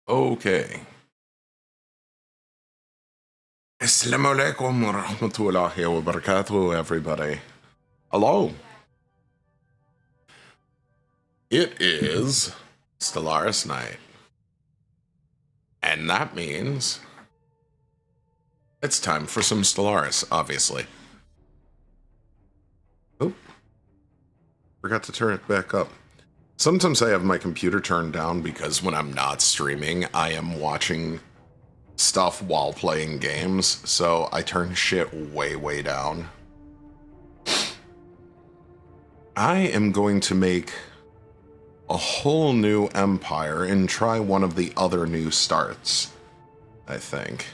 Okay. Assalamu alaikum wa rahmatullahi wa barakatuh, everybody. Hello. It is Stellaris night. And that means it's time for some Stellaris, obviously. Oh, forgot to turn it back up. Sometimes I have my computer turned down because when I'm not streaming, I am watching stuff while playing games, so I turn shit way, way down. I am going to make a whole new empire and try one of the other new starts, I think.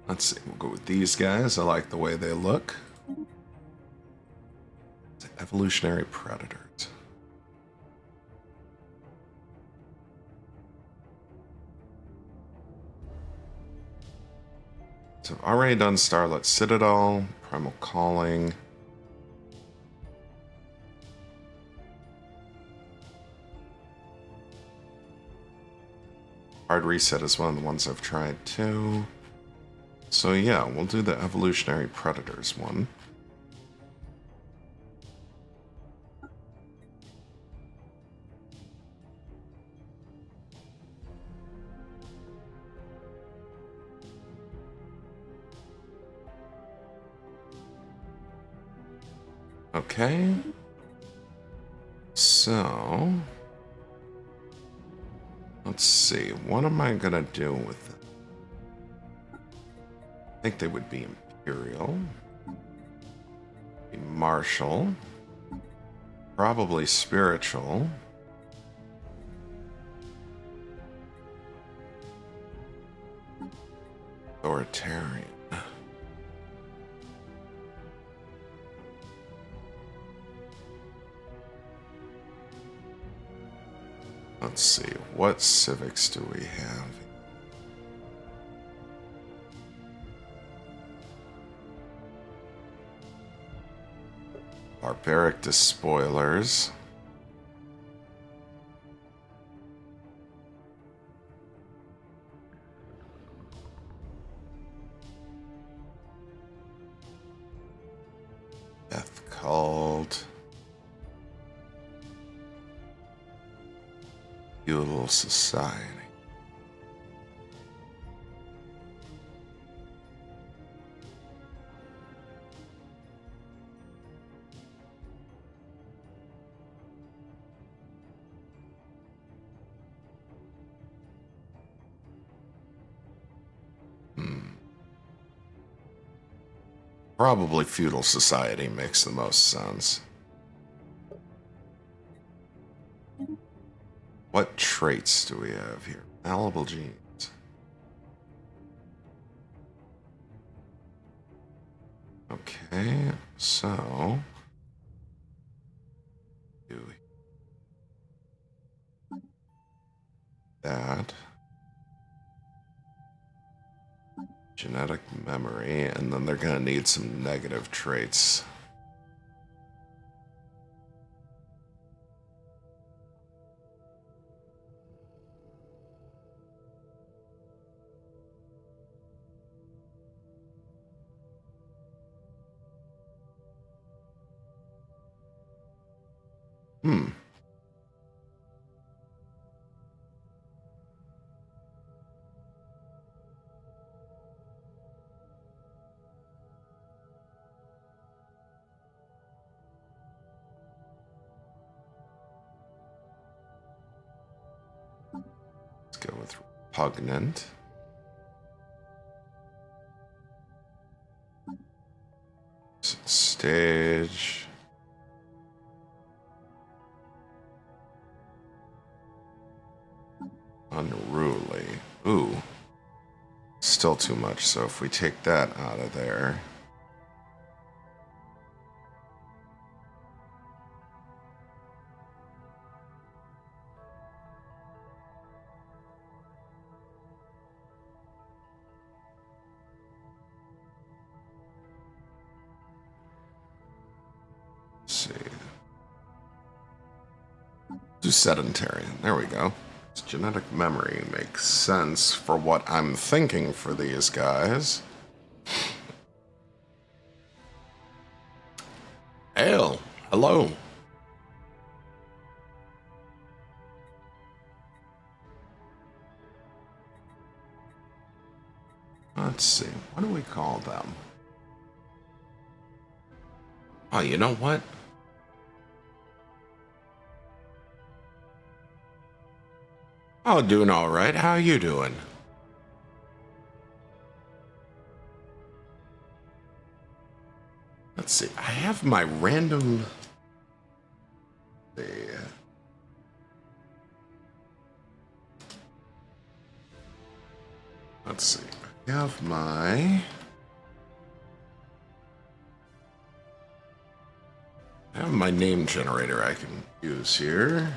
Let's see, we'll go with these guys. I like the way they look. Evolutionary predators. So I've already done Starlit Citadel, Primal Calling. Hard Reset is one of the ones I've tried too. So yeah, we'll do the Evolutionary Predators one. Okay. So let's see, what am I gonna do with it? I think they would be Imperial, be Martial, probably Spiritual. Authoritarian. Let's see, what civics do we have? Barbaric Despoilers. Death Cult. Feudal Society. Probably Feudal Society makes the most sense. What traits do we have here? Malleable genes. Okay, so do that. Genetic memory, and then they're gonna need some negative traits. Let's go with repugnant. Stage. Unruly. Ooh. Still too much, so if we take that out of there. Let's see. Do sedentary. There we go. This genetic memory makes sense for what I'm thinking for these guys. Ale, hello. Let's see. What do we call them? Oh, you know what? Oh, doing all right. How you doing? Let's see. I have my random. Let's see. I have my. I have my name generator I can use here.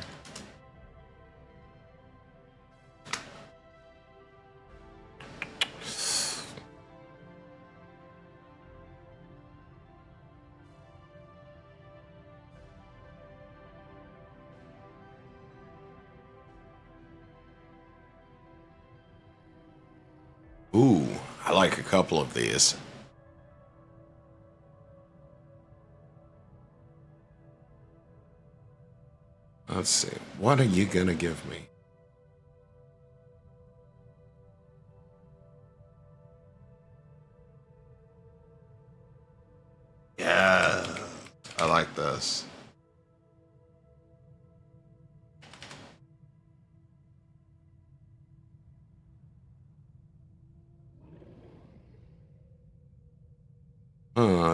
Ooh, I like a couple of these. Let's see. What are you gonna give me? Yeah, I like this.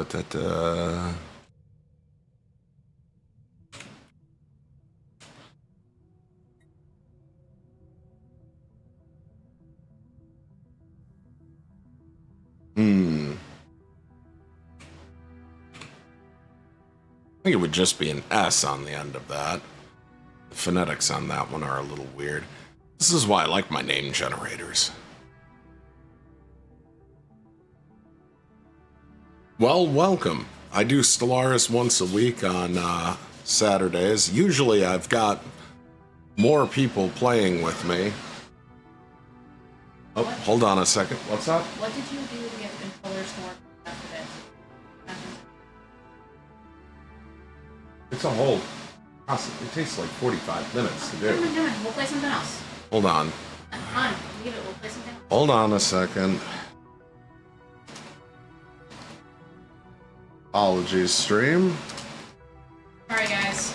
Da-da. I think it would just be an S on the end of that. The phonetics on that one are a little weird. This is why I like my name generators. Well, welcome. I do Stellaris once a week on Saturdays. Usually I've got more people playing with me. Oh, hold on a second. What's up? What did you do to get the controllers to work after this? It's a whole process. It takes like 45 minutes to do. We'll play something else. Hold on. Fine, leave it. We'll play something else. Hold on a second. Apologies, stream. Sorry, guys.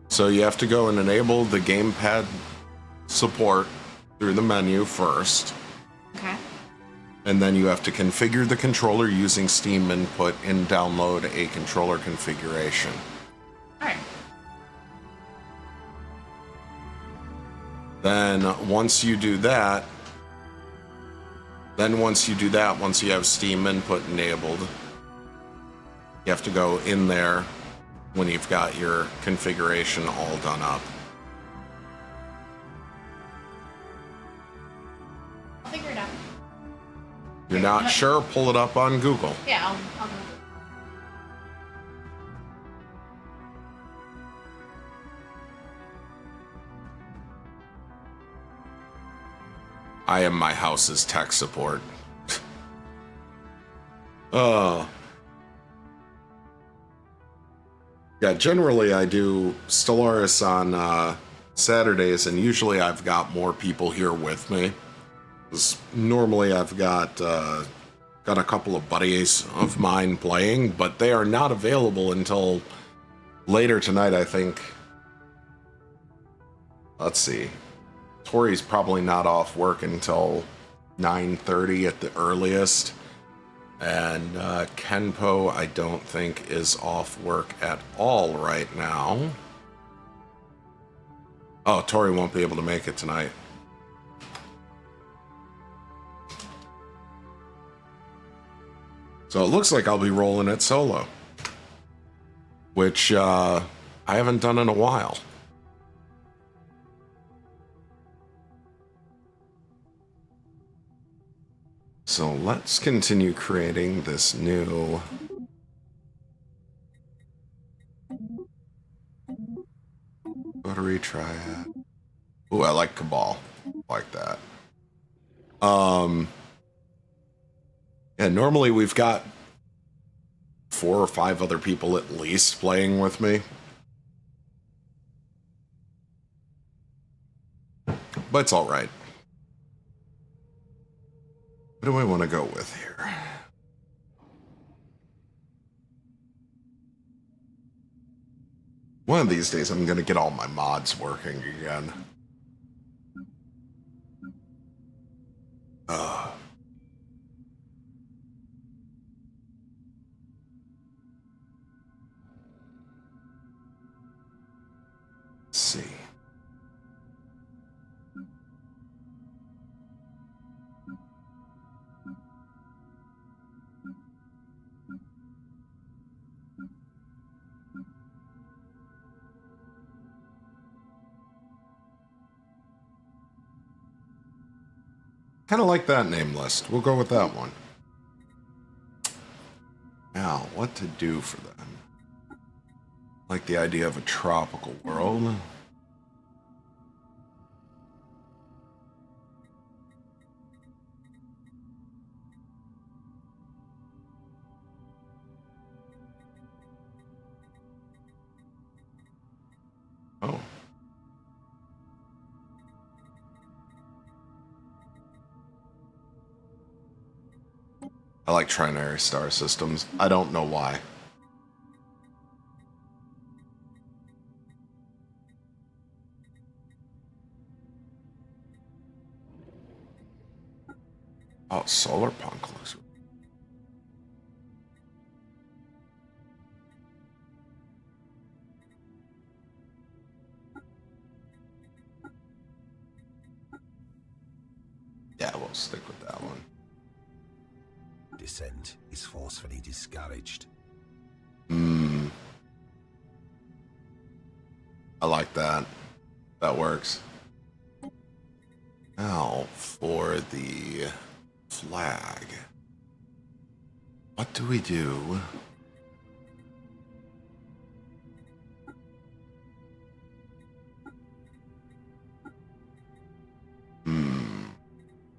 So you have to go and enable the gamepad support through the menu first. Okay. And then you have to configure the controller using Steam input and download a controller configuration. Alright. Then once you do that, once you have Steam input enabled, you have to go in there when you've got your configuration all done up. I'll figure it out. You're not sure? Pull it up on Google. Yeah, I'll go. I am my house's tech support. Oh. Yeah, generally I do Stellaris on Saturdays, and usually I've got more people here with me. 'Cause normally I've got a couple of buddies of mine playing, but they are not available until later tonight, I think. Let's see. Tori's probably not off work until 9:30 at the earliest. And Kenpo, I don't think, is off work at all right now. Oh, Tori won't be able to make it tonight. So it looks like I'll be rolling it solo, which I haven't done in a while. So let's continue creating this new Rotary Triad. Ooh, I like Cabal. Like that. Yeah, normally we've got 4 or 5 other people at least playing with me. But it's alright. What do I want to go with here? One of these days I'm going to get all my mods working again. Let's see. Kind of like that name list. We'll go with that one. Now, what to do for them? Like the idea of a tropical world. Oh. I like trinary star systems. I don't know why. Oh, solar punk looks. Yeah, we'll stick with that one. Descent is forcefully discouraged. I like that. That works. Now, for the flag. What do we do?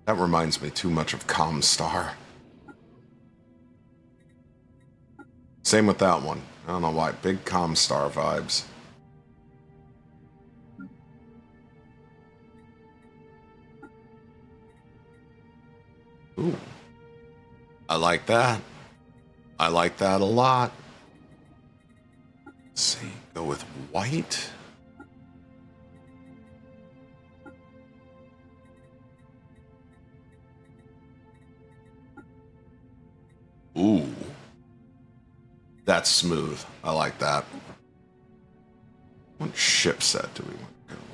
That reminds me too much of Comstar. Same with that one. I don't know why. Big Comstar vibes. Ooh. I like that. I like that a lot. Let's see. Go with white. Ooh. That's smooth. I like that. What ship set do we want to go with?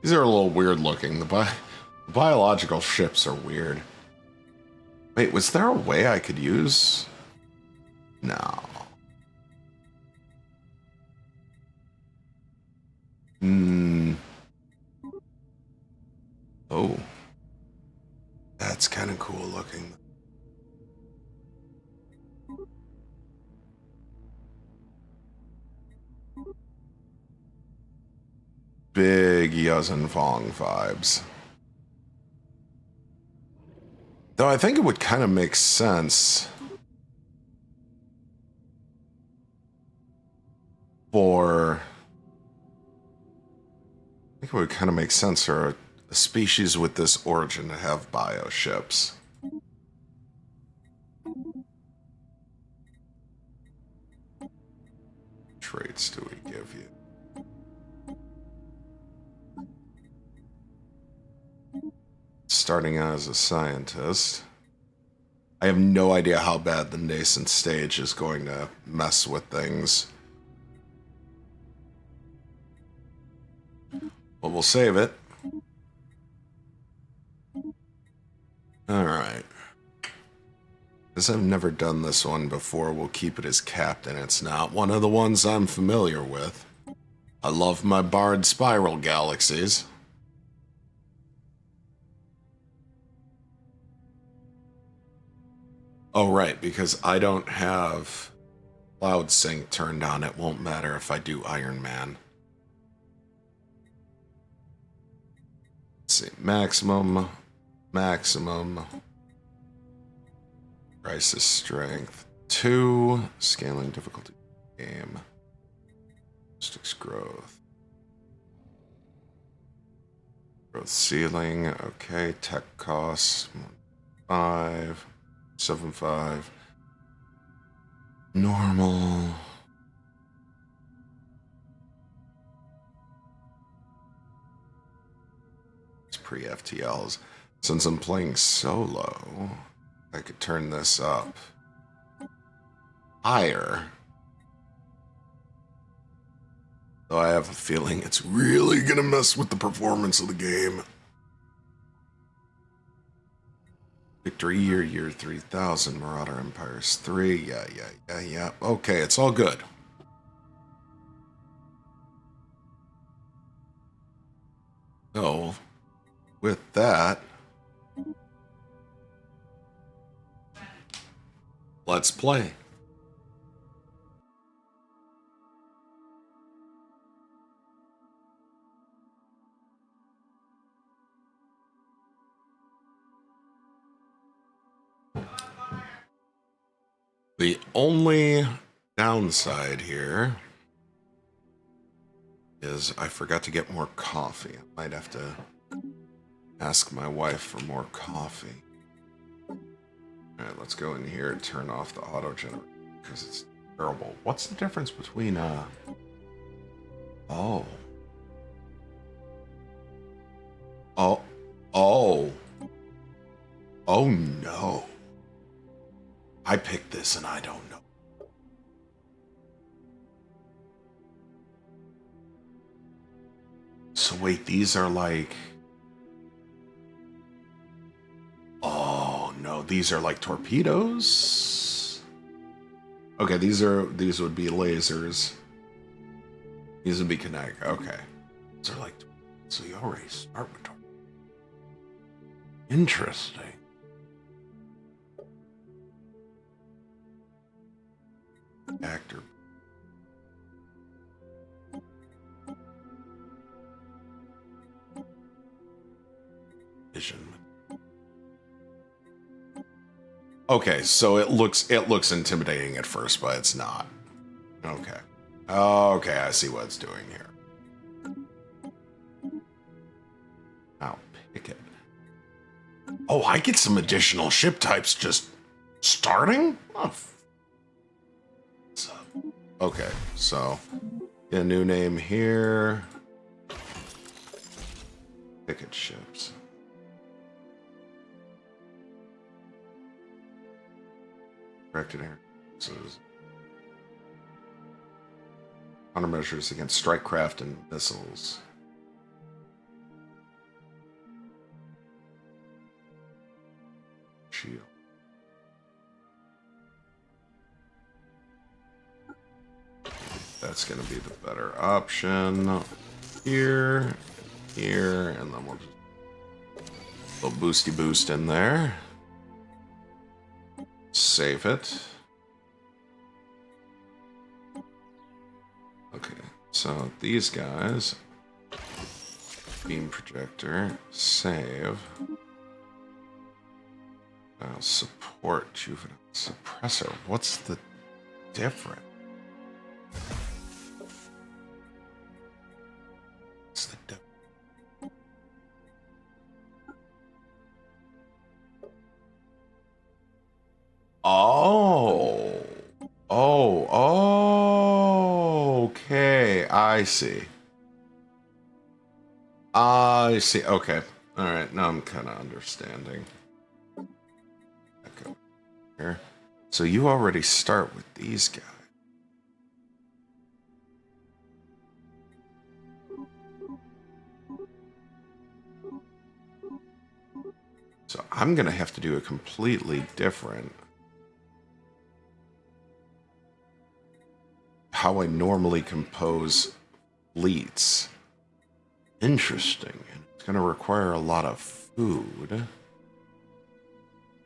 These are a little weird looking. The biological ships are weird. Wait, was there a way I could use? No. Oh. That's kind of cool looking. Big Yuuzhan Vong vibes. Though I think it would kind of make sense for... I think it would kind of make sense for a species with this origin to have bioships. Traits do we give you? starting as a scientist. I have no idea how bad the nascent stage is going to mess with things. But we'll save it. Alright. Because I've never done this one before, we'll keep it as captain. It's not one of the ones I'm familiar with. I love my barred spiral galaxies. Oh, right, because I don't have Cloud Sync turned on. It won't matter if I do Iron Man. Let's see. Maximum. Crisis strength 2. Scaling difficulty game. Sticks growth. Growth ceiling. Okay. Tech costs 5. 7.5. Normal. It's pre-FTLs. Since I'm playing solo, I could turn this up higher. Though I have a feeling it's really gonna mess with the performance of the game. Victory year 3000, Marauder Empires 3, yeah. Okay, it's all good. So, with that, let's play. The only downside here is I forgot to get more coffee. I might have to ask my wife for more coffee. Alright, let's go in here and turn off the auto generator because it's terrible. What's the difference between Oh no. I picked this and I don't know. So wait, these are like... Oh no, these are like torpedoes? Okay, these would be lasers. These would be kinetic. Okay. These are like... So you already start with torpedoes. Interesting. Actor. Vision. Okay, so it looks intimidating at first, but it's not. Okay. Okay, I see what it's doing here. I'll pick it. Oh, I get some additional ship types just starting? Oh, okay, so get a new name here. Ticket ships. Corrected air. Countermeasures against strike craft and missiles. Shield. That's going to be the better option. Here, and then we'll just a little boosty boost in there. Save it. Okay, so these guys, beam projector, save. Support juvenile suppressor. What's the difference? What's the difference? Okay, I see. I see. Okay. Alright, now I'm kind of understanding. Back up here. So you already start with these guys. So I'm going to have to do a completely different... how I normally compose fleets. Interesting. And it's going to require a lot of food.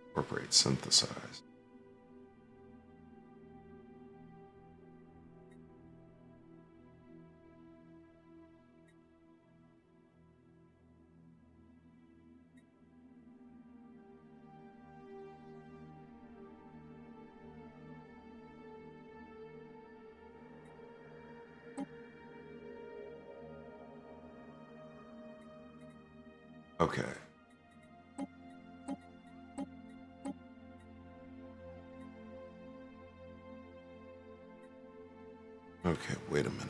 Incorporate, synthesize. Okay. Okay, wait a minute.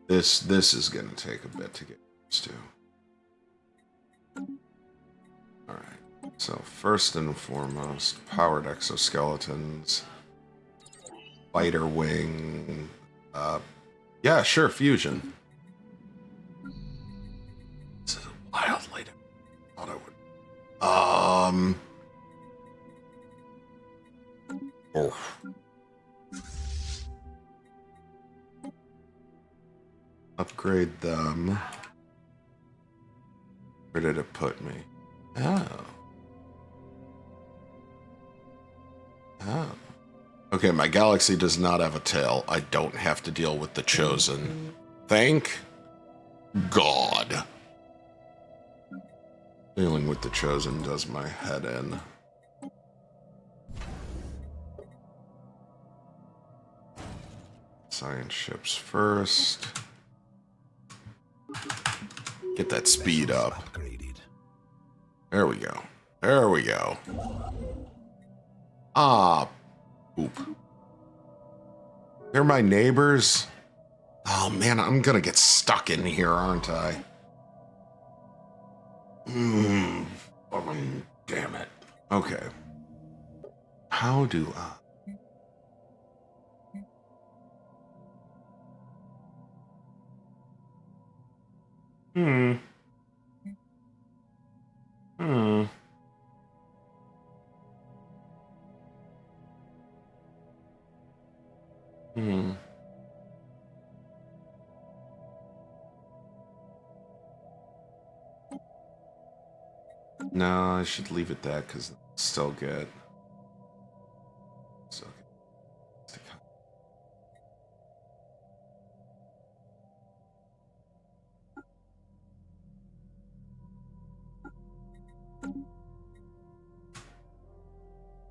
This is gonna take a bit to get used to. Alright. So first and foremost, powered exoskeletons. Fighter wing. Yeah, sure, fusion. This is wildly different. I thought I would. Oh. Upgrade them. Where did it put me? Oh. Oh. Okay, my galaxy does not have a tail. I don't have to deal with the Chosen. Thank God. Dealing with the Chosen does my head in. Science ships first. Get that speed up. Upgraded. There we go. There we go. Ah, poop. They're my neighbors. Oh man, I'm gonna get stuck in here, aren't I? Oh, damn it. Okay. How do I... Hmm. No, I should leave it that because it's still good. So,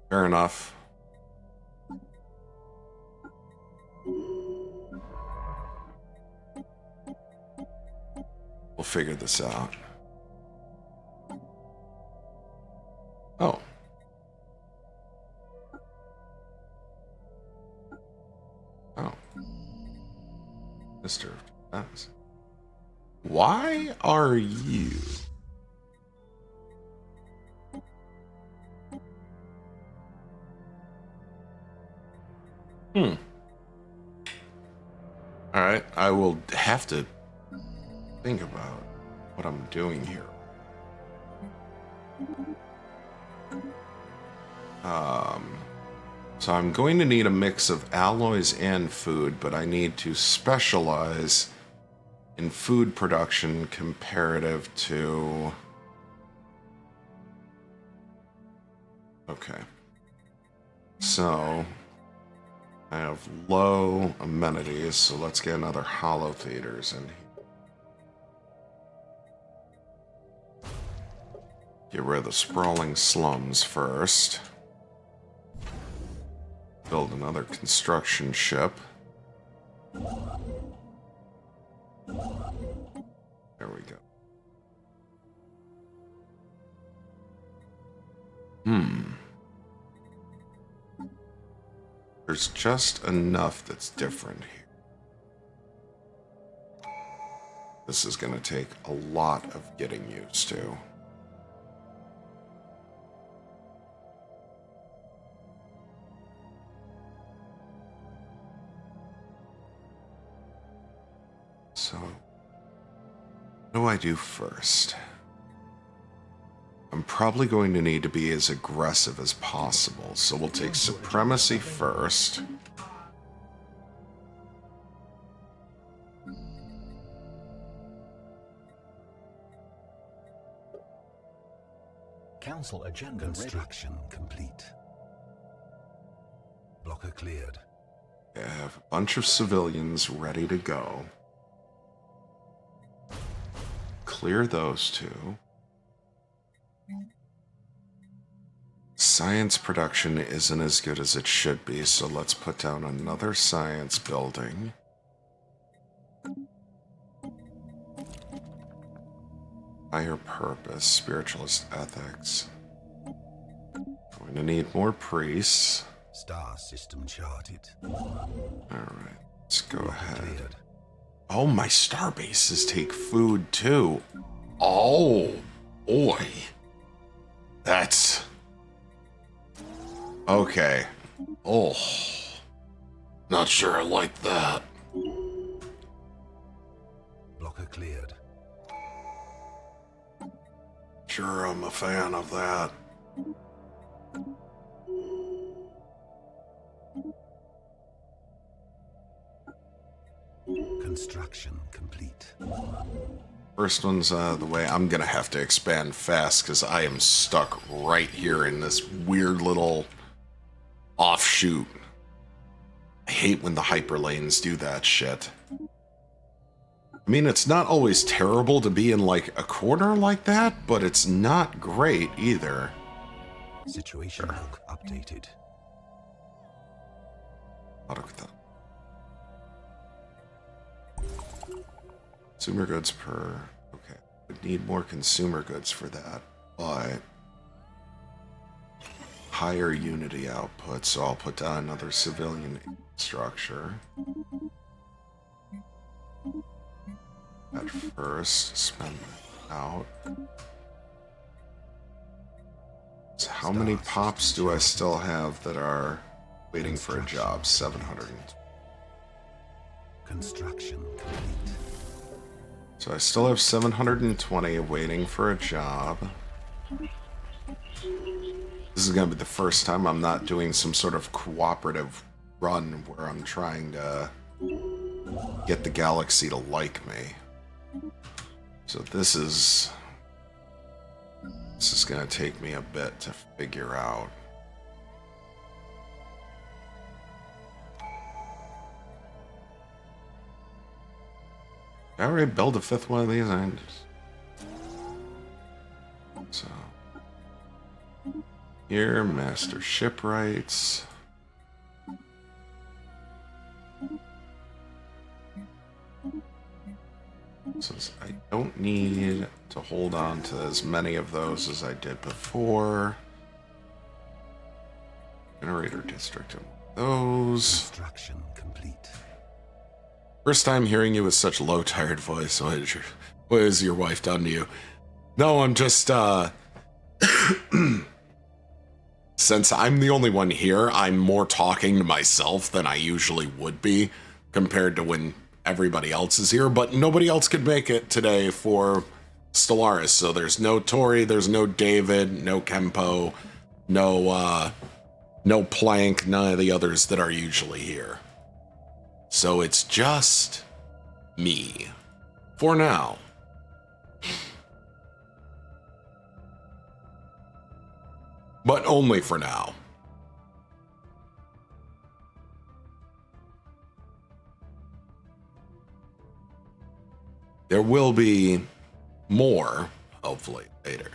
fair enough. We'll figure this out. Oh. Oh. Mr. Defense. Why are you... Alright, I will have to think about what I'm doing here. So I'm going to need a mix of alloys and food, but I need to specialize in food production comparative to... Okay. So I have low amenities, so let's get another hollow theaters in here. Get rid of the sprawling slums first. Build another construction ship. There we go. There's just enough that's different here. This is going to take a lot of getting used to. So, what do I do first? I'm probably going to need to be as aggressive as possible, so we'll take supremacy first. Council agenda construction complete. Blocker cleared. I have a bunch of civilians ready to go. Clear those two. Science production isn't as good as it should be, so let's put down another science building. Higher purpose, spiritualist ethics. Going to need more priests. Star system charted. Alright, let's go ahead. Cleared. Oh, my star bases take food too. Oh, boy. That's... okay. Oh. Not sure I like that. Blocker cleared. Sure, I'm a fan of that. Construction complete. First one's out of the way. I'm gonna have to expand fast because I am stuck right here in this weird little offshoot. I hate when the hyperlanes do that shit. I mean, it's not always terrible to be in like a corner like that, but it's not great either. Situation book updated. Consumer goods per... okay. Would need more consumer goods for that, but... higher unity output, so I'll put down another civilian structure. At first, spend that out. So how many pops do I still have that are waiting for a job? 700. Construction complete. So I still have 720 waiting for a job. This is going to be the first time I'm not doing some sort of cooperative run where I'm trying to get the galaxy to like me. So this is going to take me a bit to figure out. I already built a fifth one of these. So here, master shipwrights. So I don't need to hold on to as many of those as I did before. Generator district and those. Construction complete. First time hearing you with such low, tired voice. What has your wife done to you? No, I'm just, since I'm the only one here, I'm more talking to myself than I usually would be compared to when everybody else is here, but nobody else could make it today for Stellaris, so there's no Tori, there's no David, no Kempo, no Plank, none of the others that are usually here. So it's just me. For now. But only for now. There will be more, hopefully, later.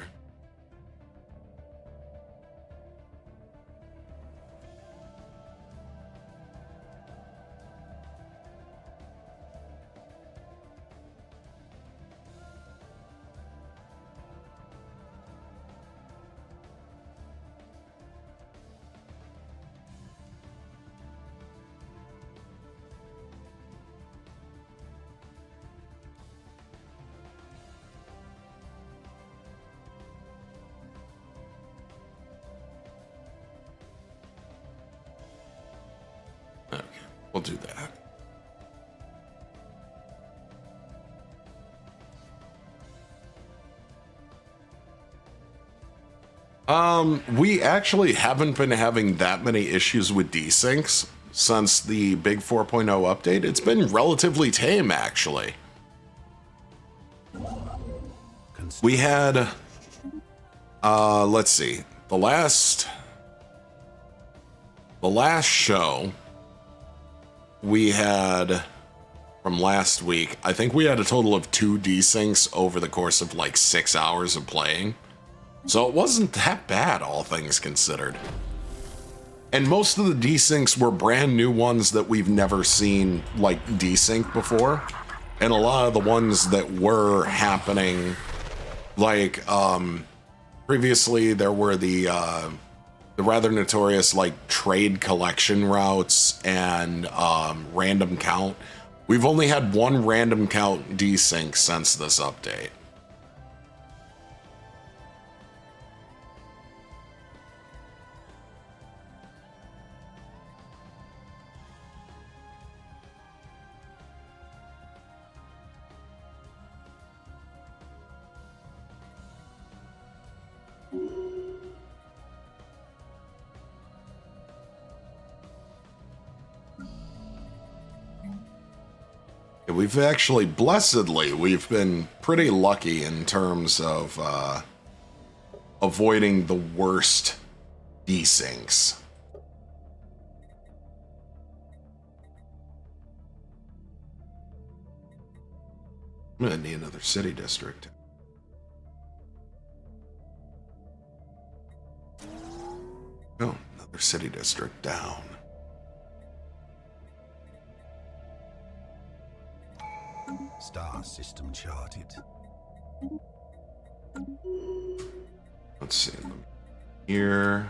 We'll do that. We actually haven't been having that many issues with desyncs since the big 4.0 update. It's been relatively tame, actually. We had, let's see, the last show we had from last week, I think we had a total of 2 desyncs over the course of like 6 hours of playing. So it wasn't that bad, all things considered. And most of the desyncs were brand new ones that we've never seen, like, desync before. And a lot of the ones that were happening, like, previously there were the rather notorious, like, trade collection routes and random count. We've only had 1 random count desync since this update. We've actually, blessedly, we've been pretty lucky in terms of avoiding the worst desyncs. I'm gonna need another city district. Oh, another city district down. Star system charted. Let's see. Here.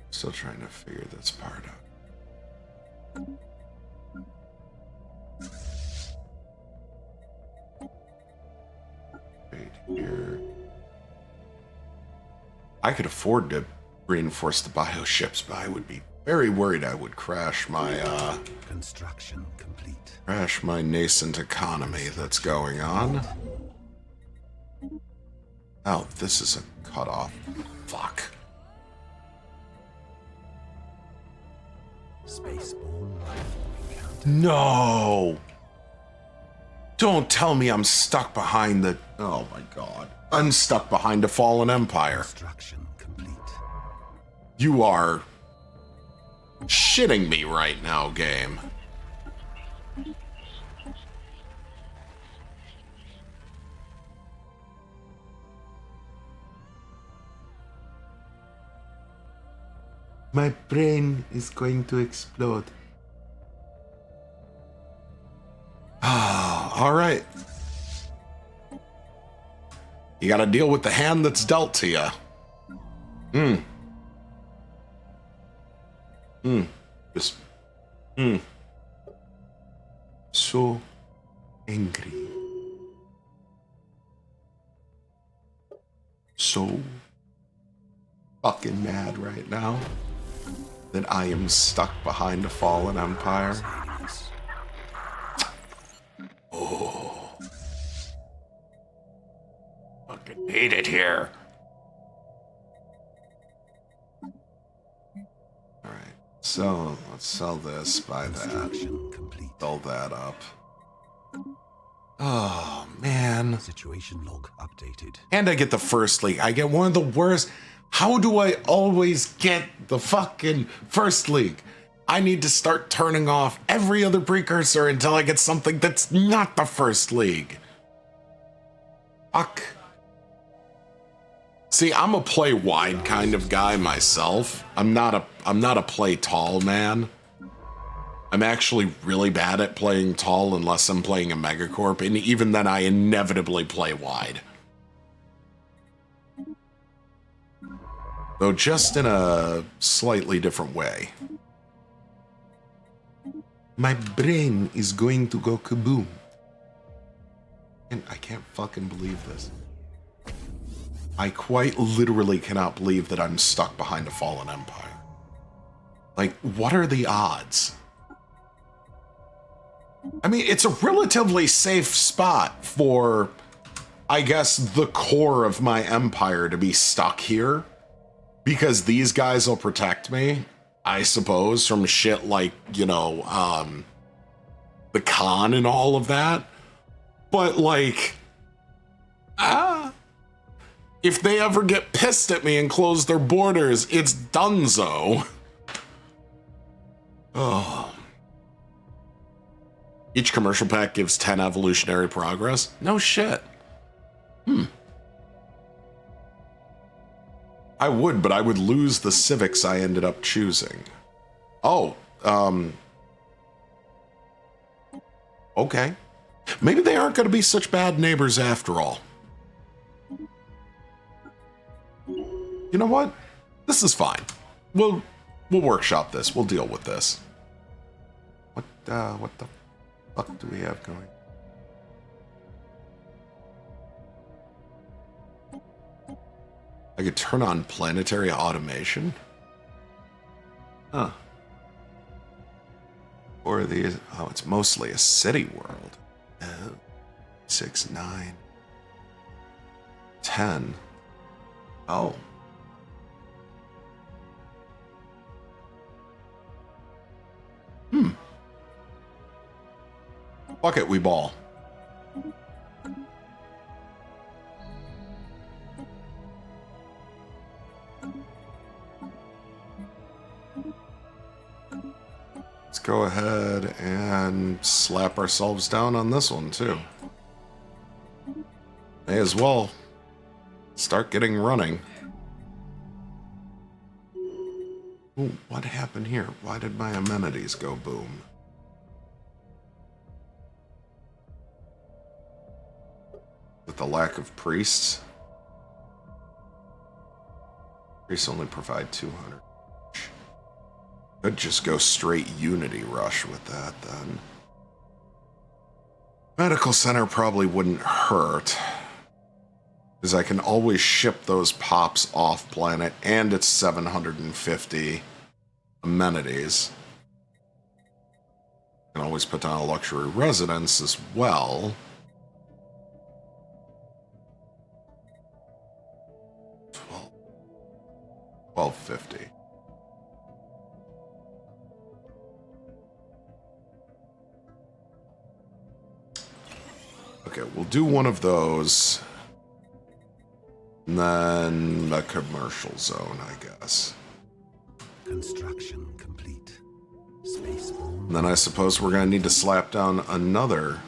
Still trying to figure this part out. Right here. I could afford to reinforce the bioships, but I would be very worried I would crash my Construction complete. crash my nascent economy that's going on. Oh, this is a cutoff. Fuck. Spaceborne life encounter. No! Don't tell me I'm stuck behind the... Oh my god. I'm stuck behind a fallen empire. Construction complete. You are shitting me right now, game. My brain is going to explode. Ah, all right. You gotta deal with the hand that's dealt to you. Just, so angry. So fucking mad right now that I am stuck behind a fallen empire. Oh. Fucking hate it here. Alright, so let's sell this, buy that, Construction complete. sell that up. Oh, man. Situation log updated. And I get the first league. I get one of the worst. How do I always get the fucking first league? I need to start turning off every other precursor until I get something that's not the first league. Fuck. See, I'm a play wide kind of guy myself. I'm not a play tall man. I'm actually really bad at playing tall unless I'm playing a Megacorp, and even then I inevitably play wide. Though just in a slightly different way. My brain is going to go kaboom. And I can't fucking believe this. I quite literally cannot believe that I'm stuck behind a fallen empire. Like, what are the odds? I mean, it's a relatively safe spot for, I guess, the core of my empire to be stuck here. Because these guys will protect me, I suppose, from shit like, you know, the Khan and all of that. But, like, if they ever get pissed at me and close their borders, it's donezo. Oh. Each commercial pack gives 10 evolutionary progress? No shit. I would, but I would lose the civics I ended up choosing. Oh, okay. Maybe they aren't going to be such bad neighbors after all. You know what? This is fine. We'll workshop this. We'll deal with this. What the fuck do we have going? I could turn on planetary automation? Huh. Or these... Oh, it's mostly a city world. 6, 9, 10. Oh. Fuck it, we ball. Let's go ahead and slap ourselves down on this one, too. May as well start getting running. Ooh, what happened here? Why did my amenities go boom? With the lack of priests? Priests only provide 200. Could just go straight Unity Rush with that, then. Medical Center probably wouldn't hurt. Because I can always ship those pops off planet, and it's 750 amenities. I can always put down a luxury residence as well. 1250. Okay, we'll do one of those. And then a commercial zone, I guess. Construction complete. Spaceborne. And then I suppose we're going to need to slap down another.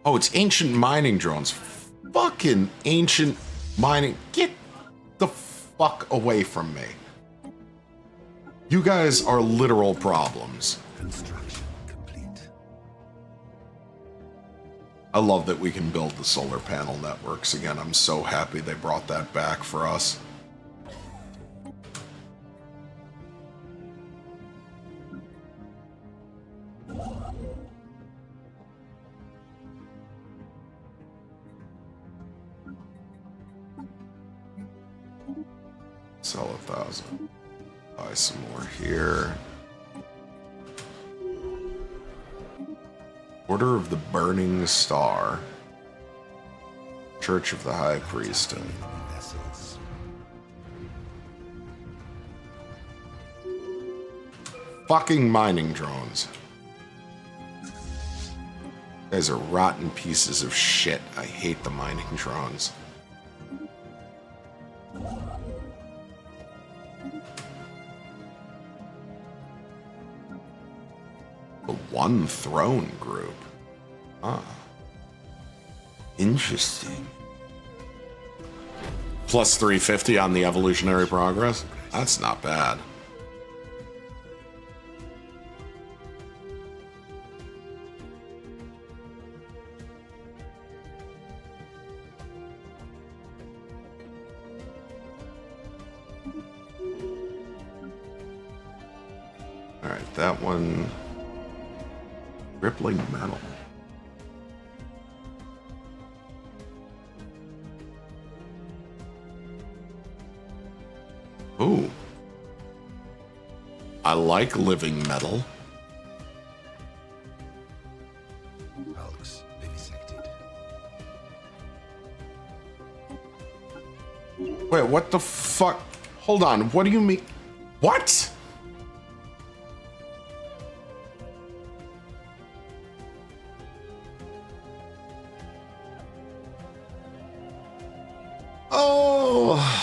Oh, it's ancient mining drones. Fucking ancient mining. Get the fuck away from me. You guys are literal problems. Construction complete. I love that we can build the solar panel networks again. I'm so happy they brought that back for us. Sell 1,000. Buy some more here. Order of the Burning Star. Church of the High Priesthood. Vessels. Fucking mining drones. You guys are rotten pieces of shit. I hate the mining drones. The One Throne Group. Ah. Interesting. Plus 350 on the evolutionary progress? That's not bad. that one. Rippling metal. Ooh. I like living metal. Hulks vivisected. Wait, what the fuck? Hold on, what do you mean? What? Oh.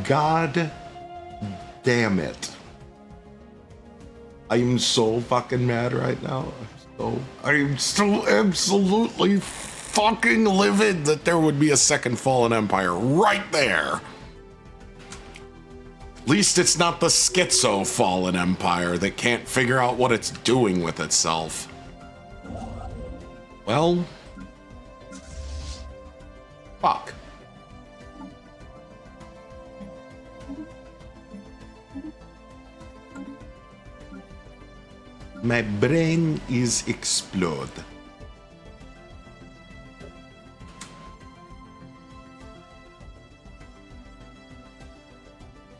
God damn it. I'm so fucking mad right now. I'm so absolutely fucking livid that there would be a second Fallen Empire right there. At least it's not the schizo Fallen Empire that can't figure out what it's doing with itself. Well, fuck. My brain is explode.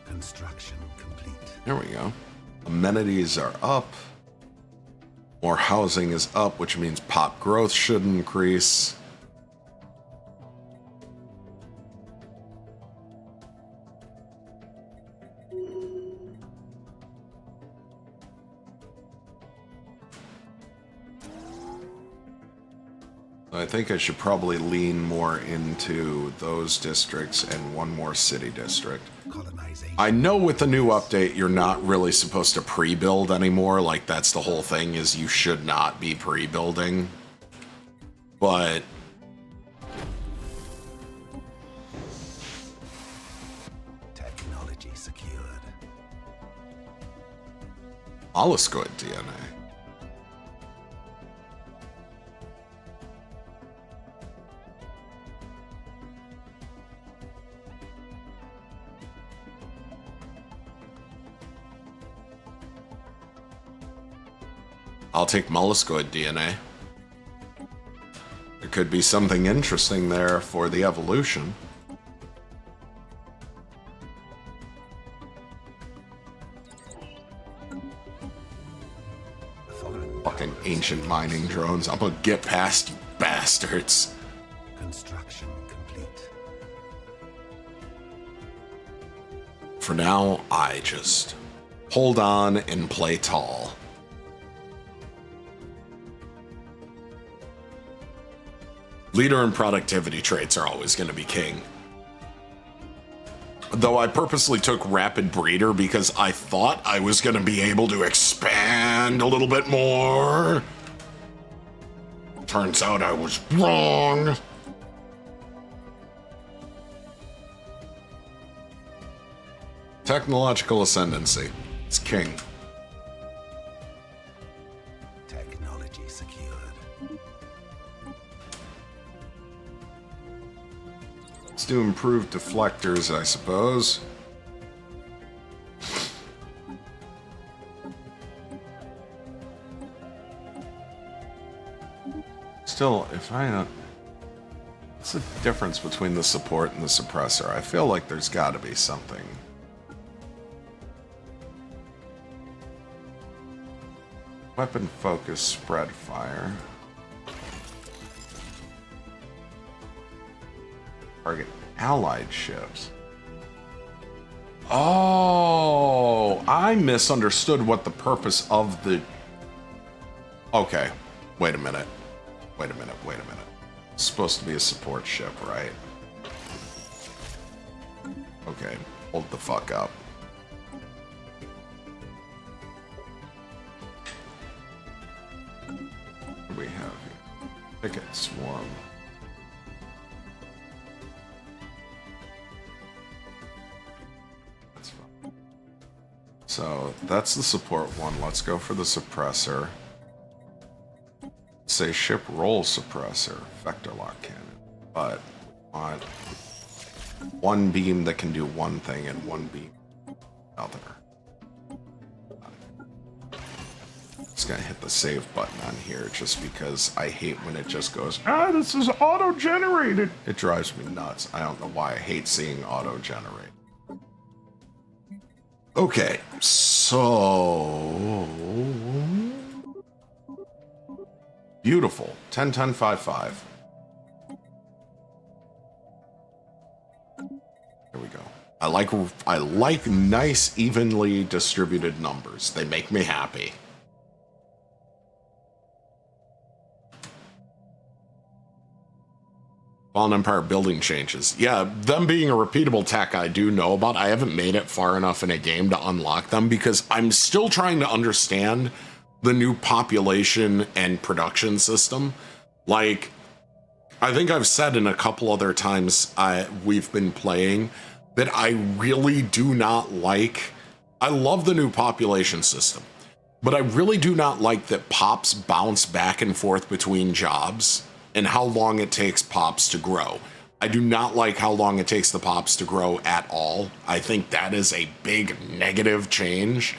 Construction complete. There we go. Amenities are up. More housing is up, which means pop growth should increase. I think I should probably lean more into those districts and one more city district. Colonization. I know with the new update, you're not really supposed to pre-build anymore. Like, that's the whole thing, is you should not be pre-building. But Technology secured. Molluscoid DNA. I'll take molluscoid DNA. There could be something interesting there for the evolution. Fucking ancient mining drones. I'm gonna get past you bastards. Construction complete. For now, I just hold on and play tall. Leader and productivity traits are always going to be king. Though I purposely took Rapid Breeder because I thought I was going to be able to expand a little bit more. Turns out I was wrong. Technological ascendancy. It's king. Technology secured. Let's do improved deflectors, I suppose. Still, if I... what's the difference between the support and the suppressor? I feel like there's got to be something. Weapon focus, spread fire. Target allied ships. Oh, I misunderstood what the purpose of the... Okay, wait a minute. Wait a minute. It's supposed to be a support ship, right? Okay, hold the fuck up. What do we have here? Picket swarm. That's fine. So that's the support one. Let's go for the suppressor. Say ship roll suppressor, vector lock cannon. But we want one beam that can do one thing and one beam out there. Just gonna hit the save button on here just because I hate when it just goes, this is auto-generated. It drives me nuts. I don't know why I hate seeing auto-generate. Okay, so... Beautiful. 10, 10, 5, 5. There we go. I like nice, evenly distributed numbers. They make me happy. Fallen Empire building changes. Yeah, them being a repeatable tech I do know about. I haven't made it far enough in a game to unlock them because I'm still trying to understand the new population and production system. Like, I think I've said in a couple other times we've been playing that I really do not like. I love the new population system, but I really do not like that pops bounce back and forth between jobs and how long it takes pops to grow. I do not like how long it takes the pops to grow at all. I think that is a big negative change.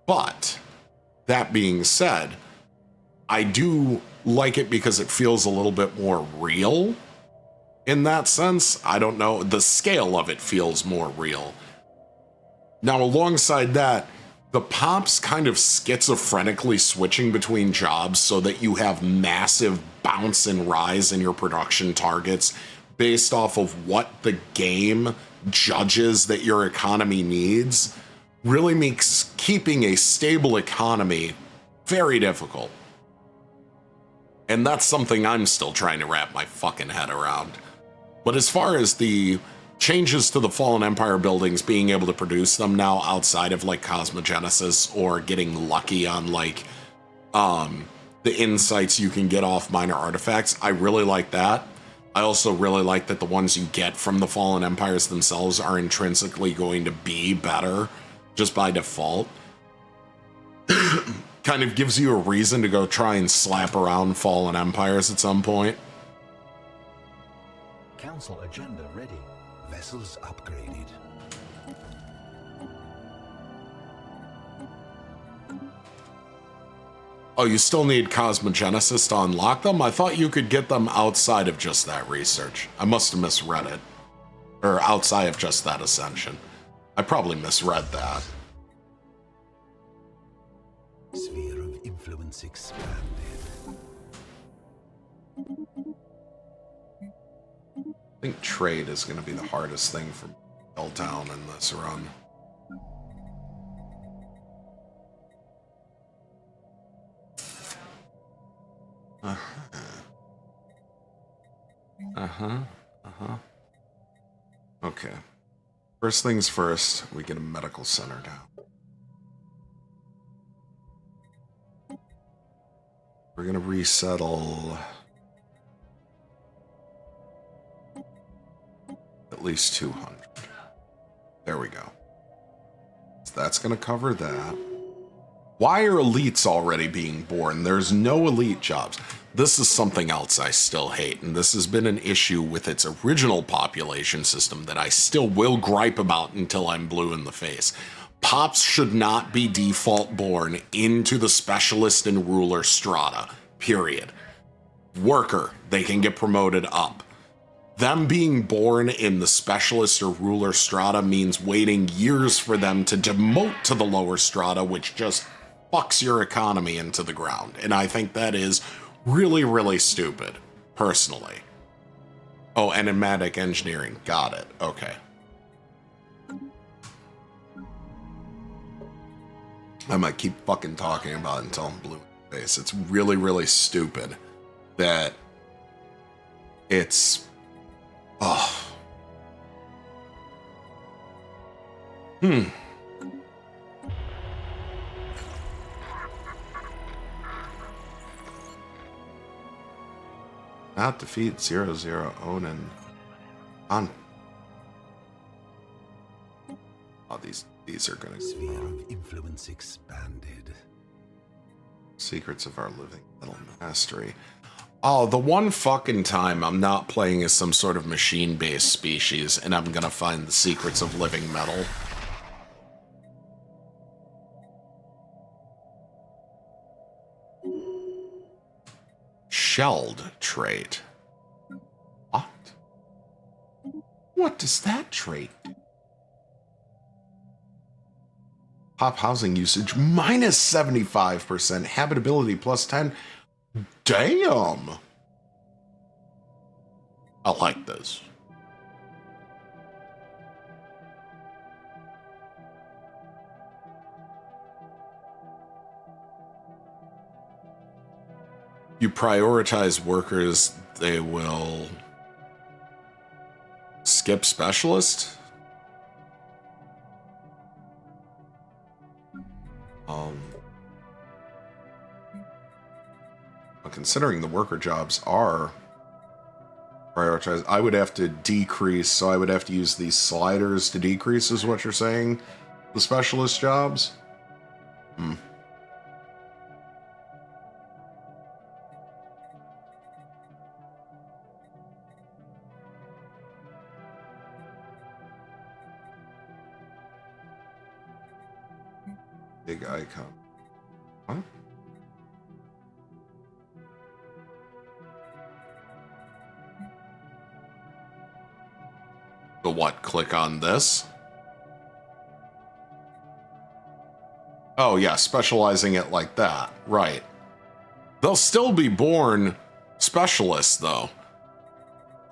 But that being said, I do like it because it feels a little bit more real in that sense. I don't know, the scale of it feels more real. Now, alongside that, the pops kind of schizophrenically switching between jobs so that you have massive bounce and rise in your production targets based off of what the game judges that your economy needs really makes keeping a stable economy very difficult. And that's something I'm still trying to wrap my fucking head around. But as far as the changes to the Fallen Empire buildings, being able to produce them now outside of like Cosmogenesis or getting lucky on like the insights you can get off minor artifacts, I really like that. I also really like that the ones you get from the Fallen Empires themselves are intrinsically going to be better just by default. Kind of gives you a reason to go try and slap around Fallen Empires at some point. Council agenda ready. Vessels upgraded. Oh, you still need Cosmogenesis to unlock them? I thought you could get them outside of just that research. I must have misread it. Or outside of just that ascension. I probably misread that. Sphere of influence expanded. I think trade is going to be the hardest thing for Helltown in this run. Okay. First things first, we get a medical center down. We're going to resettle at least 200. There we go. So that's going to cover that. Why are elites already being born? There's no elite jobs. This is something else I still hate, and this has been an issue with its original population system that I still will gripe about until I'm blue in the face. Pops should not be default born into the specialist and ruler strata, period. Worker, they can get promoted up. Them being born in the specialist or ruler strata means waiting years for them to demote to the lower strata, which just fucks your economy into the ground. And I think that is really, really stupid, personally. Oh, enigmatic engineering. Got it. Okay. I might keep fucking talking about it until I'm blue in the face. It's really, really stupid that it's... Oh. Not defeat 00 Onan. On. Oh, these are gonna Sphere of influence expanded. Secrets of our living metal mastery. Oh, the one fucking time I'm not playing as some sort of machine-based species and I'm gonna find the secrets of living metal. shelled trait. What? What does that trait do? Pop housing usage minus 75%. Habitability plus 10. Damn! I like this. You prioritize workers, they will skip specialist. Considering the worker jobs are prioritized, I would have to decrease, so I would have to use these sliders to decrease, is what you're saying? The specialist jobs? Big icon. What? The what? Click on this? Oh yeah, specializing it like that. Right. They'll still be born specialists, though.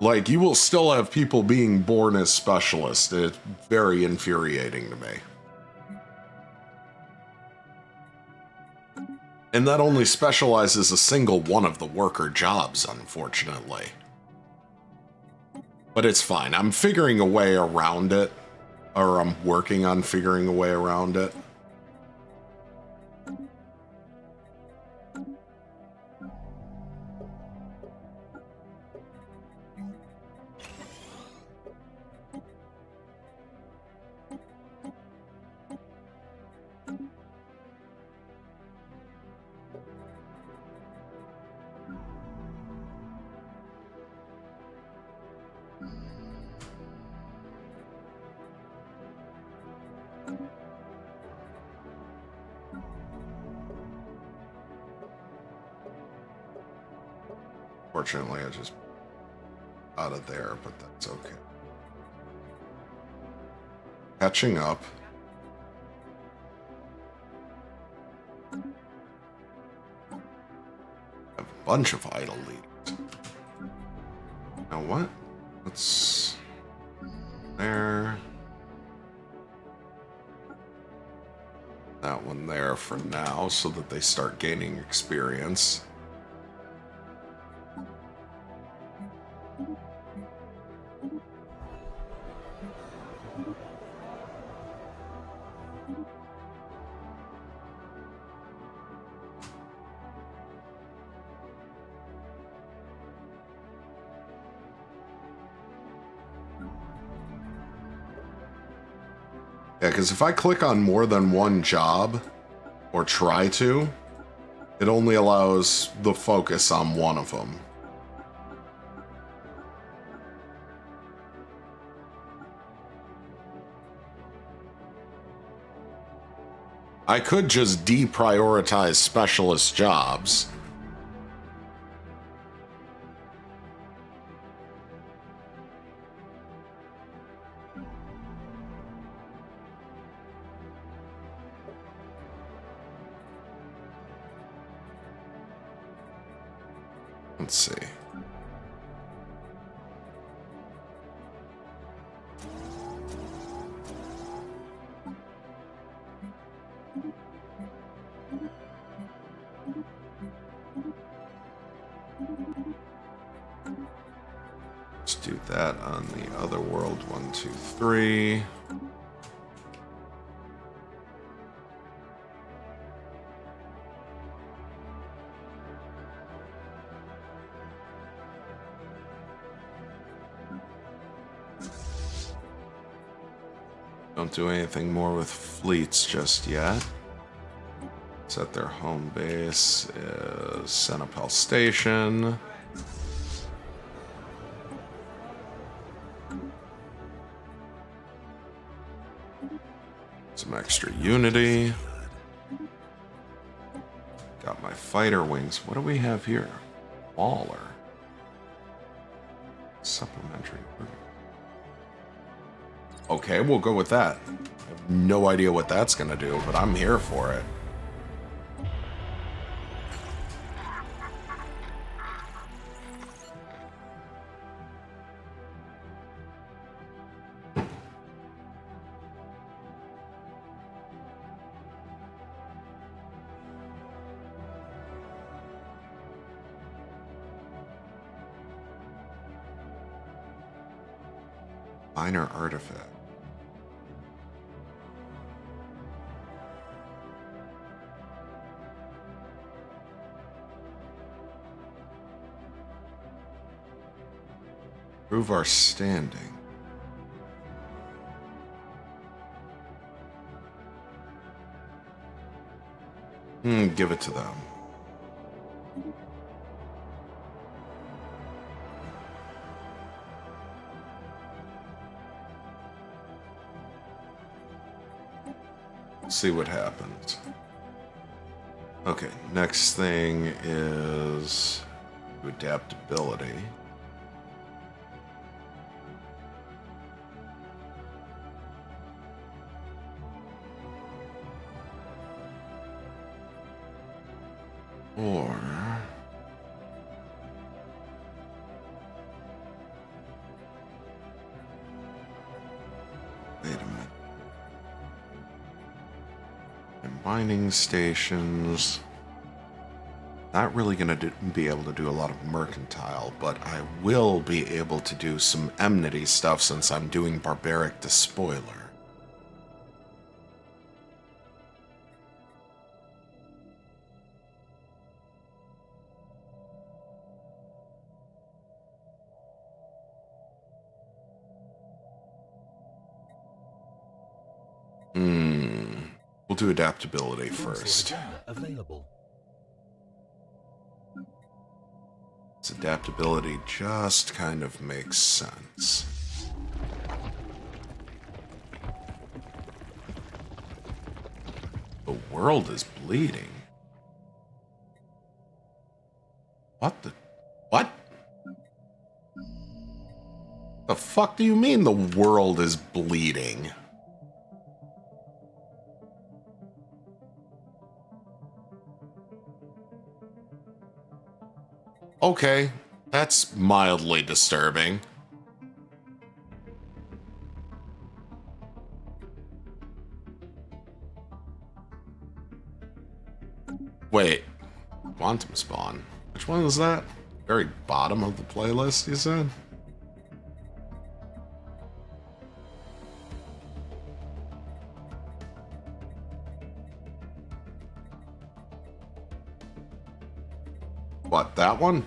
Like, you will still have people being born as specialists. It's very infuriating to me. And that only specializes a single one of the worker jobs, unfortunately. But it's fine. I'm figuring a way around it. Or I'm working on figuring a way around it. Fortunately, I just out of there, but that's okay. Catching up. Have a bunch of idle leaders. Now what? Let's there. That one there for now, so that they start gaining experience. Yeah, because if I click on more than one job, or try to, it only allows the focus on one of them. I could just deprioritize specialist jobs. Let's see. Let's do that on the other world. 1, 2, 3. Don't do anything more with fleets just yet. Set their home base is Senapel Station. Some extra unity. Got my fighter wings. What do we have here? Waller. Supplementary. Okay, we'll go with that. I have no idea what that's gonna do, but I'm here for it. Minor artifact. Prove our standing. Give it to them. See what happens. Okay, next thing is adaptability. Or wait a minute. Mining stations. Not really going to be able to do a lot of mercantile, but I will be able to do some enmity stuff since I'm doing barbaric despoiler. We'll do adaptability first. Available. This adaptability just kind of makes sense. The world is bleeding. What the... What? The fuck do you mean the world is bleeding? Okay, that's mildly disturbing. Wait, quantum spawn. Which one is that? Very bottom of the playlist, you said? What, that one?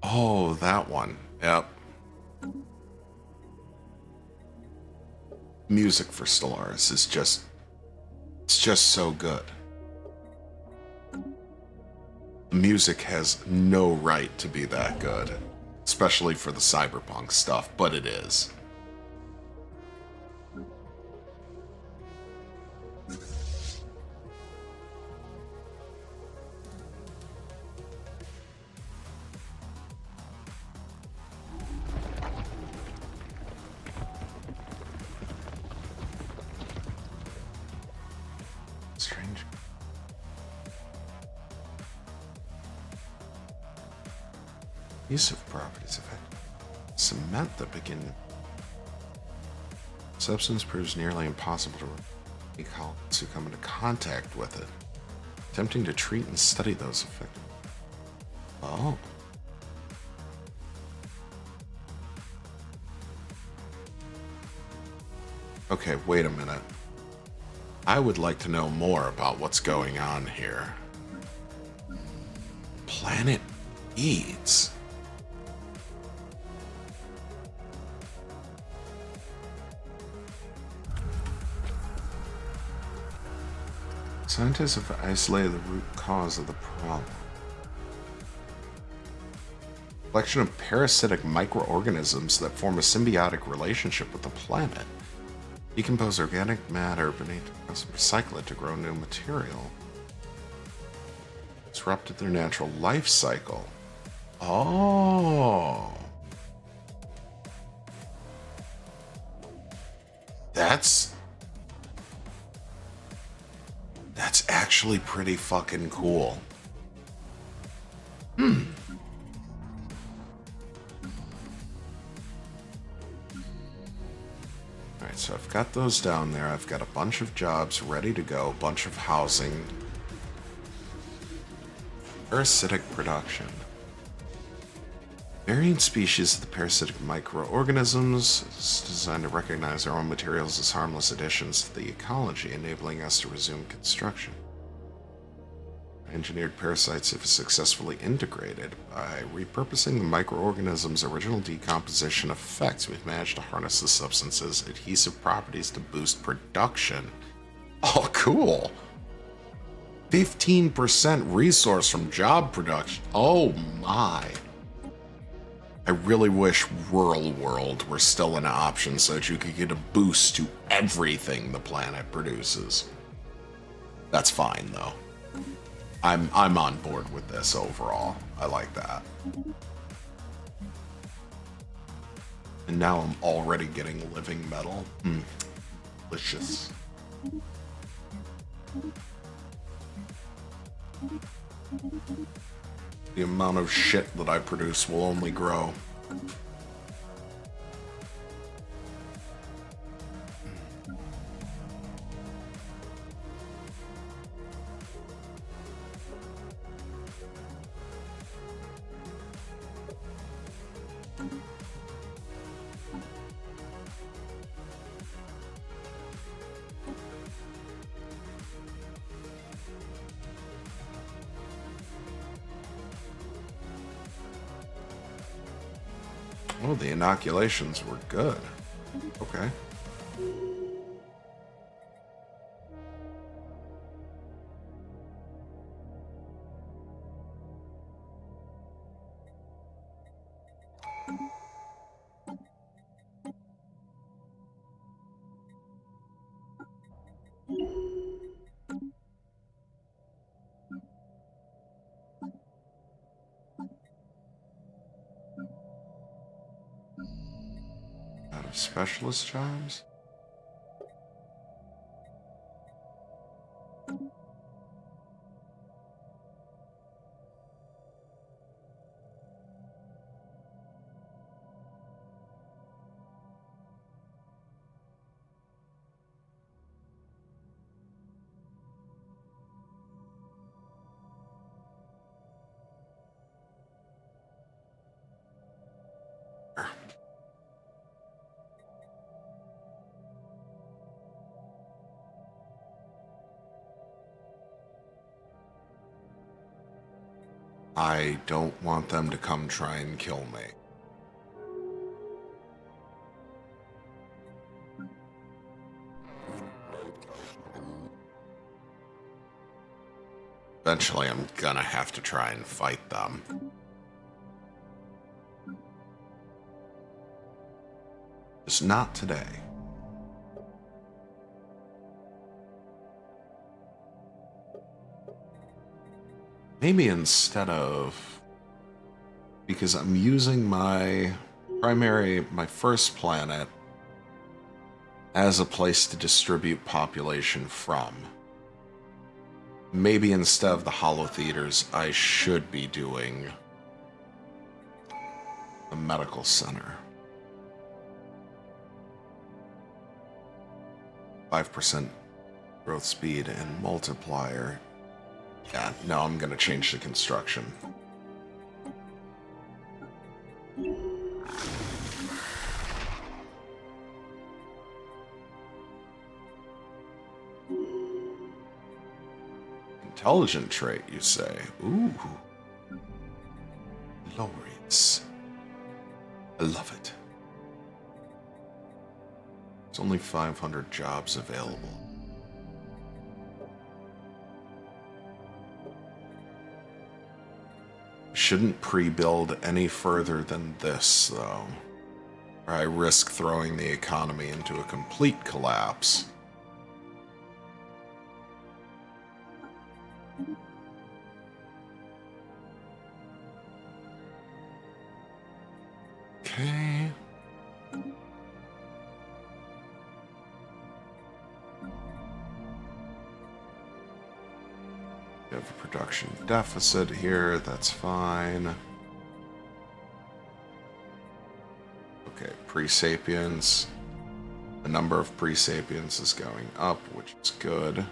Oh, that one. Yep. Music for Stellaris is just... It's just so good. The music has no right to be that good. Especially for the cyberpunk stuff, but it is. Strange. Use of properties effect. Cement that begin. Substance proves nearly impossible to recall to come into contact with it. Attempting to treat and study those affected. Oh. Okay, wait a minute. I would like to know more about what's going on here. Planet Eads. Scientists have isolated the root cause of the problem. A collection of parasitic microorganisms that form a symbiotic relationship with the planet. Decompose organic matter beneath the crust, recycle it to grow new material. Disrupted their natural life cycle. Oh. That's actually pretty fucking cool. Alright, so I've got those down there. I've got a bunch of jobs ready to go, a bunch of housing. Parasitic production. Varying species of the parasitic microorganisms is designed to recognize their own materials as harmless additions to the ecology, enabling us to resume construction. Engineered parasites have successfully integrated. By repurposing the microorganism's original decomposition effects, we've managed to harness the substance's adhesive properties to boost production. Oh, cool! 15% resource from job production. Oh my. I really wish Rural World were still an option so that you could get a boost to everything the planet produces. That's fine though. I'm on board with this overall. I like that. And now I'm already getting living metal. Delicious. The amount of shit that I produce will only grow. Oh, the inoculations were good. Okay. Out of specialist jobs? I don't want them to come try and kill me. Eventually, I'm gonna have to try and fight them. Just not today. Maybe instead of... Because I'm using my first planet as a place to distribute population from. Maybe instead of the Hollow Theaters, I should be doing the medical center. 5% growth speed and multiplier. Yeah, no, I'm gonna change the construction. Intelligent trait, you say? Ooh. Glorious. I love it. There's only 500 jobs available. Shouldn't pre-build any further than this, though. or I risk throwing the economy into a complete collapse. Okay. We have a production deficit here, that's fine. Okay, pre-sapiens. The number of pre-sapiens is going up, which is good.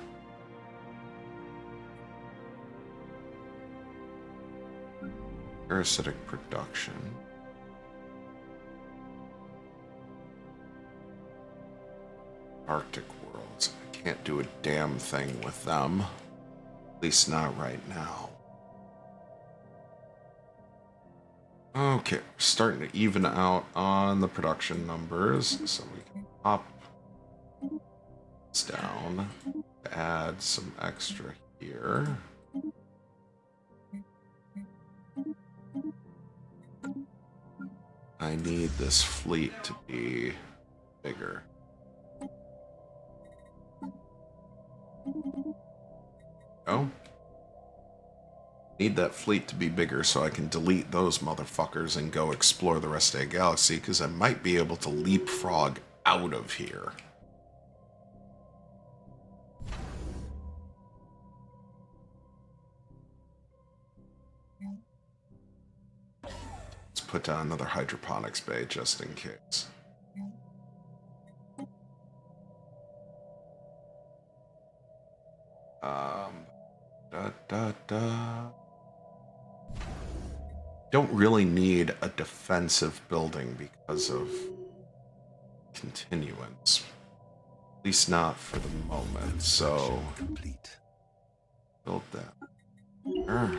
Parasitic production. Arctic worlds. I can't do a damn thing with them. At least not right now. Okay, we're starting to even out on the production numbers, so we can pop this down, add some extra here. I need this fleet to be bigger. Oh. Need that fleet to be bigger so I can delete those motherfuckers and go explore the rest of the galaxy, because I might be able to leapfrog out of here. Let's put down another hydroponics bay just in case. Don't really need a defensive building because of continuance. At least not for the moment, so build that there.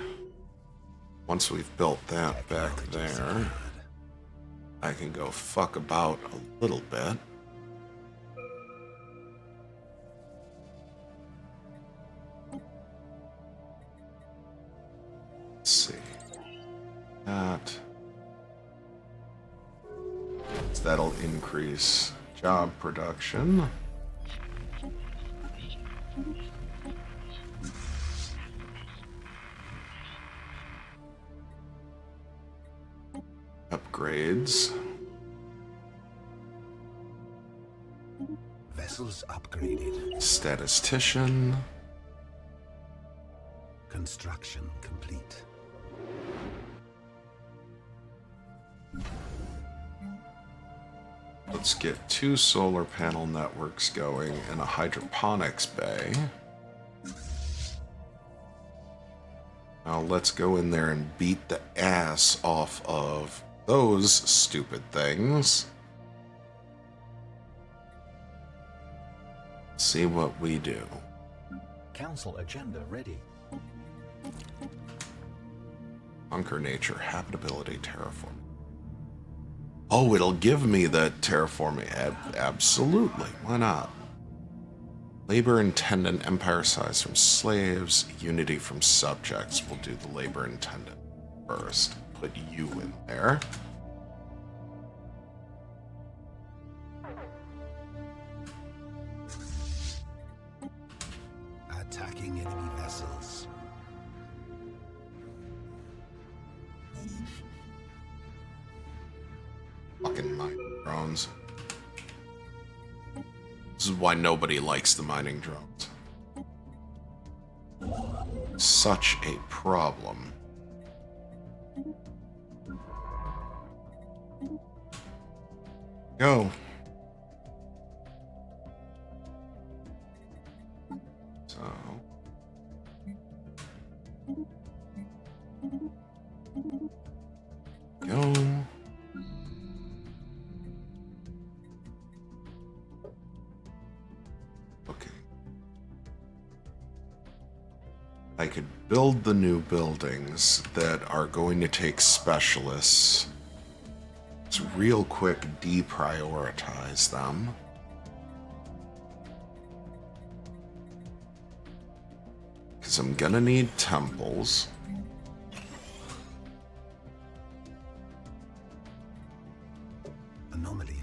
Once we've built that back there, I can go fuck about a little bit. Let's see. That. So that'll increase job production. Upgrades. Vessels upgraded. Statistician. Construction complete. Let's get 2 solar panel networks going and a hydroponics bay. Now let's go in there and beat the ass off of those stupid things. See what we do. Council agenda ready. Conquer nature, habitability, terraforming. Oh, it'll give me the terraforming. Absolutely. Why not? Labor intendant, empire size from slaves, unity from subjects. We'll do the labor intendant first. Put you in there. Attacking enemy vessels. Fucking mining drones. This is why nobody likes the mining drones. Such a problem. Go. So. Go. Okay. I could build the new buildings that are going to take specialists. Let's real quick deprioritize them. Because I'm gonna need temples. Anomaly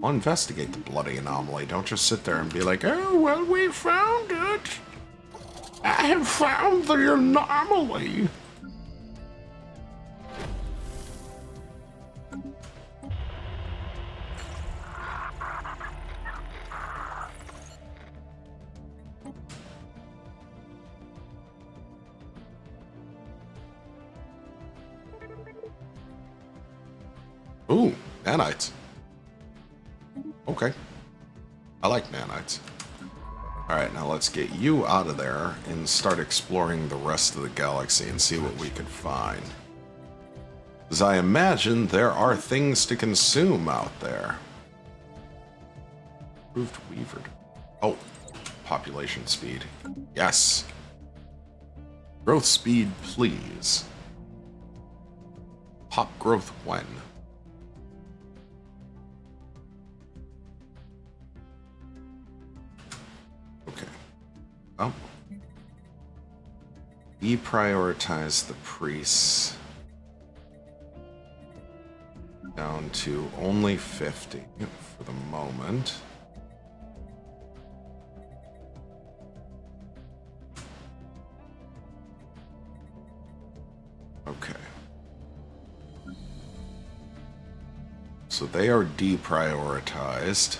Well, investigate the bloody anomaly. Don't just sit there and be like, oh, well, we found it. I have found the anomaly. Ooh, nanites. Okay. I like nanites. Alright, now let's get you out of there and start exploring the rest of the galaxy and see what we can find. As I imagine, there are things to consume out there. Improved weaver. Oh, population speed. Yes. Growth speed, please. Pop growth when? Okay. Oh. Deprioritize the priests down to only 50 for the moment. Okay. So they are deprioritized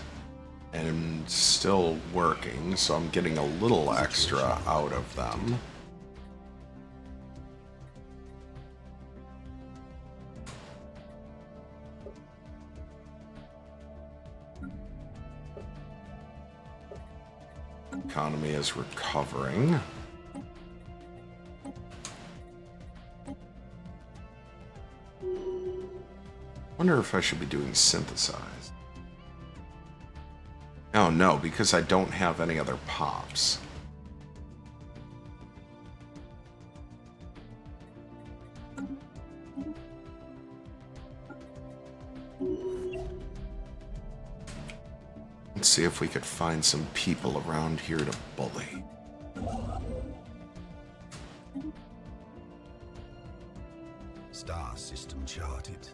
and still working, so I'm getting a little extra out of them. Economy is recovering. Wonder if I should be doing synthesize. Oh no, because I don't have any other pops. Let's see if we could find some people around here to bully. Star system charted.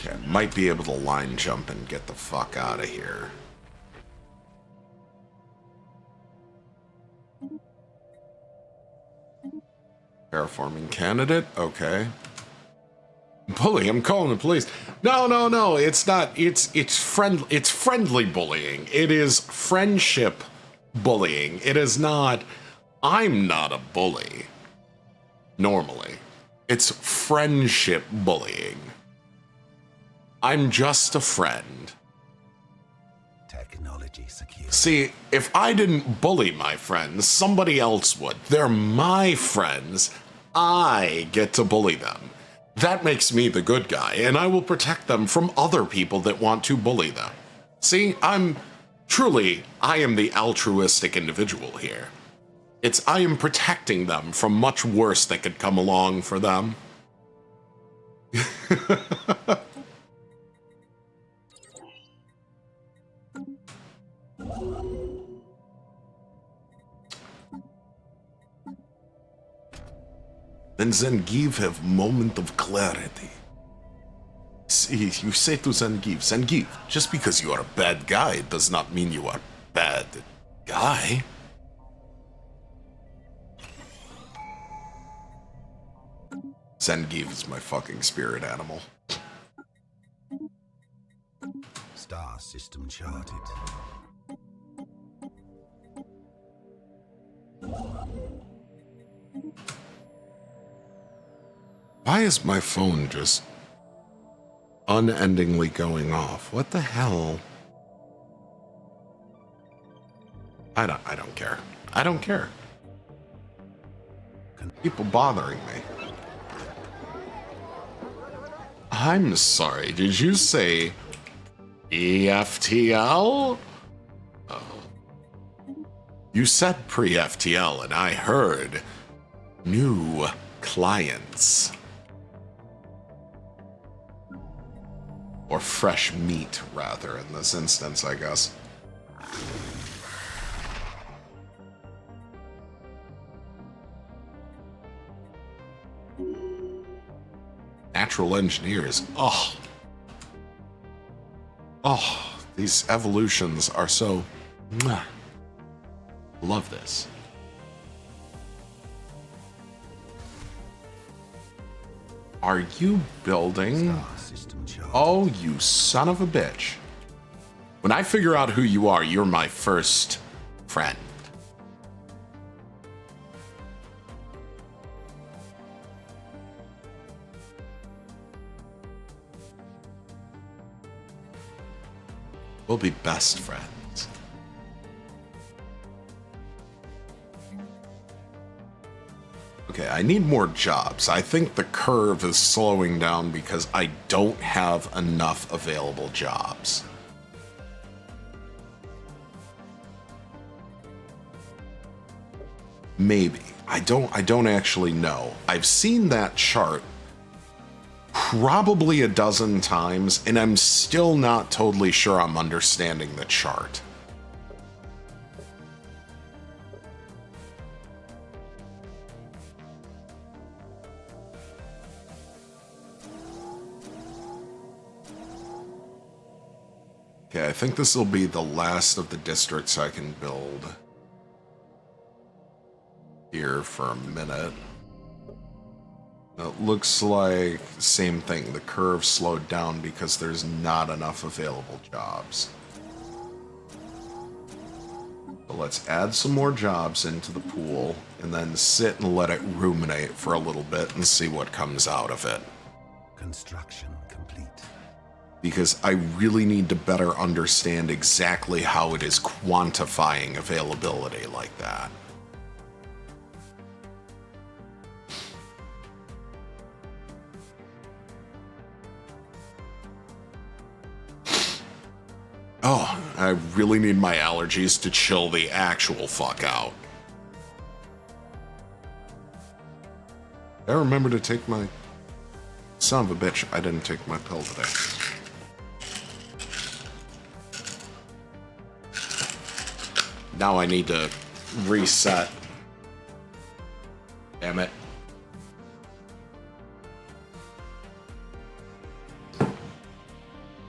Okay, might be able to line jump and get the fuck out of here. Terraforming candidate? Okay. Bully, I'm calling the police. No, no, no, it's not. It's friendly bullying. It is friendship bullying. It is not. I'm not a bully. Normally. It's friendship bullying. I'm just a friend. Technology secure. See, if I didn't bully my friends, somebody else would. They're my friends. I get to bully them. That makes me the good guy, and I will protect them from other people that want to bully them. See, I am the altruistic individual here. I am protecting them from much worse that could come along for them. Then Zangief have moment of clarity. See, you say to Zangief, just because you are a bad guy does not mean you are a bad guy. Zangief is my fucking spirit animal. Star system charted. Why is my phone just unendingly going off? What the hell? I don't care. I don't care. People bothering me. I'm sorry, did you say EFTL? You said pre-FTL and I heard new clients. Or fresh meat, rather, in this instance, I guess. natural engineers. Oh. Oh, these evolutions are so... Mwah. Love this. Are you building? Star system charted. Oh, you son of a bitch. When I figure out who you are, you're my first friend. We'll be best friends. Okay, I need more jobs. I think the curve is slowing down because I don't have enough available jobs. Maybe. I don't actually know. I've seen that chart probably a dozen times, and I'm still not totally sure I'm understanding the chart. Okay, I think this will be the last of the districts I can build here for a minute. It looks like same thing. The curve slowed down because there's not enough available jobs. So let's add some more jobs into the pool and then sit and let it ruminate for a little bit and see what comes out of it. Construction complete. Because I really need to better understand exactly how it is quantifying availability like that. Oh, I really need my allergies to chill the actual fuck out. I remember to take my... Son of a bitch, I didn't take my pill today. Now I need to reset. Damn it.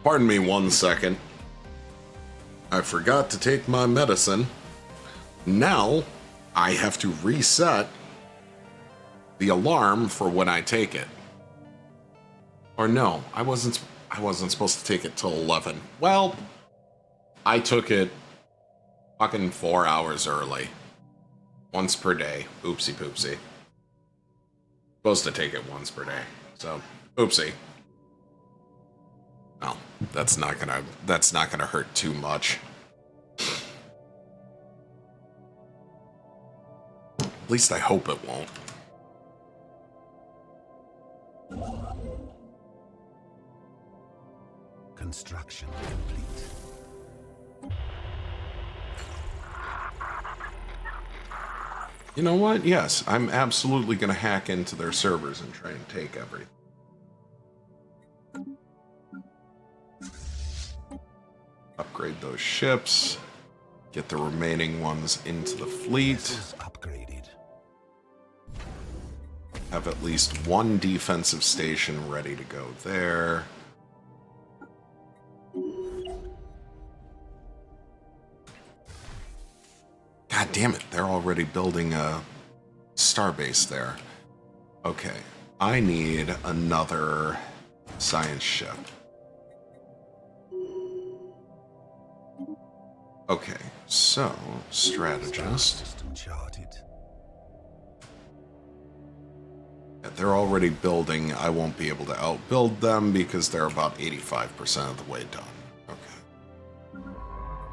Pardon me 1 second. I forgot to take my medicine. Now, I have to reset the alarm for when I take it. Or no, I wasn't supposed to take it till 11. Well, I took it fucking 4 hours early. Once per day. Oopsie poopsie. Supposed to take it once per day. So, oopsie. Well, that's not gonna hurt too much. At least I hope it won't. Construction complete. You know what? Yes, I'm absolutely gonna hack into their servers and try and take everything. Upgrade those ships. Get the remaining ones into the fleet. Vessels upgraded. Have at least one defensive station ready to go there. God damn it, they're already building a starbase there. Okay, I need another science ship. Okay, so, strategist. System charted. They're already building. I won't be able to outbuild them because they're about 85% of the way done. Okay.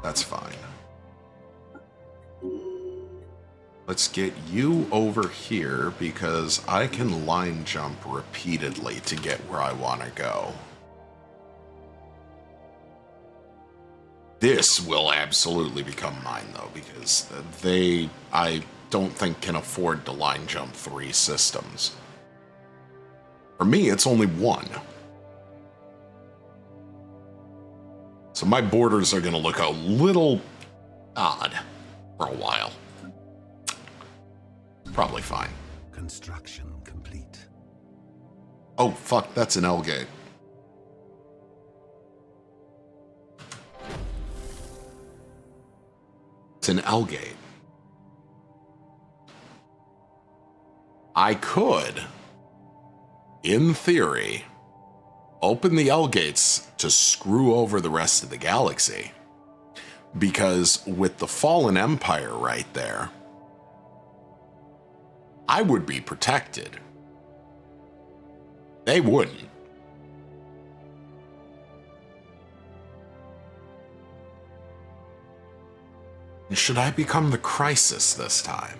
That's fine. Let's get you over here because I can line jump repeatedly to get where I want to go. This will absolutely become mine, though, because I don't think, can afford to line jump 3 systems. For me, it's only 1. So my borders are going to look a little odd for a while. Probably fine. Construction complete. Oh, fuck, that's an L gate. It's an L gate. I could, in theory, open the L gates to screw over the rest of the galaxy. Because with the Fallen Empire right there, I would be protected. They wouldn't. Should I become the Crisis this time?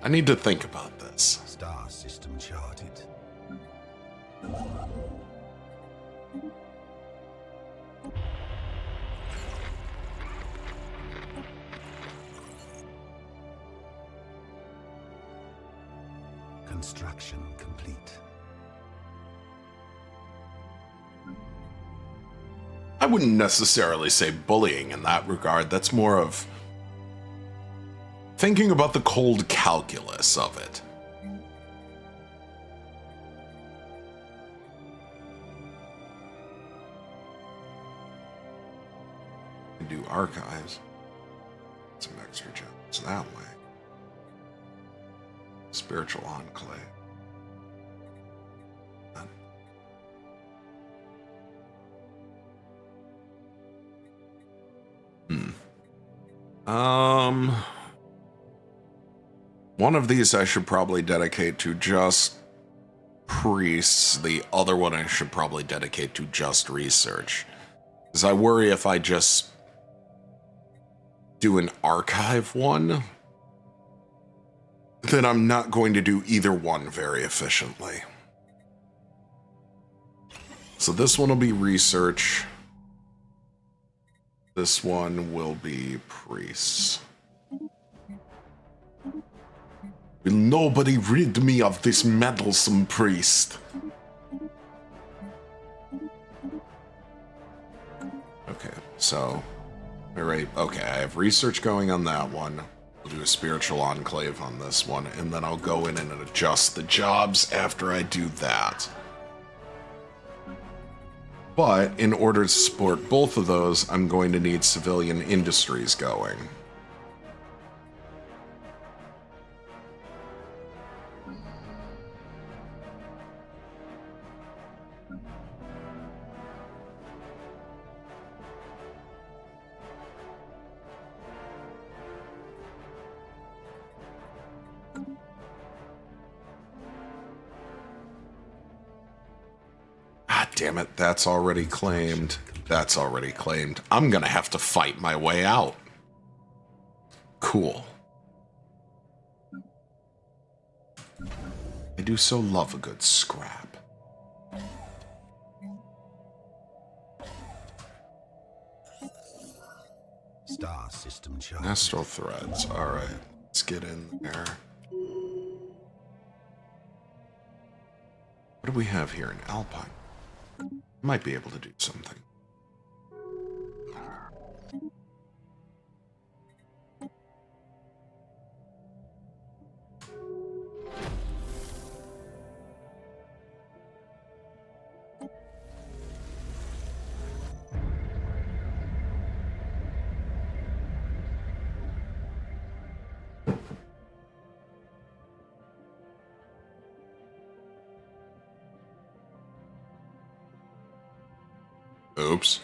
I need to think about this. Star system charted. Construction complete. I wouldn't necessarily say bullying in that regard. That's more of thinking about the cold calculus of it. Do archives. Some extra jumps that way. Spiritual enclave. One of these I should probably dedicate to just priests. The other one I should probably dedicate to just research. Because I worry if I just do an archive one, then I'm not going to do either one very efficiently. So this one will be research. This one will be priests. Will nobody rid me of this meddlesome priest? Okay, so... Alright, okay, I have research going on that one. We'll do a spiritual enclave on this one, and then I'll go in and adjust the jobs after I do that. But in order to support both of those, I'm going to need civilian industries going. Damn it, that's already claimed. That's already claimed. I'm gonna have to fight my way out. Cool. I do so love a good scrap. Star system charted. Astral threads. Alright, let's get in there. What do we have here in Alpine? Might be able to do something. Oops.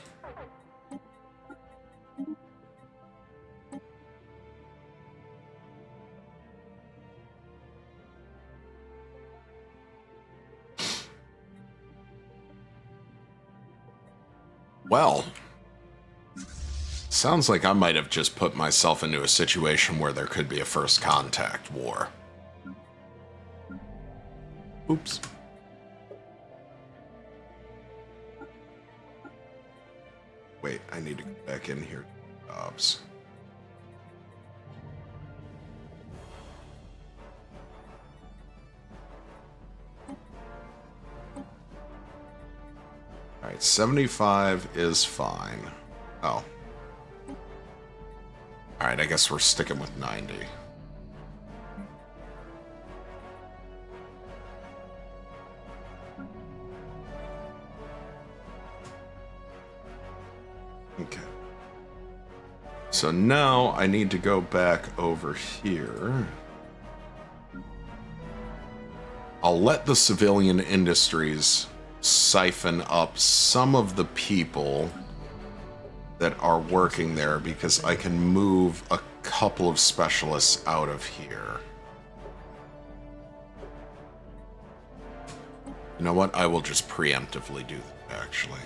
Well, sounds like I might have just put myself into a situation where there could be a first contact war. Oops. Wait, I need to go back in here. Jobs. Alright, 75 is fine. Oh. Alright, Alright, I guess we're sticking with 90. Okay. So now I need to go back over here. I'll let the civilian industries siphon up some of the people that are working there because I can move a couple of specialists out of here. You know what? I will just preemptively do that, actually.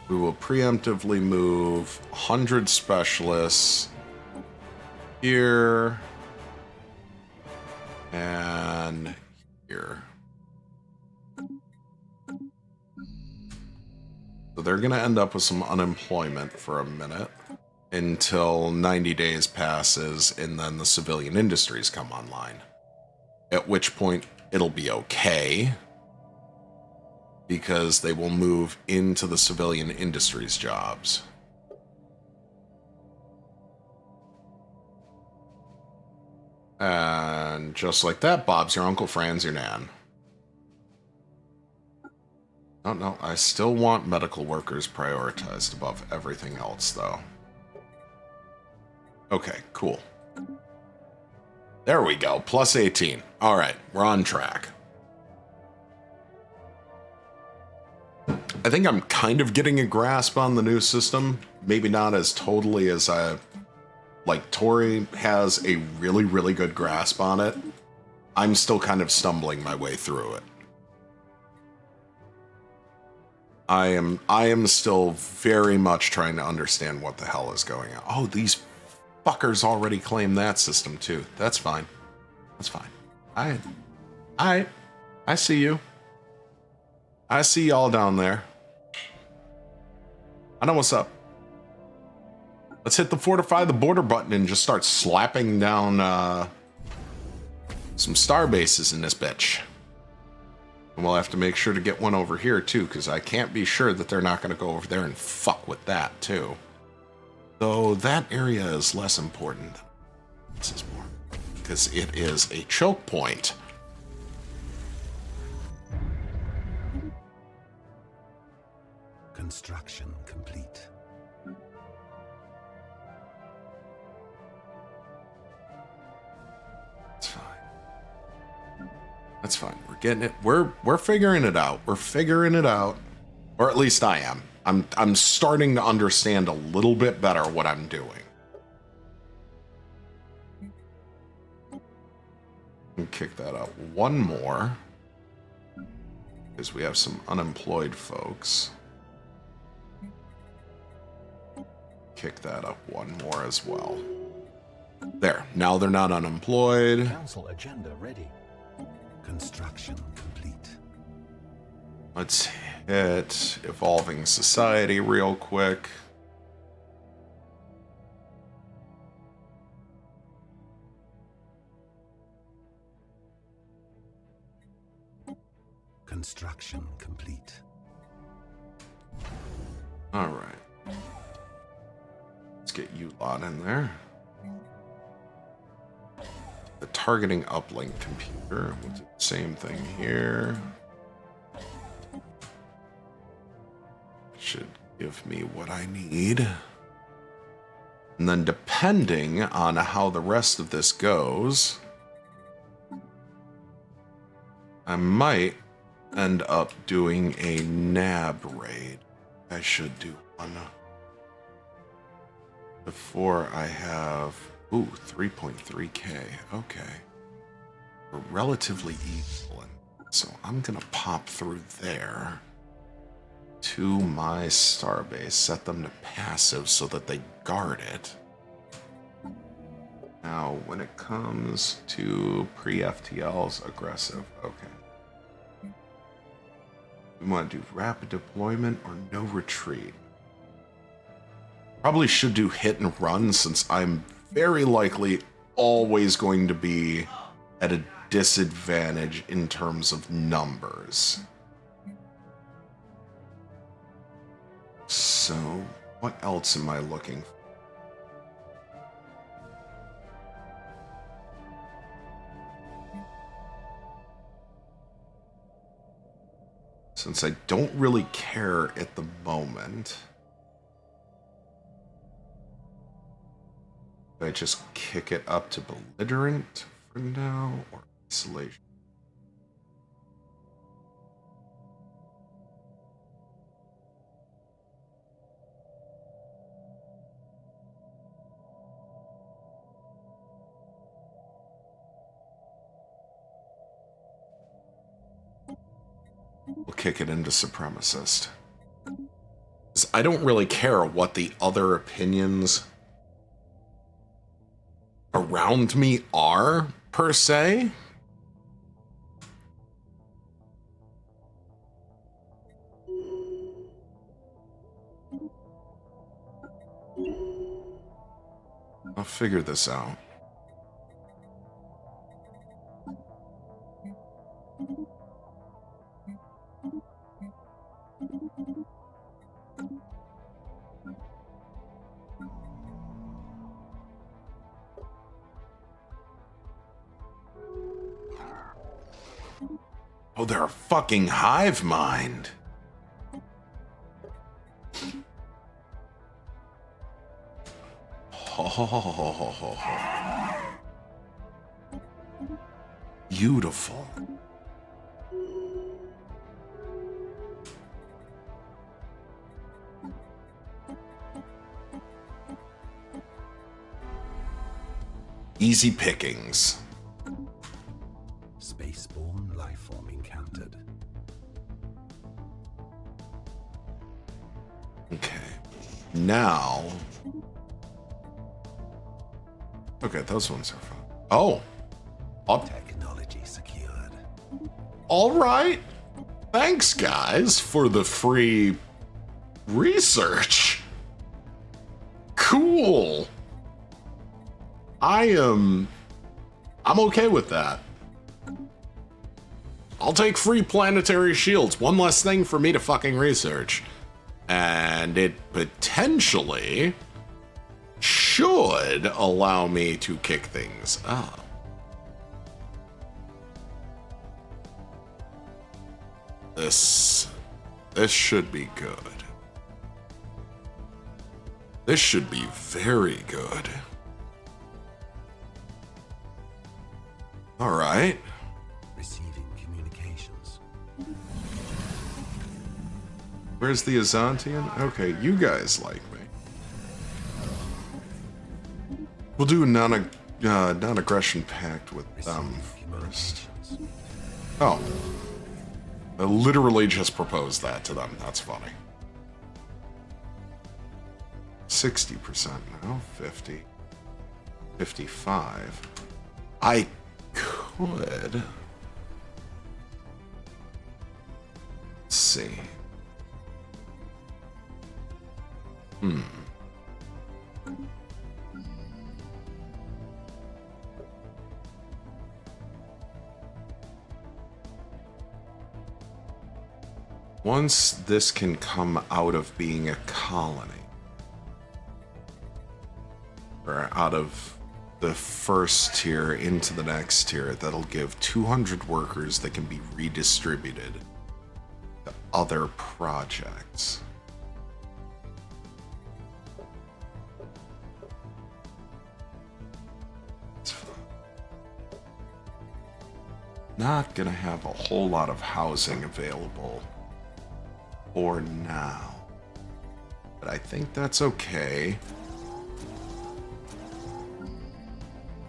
We will preemptively move 100 specialists here and here. So they're going to end up with some unemployment for a minute until 90 days passes and then the civilian industries come online. At which point it'll be okay because they will move into the civilian industries jobs. And just like that, Bob's your uncle, Fran's your nan. Oh, no, I still want medical workers prioritized above everything else, though. Okay, cool. There we go, plus 18. All right, we're on track. I think I'm kind of getting a grasp on the new system. Maybe not as totally as I... Like, Tori has a really, really good grasp on it. I'm still kind of stumbling my way through it. I am still very much trying to understand what the hell is going on. Oh, these fuckers already claim that system, too. That's fine. That's fine. I see you. I see y'all down there. I know what's up. Let's hit the fortify the border button and just start slapping down some star bases in this bitch. And we'll have to make sure to get one over here too, because I can't be sure that they're not going to go over there and fuck with that too. Though that area is less important. This is more because it is a choke point. Construction complete. That's fine. That's fine. We're getting it. We're figuring it out. We're figuring it out. Or at least I am. I'm starting to understand a little bit better what I'm doing. And kick that up one more. Because we have some unemployed folks. Kick that up one more as well. There. Now they're not unemployed. Council agenda ready. Construction complete. Let's hit evolving society real quick. Construction complete. All right. Let's get you lot in there. The targeting uplink computer. We'll do the same thing here. Should give me what I need. And then depending on how the rest of this goes, I might end up doing a NAB raid. I should do one before I have... Ooh, 3.3k. Okay. We're relatively equal. So I'm going to pop through there to my starbase, set them to passive so that they guard it. Now, when it comes to pre-FTLs, aggressive. Okay. We want to do rapid deployment or no retreat. Probably should do hit and run since I'm very likely always going to be at a disadvantage in terms of numbers. So, What else am I looking for? Since I don't really care at the moment, do I just kick it up to belligerent for now, or isolation? We'll kick it into supremacist. I don't really care what the other opinions around me are, per se. I'll figure this out. Oh, they're a fucking hive mind. Oh, beautiful. Easy pickings. Spaceborne lifeform encountered. Okay. Now. Okay, those ones are fun. Oh. Technology secured. All right. Thanks, guys, for the free research. Cool. I'm okay with that. I'll take free planetary shields. One less thing for me to fucking research. And it potentially should allow me to kick things up. This should be good. This should be very good. All right. Receiving communications. Where's the Azantian? Okay, you guys like me. We'll do a non-aggression pact with them first. Oh. I literally just proposed that to them. That's funny. 60% now. 50. 55. I could. Let's see. Once this can come out of being a colony, or out of the first tier into the next tier, that'll give 200 workers that can be redistributed to other projects. Not gonna have a whole lot of housing available for now, but I think that's okay,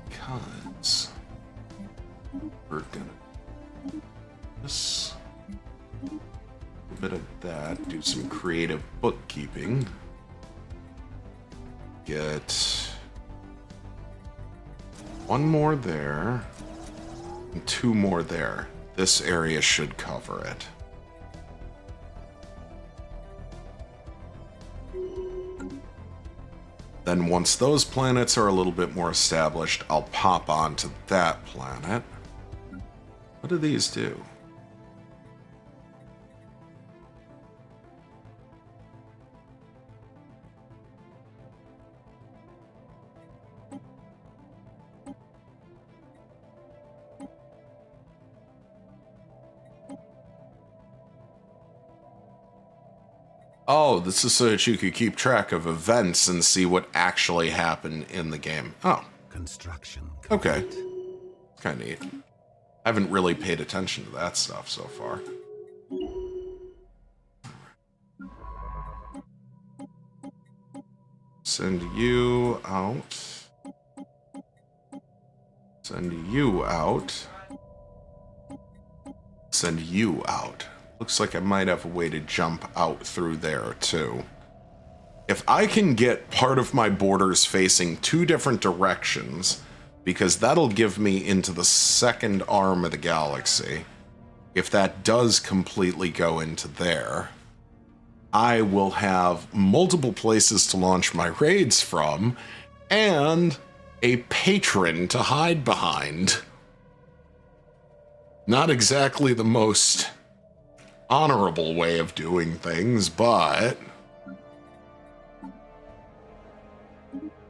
because we're gonna do this, a bit of that, do some creative bookkeeping, get one more there and two more there. This area should cover it. Then once those planets are a little bit more established, I'll pop onto that planet. What do these do? Oh, this is so that you could keep track of events and see what actually happened in the game. Oh, Construction okay. complete. Kind of neat. I haven't really paid attention to that stuff so far. Send you out. Send you out. Send you out. Looks like I might have a way to jump out through there, too. If I can get part of my borders facing 2 different directions, because that'll give me into the second arm of the galaxy, if that does completely go into there, I will have multiple places to launch my raids from, and a patron to hide behind. Not exactly the most honorable way of doing things, but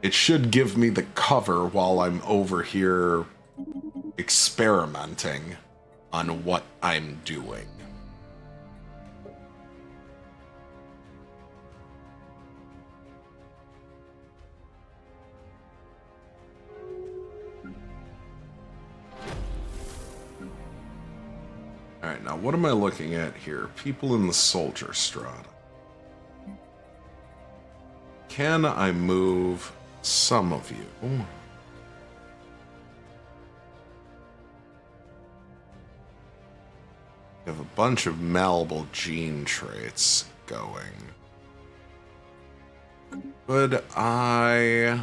it should give me the cover while I'm over here experimenting on what I'm doing. Alright, now what am I looking at here? People in the soldier strata. Can I move some of you? You have a bunch of malleable gene traits going. Could I...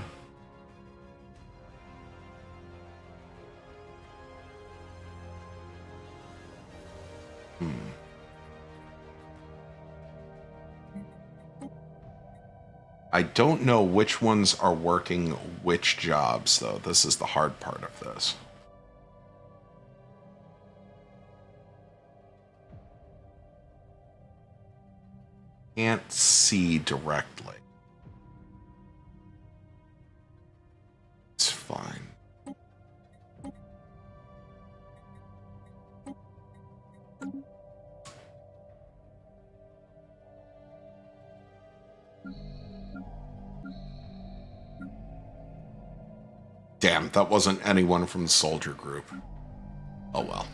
I don't know which ones are working which jobs, though. This is the hard part of this. Can't see directly. It's fine. Damn, that wasn't anyone from the soldier group. Oh well.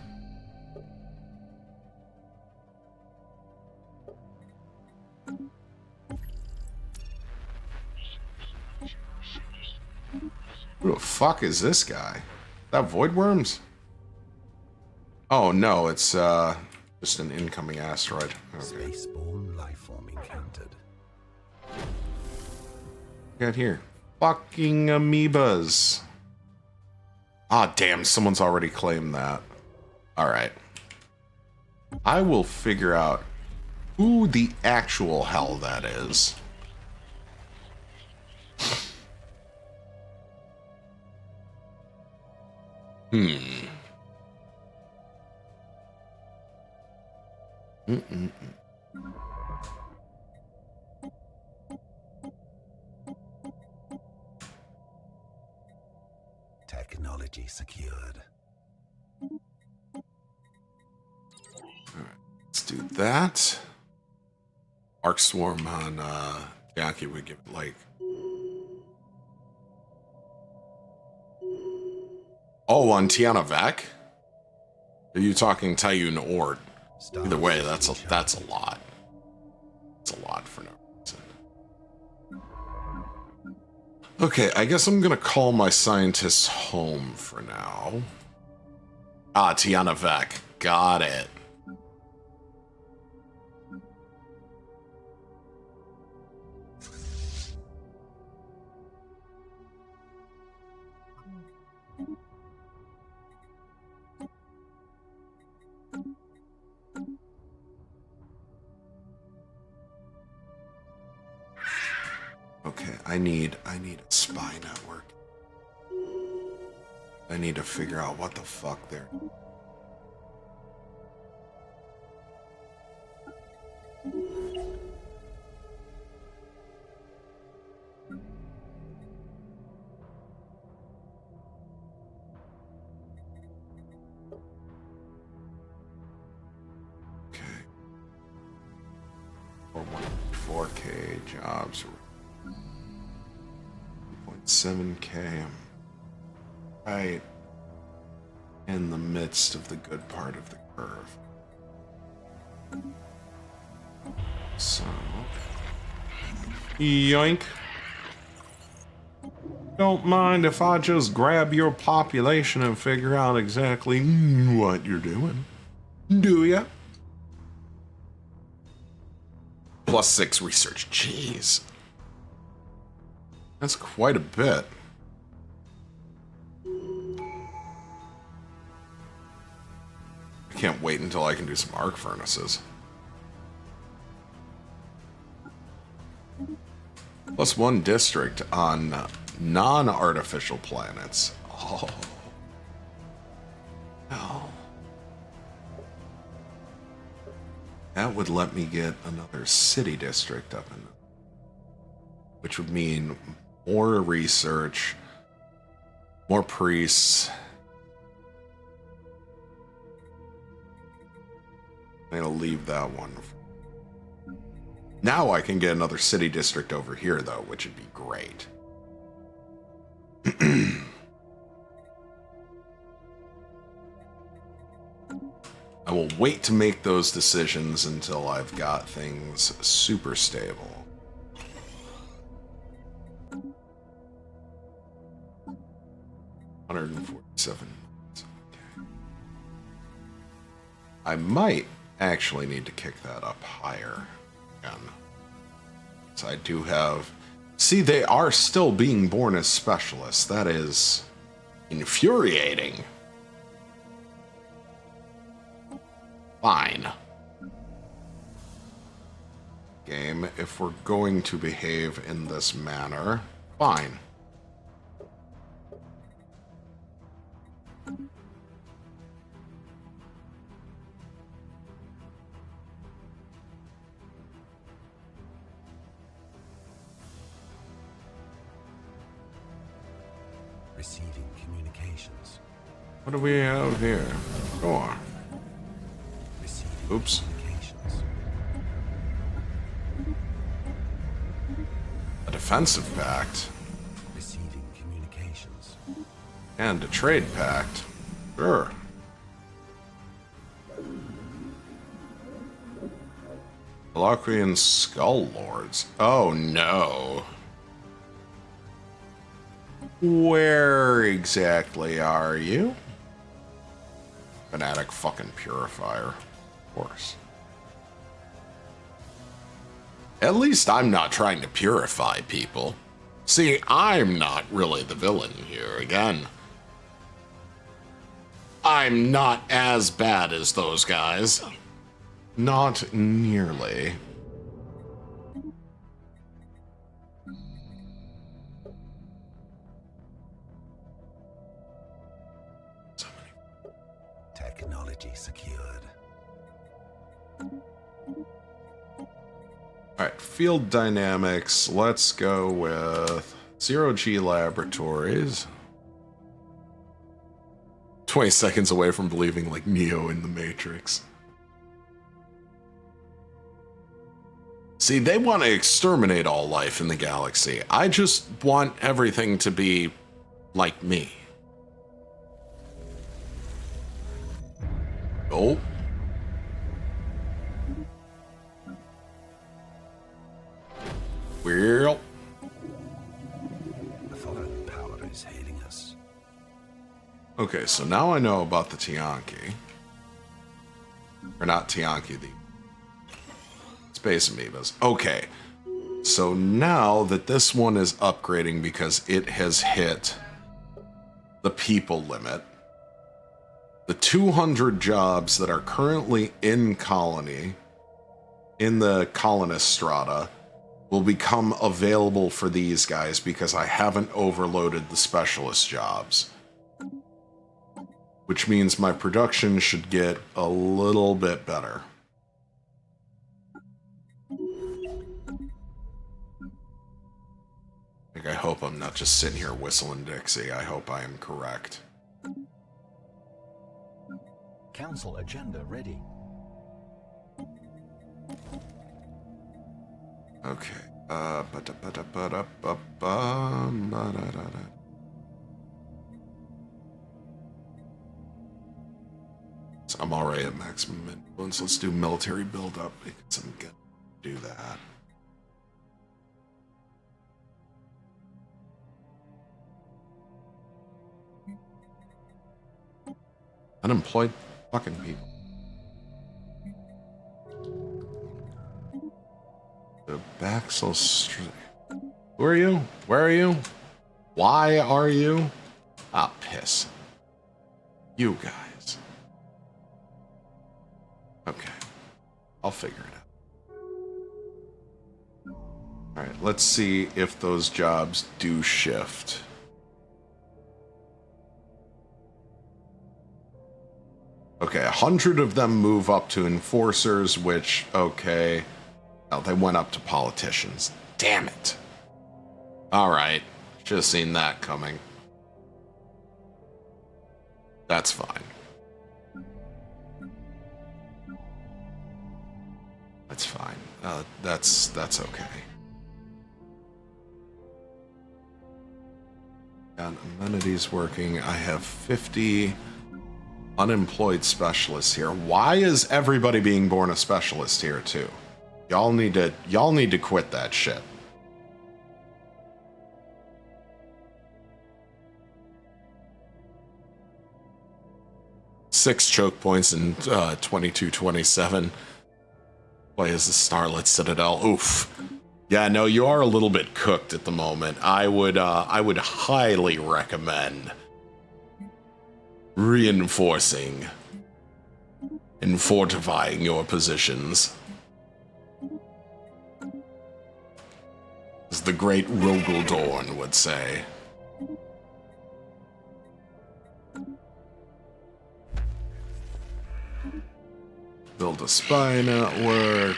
Who the fuck is this guy? That Void Worms? Oh no, it's just an incoming asteroid. Okay. Spaceborne lifeform encountered. Got here. Fucking amoebas. Ah, damn, someone's already claimed that. Alright. I will figure out who the actual hell that is. Technology secured. Let's do that. Arc Swarm on Yankee would give it like... Oh, on Tiana Vac? Are you talking Tayun Ord? Either way, that's a lot. It's a lot for no reason. Okay, I guess I'm gonna call my scientists home for now. Ah, Tiana Vac. Got it. Okay, I need a spy network. I need to figure out what the fuck they're... Okay. 4154. 4K jobs. 2.7K. Right in the midst of the good part of the curve. So, yoink. Don't mind if I just grab your population and figure out exactly what you're doing. Do ya? +6 research. Jeez. That's quite a bit. I can't wait until I can do some arc furnaces. +1 district on non-artificial planets. Oh. No. That would let me get another city district up in, which would mean more research, more priests. I'm gonna leave that one. Now I can get another city district over here, though, which would be great. I will wait to make those decisions until I've got things super stable. $147. Okay. I might actually need to kick that up higher again. So I do have... See, they are still being born as specialists. That is infuriating. Fine. Game, if we're going to behave in this manner, fine. Receiving communications. What do we have here? Sure. Receiving Oops. communications. A defensive pact. Receiving communications. And a trade pact. Sure. Coloquian Skull Lords. Oh no. Where exactly are you? Fanatic fucking Purifier. Of course. At least I'm not trying to purify people. See, I'm not really the villain here again. I'm not as bad as those guys. Not nearly. So many. Technology secured. Alright, field dynamics. Let's go with 0G Laboratories. 20 seconds away from believing like Neo in the Matrix. See, they want to exterminate all life in the galaxy. I just want everything to be like me. Oh. Well. The foreign power is hailing us. Okay, so now I know about the Tianki. Or not Tianki, the Space Amoebas. Okay, so now that this one is upgrading because it has hit the people limit, the 200 jobs that are currently in colony, in the colonist strata, will become available for these guys because I haven't overloaded the specialist jobs. Which means my production should get a little bit better. Like, I hope I'm not just sitting here whistling Dixie. I hope I am correct. Council agenda ready. Okay. Ba-da-ba-da-ba-da-ba-da. So I'm already at maximum influence. Let's do military buildup because I'm gonna do that. Unemployed fucking people. The Baxel Street. Who are you? Where are you? Why are you? Ah, piss. You guys. Okay. I'll figure it out. Alright, let's see if those jobs do shift. Okay, 100 of them move up to enforcers, which, okay. Oh, they went up to politicians. Damn it. Alright, should have seen that coming. That's fine. That's fine. That's okay. Got amenities working. I have 50 unemployed specialists here. Why is everybody being born a specialist here too? Y'all need to quit that shit. Six choke points in 22-27. Play as the Starlit Citadel. Oof. Yeah, no, you are a little bit cooked at the moment. I would highly recommend reinforcing and fortifying your positions. As the great Rogaldorn would say. Build a spy network.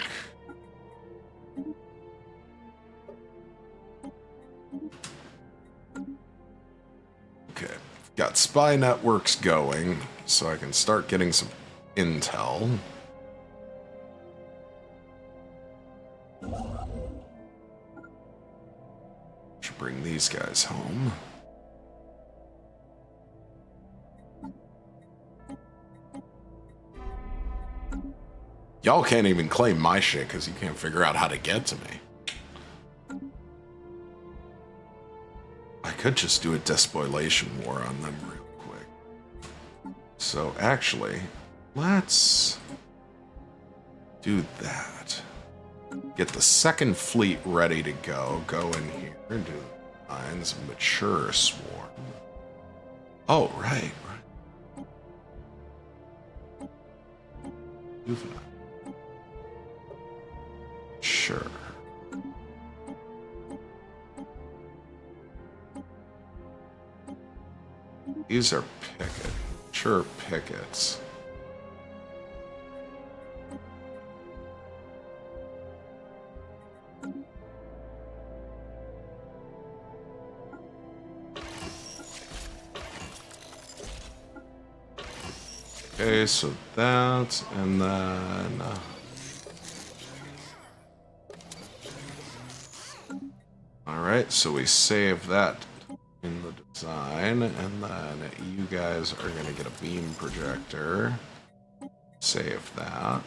Okay, got spy networks going, so I can start getting some intel. Should bring these guys home. Y'all can't even claim my shit because you can't figure out how to get to me. I could just do a despoilation war on them real quick. So actually, let's do that. Get the second fleet ready to go. Go in here and do lines, mature swarm. Oh, right. Do that. Sure. These are mature pickets. Okay, so that, and then... Alright, so we save that in the design, and then you guys are going to get a beam projector. Save that.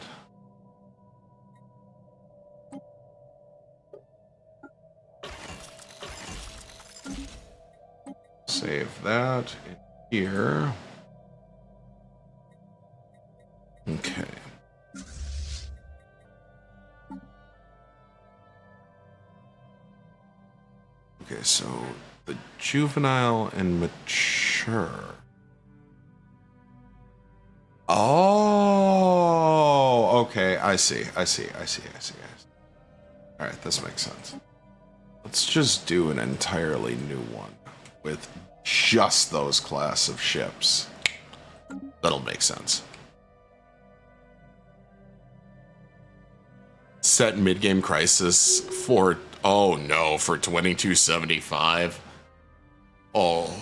Save that in here. Okay. Okay, so the juvenile and mature. Oh, okay, I see. Alright, this makes sense. Let's just do an entirely new one with just those class of ships. That'll make sense. Set mid-game crisis for, oh no, for 2275. Oh.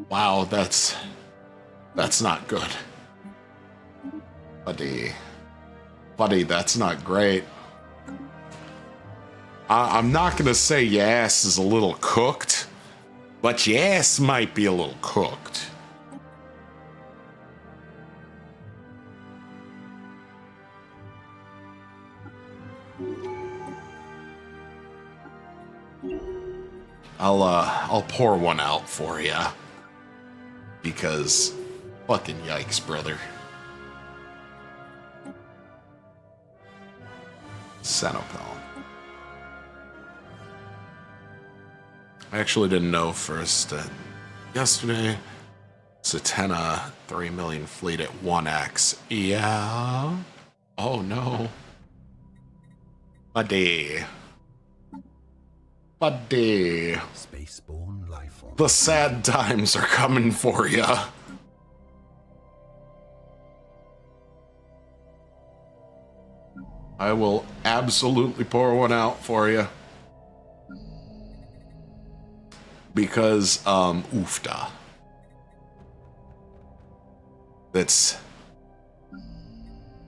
Wow, that's That's not good. Buddy, that's not great. I'm not gonna say your ass is a little cooked, but your ass might be a little cooked. I'll pour one out for you. Because fucking yikes, brother. Senopel. I actually didn't know first. Yesterday, Satena 3 million fleet at 1x. Yeah. Oh no. Buddy. Spaceborne life form. The sad times are coming for ya. I will absolutely pour one out for you. Because, oofda.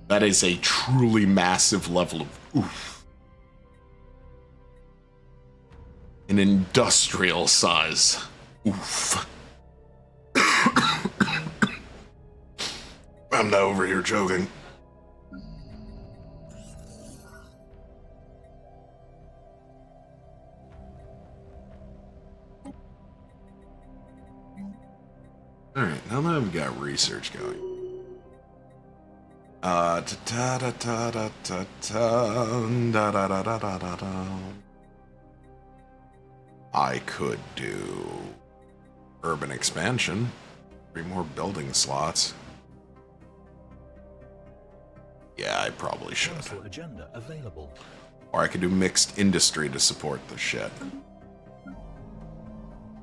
That is a truly massive level of oof. An industrial size. Oof. I'm not over here joking. Alright, now that I've got research going. I could do urban expansion, 3 more building slots. Yeah, I probably should. Council agenda available. Or I could do mixed industry to support the shit.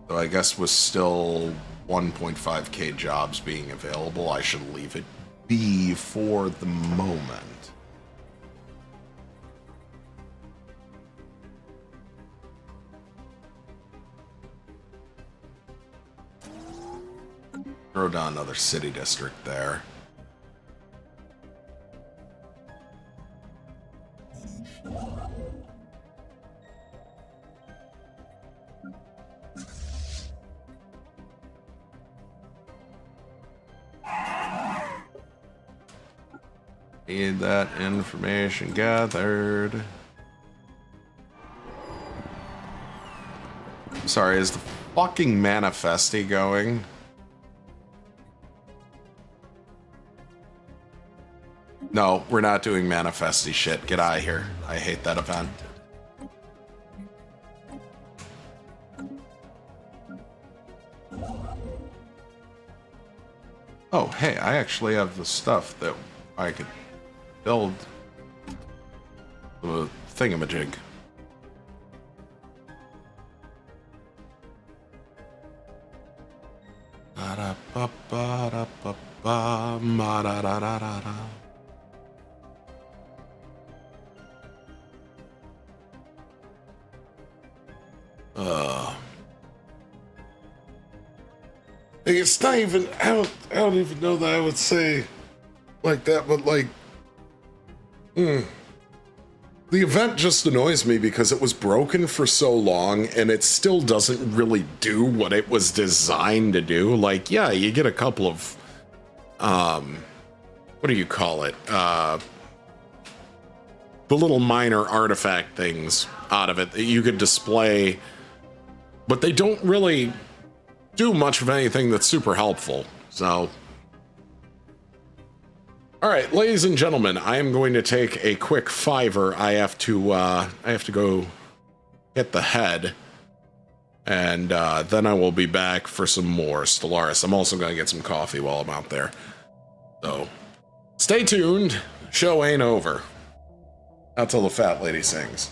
So I guess with still 1.5k jobs being available, I should leave it be for the moment. Throw down another city district there. Need that information gathered. Sorry, is the fucking manifesti going? No, we're not doing manifesti shit. Get out of here. I hate that event. Oh, hey, I actually have the stuff that I could build the thingamajig. It's not even, I don't even know that I would say like that, but like, the event just annoys me because it was broken for so long and it still doesn't really do what it was designed to do. Like, yeah, you get a couple of, what do you call it? The little minor artifact things out of it that you could display, but they don't really do much of anything that's super helpful. So, all right, ladies and gentlemen, I am going to take a quick fiver. I have to go hit the head, and then I will be back for some more Stellaris. I'm also going to get some coffee while I'm out there. So, stay tuned. Show ain't over. Not till the fat lady sings.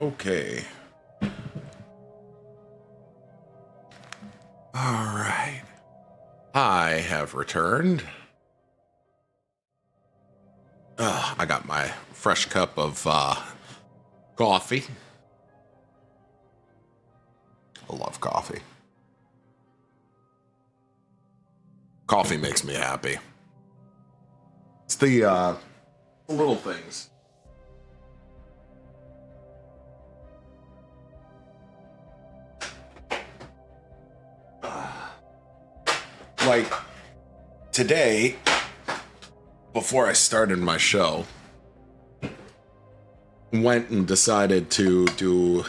Okay. All right. I have returned. I got my fresh cup of coffee. I love coffee. Coffee makes me happy. It's the little things. Like today, before I started my show, went and decided to do,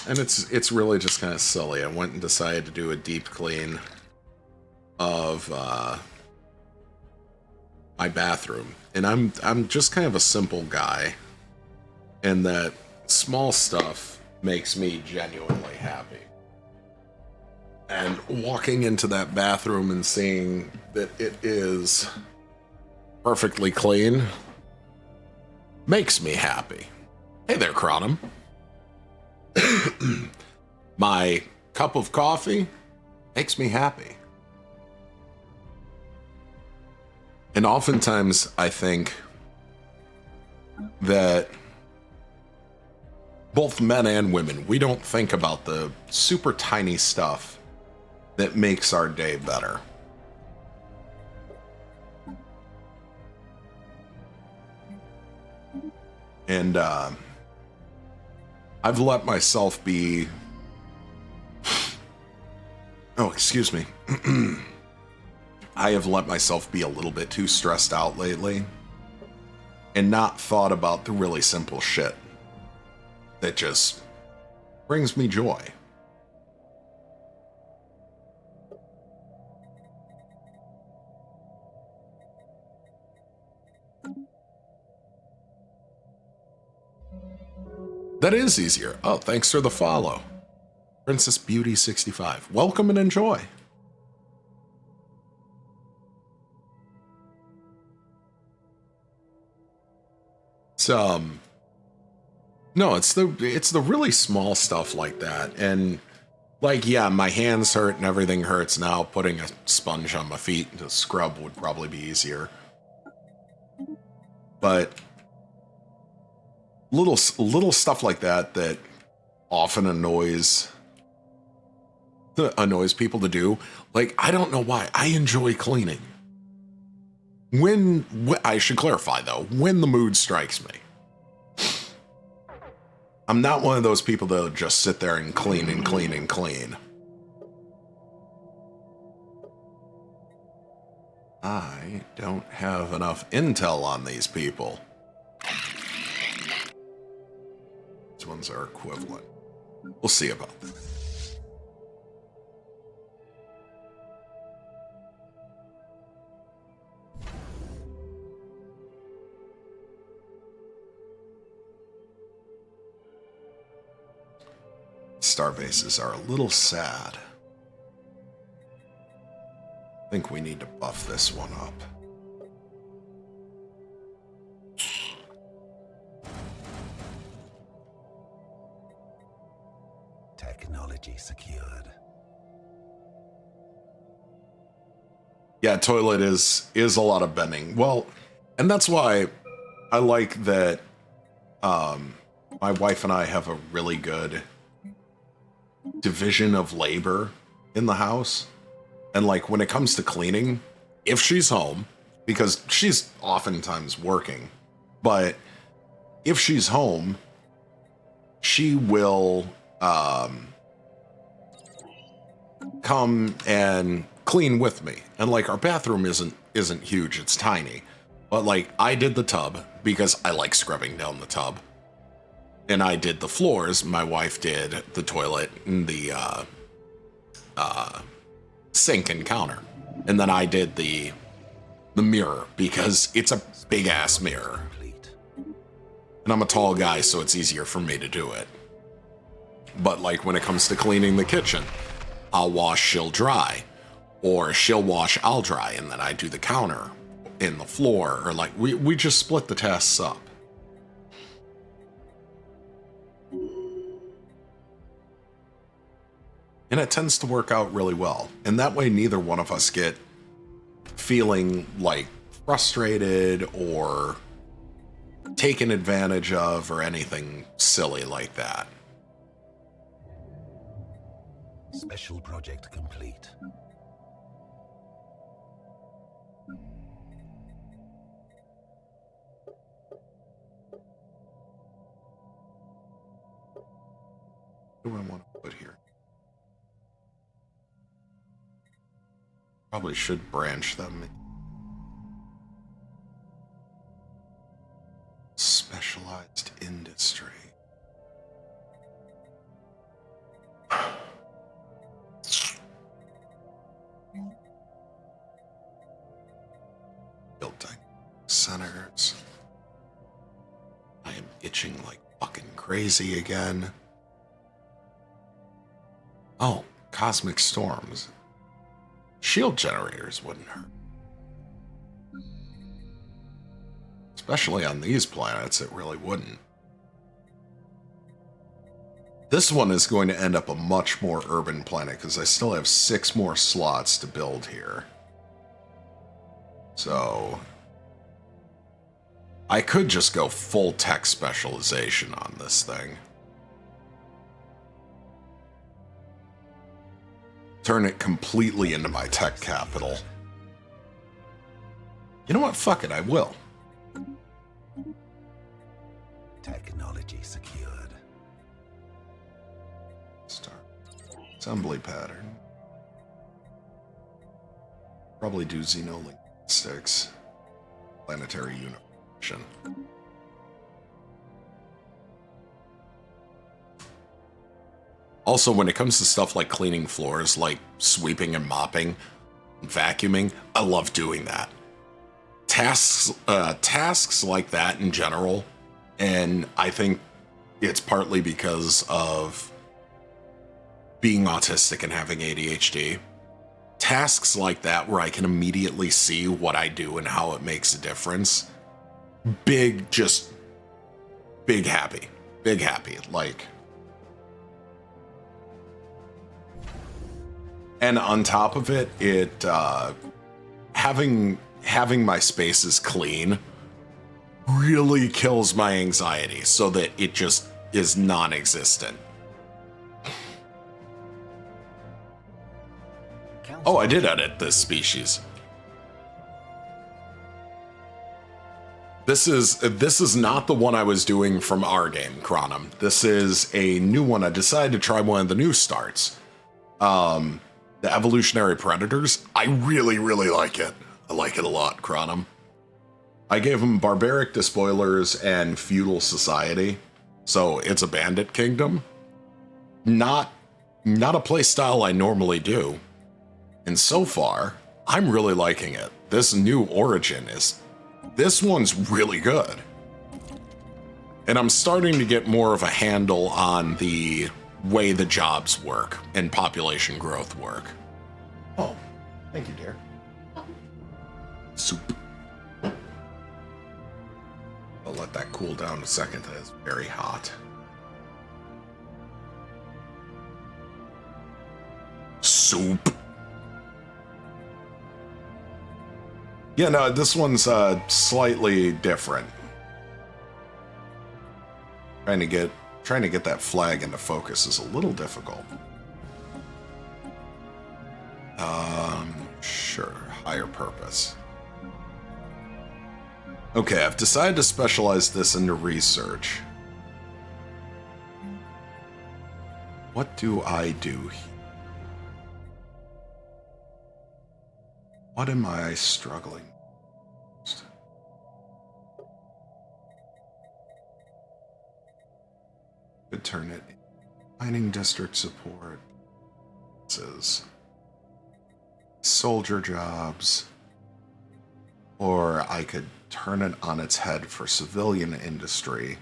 and it's really just kind of silly. I went and decided to do a deep clean of my bathroom, and I'm just kind of a simple guy, and that small stuff makes me genuinely happy. And walking into that bathroom and seeing that it is perfectly clean makes me happy. Hey there, Cronum. My cup of coffee makes me happy. And oftentimes I think that both men and women, we don't think about the super tiny stuff that makes our day better. And I've let myself be... Oh, excuse me. I have let myself be a little bit too stressed out lately and not thought about the really simple shit that just brings me joy. That is easier. Oh, thanks for the follow. Princess Beauty 65. Welcome and enjoy. It's no, it's the really small stuff like that. And like, yeah, my hands hurt and everything hurts now. Putting a sponge on my feet to scrub would probably be easier. But little stuff like that that often annoys people to do. Like, I don't know why. I enjoy cleaning. When I should clarify though, when the mood strikes me. I'm not one of those people that'll just sit there and clean and clean and clean. I don't have enough intel on these people. These ones are equivalent. We'll see about that. Starbases are a little sad. I think we need to buff this one up. Technology secured. Yeah, toilet is a lot of bending. Well, and that's why I like that my wife and I have a really good division of labor in the house. And like when it comes to cleaning, if she's home, because she's oftentimes working, but if she's home, she will come and clean with me. And like our bathroom isn't huge, it's tiny. But like I did the tub because I like scrubbing down the tub. And I did the floors. My wife did the toilet and the sink and counter. And then I did the mirror because it's a big ass mirror. And I'm a tall guy, so it's easier for me to do it. But like when it comes to cleaning the kitchen, I'll wash, she'll dry. Or she'll wash, I'll dry, and then I do the counter in the floor. Or like we just split the tasks up. And it tends to work out really well. And that way neither one of us get feeling like frustrated or taken advantage of or anything silly like that. Special project complete. What do I want to put here? Probably should branch them. Specialized industry. Building centers. I am itching like fucking crazy again. Oh, cosmic storms. Shield generators wouldn't hurt. Especially on these planets, it really wouldn't. This one is going to end up a much more urban planet because I still have 6 more slots to build here. So I could just go full tech specialization on this thing. Turn it completely into my tech capital. You know what? Fuck it, I will. Technology secured. Start. Assembly pattern. Probably do xenolinguistics. Planetary unification. Also, when it comes to stuff like cleaning floors, like sweeping and mopping, and vacuuming, I love doing that. Tasks like that in general, and I think it's partly because of being autistic and having ADHD. Tasks like that where I can immediately see what I do and how it makes a difference. Big happy. Big happy. Like, and on top of it, having my spaces clean really kills my anxiety so that it just is non-existent. Oh, I did edit this species. This is not the one I was doing from our game, Chronum. This is a new one. I decided to try one of the new starts. The evolutionary predators. I really, really like it. I like it a lot, Chronum. I gave them barbaric despoilers and feudal society. So it's a bandit kingdom. Not a play style I normally do. And so far, I'm really liking it. This new origin this one's really good. And I'm starting to get more of a handle on the way the jobs work and population growth work. Oh, thank you, dear. Soup. I'll let that cool down a second. That is very hot. Soup. Yeah, no, this one's slightly different. Trying to get that flag into focus is a little difficult. Sure, higher purpose. Okay, I've decided to specialize this into research. What do I do here? What am I struggling with? Could turn it into mining district support. This is soldier jobs. Or I could turn it on its head for civilian industry.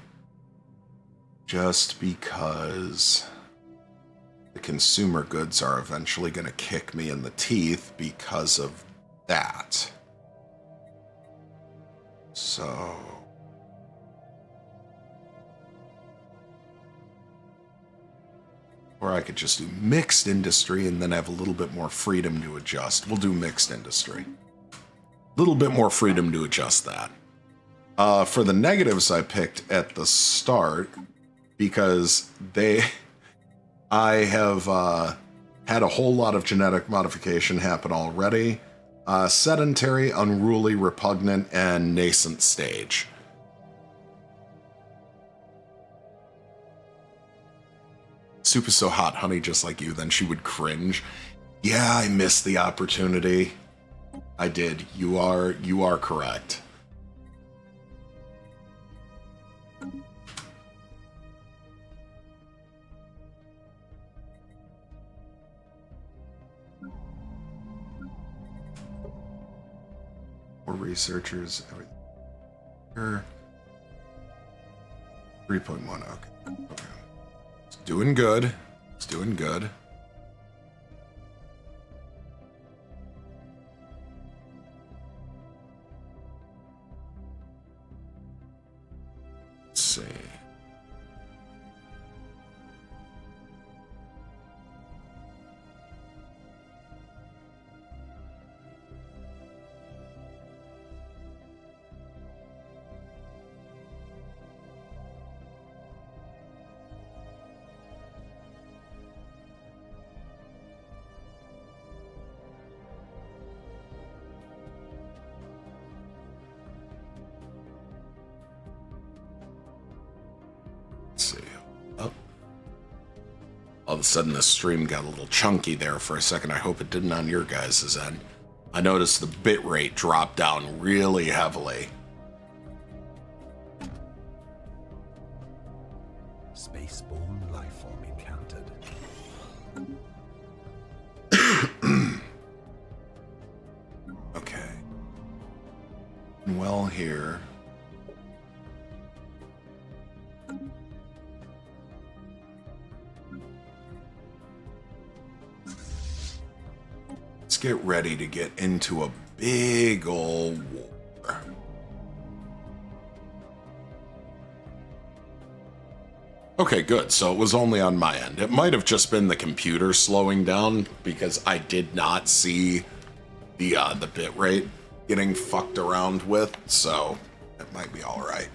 Just because the consumer goods are eventually going to kick me in the teeth because of that. So Or I could just do mixed industry and then have a little bit more freedom to adjust. We'll do mixed industry. A little bit more freedom to adjust that. For the negatives I picked at the start, because I have had a whole lot of genetic modification happen already. Sedentary, unruly, repugnant, and nascent stage. Soup is so hot, honey, just like you. Then she would cringe. Yeah, I missed the opportunity. I did. You are correct. More researchers, everything. Here. 3.1, okay. It's doing good. It's doing good. Let's see. All of a sudden, the stream got a little chunky there for a second. I hope it didn't on your guys' end. I noticed the bitrate dropped down really heavily. Spaceborne lifeform encountered. Okay. Well, here. Get ready to get into a big old war. Okay, good. So it was only on my end. It might have just been the computer slowing down because I did not see the bit rate getting fucked around with, so it might be all right.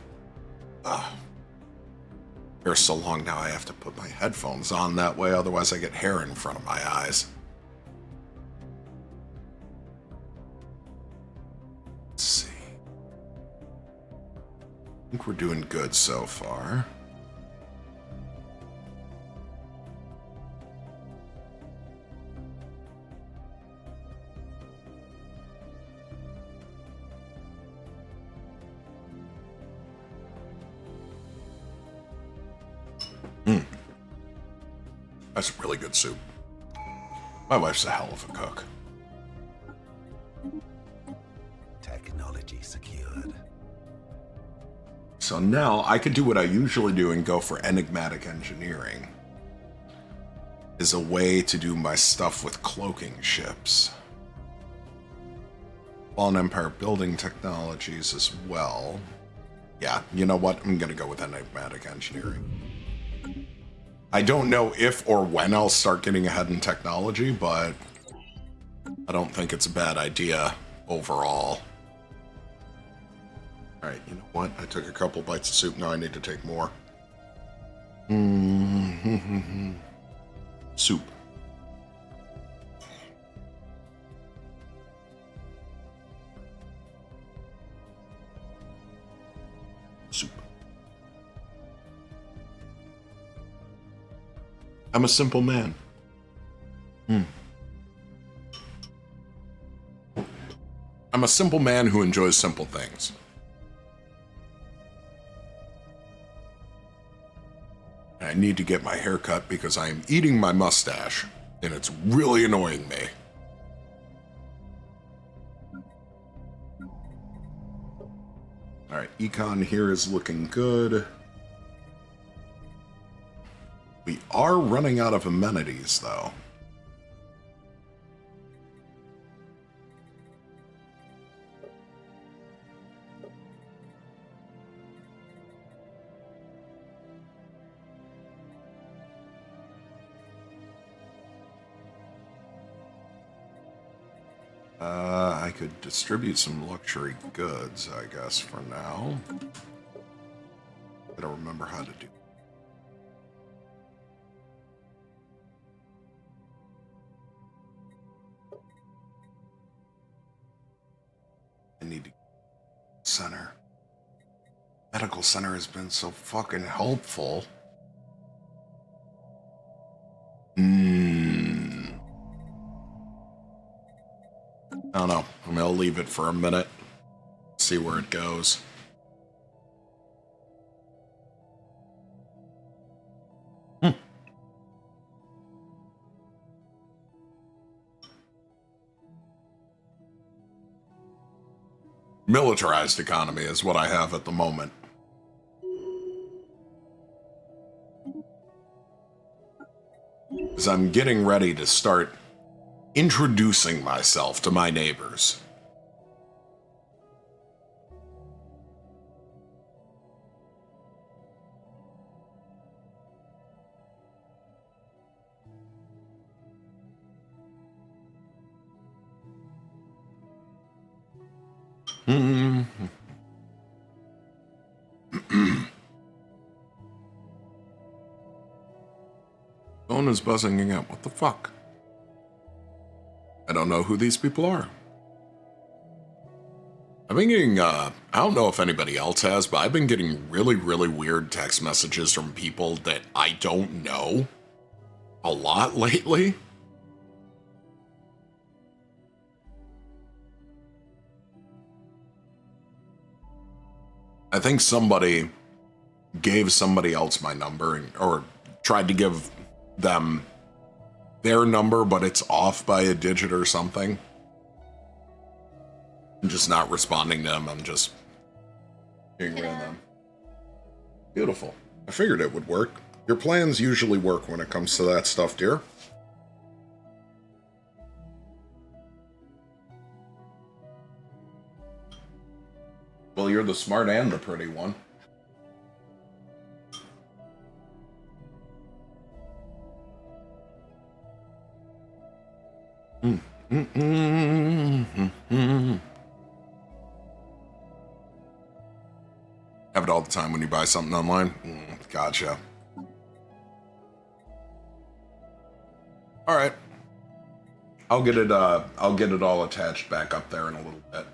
Hair so long now I have to put my headphones on that way, otherwise I get hair in front of my eyes. Let's see. I think we're doing good so far. That's really good soup. My wife's a hell of a cook. Technology secured. So now I could do what I usually do and go for enigmatic engineering. Is a way to do my stuff with cloaking ships. Fallen Empire building technologies as well. Yeah, you know what? I'm gonna go with enigmatic engineering. I don't know if or when I'll start getting ahead in technology, but I don't think it's a bad idea overall. Alright, you know what? I took a couple bites of soup, now I need to take more. Soup. Soup. I'm a simple man. I'm a simple man who enjoys simple things. I need to get my hair cut because I am eating my mustache, and it's really annoying me. Alright, econ here is looking good. We are running out of amenities, though. I could distribute some luxury goods, I guess, for now. Gotta remember how to do. I need to center. Medical center has been so fucking helpful. I don't know. I mean, I'll leave it for a minute. See where it goes. Militarized economy is what I have at the moment. As I'm getting ready to start introducing myself to my neighbors. Phone is buzzing again. What the fuck? I don't know who these people are. I've been getting, I don't know if anybody else has, but I've been getting really, really weird text messages from people that I don't know a lot lately. I think somebody gave somebody else my number or tried to give them their number, but it's off by a digit or something. I'm just not responding to them. I'm just being random. Beautiful. I figured it would work. Your plans usually work when it comes to that stuff, dear. Well, you're the smart and the pretty one. Have it all the time when you buy something online? Gotcha. All right. I'll get it all attached back up there in a little bit.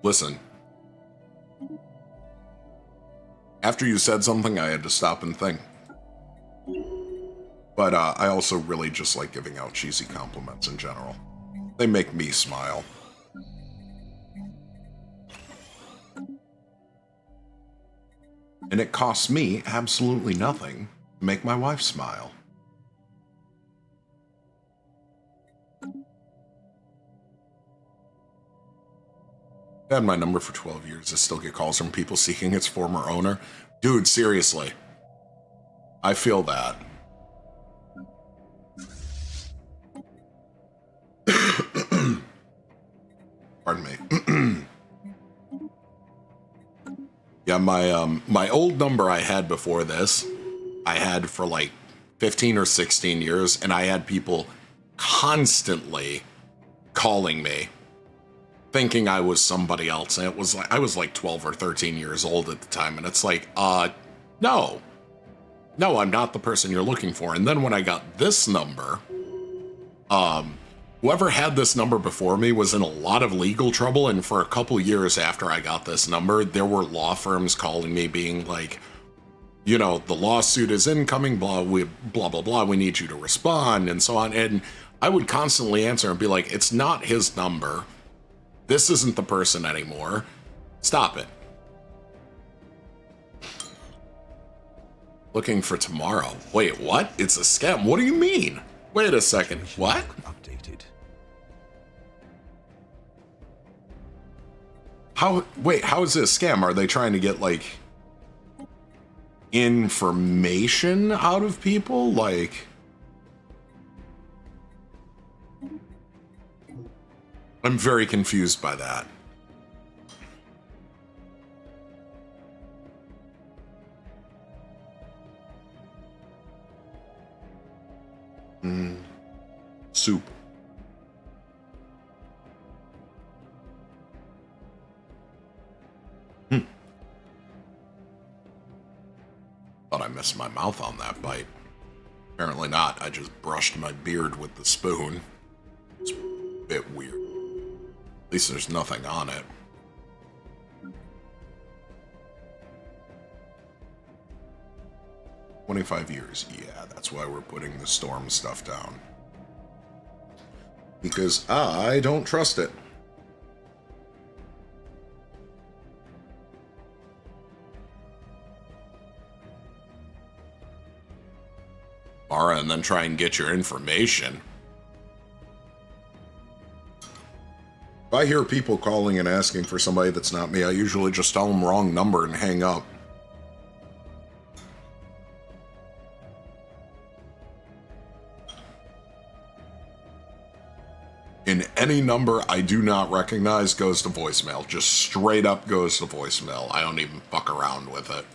Listen. After you said something, I had to stop and think. But I also really just like giving out cheesy compliments in general. They make me smile. And it costs me absolutely nothing to make my wife smile. I had my number for 12 years. I still get calls from people seeking its former owner. Dude, seriously. I feel that. Pardon me. Yeah, my old number I had before this, I had for like 15 or 16 years, and I had people constantly calling me thinking I was somebody else, and it was like I was like 12 or 13 years old at the time, and it's like, no, I'm not the person you're looking for. And then when I got this number, whoever had this number before me was in a lot of legal trouble, and for a couple years after I got this number, there were law firms calling me being like, you know, the lawsuit is incoming, blah, blah, blah, we need you to respond, and so on. And I would constantly answer and be like, it's not his number. This isn't the person anymore. Stop it. Looking for tomorrow. Wait, what? It's a scam. What do you mean? Wait a second. What? Updated. How is this a scam? Are they trying to get, like, information out of people? Like, I'm very confused by that. Soup. Thought I missed my mouth on that bite. Apparently not. I just brushed my beard with the spoon. It's a bit weird. At least there's nothing on it. "25 years. Yeah, that's why we're putting the storm stuff down. Because I don't trust it. Mara, and then try and get your information. If I hear people calling and asking for somebody that's not me, I usually just tell them wrong number and hang up. And any number I do not recognize goes to voicemail. Just straight up goes to voicemail. I don't even fuck around with it.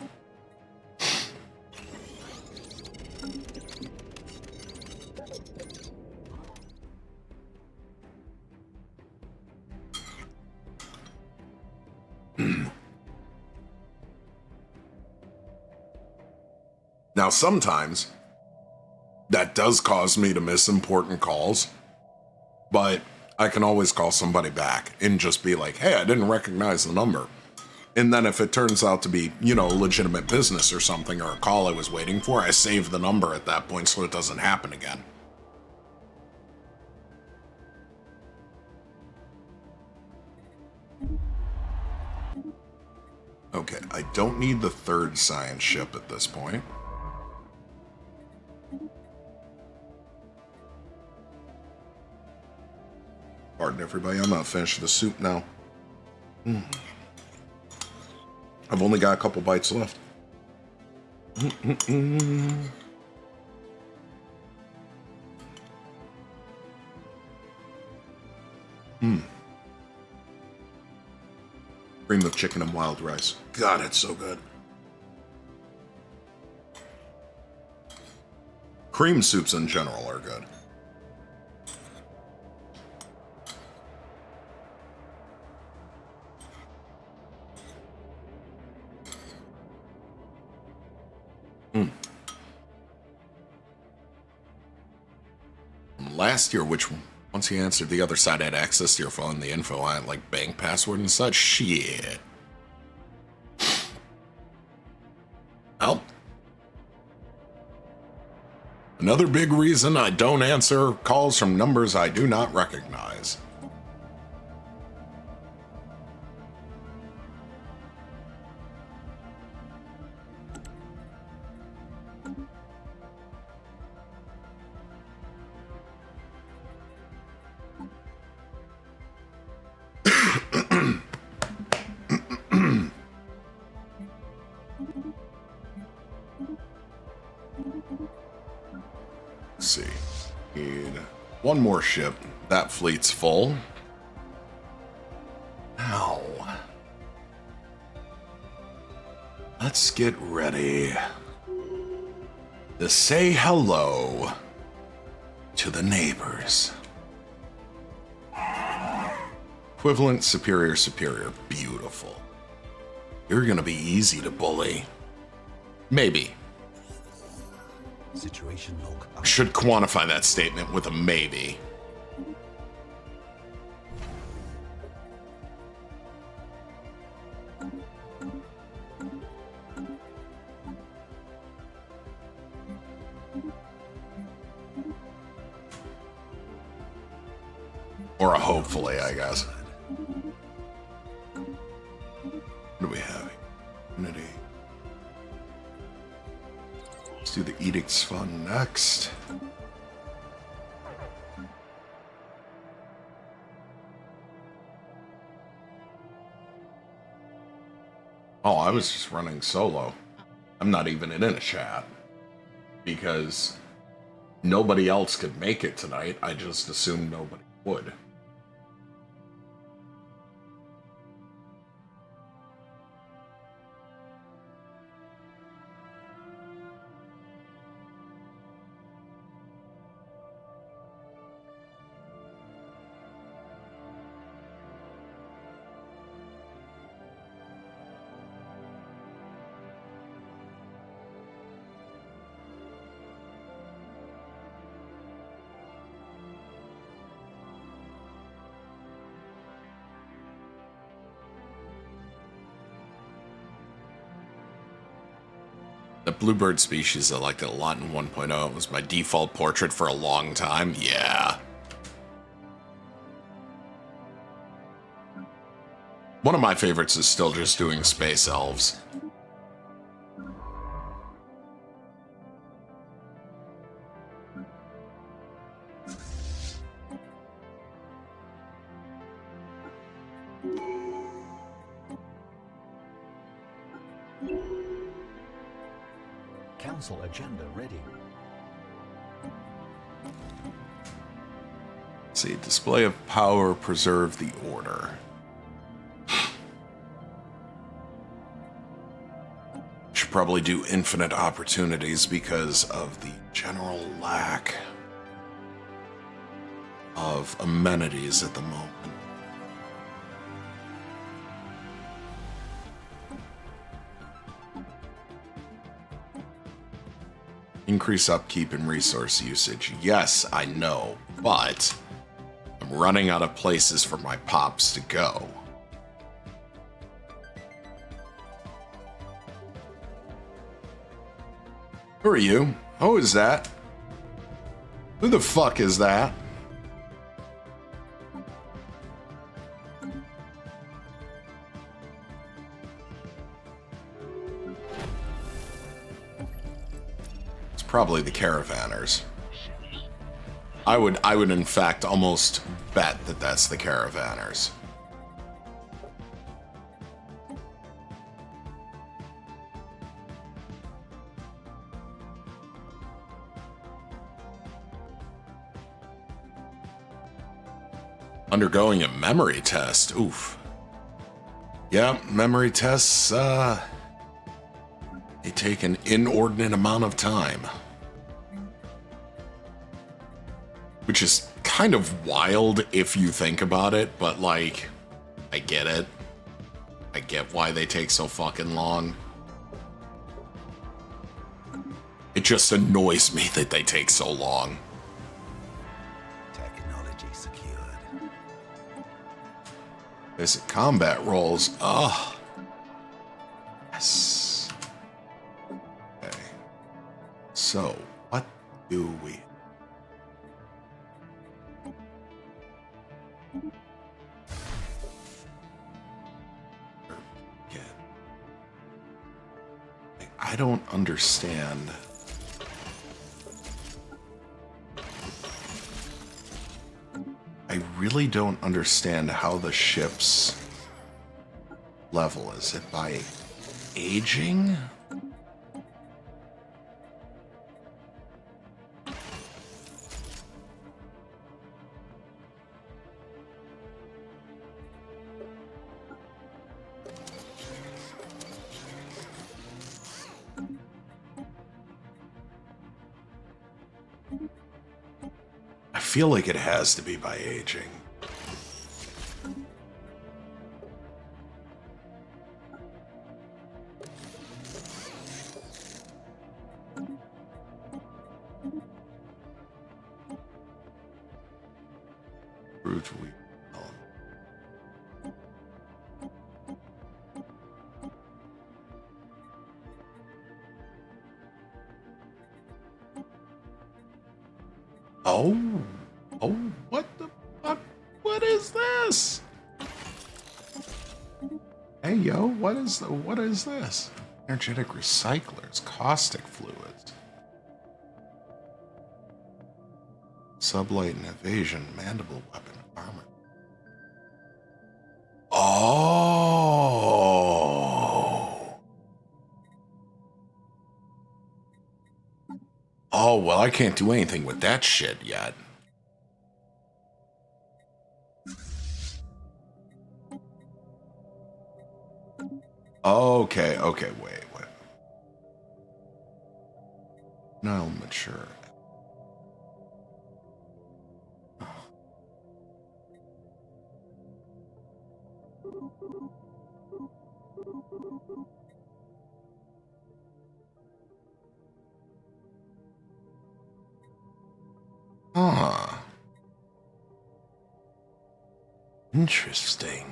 Now, sometimes that does cause me to miss important calls, but I can always call somebody back and just be like, hey, I didn't recognize the number. And then if it turns out to be, you know, legitimate business or something, or a call I was waiting for, I save the number at that point so it doesn't happen again. Okay, I don't need the third science ship at this point. Pardon everybody, I'm gonna finish the soup now. I've only got a couple bites left. Cream of chicken and wild rice. God, it's so good. Cream soups in general are good. Last year, which once you answered the other side had access to your phone, the info on it, like bank password and such. Shit. Well, another big reason I don't answer calls from numbers I do not recognize. Let's see. Need one more ship. That fleet's full. Now, let's get ready to say hello to the neighbors. Equivalent, superior, superior. Beautiful. You're gonna be easy to bully. Maybe. Situation log. I should quantify that statement with a maybe. Or a hopefully, I guess. What do we have? Unity. Let's do the Edict's Fund next. Oh, I was just running solo. I'm not even in a chat. Because nobody else could make it tonight. I just assumed nobody would. That bluebird species, I liked it a lot in 1.0. It was my default portrait for a long time. Yeah. One of my favorites is still just doing space elves. Council agenda ready. Let's see, display of power, preserve the order. Should probably do infinite opportunities because of the general lack of amenities at the moment. Increase upkeep and resource usage. Yes, I know, but I'm running out of places for my pops to go. Who are you? Who is that? Who the fuck is that? It's probably the caravanners. I would in fact almost bet that that's the caravanners. Undergoing a memory test. Oof. Yeah, memory tests, they take an inordinate amount of time. Which is kind of wild if you think about it, but like, I get it. I get why they take so fucking long. It just annoys me that they take so long. Basic combat rolls. Oh. Yes. Okay. So, what do we... get? I don't understand. I really don't understand how the ship's level. Is it by aging? I feel like it has to be by aging. Brutally. Oh. Oh, what the fuck? What is this? Hey, yo, what is this? Energetic recyclers, caustic fluids. Sublight and evasion, mandible weapon, armor. Oh. Oh, well, I can't do anything with that shit yet. Okay, wait. Now mature. Huh. Interesting.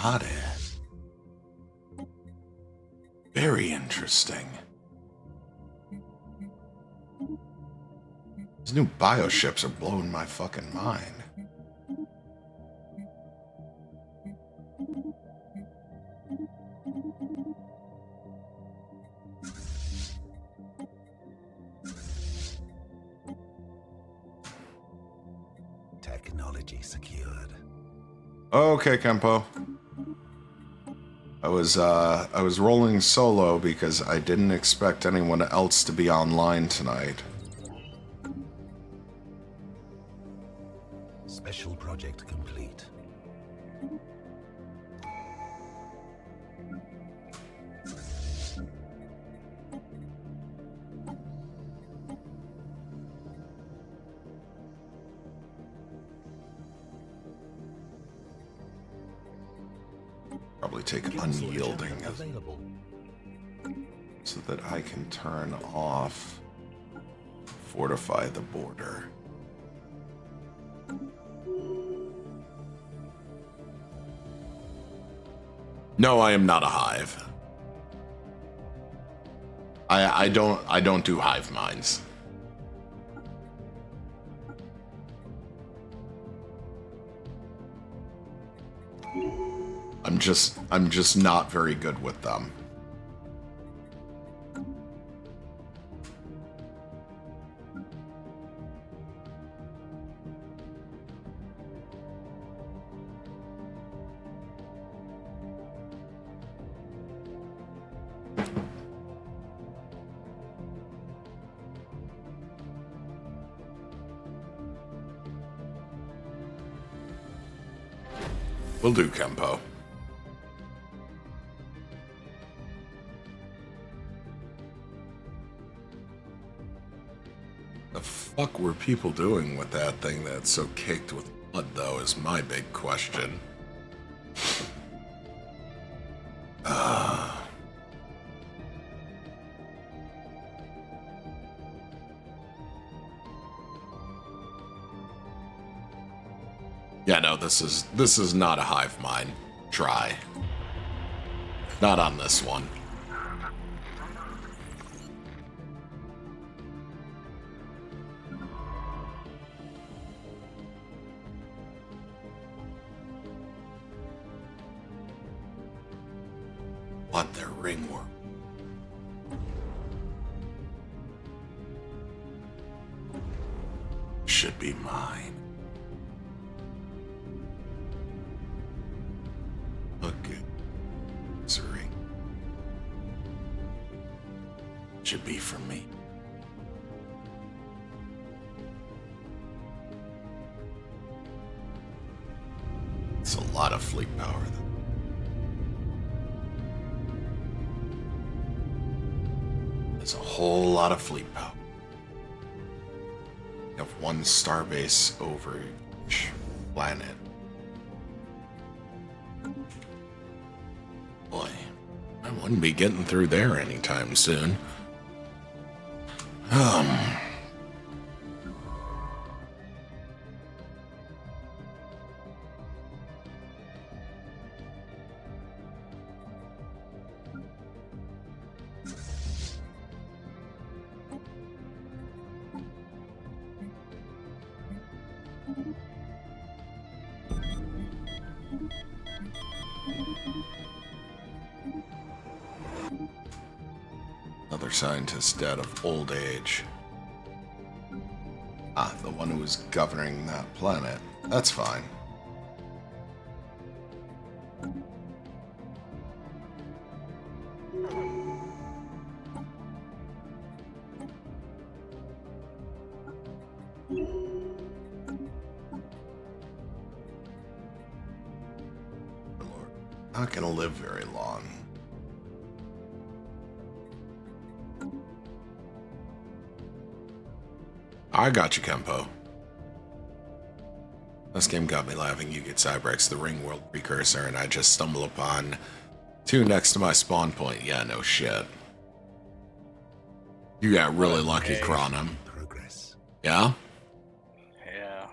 Hade. Very interesting. These new bioships are blowing my fucking mind. Technology secured. Okay, Kempo. I was rolling solo because I didn't expect anyone else to be online tonight. Special project complete. Probably take Council unyielding agenda available. so that I can turn off fortify the border. No, I am not a hive. I don't do hive minds. I'm just not very good with them. Will do, Kempo. The fuck were people doing with that thing that's so caked with blood, though, is my big question. Yeah, no, this is not a hive mind. Try. Not on this one. Want their ringworm. Should be mine. Okay. Sorry. Should be for me. It's a lot of fleet power, though. There's a whole lot of fleet power. You have one starbase over each planet. Boy, I wouldn't be getting through there anytime soon. Another scientist dead of old age. Ah, the one who was governing that planet. That's fine. Lord, not gonna live very long. I got you, Kempo. This game got me laughing. You get Cybrex, the Ring World precursor, and I just stumble upon two next to my spawn point. Yeah, no shit. You got really lucky, Okay. Chronom. Progress. Yeah? Yeah.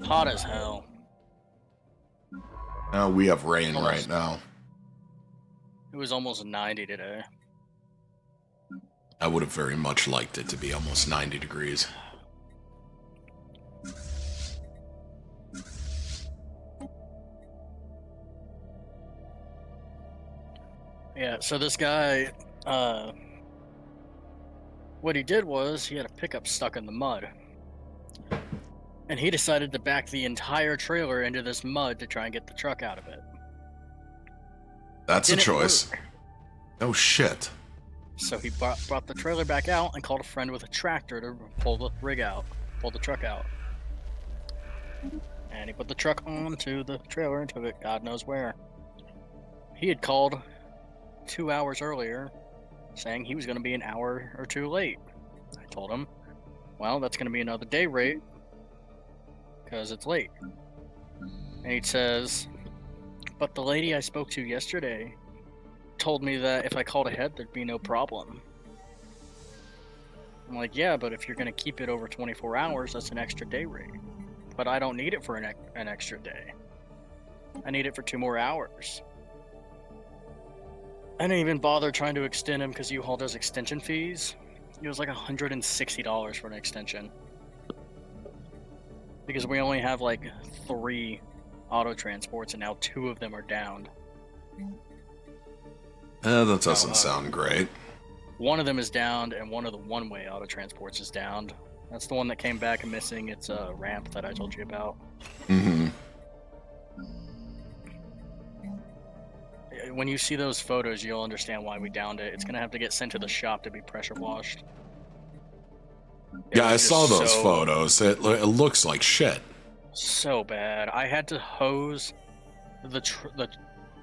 Hot as hell. We have rain Almost. right now. It was almost 90 today. I would have very much liked it to be almost 90 degrees. Yeah, so this guy, what he did was he had a pickup stuck in the mud. And he decided to back the entire trailer into this mud to try and get the truck out of it. That's a Didn't choice. work. Oh shit. So he brought the trailer back out and called a friend with a tractor to pull the truck out. And he put the truck onto the trailer and took it God knows where. He had called 2 hours earlier saying he was going to be an hour or two late. I told him, well, that's going to be another day rate because it's late. And he says, but the lady I spoke to yesterday told me that if I called ahead, there'd be no problem. I'm like, yeah, but if you're going to keep it over 24 hours, that's an extra day rate. But I don't need it for an extra day. I need it for 2 more hours. I didn't even bother trying to extend him because U-Haul does extension fees. It was like $160 for an extension. Because we only have like 3 auto transports and now 2 of them are downed. That doesn't sound great. One of them is downed and one of the one-way auto transports is downed. That's the one that came back missing its ramp that I told you about. Mm-hmm. When you see those photos, you'll understand why we downed it. It's going to have to get sent to the shop to be pressure washed. Yeah, I saw those photos. It looks like shit. So bad. I had to hose the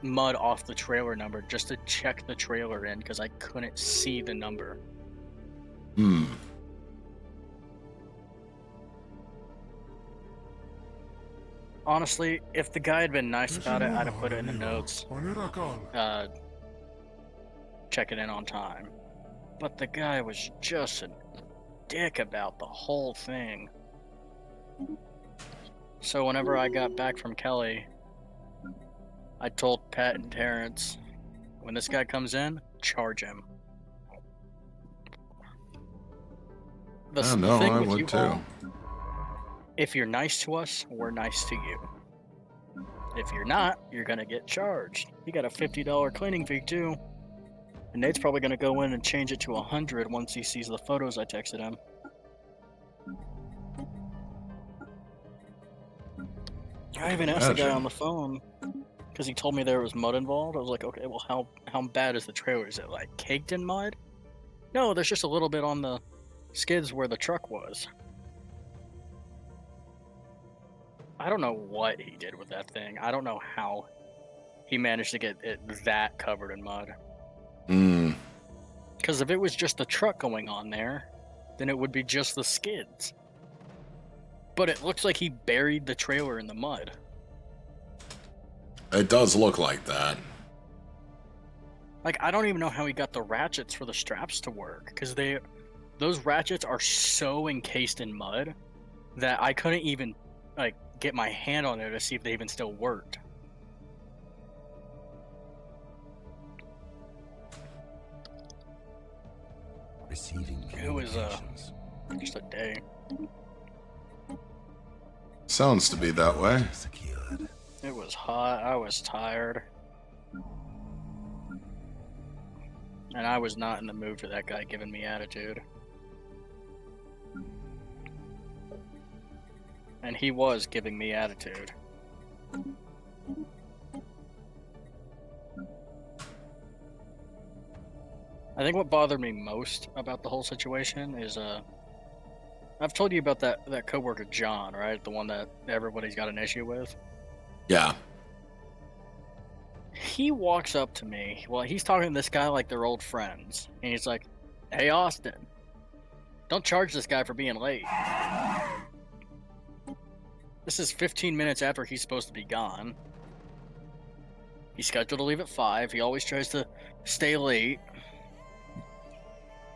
mud off the trailer number just to check the trailer in because I couldn't see the number. Hmm. Honestly, if the guy had been nice about it, I'd have put it in the notes. Check it in on time. But the guy was just a dick about the whole thing. So whenever I got back from Kelly, I told Pat and Terrence, when this guy comes in, charge him. Oh, no, I would too. If you're nice to us, we're nice to you. If you're not, you're gonna get charged. You got a $50 cleaning fee too. And Nate's probably gonna go in and change it to $100 once he sees the photos I texted him. I even asked the guy on the phone because he told me there was mud involved. I was like, okay, well, how bad is the trailer? Is it like caked in mud? No, there's just a little bit on the skids where the truck was. I don't know what he did with that thing. I don't know how he managed to get it that covered in mud. Hmm. Because if it was just the truck going on there, then it would be just the skids. But it looks like he buried the trailer in the mud. It does look like that. Like, I don't even know how he got the ratchets for the straps to work. Because those ratchets are so encased in mud that I couldn't even, like, get my hand on there to see if they even still worked. Receiving It was communications. just a day. Sounds to be that way. Secured. It was hot. I was tired. And I was not in the mood for that guy giving me attitude. And he was giving me attitude. I think what bothered me most about the whole situation is I've told you about that coworker John, right? The one that everybody's got an issue with. Yeah. He walks up to me. Well, he's talking to this guy like they're old friends. And he's like, hey, Austin, don't charge this guy for being late. This is 15 minutes after he's supposed to be gone. He's scheduled to leave at 5. He always tries to stay late.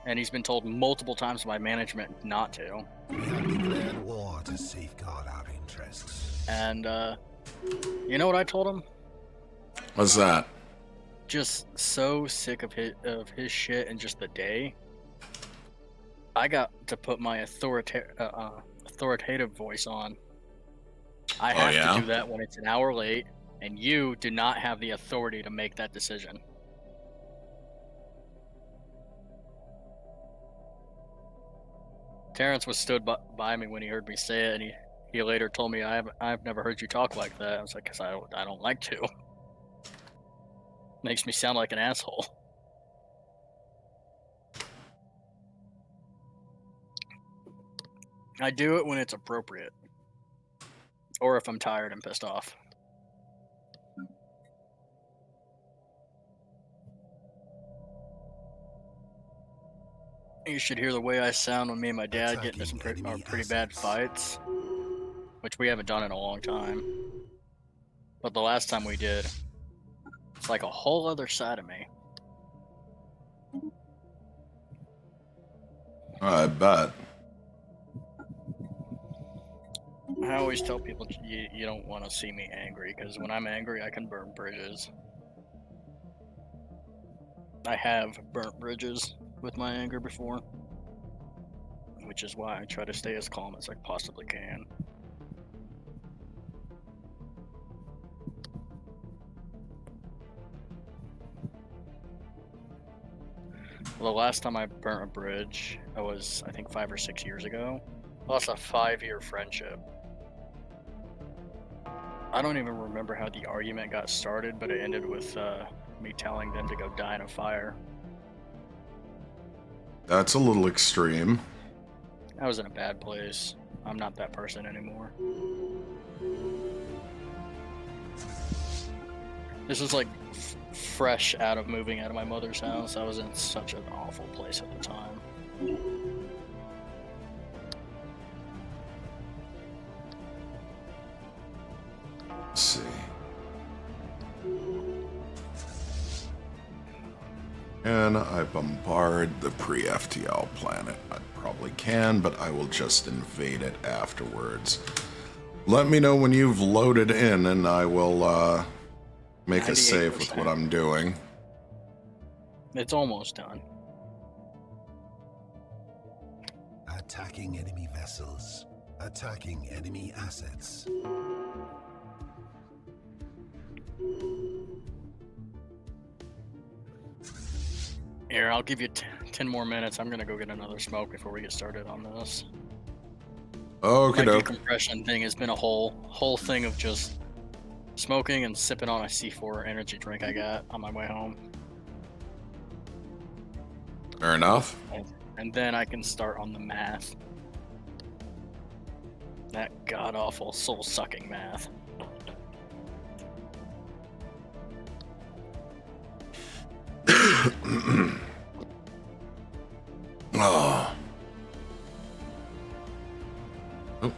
And he's been told multiple times by management not to. We have declared war to safeguard our interests. And, you know what I told him? What's that? Just so sick of his shit and just the day. I got to put my authoritative voice on. I Oh, have yeah? to do that when it's an hour late, and you do not have the authority to make that decision. Terrence was stood by me when he heard me say it, and he later told me, I've never heard you talk like that. I was like, because I don't like to. Makes me sound like an asshole. I do it when it's appropriate. Or if I'm tired and pissed off. You should hear the way I sound when me and my dad get into some pretty bad fights. Which we haven't done in a long time. But the last time we did, it's like a whole other side of me. I bet. I always tell people you don't want to see me angry, because when I'm angry, I can burn bridges. I have burnt bridges with my anger before, which is why I try to stay as calm as I possibly can. Well, the last time I burnt a bridge, it was, I think, 5 or 6 years ago. Lost a 5-year friendship. I don't even remember how the argument got started, but it ended with me telling them to go die in a fire. That's a little extreme. I was in a bad place. I'm not that person anymore. This was like fresh out of moving out of my mother's house. I was in such an awful place at the time. Let's see. Can I bombard the pre-FTL planet? I probably can, but I will just invade it afterwards. Let me know when you've loaded in, and I will make a save with what I'm doing. It's almost done. Attacking enemy vessels. Attacking enemy assets. Here, I'll give you 10 more minutes. I'm gonna go get another smoke before we get started on this. Okay, My doke. decompression thing has been a whole thing of just smoking and sipping on a C4 energy drink I got on my way home. Fair enough. And then I can start on the math. That god-awful, soul-sucking math. Oh. Oh.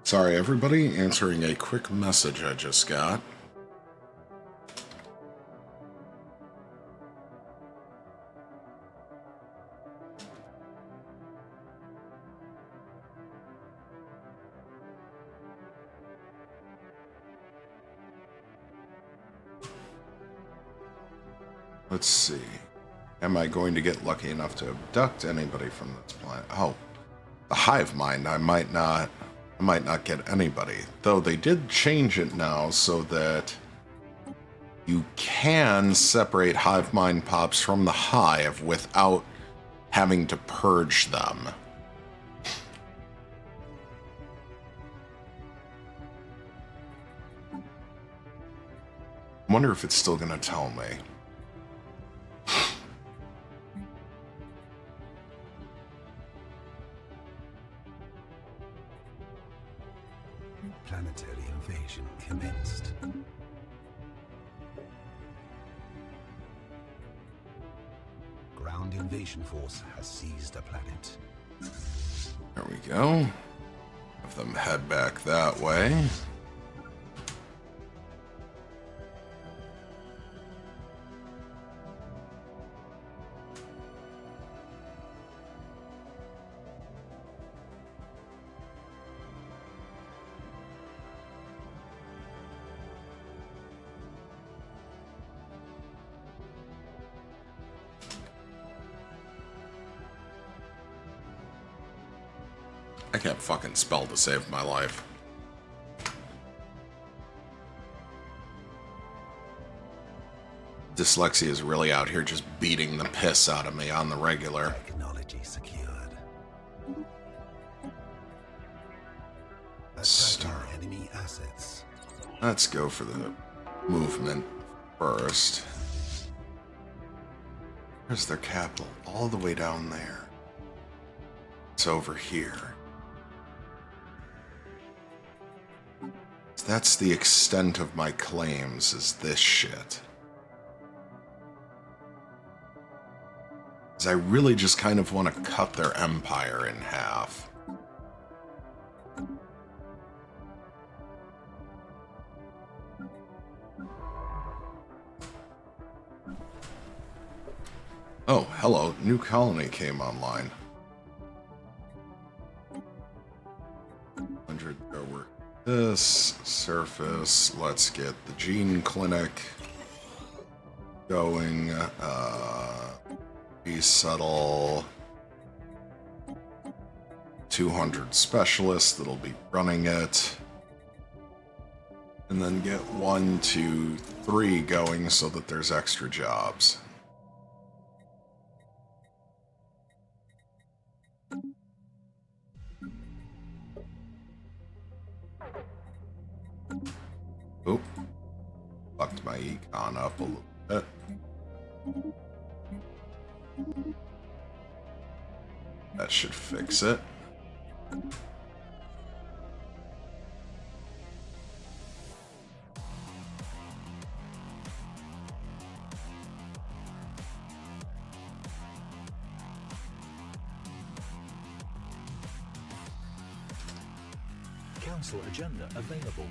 Sorry, everybody, answering a quick message I just got. Let's see. Am I going to get lucky enough to abduct anybody from this planet? Oh, the hive mind. I might not get anybody. Though they did change it now so that you can separate hive mind pops from the hive without having to purge them. I wonder if it's still going to tell me. Planetary invasion commenced. Ground invasion force has seized a planet. There we go. Have them head back that way. I can't fucking spell to save my life. Dyslexia is really out here just beating the piss out of me on the regular. Technology secured. Star. Attacking enemy assets. Let's go for the movement first. Where's their capital? All the way down there. It's over here. That's the extent of my claims, is this shit. 'Cause I really just kind of want to cut their empire in half. Oh, hello. New colony came online. 100 over this surface. Let's get the gene clinic going. Be subtle. 200 specialists that'll be running it. And then get 1, 2, 3 going so that there's extra jobs. Oop. Fucked my econ up a little bit. That should fix it. Council agenda available.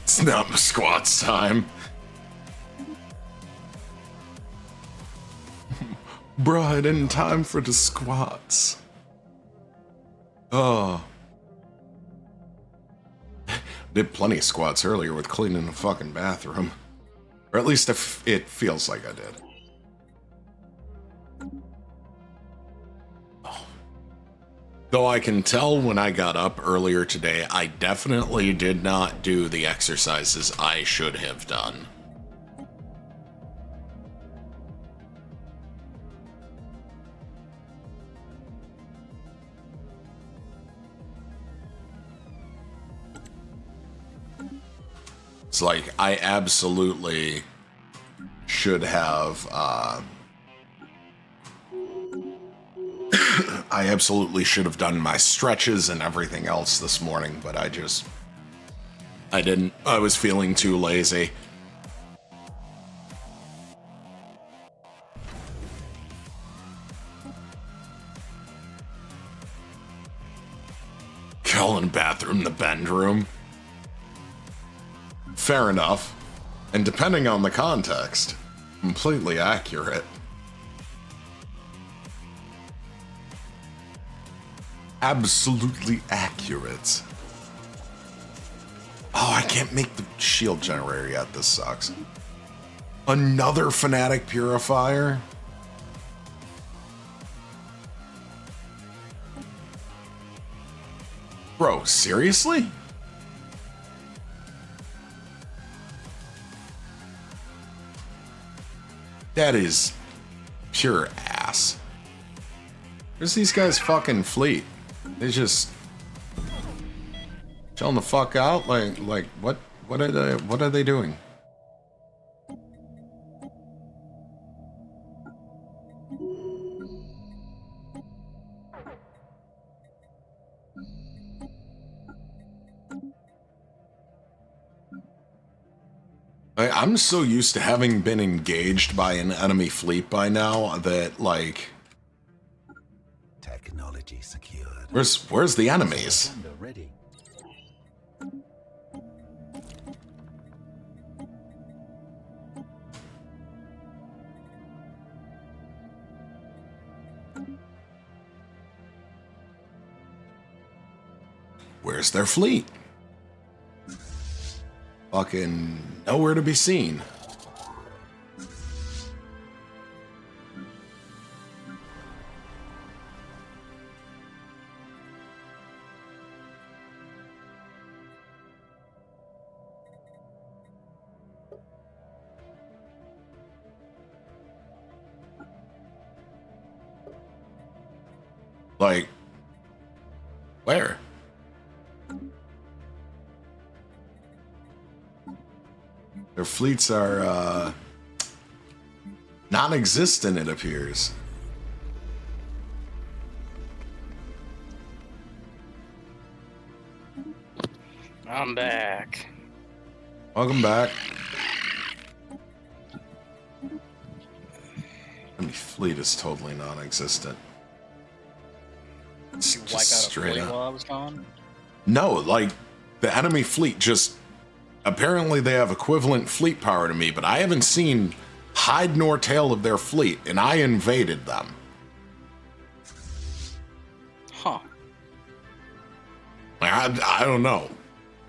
It's not my squats time. Bruh, I didn't time for the squats. Oh. Did plenty of squats earlier with cleaning the fucking bathroom. Or at least it feels like I did. Oh. Though I can tell when I got up earlier today, I definitely did not do the exercises I should have done. It's like, I absolutely should have, I absolutely should have done my stretches and everything else this morning, but I didn't. I was feeling too lazy. Calling bathroom the bedroom. Fair enough. And depending on the context, completely accurate. Absolutely accurate. Oh, I can't make the shield generator yet. This sucks. Another Fnatic Purifier? Bro, seriously? That is pure ass. Where's these guys' fucking fleet? They just chilling the fuck out? Like what are they doing? I'm so used to having been engaged by an enemy fleet by now that, like... Technology secured. Where's the enemies? Ready. Where's their fleet? Fucking nowhere to be seen. Like, where? Their fleets are, non-existent, it appears. I'm back. Welcome back. Enemy fleet is totally non-existent. It's Wipe just out a straight fleet up. while I was gone. No, like, the enemy fleet just... Apparently they have equivalent fleet power to me, but I haven't seen hide nor tail of their fleet, and I invaded them. Huh. Like, I don't know.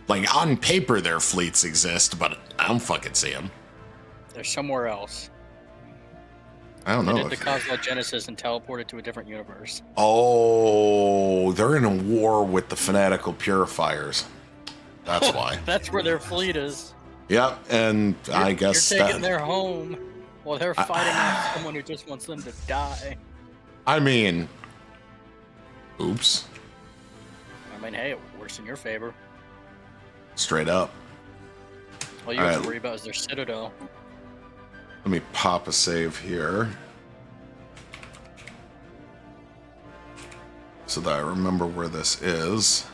Like, on paper their fleets exist, but I don't fucking see them. They're somewhere else. I don't They know. did the cosmogenesis and teleported to a different universe. Oh, they're in a war with the fanatical purifiers. That's why. That's where their fleet is. Yep, and I guess you're taking that... their home while they're fighting off someone who just wants them to die. I mean... Oops. I mean, hey, it works in your favor. Straight up. All you have to worry about is their citadel. Let me pop a save here. So that I remember where this is.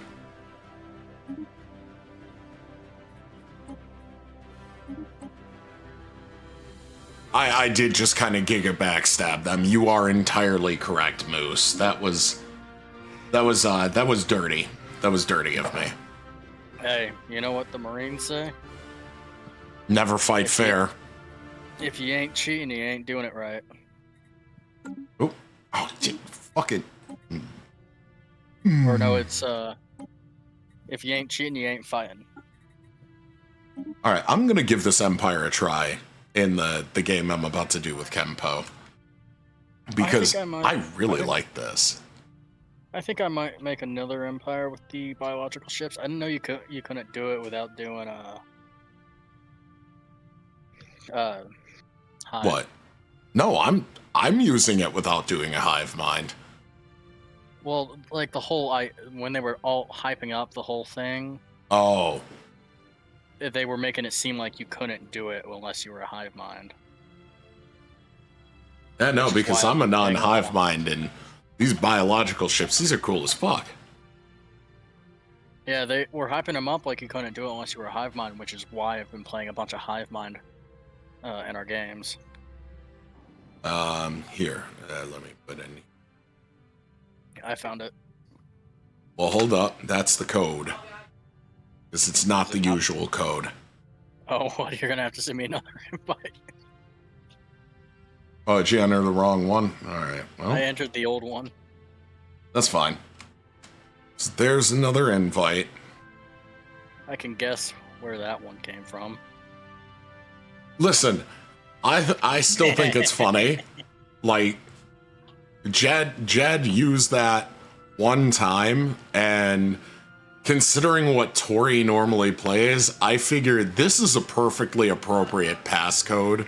I did just kind of giga backstab them. You are entirely correct, Moose. That was dirty. That was dirty of me. Hey, you know what the Marines say? Never fight fair. If you ain't cheating, you ain't doing it right. Oh, fucking. Or no, it's if you ain't cheating, you ain't fighting. All right, I'm gonna give this Empire a try in the game I'm about to do with Kenpo, because I really like this. I think I might make another Empire with the biological ships. I didn't know you couldn't do it without doing hive. What? No, I'm using it without doing a hive mind. Well, like the whole when they were all hyping up the whole thing. Oh. they were making it seem like you couldn't do it unless you were a hive mind. Yeah, no, Which is because why I'm a I'm playing non-hive all. mind, and these biological ships, these are cool as fuck. Yeah, they were hyping them up like you couldn't do it unless you were a hive mind, which is why I've been playing a bunch of hive mind in our games. Here, let me put in. I found it. Well, hold up. That's the code. Because it's not Is the it not? usual code. Oh, well, you're gonna have to send me another invite. Oh, did you enter the wrong one? Alright, well, I entered the old one. that's fine. So there's another invite. I can guess where that one came from. Listen, I still think it's funny. Like, Jed used that one time, and considering what Tori normally plays, I figured this is a perfectly appropriate passcode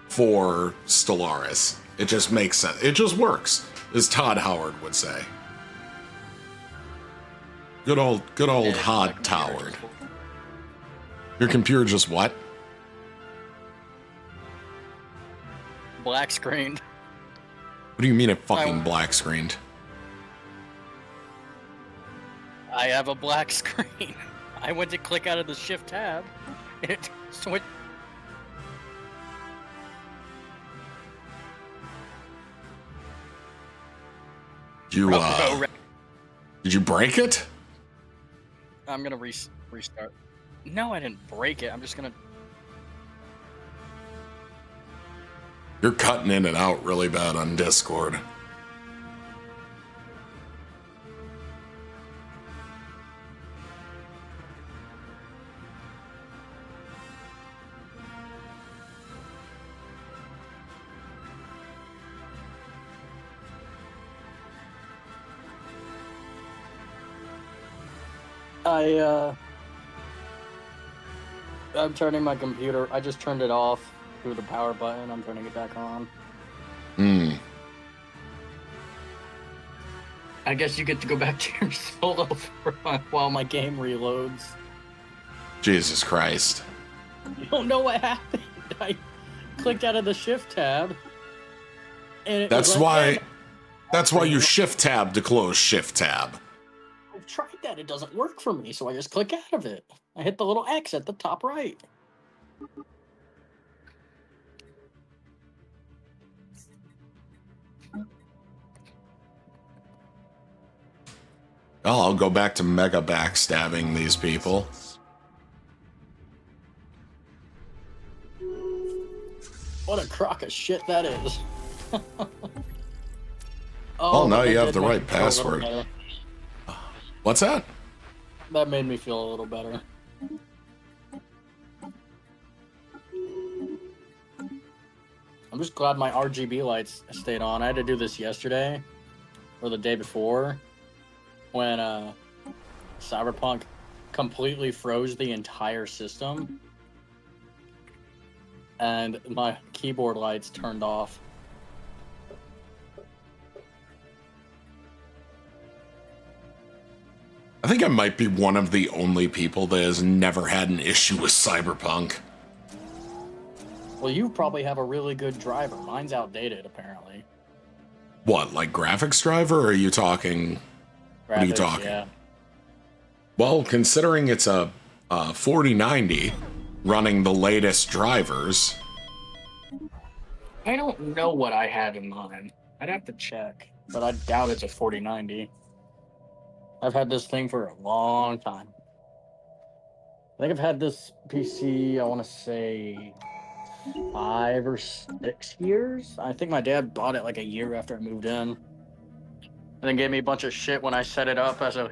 for Stellaris. It just makes sense. It just works, as Todd Howard would say. Good old Yeah, Hod my Tower. computer just- Your computer just what? Black screened. What do you mean it fucking black screened? I have a black screen. I went to click out of the shift tab. It switched. You did you break it? I'm gonna restart. No, I didn't break it. I'm just gonna. You're cutting in and out really bad on Discord. I'm turning my computer. I just turned it off through the power button. I'm turning it back on. Hmm. I guess you get to go back to your solo while my game reloads. Jesus Christ. You don't know what happened. I clicked out of the shift tab. And it That's was like, That's why you shift tab to close shift tab. I've tried that. It doesn't work for me, so I just click out of it. I hit the little X at the top right. Well, I'll go back to mega backstabbing these people. What a crock of shit that is. Oh, now that you have did the make right me feel a little password. better. What's that? That made me feel a little better. I'm just glad my RGB lights stayed on. I had to do this yesterday or the day before when Cyberpunk completely froze the entire system and my keyboard lights turned off. I think I might be one of the only people that has never had an issue with Cyberpunk. Well, you probably have a really good driver. Mine's outdated, apparently. What, like graphics driver, or are you talking... What are you Graphics, talking? Yeah. Well, considering it's a 4090 running the latest drivers... I don't know what I had in mind. I'd have to check, but I doubt it's a 4090. I've had this thing for a long time. I think I've had this PC, I want to say 5 or 6 years. I think my dad bought it like a year after I moved in. And then gave me a bunch of shit when I set it up as a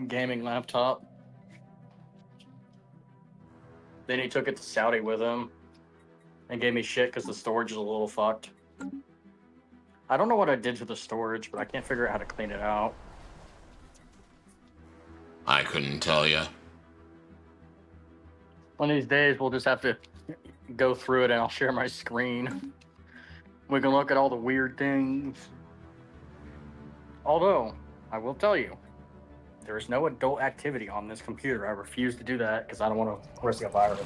gaming laptop. Then he took it to Saudi with him and gave me shit because the storage is a little fucked. I don't know what I did to the storage, but I can't figure out how to clean it out. I couldn't tell you. One of these days, we'll just have to go through it and I'll share my screen. We can look at all the weird things. Although, I will tell you, There's no adult activity on this computer. I refuse to do that because I don't want to risk a virus.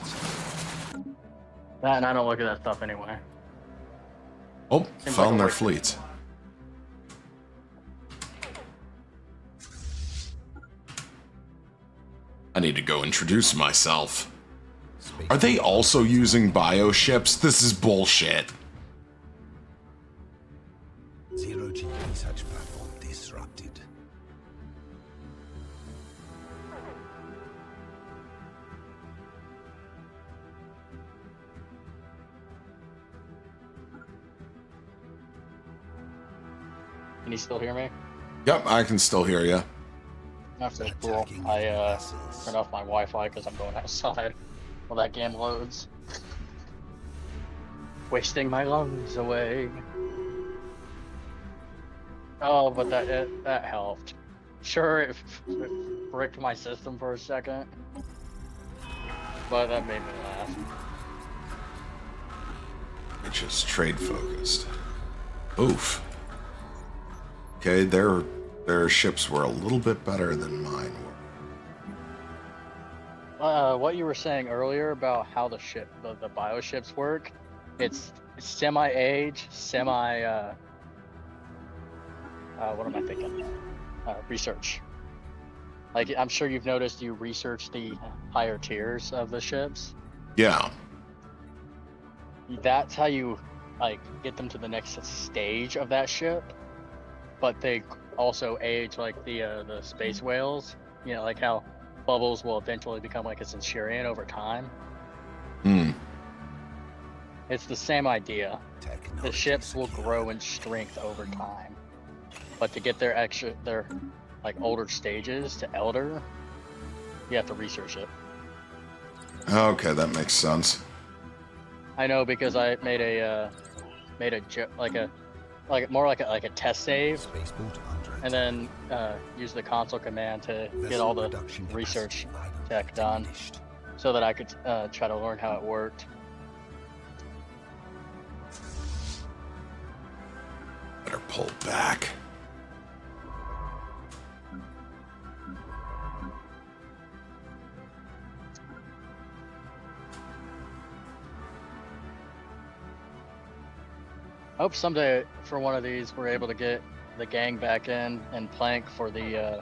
That, and I don't look at that stuff anyway. Oh, Seems found like a their waste. fleet. I need to go introduce myself. Are they also using bioships? This is bullshit. Zero-G research platform disrupted. Can you still hear me? Yep, I can still hear you. Okay, cool. I turned off my Wi-Fi because I'm going outside while that game loads. Wasting my lungs away. Oh, but that helped. Sure, it bricked my system for a second, but that made me laugh. Which is trade focused. Oof. Okay, their ships were a little bit better than mine were. What you were saying earlier about how the bioships work, it's semi-age, what am I thinking? Research. Like, I'm sure you've noticed you research the higher tiers of the ships. Yeah. That's how you, like, get them to the next stage of that ship. But they also age like the space whales. You know, like how Bubbles will eventually become like a Centurion over time. Hmm. It's the same idea. The Technology ships will secure. grow in strength over time. But to get their like older stages to elder, you have to research it. Okay, that makes sense. I know because I made a more like a test save, Spaceport under and then use the console command to get all the research tech done, so that I could try to learn how it worked. Better pull back. I hope someday for one of these we're able to get the gang back in and plank for the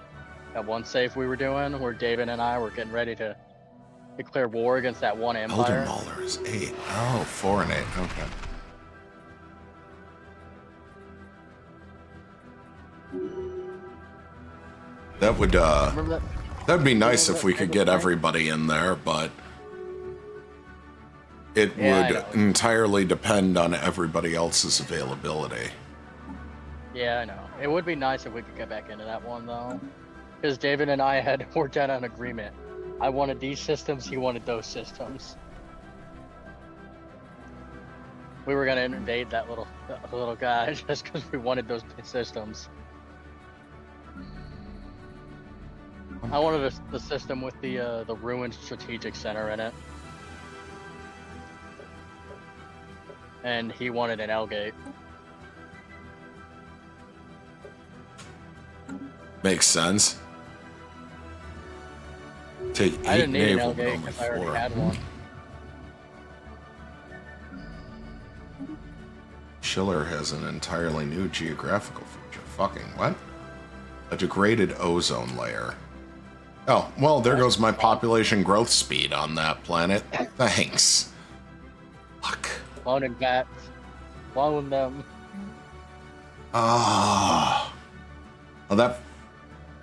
that one save we were doing where David and I were getting ready to declare war against that one Elder empire. Mauler is 8. Oh, 4 and 8. Okay. That would Remember that? that'd be nice Remember if that we could table get plank? everybody in there, but it Yeah, I would know. entirely depend on everybody else's availability. Yeah, I know. It would be nice if we could get back into that one though, because David and I had worked out an agreement. I wanted these systems, he wanted those systems. We were gonna invade that little guy just because we wanted those systems. I wanted the system with the ruined strategic center in it, and he wanted an L gate. Makes sense. Take 8 I didn't need an naval, L gate only because I already 4. had one. Schiller has an entirely new geographical feature. Fucking what? A degraded ozone layer. Oh, well, there goes my population growth speed on that planet. Thanks. Fuck. Cloning bats, clone them. Ah. Well, that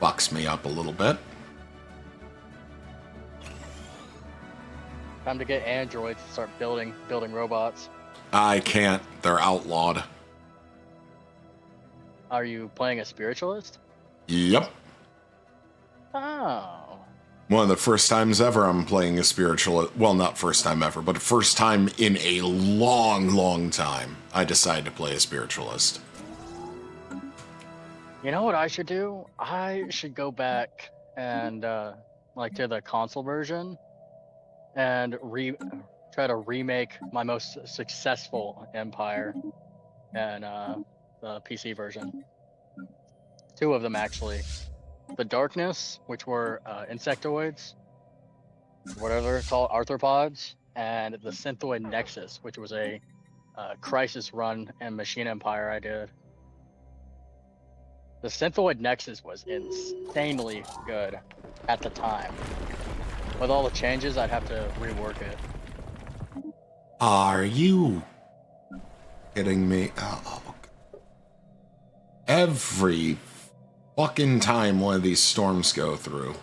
fucks me up a little bit. Time to get androids to start building robots. I can't. They're outlawed. Are you playing a spiritualist? Yep. Oh. One of the first times ever I'm playing a spiritual. Well, not first time ever, but first time in a long, long time. I decided to play a spiritualist. You know what I should do? I should go back and like to the console version and try to remake my most successful empire and the PC version. 2 of them actually. the Darkness, which were insectoids, whatever they're called, arthropods, and the Synthoid Nexus, which was a crisis run and Machine Empire I did. The Synthoid Nexus was insanely good at the time. With all the changes, I'd have to rework it. Are you kidding me? Oh. Every fucking time one of these storms go through.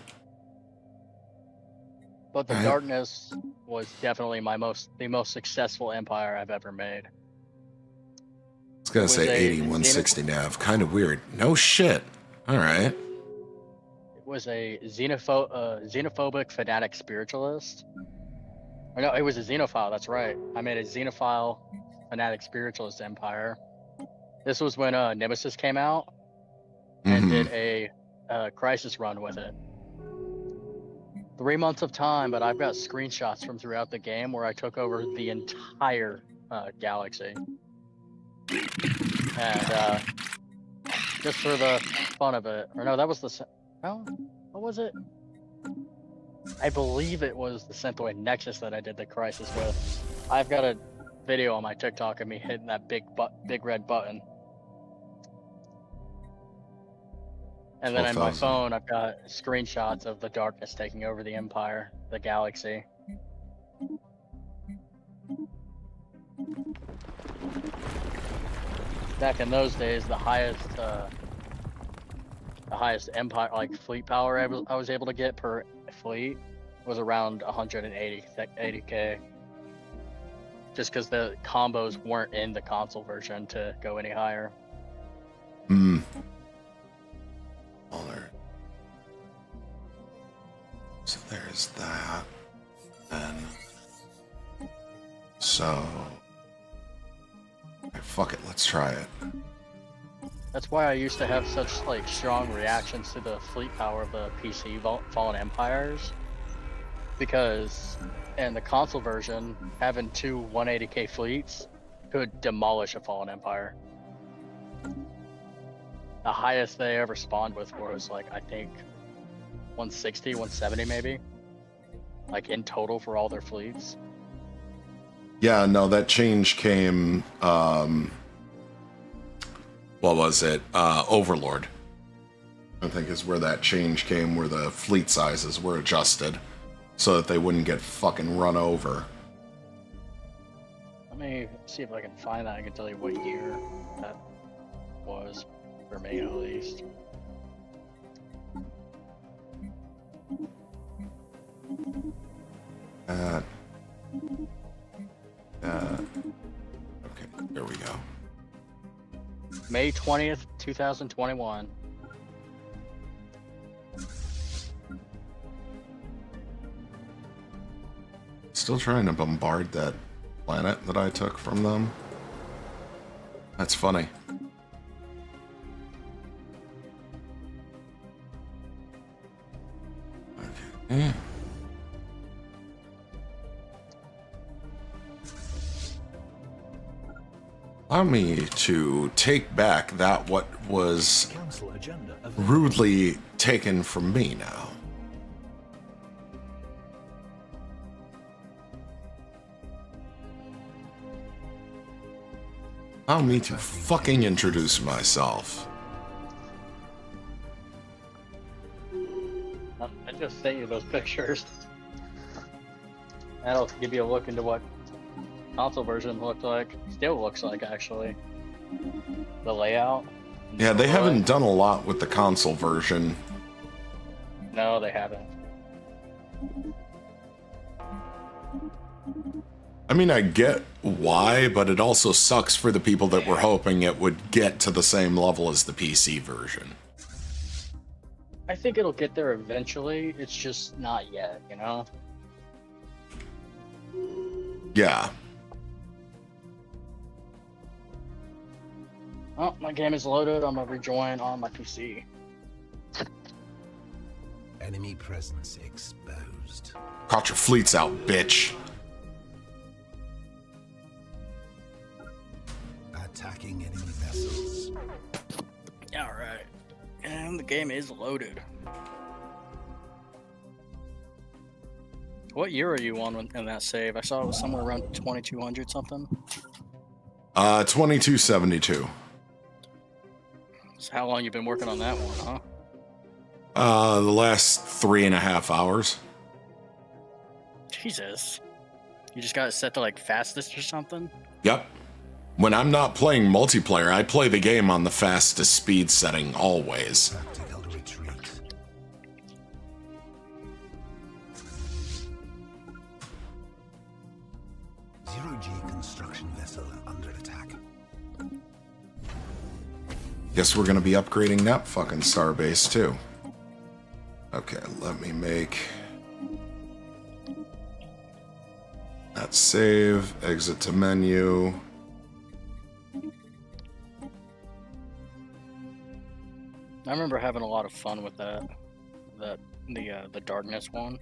But the Darkness was definitely the most successful empire I've ever made. I was gonna say 8160 nav. Kind of weird. No shit. All right. It was a xenophobic fanatic spiritualist. Or no, it was a xenophile. That's right. I made a xenophile fanatic spiritualist empire. This was when Nemesis came out and did a crisis run with it. 3 months of time, but I've got screenshots from throughout the game where I took over the entire galaxy. And just for the fun of it, or no, that was what was it? I believe it was the Synthoid Nexus that I did the crisis with. I've got a video on my TikTok of me hitting that big red button. And then on my phone, I've got screenshots of the Darkness taking over the Empire, the galaxy. Back in those days, the highest Empire, like fleet power I was able to get per fleet was around 180k. Just because the combos weren't in the console version to go any higher. So there's that. And so okay, fuck it, let's try it. That's why I used to have such strong reactions to the fleet power of the PC Fallen Empires, because in the console version, having two 180k fleets could demolish a Fallen Empire. The highest they ever spawned with was I think 160, 170 maybe, in total for all their fleets. Yeah, no, that change came, what was it? Overlord, I think, is where that change came, where the fleet sizes were adjusted so that they wouldn't get fucking run over. Let me see if I can find that. I can tell you what year that was, for me at least. Okay, there we go. May 20th, 2021. Still trying to bombard that planet that I took from them. That's funny. Okay. Allow me to take back that what was rudely taken from me now. Allow me to fucking introduce myself. I just sent you those pictures. That'll give you a look into what console version looked like. Still looks like, actually. The layout. Yeah, they haven't done a lot with the console version. No, they haven't. I mean, I get why, but it also sucks for the people that were hoping it would get to the same level as the PC version. I think it'll get there eventually. It's just not yet, you know? Yeah. Oh, my game is loaded. I'm gonna rejoin on my PC. Enemy presence exposed. Caught your fleets out, bitch. Attacking enemy vessels. Alright. And the game is loaded. What year are you on in that save? I saw it was somewhere around 2200 something. 2272. So how long you been working on that one, The last 3.5 hours. Jesus. You just got it set to like fastest or something? Yep. When I'm not playing multiplayer, I play the game on the fastest speed setting always. Tactical retreat. Zero-G construction vessel under attack. Guess we're gonna be upgrading that fucking starbase too. Okay, let me make that save, exit to menu. I remember having a lot of fun with the darkness one.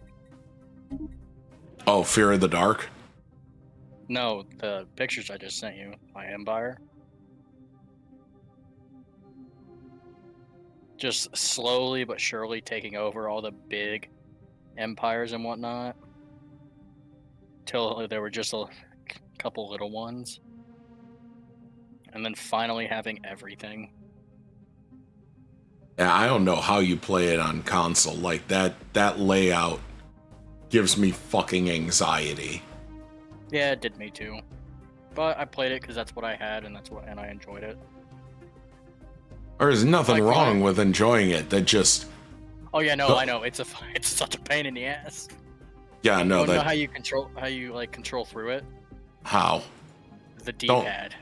Oh, Fear of the Dark? No, the pictures I just sent you, my Empire. Just slowly but surely taking over all the big empires and whatnot. Till there were just a couple little ones. And then finally having everything. Yeah, I don't know how you play it on console. Like that layout gives me fucking anxiety. Yeah, it did me too. But I played it because that's what I had, and I enjoyed it. There's nothing Like, wrong with enjoying it. That just Oh yeah, no, I know it's such a pain in the ass. yeah, no, You wanna know that how you control through it? how The D-pad.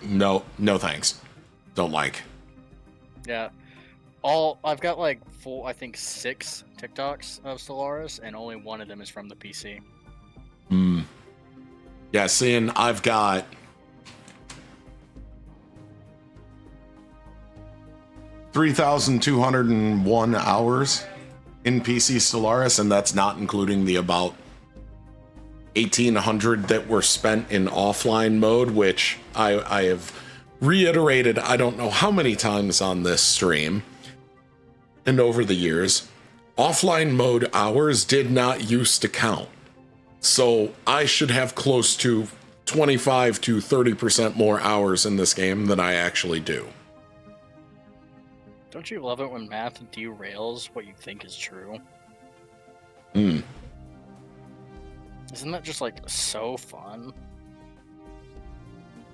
no thanks. Don't like. Yeah. I've got like I think 6 TikToks of Stellaris, and only one of them is from the PC. Yeah, seeing I've got 3,201 hours in PC Stellaris, and that's not including the about 1,800 that were spent in offline mode, which I have reiterated I don't know how many times on this stream and over the years. Offline mode hours did not used to count. So I should have close to 25 to 30% more hours in this game than I actually do. Don't you love it when math derails what you think is true? Hmm. Isn't that just like so fun?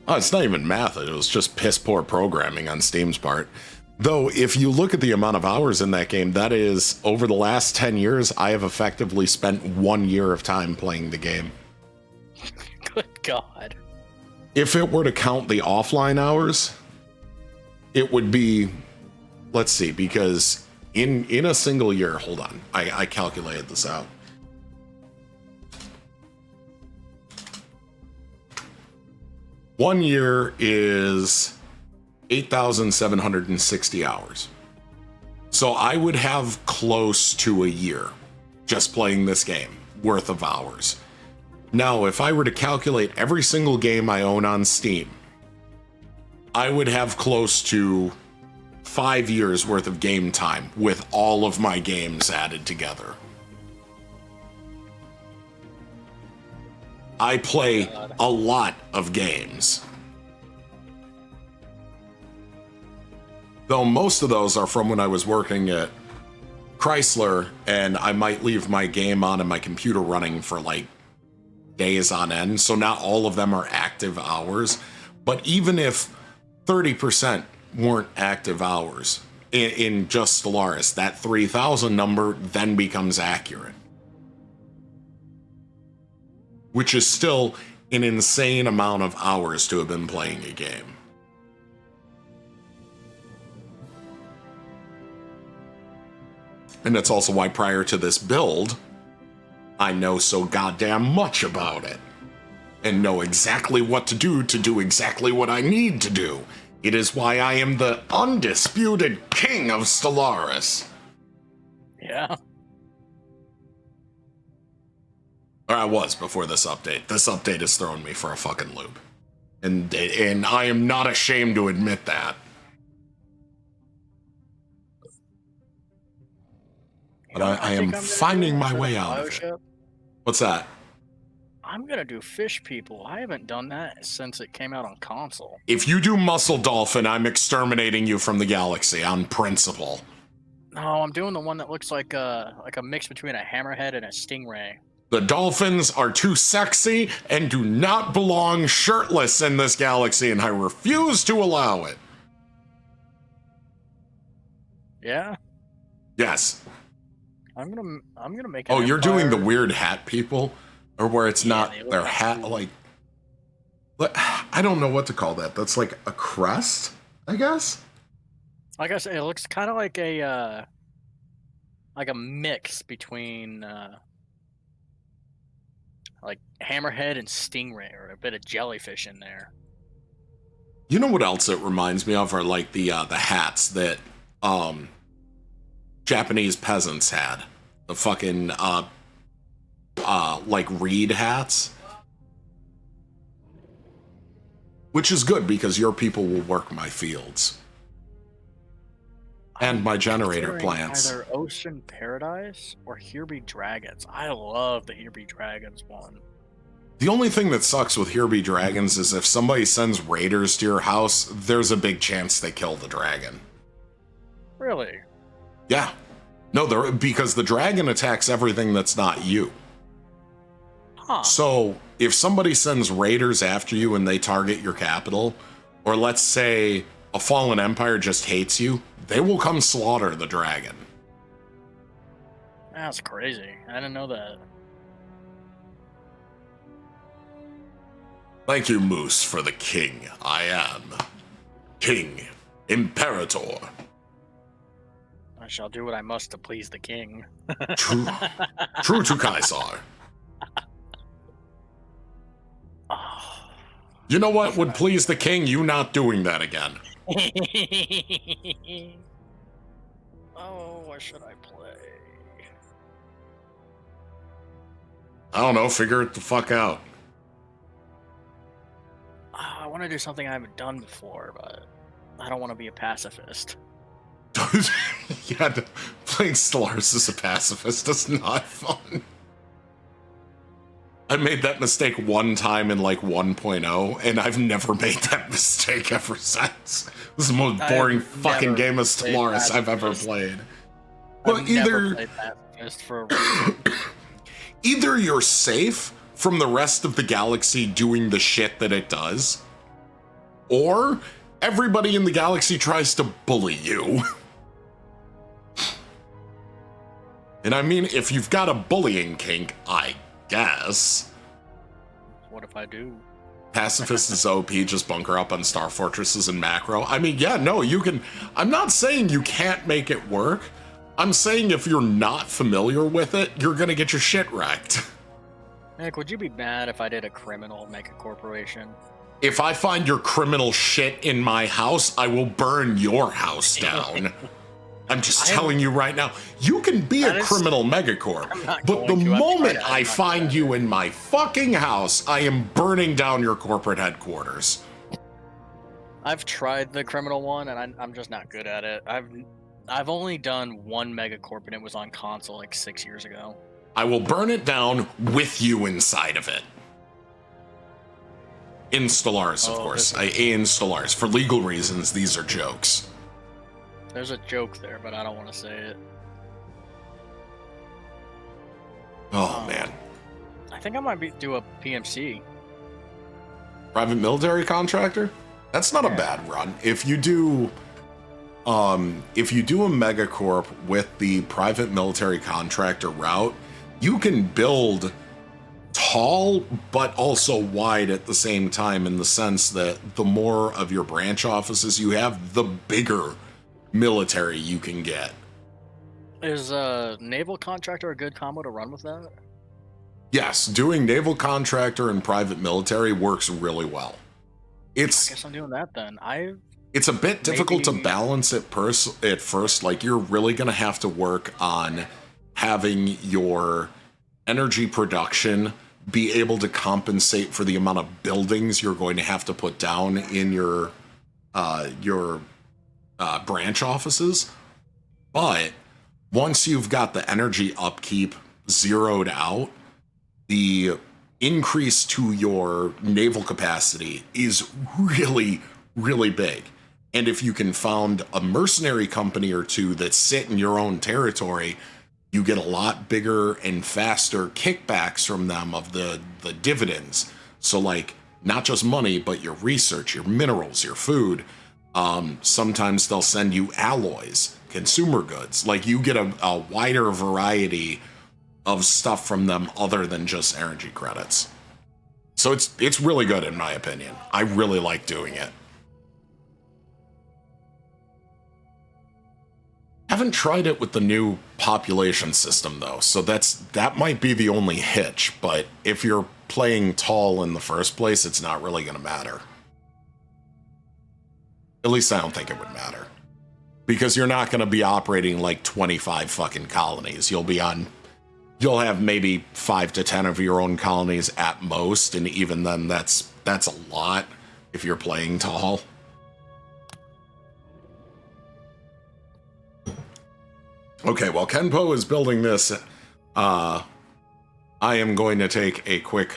Oh, it's not even math. It was just piss poor programming on Steam's part. Though, if you look at the amount of hours in that game, that is, over the last 10 years, I have effectively spent 1 year of time playing the game. Good God. If it were to count the offline hours, it would be, let's see, because in a single year, hold on, I calculated this out. One year is 8,760 hours. So I would have close to a year just playing this game worth of hours. Now, if I were to calculate every single game I own on Steam, I would have close to 5 years worth of game time with all of my games added together. I play a lot of games. Though most of those are from when I was working at Chrysler, and I might leave my game on and my computer running for like days on end, so not all of them are active hours. But even if 30% weren't active hours in just Stellaris, that 3,000 number then becomes accurate. Which is still an insane amount of hours to have been playing a game. And that's also why prior to this build, I know so goddamn much about it. And know exactly what to do exactly what I need to do. It is why I am the undisputed king of Stellaris. Yeah. Or I was before this update. This update has thrown me for a fucking loop. And I am not ashamed to admit that. But I am finding my way out of it. What's that? I'm gonna do fish people. I haven't done that since it came out on console. If you do Muscle Dolphin, I'm exterminating you from the galaxy on principle. No, I'm doing the one that looks like a mix between a hammerhead and a stingray. The dolphins are too sexy and do not belong shirtless in this galaxy, and I refuse to allow it. Yeah? Yes. I'm gonna make. Oh, you're doing the weird hat people, or where it's not their hat, like. I don't know what to call that. That's like a crest, I guess. Like I said, it looks kind of like a mix between like hammerhead and stingray, or a bit of jellyfish in there. You know what else it reminds me of are like the hats that Japanese peasants had. The fucking like reed hats. Which is good because your people will work my fields. And my generator plants. Either Ocean Paradise or Here Be Dragons. I love the Here Be Dragons one. The only thing that sucks with Here Be Dragons is if somebody sends raiders to your house, there's a big chance they kill the dragon. Really? Yeah. No, because the dragon attacks everything that's not you. Huh. So, if somebody sends raiders after you and they target your capital, or let's say a fallen empire just hates you, they will come slaughter the dragon. That's crazy. I didn't know that. Thank you, Moose, for the king. I am King Imperator. I shall do what I must to please the king. True to Kaisar. You know what would please the king? You not doing that again. Oh, what should I play? I don't know, figure it the fuck out. I want to do something I haven't done before, but I don't want to be a pacifist. Yeah, playing Stellaris as a pacifist is not fun. I made that mistake one time in like 1.0, and I've never made that mistake ever since. This is the most boring fucking game of Stellaris I've ever played. Well, Never played pacifist for a reason. Either you're safe from the rest of the galaxy doing the shit that it does, or everybody in the galaxy tries to bully you. And I mean, if you've got a bullying kink, I guess. What if I do? Pacifist is OP, just bunker up on star fortresses and macro. I mean, yeah, no, you can. I'm not saying you can't make it work. I'm saying if you're not familiar with it, you're gonna get your shit wrecked. Nick, would you be mad if I did a criminal mega corporation? If I find your criminal shit in my house, I will burn your house down. I'm just telling you right now, you can be a criminal megacorp, but the moment I find you in my fucking house, I am burning down your corporate headquarters. I've tried the criminal one, and I'm just not good at it. I've only done one megacorp, and it was on console like 6 years ago. I will burn it down with you inside of it. In Stellaris, of course. In Stellaris. For legal reasons, these are jokes. There's a joke there, but I don't want to say it. Oh, man. I think I might do a PMC. Private military contractor? That's not a bad run. If you do a megacorp with the private military contractor route, you can build tall but also wide at the same time, in the sense that the more of your branch offices you have, the bigger military you can get. Is a naval contractor a good combo to run with that? Yes, doing naval contractor and private military works really well. I guess I'm doing that then. It's a bit difficult to balance at first. Like, you're really going to have to work on having your energy production be able to compensate for the amount of buildings you're going to have to put down in your branch offices. But once you've got the energy upkeep zeroed out, the increase to your naval capacity is really, really big. And if you can found a mercenary company or two that sit in your own territory, you get a lot bigger and faster kickbacks from them of the dividends. So like, not just money, but your research, your minerals, your food. Sometimes they'll send you alloys, consumer goods. Like you get a wider variety of stuff from them other than just energy credits. So it's really good in my opinion. I really like doing it. Haven't tried it with the new population system though, so that might be the only hitch, but if you're playing tall in the first place, it's not really going to matter. At least I don't think it would matter. Because you're not going to be operating like 25 fucking colonies. You'll have maybe 5 to 10 of your own colonies at most, and even then that's a lot if you're playing tall. Okay, while Kenpo is building this, I am going to take a quick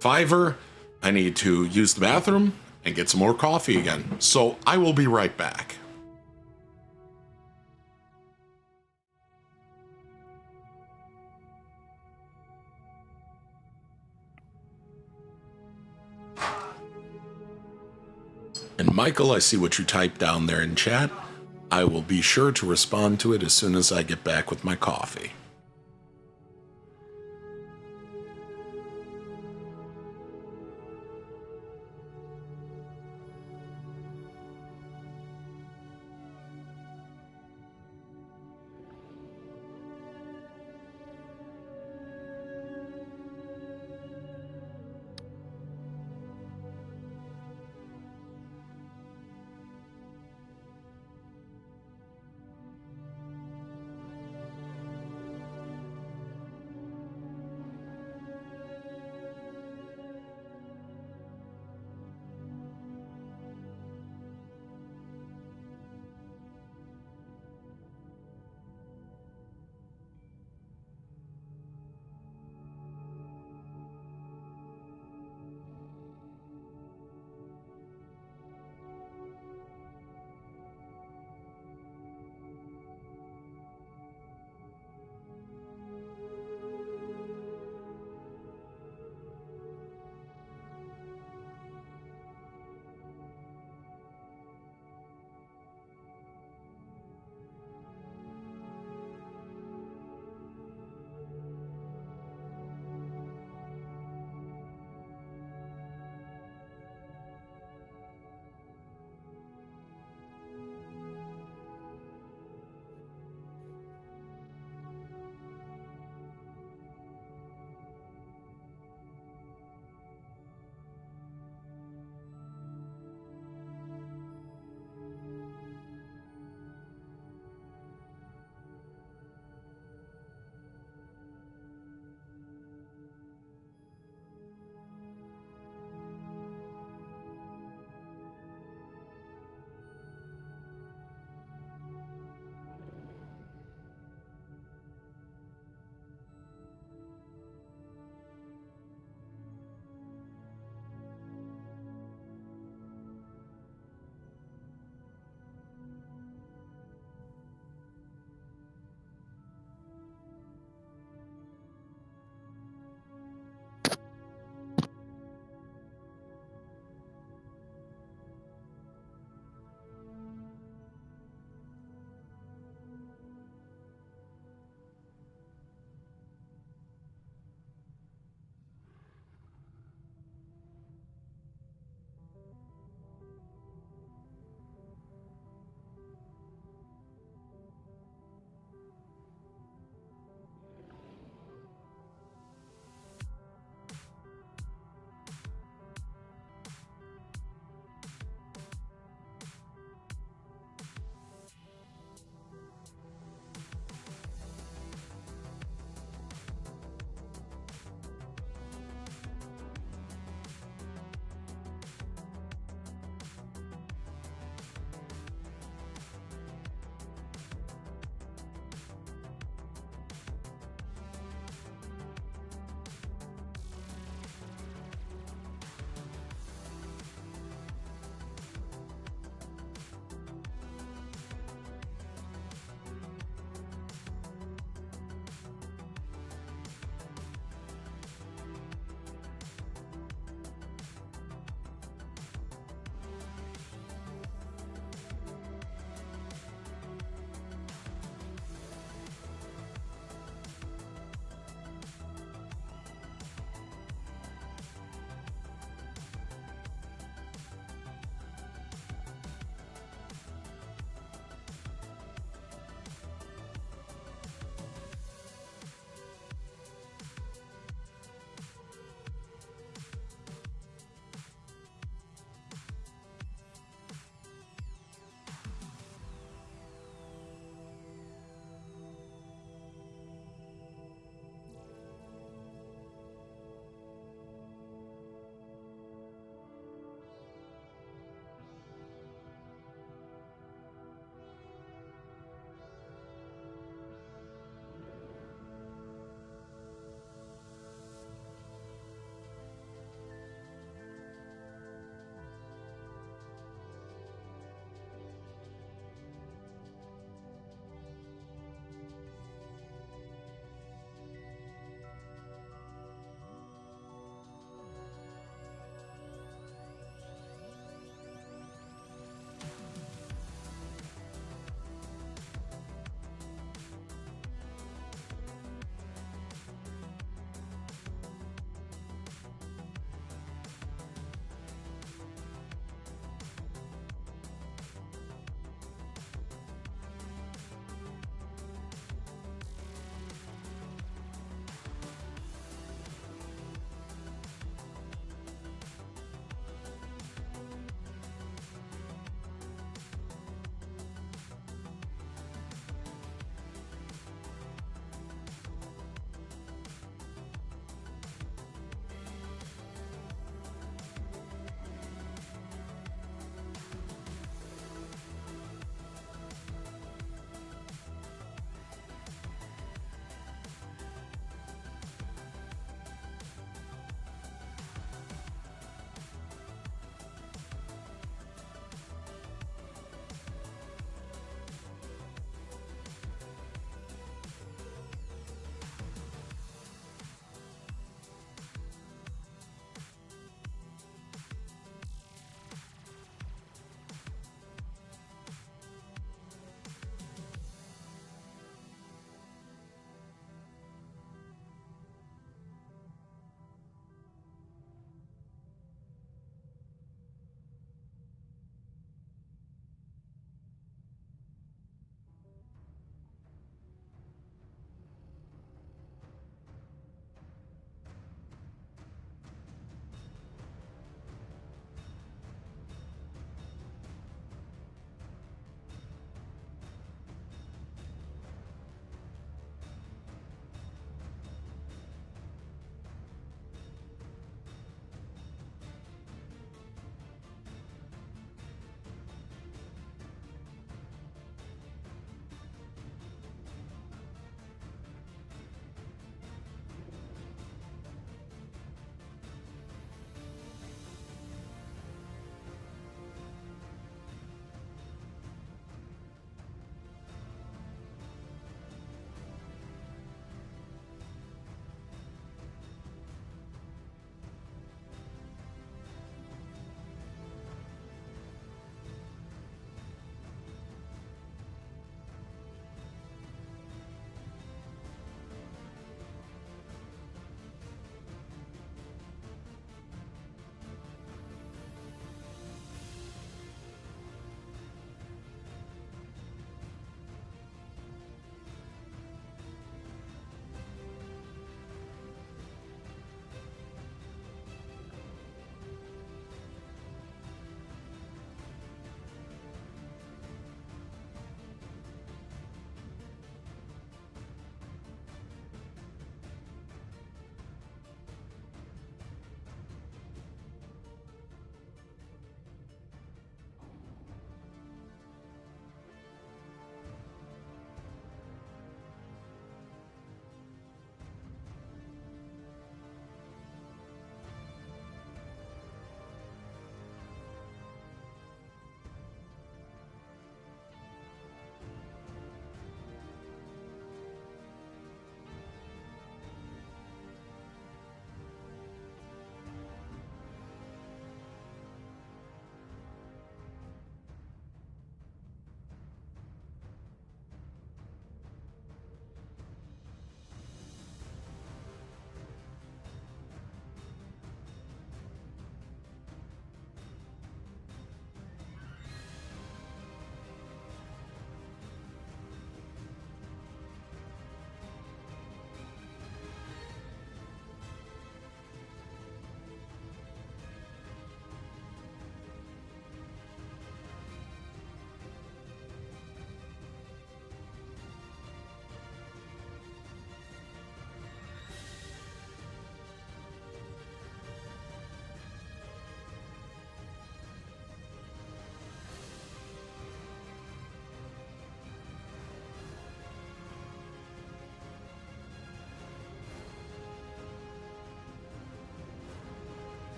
fiver. I need to use the bathroom and get some more coffee again. So I will be right back. And Michael, I see what you typed down there in chat. I will be sure to respond to it as soon as I get back with my coffee.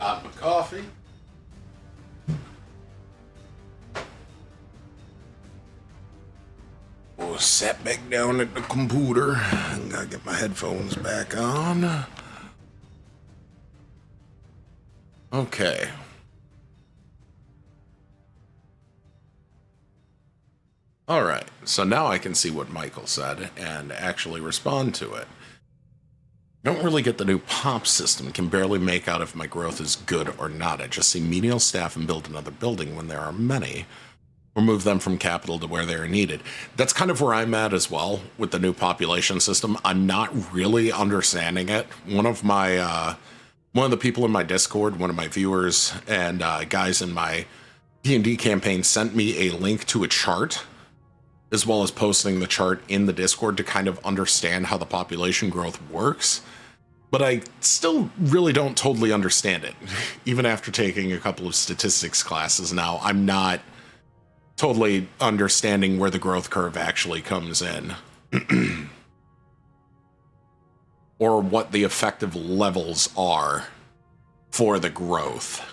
Got my coffee. We'll sit back down at the computer. I gotta get my headphones back on. Okay. Alright, so now I can see what Michael said and actually respond to it. Don't really get the new pop system, can barely make out if my growth is good or not. I just see menial staff and build another building when there are many, or move them from capital to where they are needed. That's kind of where I'm at as well with the new population system. I'm not really understanding it. One of the people in my Discord, one of my viewers and guys in my D&D campaign sent me a link to a chart, as well as posting the chart in the Discord to kind of understand how the population growth works. But I still really don't totally understand it. Even after taking a couple of statistics classes now, I'm not totally understanding where the growth curve actually comes in. Or what the effective levels are for the growth.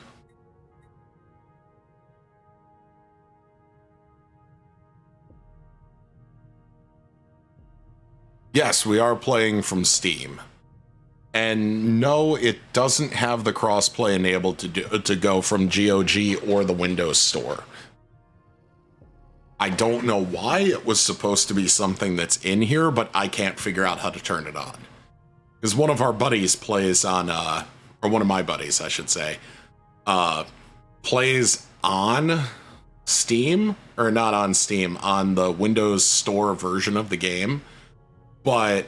Yes, we are playing from Steam. And no, it doesn't have the crossplay enabled to go from GOG or the Windows Store. I don't know why. It was supposed to be something that's in here, but I can't figure out how to turn it on. Because one of our buddies plays on, or one of my buddies, I should say, plays on Steam, or not on Steam, on the Windows Store version of the game. But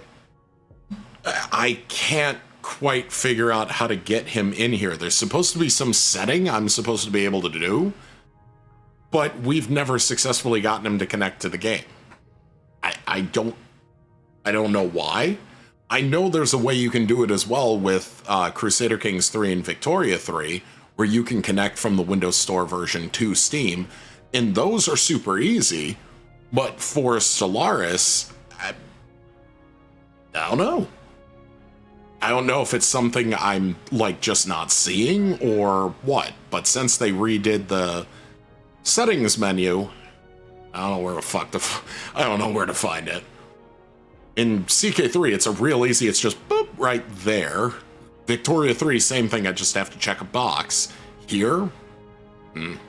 I can't quite figure out how to get him in here. There's supposed to be some setting I'm supposed to be able to do, but we've never successfully gotten him to connect to the game. I don't know why. I know there's a way you can do it as well with Crusader Kings 3 and Victoria 3, where you can connect from the Windows Store version to Steam, and those are super easy, but for Stellaris, I don't know. I don't know if it's something I'm, like, just not seeing or what, but since they redid the settings menu, I don't know where the fuck I don't know where to find it. In CK3, it's a real easy, it's just boop, right there. Victoria 3, same thing, I just have to check a box. Here? And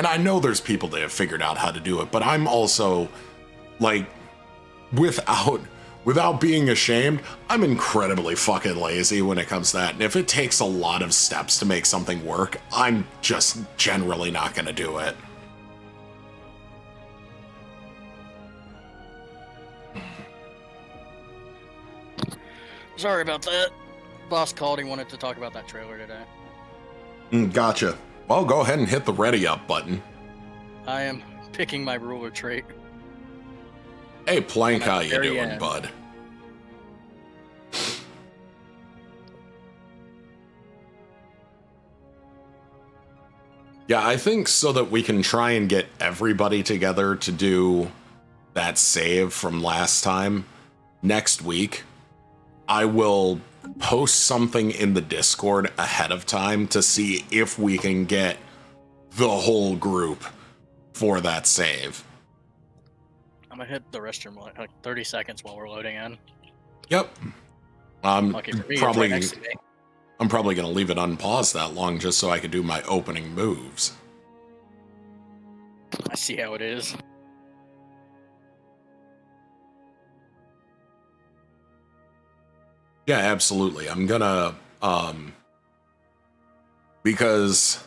I know there's people that have figured out how to do it, but I'm also, like, without being ashamed, I'm incredibly fucking lazy when it comes to that. And if it takes a lot of steps to make something work, I'm just generally not going to do it. Sorry about that. Boss called, he wanted to talk about that trailer today. Gotcha. Well, go ahead and hit the ready up button. I am picking my ruler trait. Hey, Plank, how you doing, bud? Yeah, I think so that we can try and get everybody together to do that save from last time next week. I will post something in the Discord ahead of time to see if we can get the whole group for that save. I'm gonna hit the restroom like 30 seconds while we're loading in. Yep. Lucky for me, it's right next to me. I'm probably gonna leave it unpaused that long just so I can do my opening moves. I see how it is. Yeah, absolutely. I'm gonna, because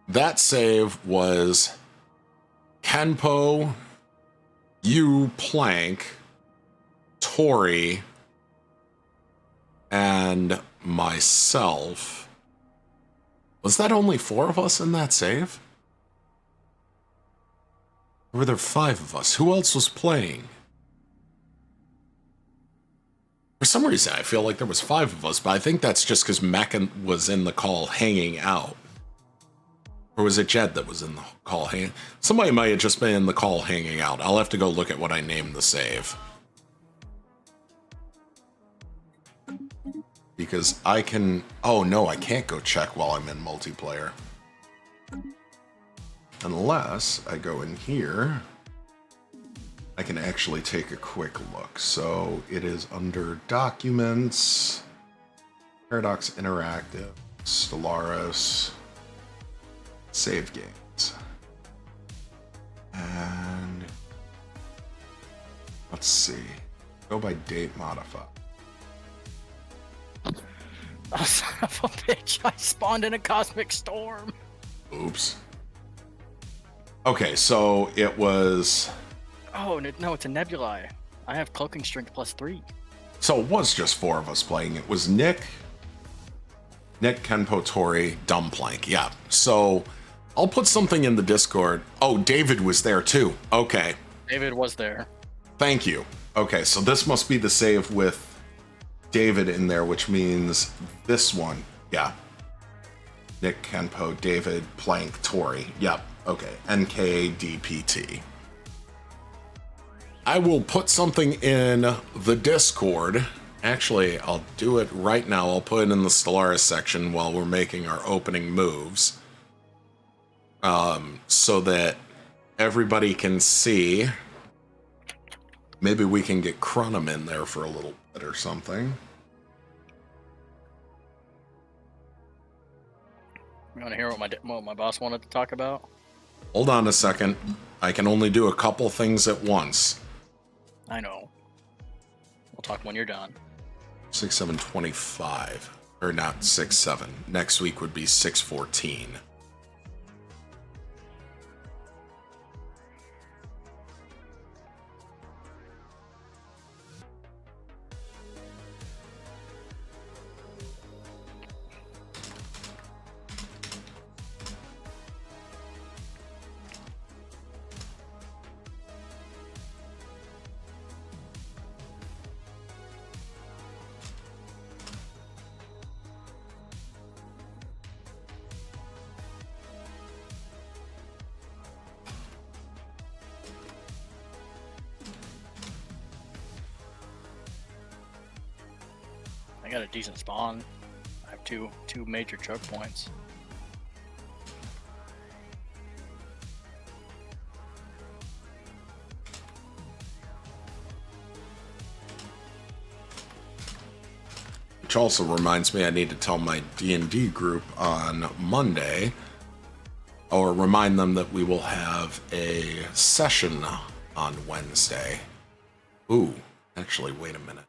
that save was Kenpo, you, Plank, Tori, and myself. Was that only 4 of us in that save? Or were there 5 of us? Who else was playing? For some reason, I feel like there was 5 of us, but I think that's just because Mecca was in the call hanging out. Or was it Jed that was in the call hanging? Somebody might have just been in the call hanging out. I'll have to go look at what I named the save. Because I can... Oh, no, I can't go check while I'm in multiplayer. Unless I go in here, I can actually take a quick look. So it is under Documents, Paradox Interactive, Stellaris, Save Games. And let's see. Go by date modified. Oh, son of a bitch. I spawned in a cosmic storm. Oops. Okay, so it was... Oh, no, it's a nebulae. I have cloaking strength +3. So it was just 4 of us playing. It was Nick, Kenpo, Tori, Dumplank. Yeah. So I'll put something in the Discord. Oh, David was there too. Okay. David was there. Thank you. Okay, so this must be the save with David in there, which means this one. Yeah. Nick, Kenpo, David, Plank, Tori. Yep. Okay. NKDPT. I will put something in the Discord. Actually, I'll do it right now. I'll put it in the Stellaris section while we're making our opening moves. So that everybody can see. Maybe we can get Cronum in there for a little bit or something. You want to hear what my boss wanted to talk about? Hold on a second. I can only do a couple things at once. I know. We'll talk when you're done. 6/7/25. Or not 6/7. Next week would be 6/14. I got a decent spawn. I have two major choke points. Which also reminds me I need to tell my D&D group on Monday, or remind them that we will have a session on Wednesday. Ooh, actually, wait a minute.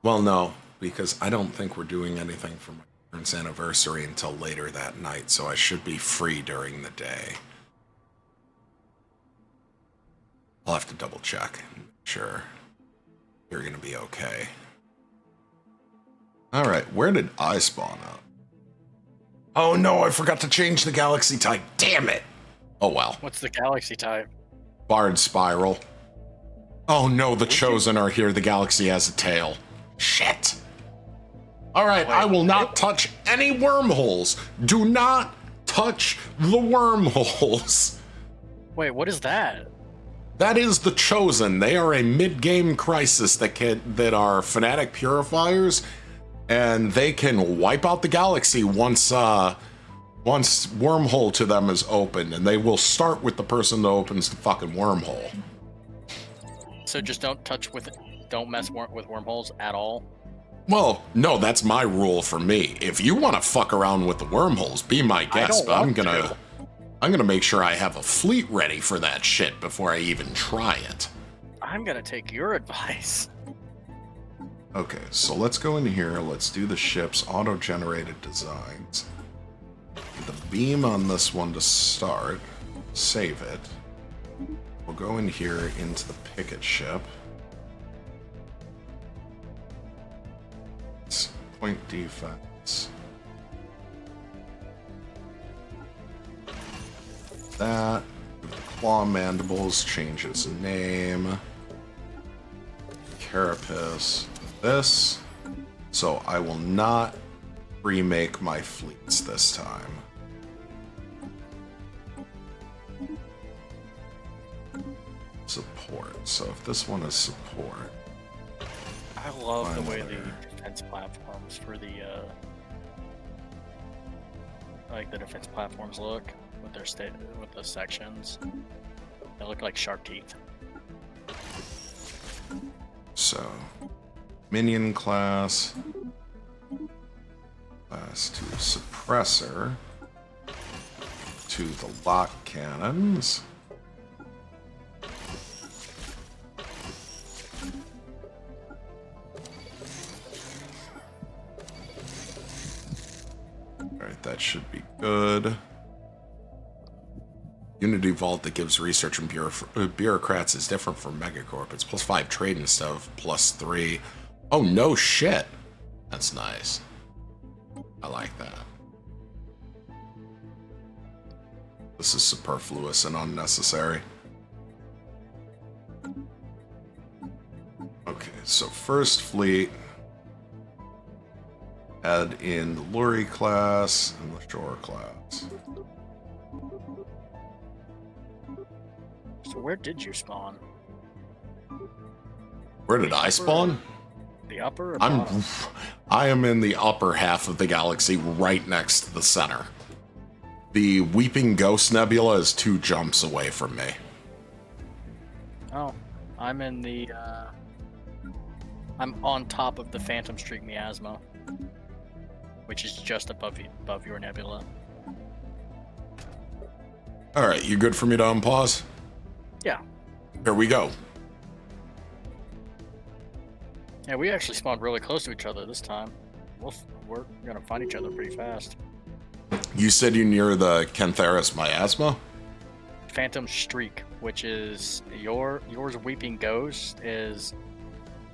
Well, no, because I don't think we're doing anything for my parents' anniversary until later that night, so I should be free during the day. I'll have to double check. Sure. You're gonna be okay. Alright, where did I spawn up? Oh no, I forgot to change the galaxy type. Damn it! Oh well. What's the galaxy type? Bard Spiral. Oh no, the Chosen are here. The galaxy has a tail. Shit. Alright, I will not touch any wormholes. Do not touch the wormholes. Wait, what is that? That is the Chosen. They are a mid-game crisis that are fanatic purifiers, and they can wipe out the galaxy once wormhole to them is opened, and they will start with the person that opens the fucking wormhole. So just don't mess with wormholes at all? Well, no, that's my rule for me. If you want to fuck around with the wormholes, be my guest, but I'm gonna make sure I have a fleet ready for that shit before I even try it. I'm gonna take your advice. Okay, so let's go in here. Let's do the ship's auto-generated designs. The beam on this one to start. Save it. We'll go in here into the picket ship. It's point defense. That. Claw mandibles, change his name. Carapace. This. So I will not remake my fleets this time. Support. So if this one is support. I love the way Fine, the whatever. defense platforms for the like the defense platforms look with their with the sections. They look like shark teeth. So, minion class. Class 2 suppressor. To the lock cannons. Alright, that should be good. Unity Vault that gives research and bureaucrats is different from Megacorp. It's +5 trade and stuff, +3. Oh, no shit. That's nice. I like that. This is superfluous and unnecessary. Okay, so first fleet. Add in the Luri class and the Shore class. So where did you spawn? Where did I spawn? The upper or bottom? I am in the upper half of the galaxy, right next to the center. The Weeping Ghost Nebula is 2 jumps away from me. Oh, I'm in the I'm on top of the Phantom Streak Miasma, which is just above your nebula. Alright, you good for me to unpause? Yeah. Here we go. Yeah, we actually spawned really close to each other this time. We're gonna find each other pretty fast. You said you're near the Cantharis Miasma? Phantom Streak, which is yours Weeping Ghost is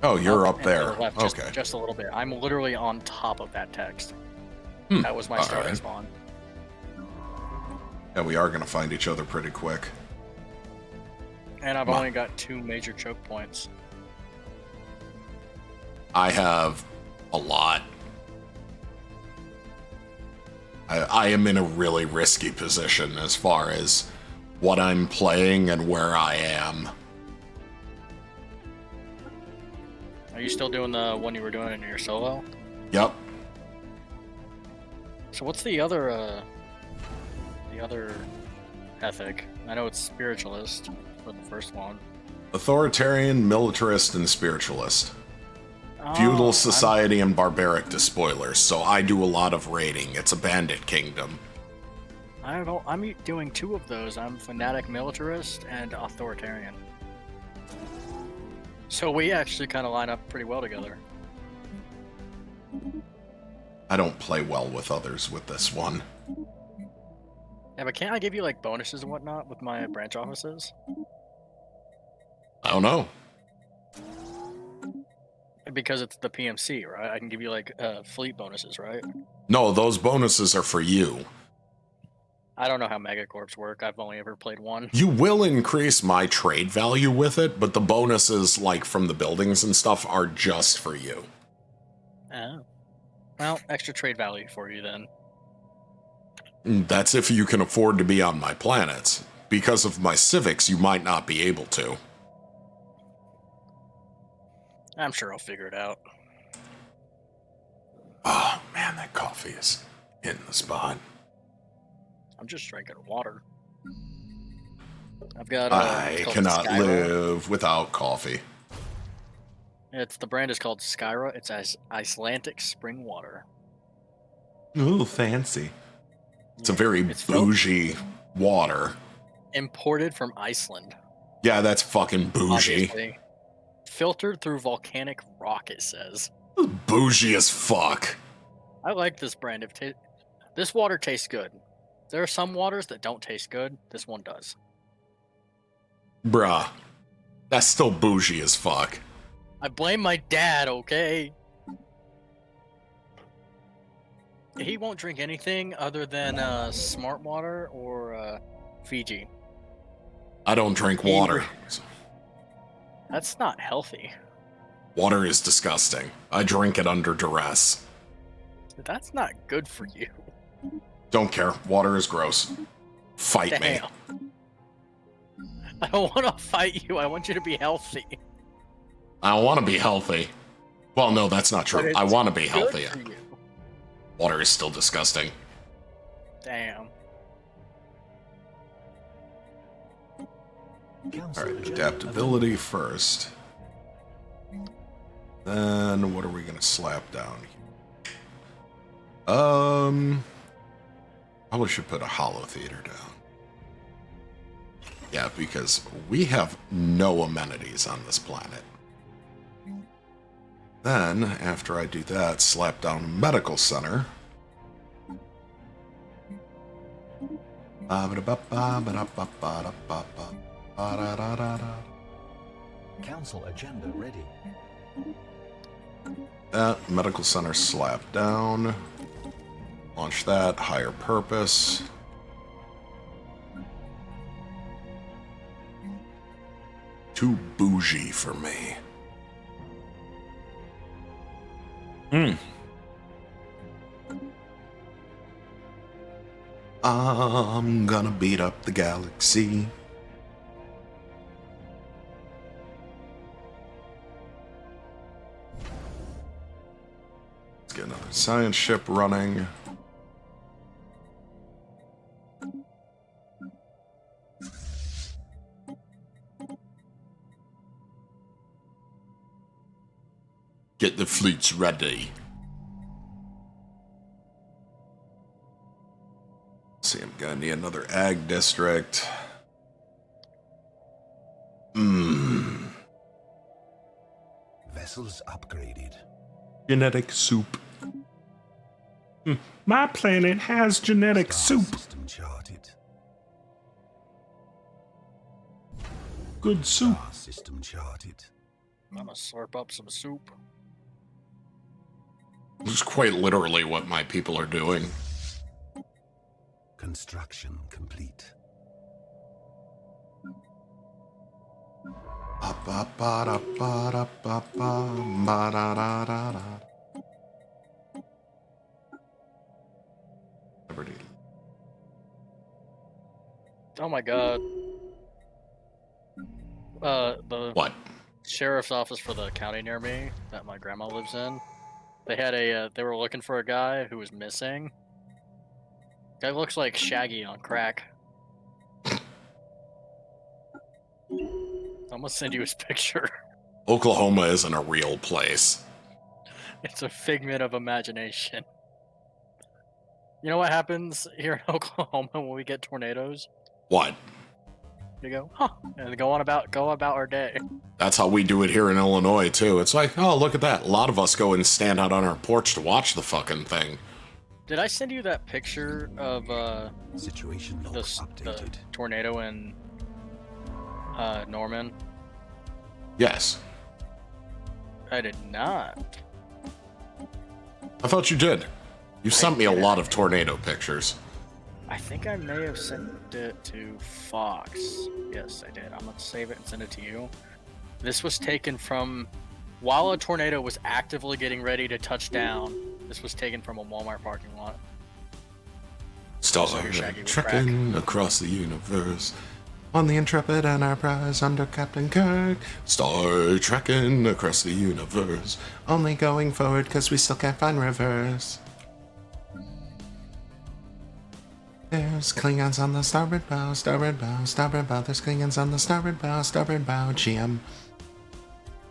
Oh, you're up and to the there. left Okay. just a little bit. I'm literally on top of that text. Hmm, That was my all starting right. spawn. Yeah, we are going to find each other pretty quick. And I've Come on. only got 2 major choke points. I have a lot. I am in a really risky position as far as what I'm playing and where I am. Are you still doing the one you were doing in your solo? Yep. So what's the other ethic? I know it's spiritualist for the first one. Authoritarian, militarist, and spiritualist. Oh, Feudal society and barbaric despoilers, so I do a lot of raiding. It's a bandit kingdom. I'm doing 2 of those. I'm fanatic militarist and authoritarian. So we actually kind of line up pretty well together. I don't play well with others with this one. Yeah, but can't I give you like bonuses and whatnot with my branch offices? I don't know. Because it's the PMC, right? I can give you like fleet bonuses, right? No, those bonuses are for you. I don't know how megacorps work. I've only ever played one. You will increase my trade value with it, but the bonuses, like from the buildings and stuff, are just for you. Oh. Well, extra trade value for you then. That's if you can afford to be on my planets. Because of my civics, you might not be able to. I'm sure I'll figure it out. Oh, man, that coffee is in the spot. I'm just drinking water. I've got. I it's called cannot Skyra. live without coffee. The brand is called Skyra. It's as Icelandic spring water. Ooh, fancy. It's a very It's fil- bougie water. Imported from Iceland. Yeah, that's fucking bougie. Obviously. Filtered through volcanic rock, it says. Bougie as fuck. I like this brand. This water tastes good. There are some waters that don't taste good. This one does. Bruh. That's still bougie as fuck. I blame my dad, okay? He won't drink anything other than smart water or Fiji. I don't drink water. That's not healthy. Water is disgusting. I drink it under duress. That's not good for you. Don't care. Water is gross. Fight me. Damn. I don't want to fight you. I want you to be healthy. I want to be healthy. Well, no, that's not But true. it's I want to be good healthy. for you. Water is still disgusting. Damn. Council Alright, agenda adaptability first. Then what are we gonna slap down here? Probably should put a hollow theater down. Yeah, because we have no amenities on this planet. Then, after I do that, slap down a medical center. Council agenda ready. That medical center slap down. Launch that, higher purpose. Too bougie for me. I'm gonna beat up the galaxy. Let's get another science ship running. Get the fleets ready. See, I'm gonna need another ag district. Vessels upgraded. Genetic soup. My planet has genetic Star soup. System charted. Good soup. Star system charted. I'm gonna slurp up some soup. This is quite literally what my people are doing. Construction complete. Oh my god. The What? sheriff's office for the county near me that my grandma lives in. They had they were looking for a guy who was missing. Guy looks like Shaggy on crack. I'm gonna send you his picture. Oklahoma isn't a real place. It's a figment of imagination. You know what happens here in Oklahoma when we get tornadoes? What? You go, huh, and go about our day. That's how we do it here in Illinois, too. It's like, oh, look at that. A lot of us go and stand out on our porch to watch the fucking thing. Did I send you that picture of Situation log the updated. tornado in Norman? Yes. I did not. I thought you did. You sent me a did. lot of tornado pictures. I think I may have sent it to Fox. Yes, I did. I'm gonna save it and send it to you. This was taken from while a tornado was actively getting ready to touch down. This was taken from a Walmart parking lot. Star So you're Shaggy with trekking across the universe on the Intrepid Enterprise under Captain Kirk. Star trekking across the universe, only going forward because we still can't find reverse. There's Klingons on the starboard bow, starboard bow, starboard bow. There's Klingons on the starboard bow, GM.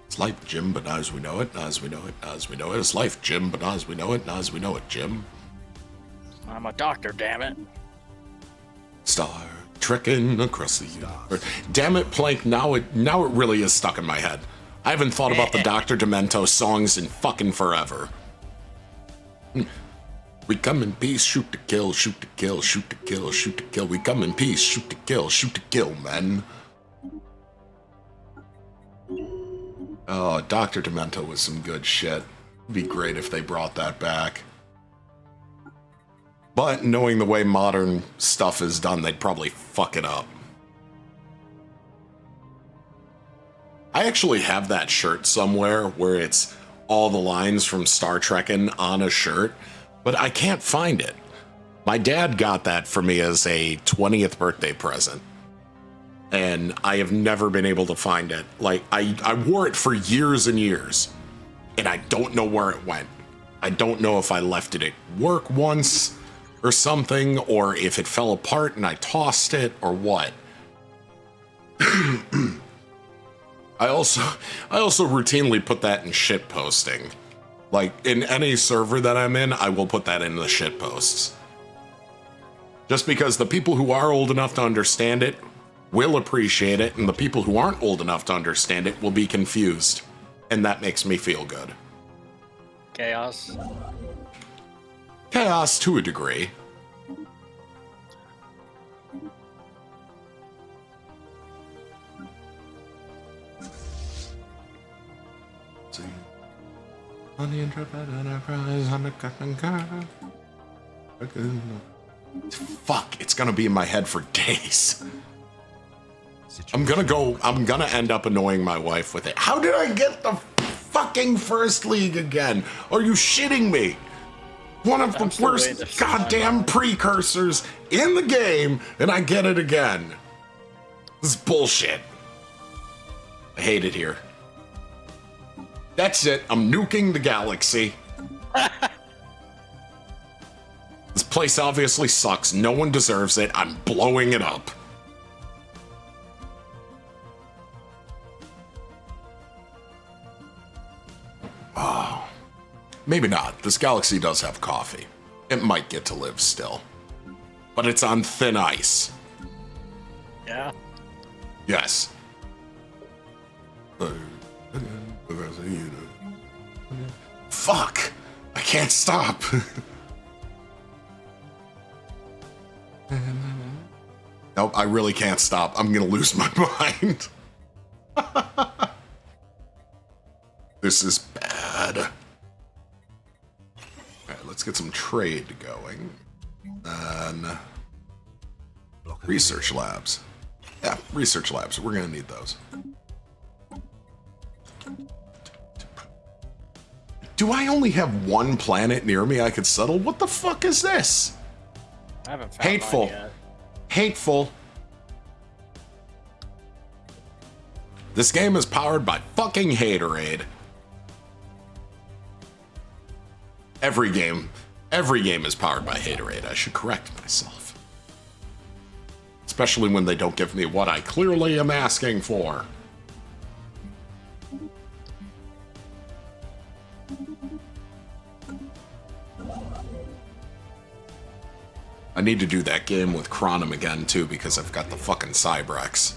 It's life, Jim, but not as we know it, not as we know it, not as we know it. It's life, Jim, but not as we know it, not as we know it, Jim. I'm a doctor, damn it. Star trekking across the universe. Damn it, Plank, now it really is stuck in my head. I haven't thought about the Dr. Demento songs in fucking forever. We come in peace, shoot to kill, shoot to kill, shoot to kill, shoot to kill. We come in peace, shoot to kill, men. Oh, Dr. Demento was some good shit. It'd be great if they brought that back. But knowing the way modern stuff is done, they'd probably fuck it up. I actually have that shirt somewhere where it's all the lines from Star Trekkin' on a shirt, but I can't find it. My dad got that for me as a 20th birthday present, and I have never been able to find it. Like, I wore it for years and years, and I don't know where it went. I don't know if I left it at work once or something, or if it fell apart and I tossed it, or what. I also routinely put that in shit posting. Like, in any server that I'm in, I will put that in the shit posts. Just because the people who are old enough to understand it will appreciate it, and the people who aren't old enough to understand it will be confused. And that makes me feel good. Chaos. Chaos to a degree. On the Intrepid Enterprise, on the Captain Car. Fuck, it's gonna be in my head for days. I'm gonna end up annoying my wife with it. How did I get the fucking first league again? Are you shitting me? One of the worst goddamn precursors in the game, and I get it again. This is bullshit. I hate it here. That's it. I'm nuking the galaxy. This place obviously sucks. No one deserves it. I'm blowing it up. Oh. Maybe not. This galaxy does have coffee. It might get to live still. But it's on thin ice. Yeah. Yes. Fuck! I can't stop! Nope, I really can't stop. I'm gonna lose my mind. This is bad. Alright, let's get some trade going. And research labs. Yeah, research labs. We're gonna need those. Do I only have one planet near me I could settle? What the fuck is this? I haven't found Hateful. mine yet. Hateful. This game is powered by fucking haterade. Every game is powered by haterade. I should correct myself. Especially when they don't give me what I clearly am asking for. I need to do that game with Chronom again, too, because I've got the fucking Cybrex.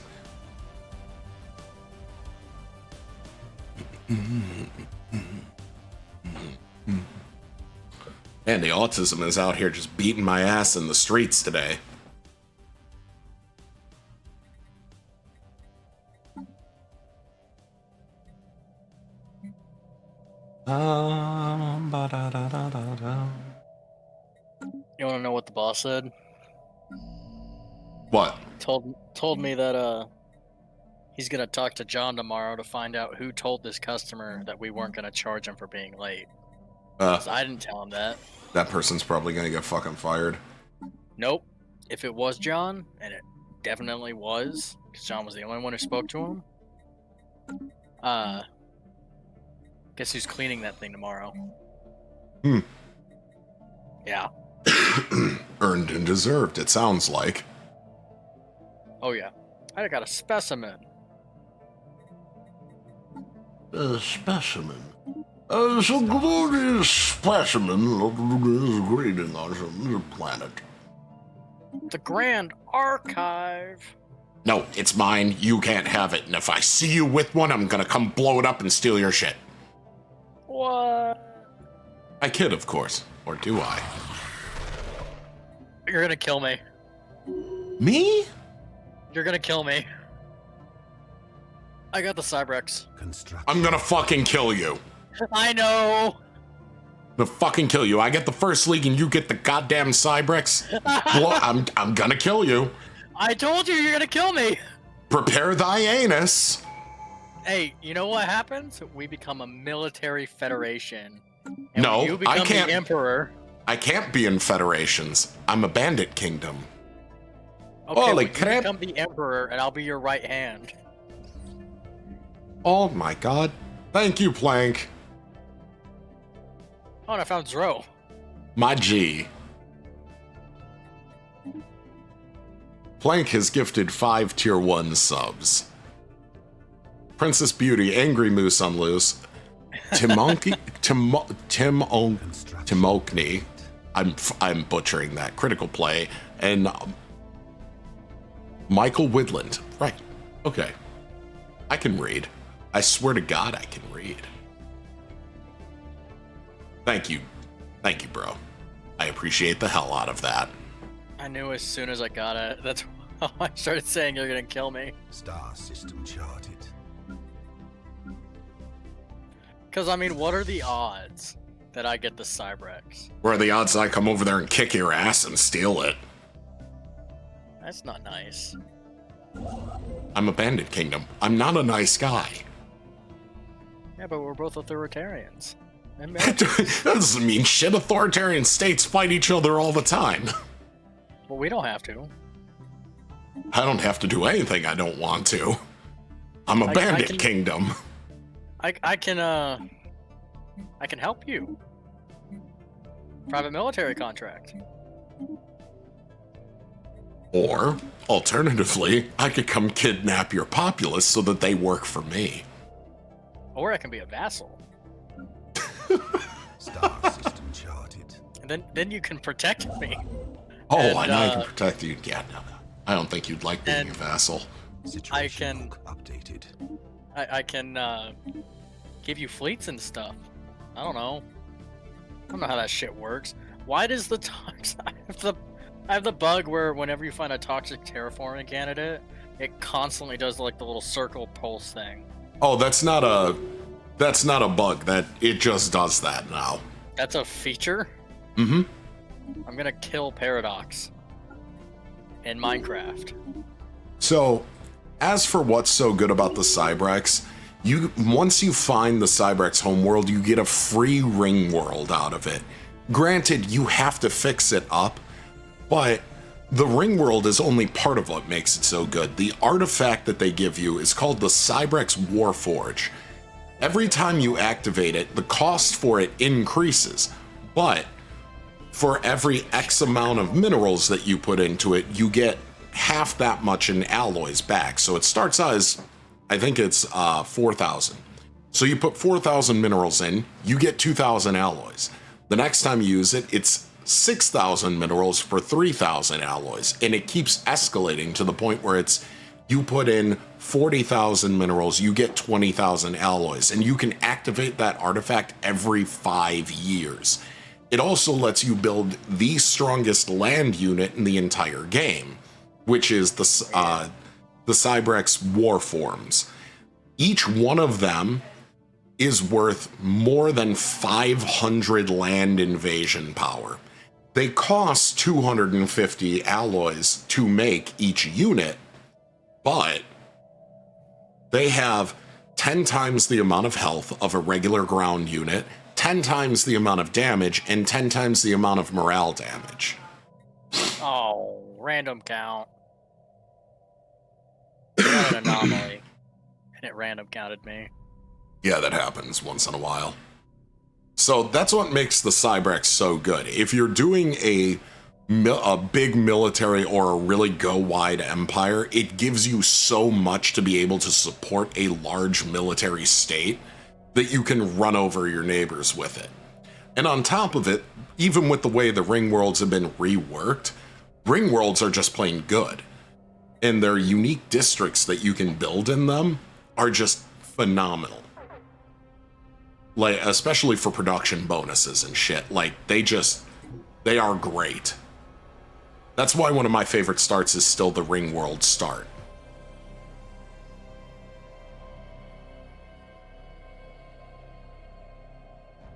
Man, the autism is out here just beating my ass in the streets today. You want to know what the boss said? What? Told me that he's gonna talk to John tomorrow to find out who told this customer that we weren't gonna charge him for being late. 'Cause I didn't tell him that. That person's probably gonna get fucking fired. Nope. If it was John, and it definitely was, because John was the only one who spoke to him. Guess who's cleaning that thing tomorrow? Yeah. Earned and deserved, it sounds like. Oh yeah. I got a specimen. A specimen. It's a glorious specimen of this greeting on some planet. The Grand Archive. No, it's mine. You can't have it. And if I see you with one, I'm gonna come blow it up and steal your shit. What? I kid, of course. Or do I? You're gonna kill me. Me? You're gonna kill me. I got the Cybrex. I'm gonna fucking kill you. I know. I'm gonna fucking kill you. I get the first league and you get the goddamn Cybrex. I'm gonna kill you. I told you you're gonna kill me. Prepare thy anus. Hey, you know what happens? We become a military federation. And No, when you become I can't. the emperor. I can't be in federations. I'm a bandit kingdom. Okay, Holy well, you crap. become the emperor, and I'll be your right hand. Oh my god. Thank you, Plank. Oh, and I found Zro. My G. Plank has gifted 5 tier 1 subs. Princess Beauty, Angry Moose on Loose, Timokni, I'm butchering that, Critical Play, and Michael Widland. Right. Okay. I can read. I swear to God I can read. Thank you. Thank you, bro. I appreciate the hell out of that. I knew as soon as I got it. That's how I started saying you're gonna kill me. Star system charted. Because, I mean, what are the odds that I get the Cybrex? Where are the odds I come over there and kick your ass and steal it? That's not nice. I'm a Bandit Kingdom. I'm not a nice guy. Yeah, but we're both authoritarians. And That doesn't mean shit. Authoritarian states fight each other all the time. well, we don't have to. I don't have to do anything I don't want to. I'm a Bandit Kingdom. I can help you. Private military contract. Or, alternatively, I could come kidnap your populace so that they work for me. Or I can be a vassal. Star system charted. And then you can protect me. Oh, And, I know I can protect you. Yeah, no. I don't think you'd like being and- a vassal. Situation book updated. I can give you fleets and stuff. I don't know. I don't know how that shit works. Why does the I have the bug where whenever you find a toxic terraforming candidate, it constantly does like the little circle pulse thing. Oh, that's not a bug. That it just does that now. That's a feature? Mm-hmm. I'm gonna kill Paradox in Minecraft. So, as for what's so good about the Cybrex, once you find the Cybrex homeworld, you get a free ring world out of it. Granted, you have to fix it up, but the ring world is only part of what makes it so good. The artifact that they give you is called the Cybrex Warforge. Every time you activate it, the cost for it increases, but for every X amount of minerals that you put into it, you get half that much in alloys back. So it starts out as, I think it's 4,000. So you put 4,000 minerals in, you get 2,000 alloys. The next time you use it, it's 6,000 minerals for 3,000 alloys. And it keeps escalating to the point where it's, you put in 40,000 minerals, you get 20,000 alloys. And you can activate that artifact every 5 years. It also lets you build the strongest land unit in the entire game, which is the Cybrex Warforms. Each one of them is worth more than 500 land invasion power. They cost 250 alloys to make each unit, but they have 10 times the amount of health of a regular ground unit, 10 times the amount of damage, and 10 times the amount of morale damage. Oh, random count. I got an anomaly, and it random counted me. Yeah, that happens once in a while. So that's what makes the Cybrex so good. If you're doing a big military or a really go-wide empire, it gives you so much to be able to support a large military state that you can run over your neighbors with it. And on top of it, even with the way the ring worlds have been reworked, ring worlds are just plain good. And their unique districts that you can build in them are just phenomenal. Like, especially for production bonuses and shit. Like, they are great. That's why one of my favorite starts is still the ring world start.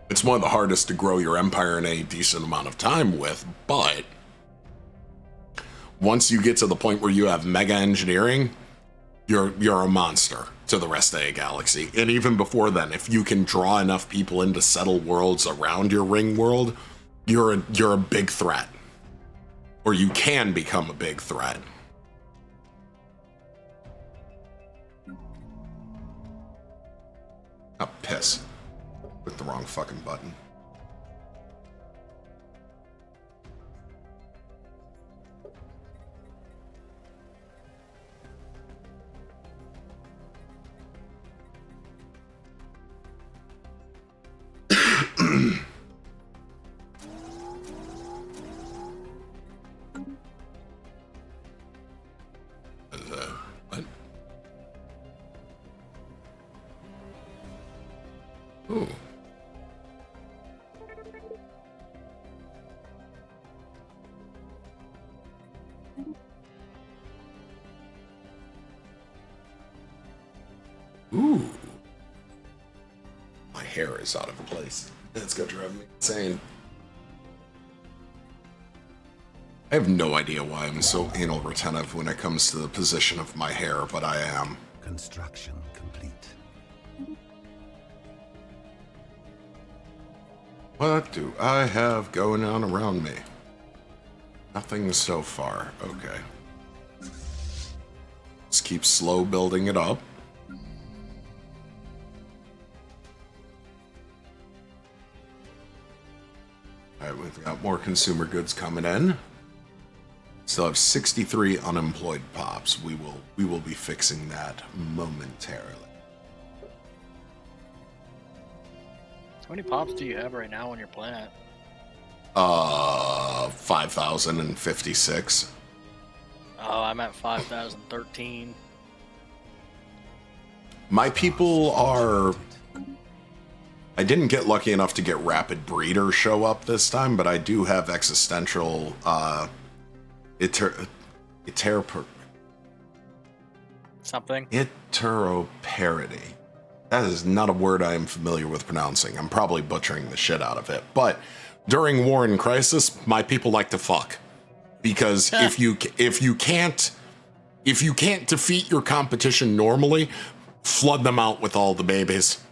It's one of the hardest to grow your empire in a decent amount of time with, but once you get to the point where you have mega engineering, you're a monster to the rest of the galaxy. And even before then, if you can draw enough people in to settle worlds around your ring world, you're a big threat. Or you can become a big threat. Oh, piss. Clicked the wrong fucking button. What? Ooh. Ooh. My hair is out of place. That's gonna drive me insane. I have no idea why I'm so anal retentive when it comes to the position of my hair, but I am. Construction complete. What do I have going on around me? Nothing so far. Okay. Just keep slow building it up. Alright, we've got more consumer goods coming in. Still have 63 unemployed pops. We will be fixing that momentarily. How many pops do you have right now on your planet? 5,056. Oh, I'm at 5,013. My people are... I didn't get lucky enough to get Rapid Breeder show up this time, but I do have Existential, Something? Iteroparity. That is not a word I am familiar with pronouncing. I'm probably butchering the shit out of it. But during War and Crisis, my people like to fuck. Because if you can't defeat your competition normally, flood them out with all the babies.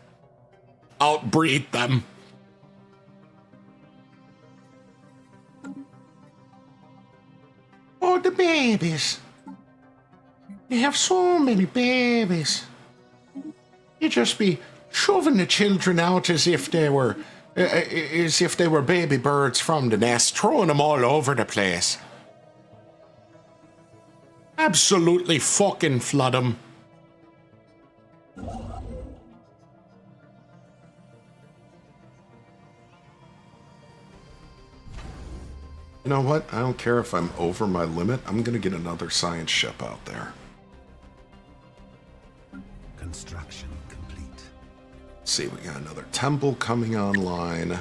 Outbreed them. Oh, the babies. You have so many babies. You just be shoving the children out as if they were baby birds from the nest, throwing them all over the place. Absolutely fucking flood them. You know what? I don't care if I'm over my limit. I'm gonna get another science ship out there. Construction complete. Let's see, we got another temple coming online.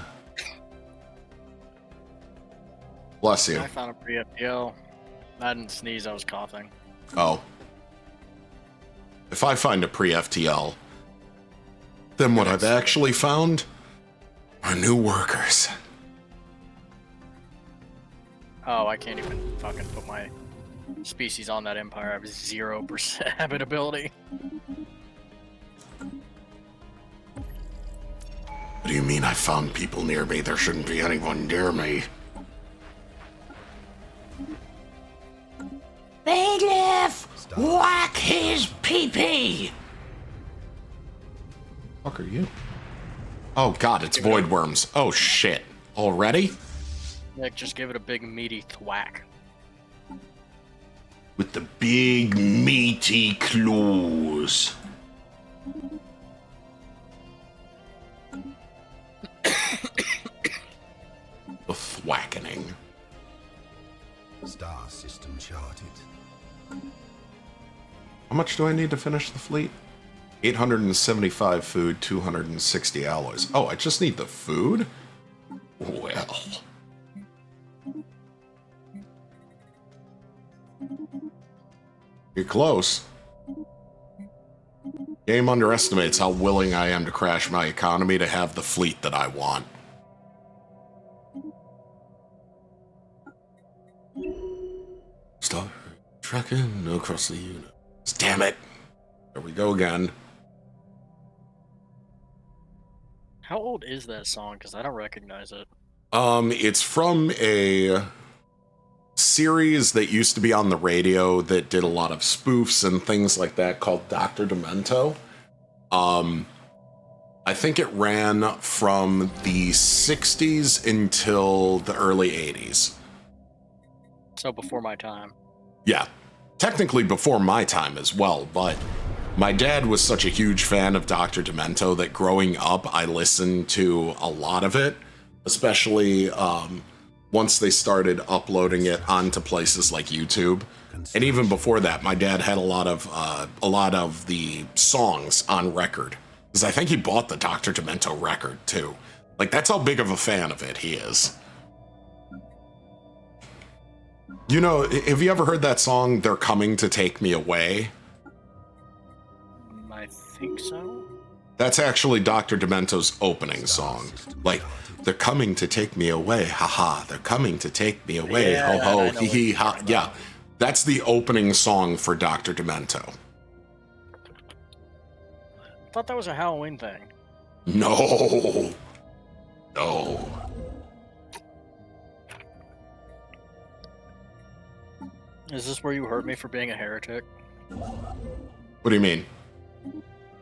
Bless you. I found a pre-FPL. I didn't sneeze, I was coughing. Oh. If I find a pre-FTL, then what I've actually found are new workers. Oh, I can't even fucking put my species on that empire. I have 0% habitability. What do you mean I found people near me? There shouldn't be anyone near me. Bailiff! Whack his pee-pee! Fuck are you? Oh god, it's void worms. Oh shit. Already? Nick, just give it a big meaty thwack. With the big meaty claws. The thwackening. Star system charted. How much do I need to finish the fleet? 875 food, 260 alloys. Oh, I just need the food? Well. You're close. Game underestimates how willing I am to crash my economy to have the fleet that I want. Start tracking across the universe. Damn it! There we go again. How old is that song? Because I don't recognize it. It's from a series that used to be on the radio that did a lot of spoofs and things like that called Dr. Demento. I think it ran from the 60s until the early 80s. So before my time. Yeah, technically before my time as well, but My dad was such a huge fan of Dr. Demento that growing up, I listened to a lot of it, especially once they started uploading it onto places like YouTube. And even before that, my dad had a lot of the songs on record, because I think he bought the Dr. Demento record too. Like, that's how big of a fan of it he is. You know, have you ever heard that song, They're Coming to Take Me Away? I think so. That's actually Dr. Demento's opening song. Like, they're coming to take me away, haha, they're coming to take me away, Yeah, ho ho, hee hee ha. Yeah, that's the opening song for Dr. Demento. I thought that was a Halloween thing. No. No. Is this where you hurt me for being a heretic? What do you mean?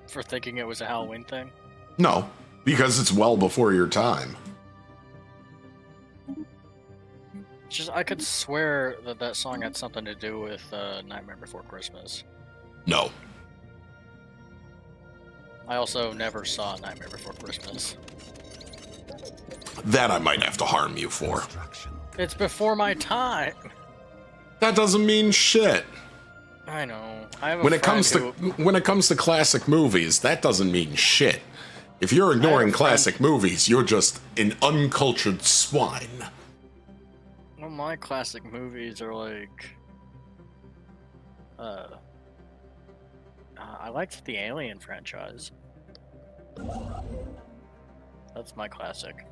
For thinking it was a Halloween thing? No, because it's well before your time. Just, I could swear that that song had something to do with Nightmare Before Christmas. No. I also never saw Nightmare Before Christmas. That I might have to harm you for. Construction. It's before my time. That doesn't mean shit. I know. I have a When it friend comes to classic movies, that doesn't mean shit. If you're ignoring classic movies, you're just an uncultured swine. Well, my classic movies are like, I liked the Alien franchise. That's my classic.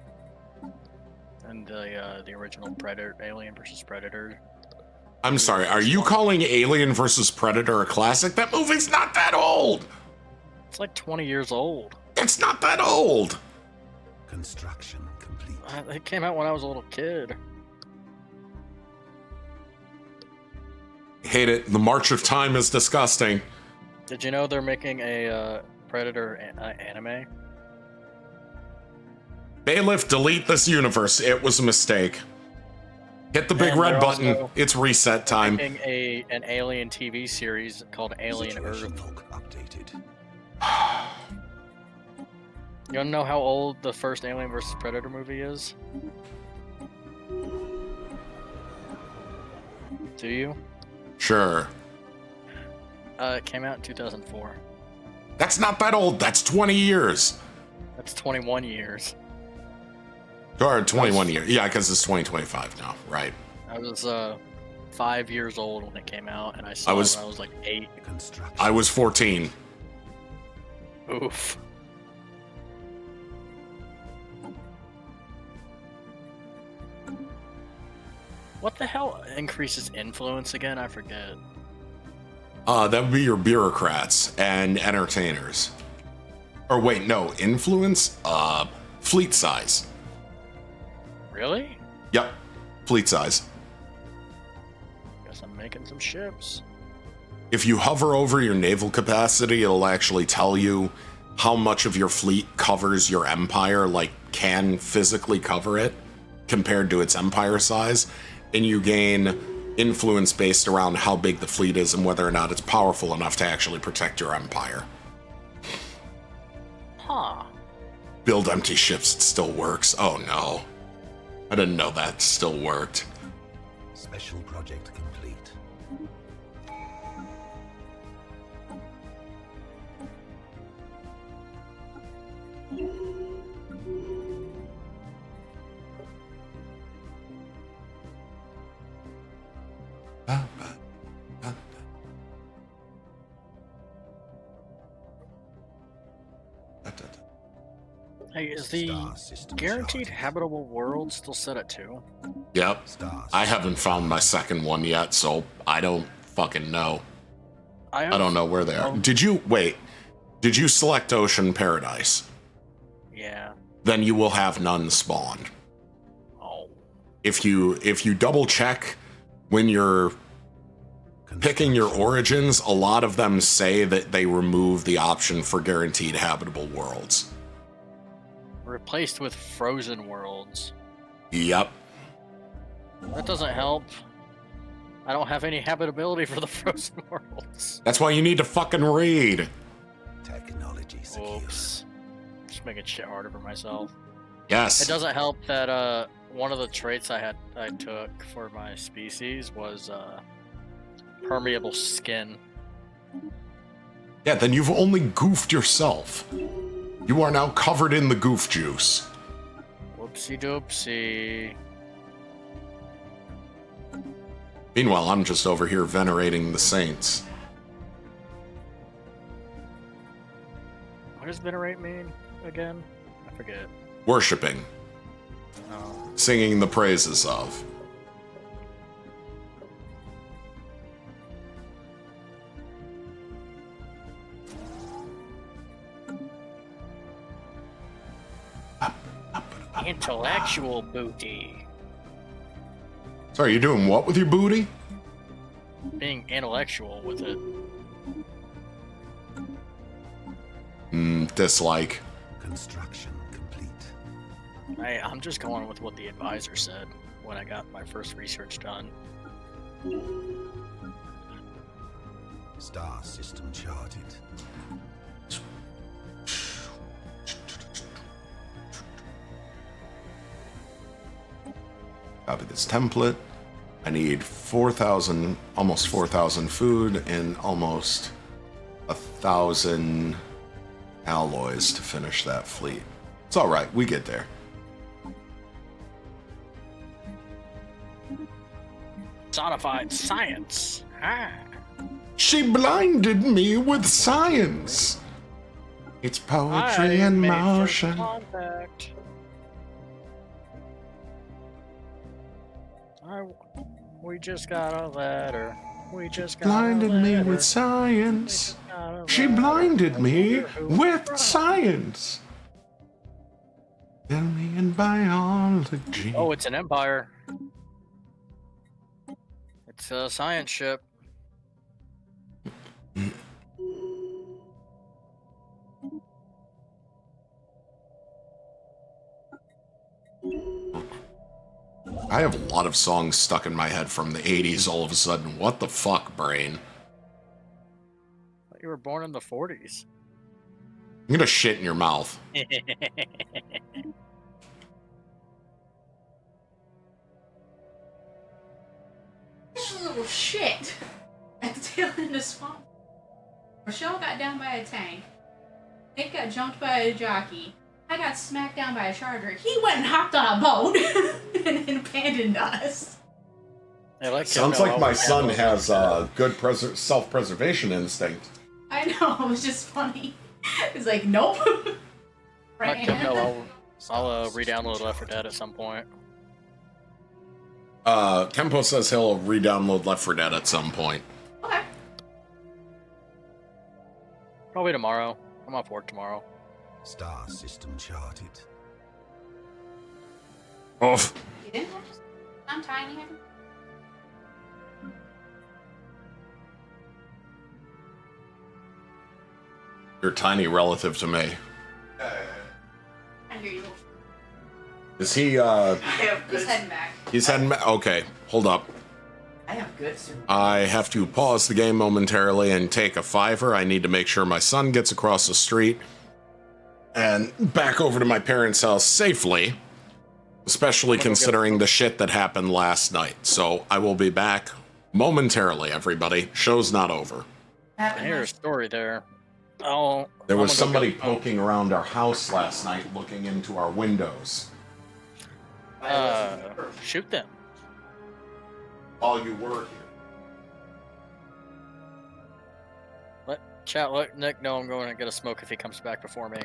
And the original Predator, Alien versus Predator. I'm sorry, are you calling Alien vs. Predator a classic? That movie's not that old! It's like 20 years old. It's not that old! Construction complete. It came out when I was a little kid. Hate it. The March of Time is disgusting. Did you know they're making a Predator anime? Bailiff, delete this universe. It was a mistake. Hit the big And red they're button. also It's reset time. Making an Alien TV series called Alien Situation Earth. log updated. You wanna know how old the first Alien vs. Predator movie is? Do you? Sure. It came out in 2004. That's not that old. That's 20 years. That's 21 years. Or 21 years. Yeah, because it's 2025 now, right? I was 5 years old when it came out, and I saw I was- it when I was like 8. Construction. I was 14. Oof. What the hell increases influence again? I forget. That would be your bureaucrats and entertainers. Or wait, no, influence? Fleet size. Really? Yep, fleet size. Guess I'm making some ships. If you hover over your naval capacity, it'll actually tell you how much of your fleet covers your empire, like can physically cover it, compared to its empire size. And you gain influence based around how big the fleet is and whether or not it's powerful enough to actually protect your empire. Huh. Build empty ships, it still works. Oh no. I didn't know that still worked. Special project complete. Hey, is the Star system guaranteed charted. habitable world still set at 2? Yep. Star I system haven't found my second one yet, so I don't fucking know. I don't know where they are. Did you select Ocean Paradise? Yeah. Then you will have none spawned. Oh. If you double check when you're picking your origins, a lot of them say that they remove the option for guaranteed habitable worlds. Replaced with frozen worlds. Yep. That doesn't help. I don't have any habitability for the frozen worlds. That's why you need to fucking read. Technology secure. Oops. Just making shit harder for myself. Yes. It doesn't help that one of the traits I took for my species was permeable skin. Yeah, then you've only goofed yourself. You are now covered in the goof juice. Whoopsie doopsie. Meanwhile, I'm just over here venerating the saints. What does venerate mean again? I forget. Worshipping. Oh. Singing the praises of. Intellectual booty. Sorry, you're doing what with your booty? Being intellectual with it. Dislike. Construction complete. I'm just going with what the advisor said when I got my first research done. Star system charted. Copy this template. I need 4,000, almost 4,000 food and almost 1,000 alloys to finish that fleet. It's all right. We get there. Personified science. Ah. She blinded me with science. It's poetry I in made first motion. contact. We just got a letter. We just got Blinded a letter. me with science. She blinded me with science. Tell me in biology. Oh, it's an empire. It's a science ship. I have a lot of songs stuck in my head from the 80s all of a sudden. What the fuck, brain? You were born in the 40s. I'm gonna shit in your mouth. This little shit at the tail end of the swamp. Rochelle got down by a tank. Nick got jumped by a jockey. I got smacked down by a charger. He went and hopped on a boat and abandoned us. Sounds like my son has good self-preservation instinct. I know, it was just funny. It's like, nope. Let Kim know I'll re-download Left 4 Dead at some point. Kempo says he'll re-download Left 4 Dead at some point. Okay. Probably tomorrow. I'm off work tomorrow. Star system charted. Oh, You didn't have to. I'm tiny. you're tiny relative to me. I hear you. Is he, He's heading back. he's heading back? Okay, hold up. I have good soup. I have to pause the game momentarily and take a $5. I need to make sure my son gets across the street and back over to my parents' house safely, especially considering the shit that happened last night. So I will be back momentarily, everybody. Show's not over. I hear a story there. Oh, There was I'm gonna somebody go- poking around our house last night looking into our windows Shoot them. while you were here. Let Nick know I'm going to get a smoke if he comes back before me.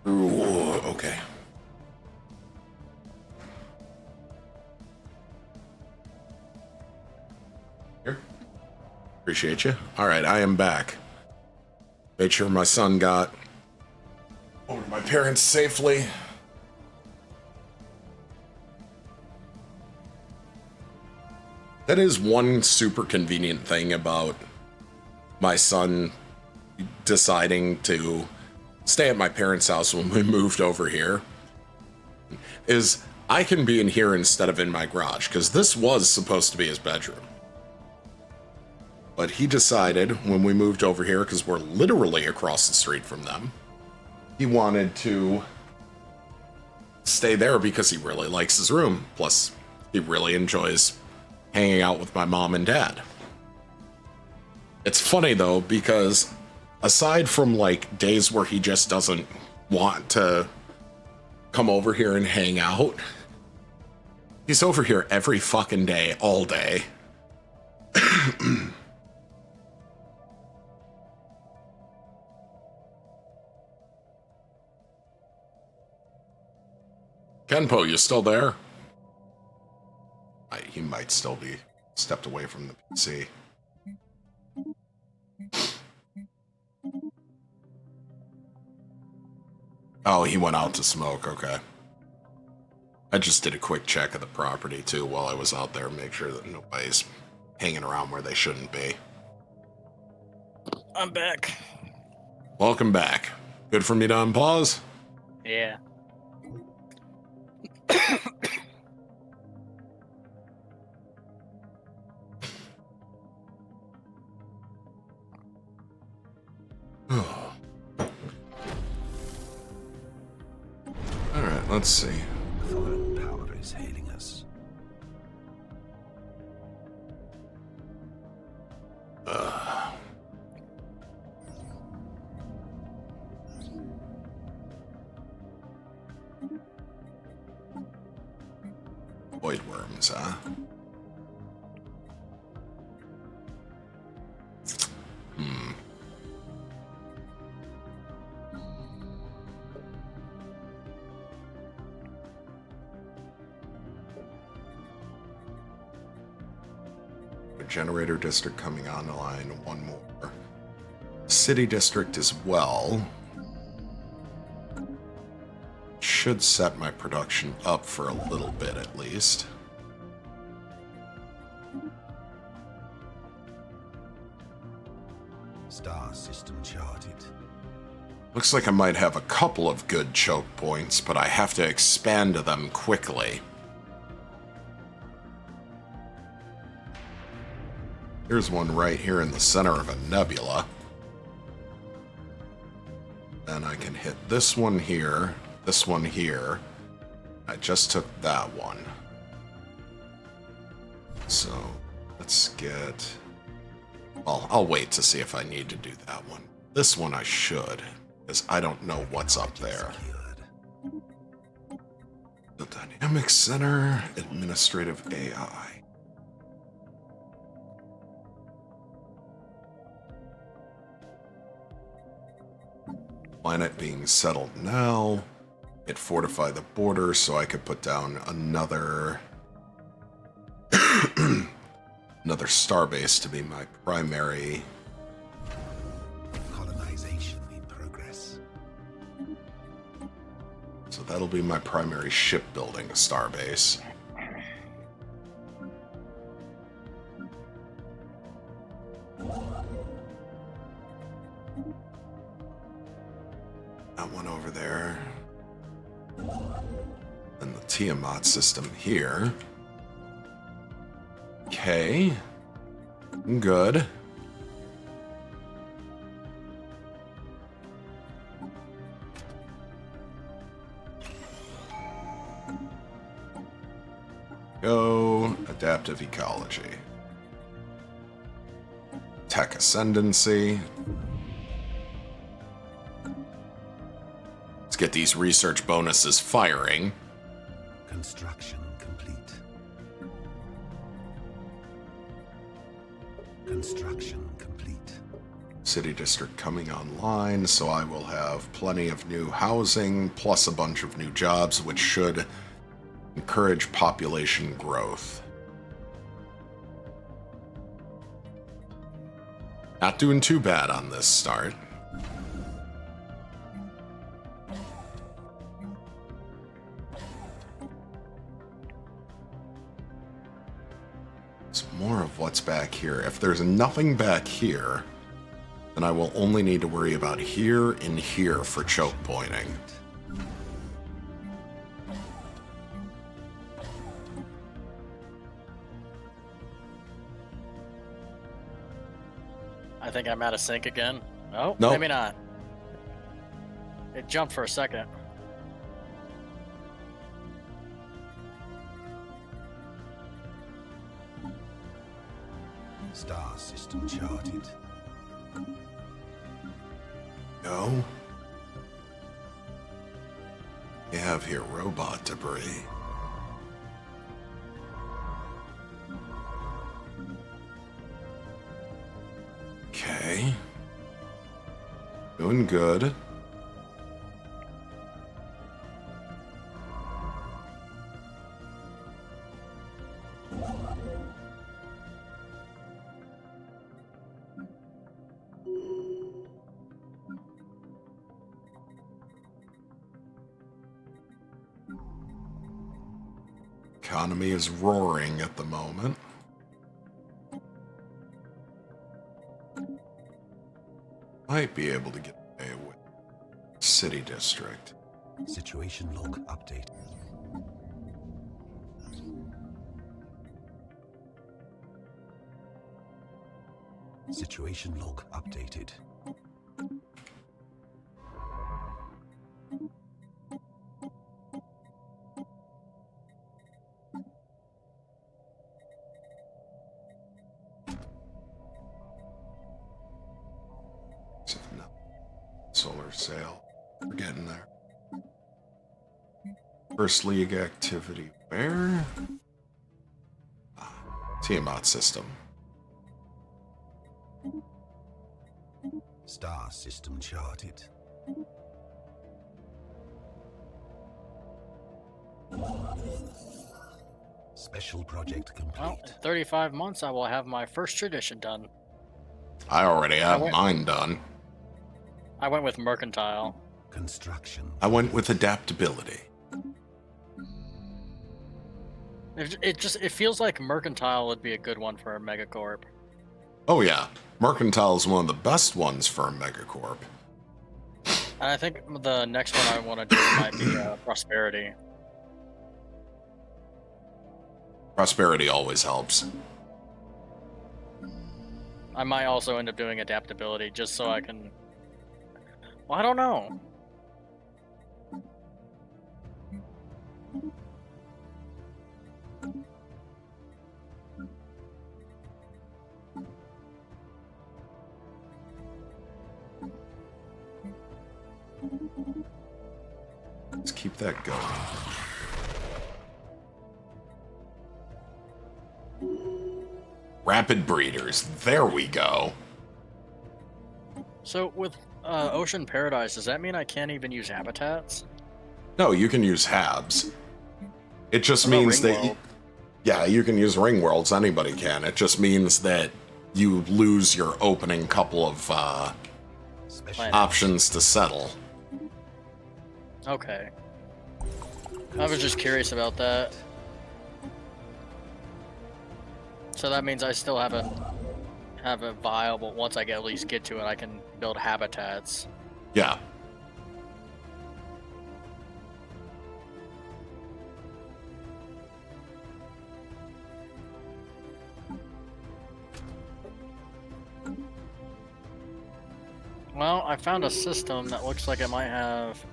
Ooh, okay. Here. Appreciate you. All right, I am back. Made sure my son got over to my parents safely. That is one super convenient thing about my son deciding to stay at my parents' house when we moved over here, is I can be in here instead of in my garage, because this was supposed to be his bedroom. But he decided when we moved over here, because we're literally across the street from them, he wanted to stay there because he really likes his room. Plus, he really enjoys hanging out with my mom and dad. It's funny though, because aside from like days where he just doesn't want to come over here and hang out, he's over here every fucking day, all day. Kenpo, you still there? He might still be stepped away from the PC. Oh, he went out to smoke, okay. I just did a quick check of the property, too, while I was out there, make sure that nobody's hanging around where they shouldn't be. I'm back. Welcome back. Good for me to unpause? Yeah. Alright, let's see. Foreign power is hailing us. Void worms, huh? Generator district coming online, one more. City district as well. Should set my production up for a little bit at least. Star system charted. Looks like I might have a couple of good choke points, but I have to expand them quickly. Here's one right here in the center of a nebula. And I can hit this one here, this one here. I just took that one. So, let's get... Well, I'll wait to see if I need to do that one. This one I should, because I don't know what's up there. The Dynamic Center, Administrative AI. Planet being settled now. It fortified the border so I could put down another another starbase to be my primary Colonization in progress. So that'll be my primary shipbuilding starbase. That one over there. And the Tiamat system here. Okay. Good. Go. Adaptive ecology. Tech ascendancy. Let's get these research bonuses firing. Construction complete. Construction complete. City district coming online, so I will have plenty of new housing, plus a bunch of new jobs, which should encourage population growth. Not doing too bad on this start. It's more of what's back here. If there's nothing back here, then I will only need to worry about here and here for choke pointing. I think I'm out of sync again. Oh, Nope. maybe not. It jumped for a second. Star system charted. No. We have here robot debris. Okay. Doing good. Economy is roaring at the moment. Might be able to get away with City District. Situation log update. Situation log updated. No. Solar sail. We're getting there. First league activity. Where? Tiamat system. Star system charted. Special project complete. Well, in 35 months, I will have my first tradition done. I already have went- mine done. I went with mercantile. Construction. I went with adaptability. It feels like mercantile would be a good one for a megacorp. Oh yeah, Mercantile is one of the best ones for a megacorp. And I think the next one I want to do might be prosperity. Prosperity always helps. I might also end up doing adaptability just so I can. Well, I don't know. Let's keep that going. Rapid breeders. There we go. So with Ocean Paradise, does that mean I can't even use habitats? No, you can use habs. It just What about means that... Ringworld? Yeah, you can use ring worlds. Anybody can. It just means that you lose your opening couple of Special options to settle. Okay. I was just curious about that. So that means I still have a viable. Once I at least get to it, I can build habitats. Yeah. Well, I found a system that looks like it might have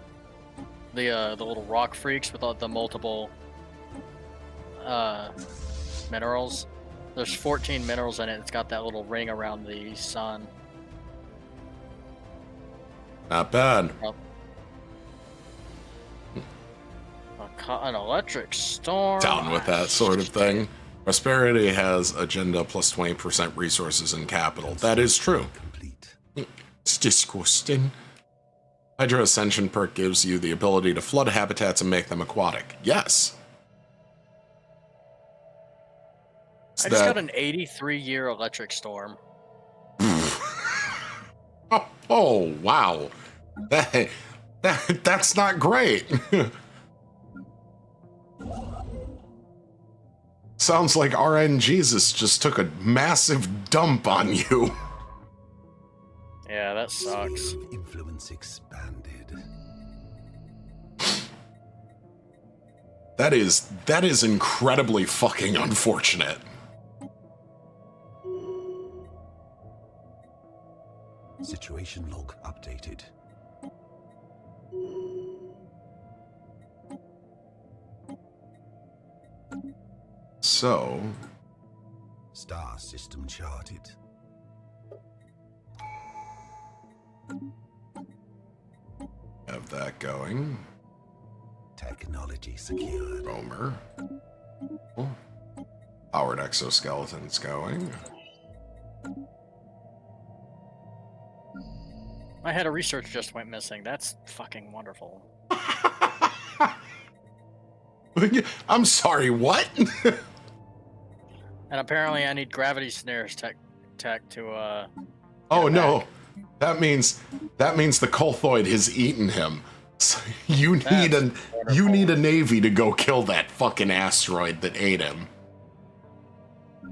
the little rock freaks with all the multiple minerals. There's 14 minerals in it. It's got that little ring around the sun. Not bad. An electric storm. Down with that sort of thing. Prosperity has agenda plus 20% resources and capital. That is true. complete. It's disgusting. Hydro Ascension perk gives you the ability to flood habitats and make them aquatic. Yes. I just got an 83-year electric storm. Oh, wow. That's not great. Sounds like RN Jesus just took a massive dump on you. Yeah, that sucks. Sphere of influence expanded. That is incredibly fucking unfortunate. Situation log updated. So, Star system charted. have that going. Technology secured. Roamer. Cool. Powered exoskeletons going. My head of research just went missing. That's fucking wonderful. I'm sorry, what? And apparently I need gravity snares tech to Oh it no. back. That means the Colthoid has eaten him. So you need That's you need a wonderful. navy to go kill that fucking asteroid that ate him.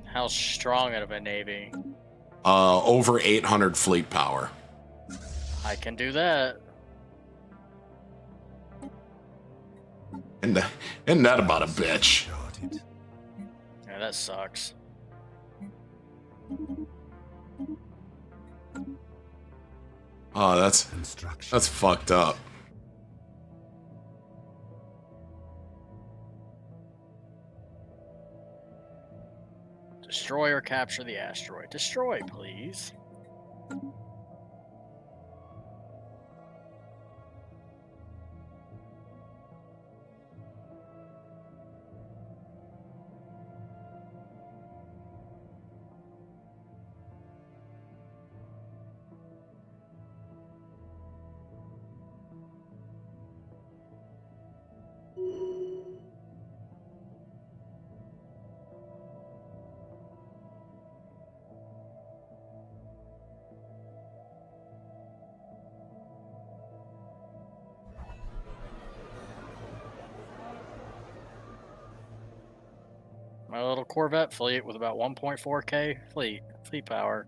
How strong of a navy. Over 800 fleet power. I can do that. And isn't that about a bitch? Charted. Yeah, that sucks. Oh, that's Construction. fucked up. Destroy or capture the asteroid. Destroy, please. My little Corvette fleet with about 1.4k fleet power.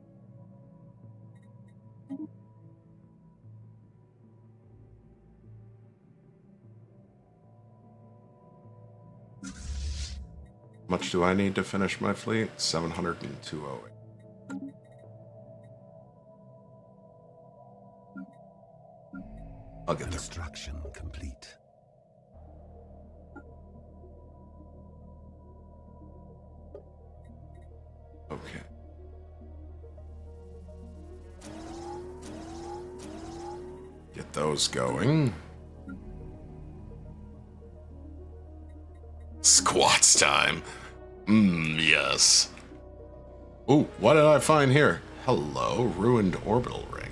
How much do I need to finish my fleet? 702.08. I'll get there. Construction complete. Okay. Get those going. Squats time. Yes. Ooh, what did I find here? Hello, ruined orbital ring.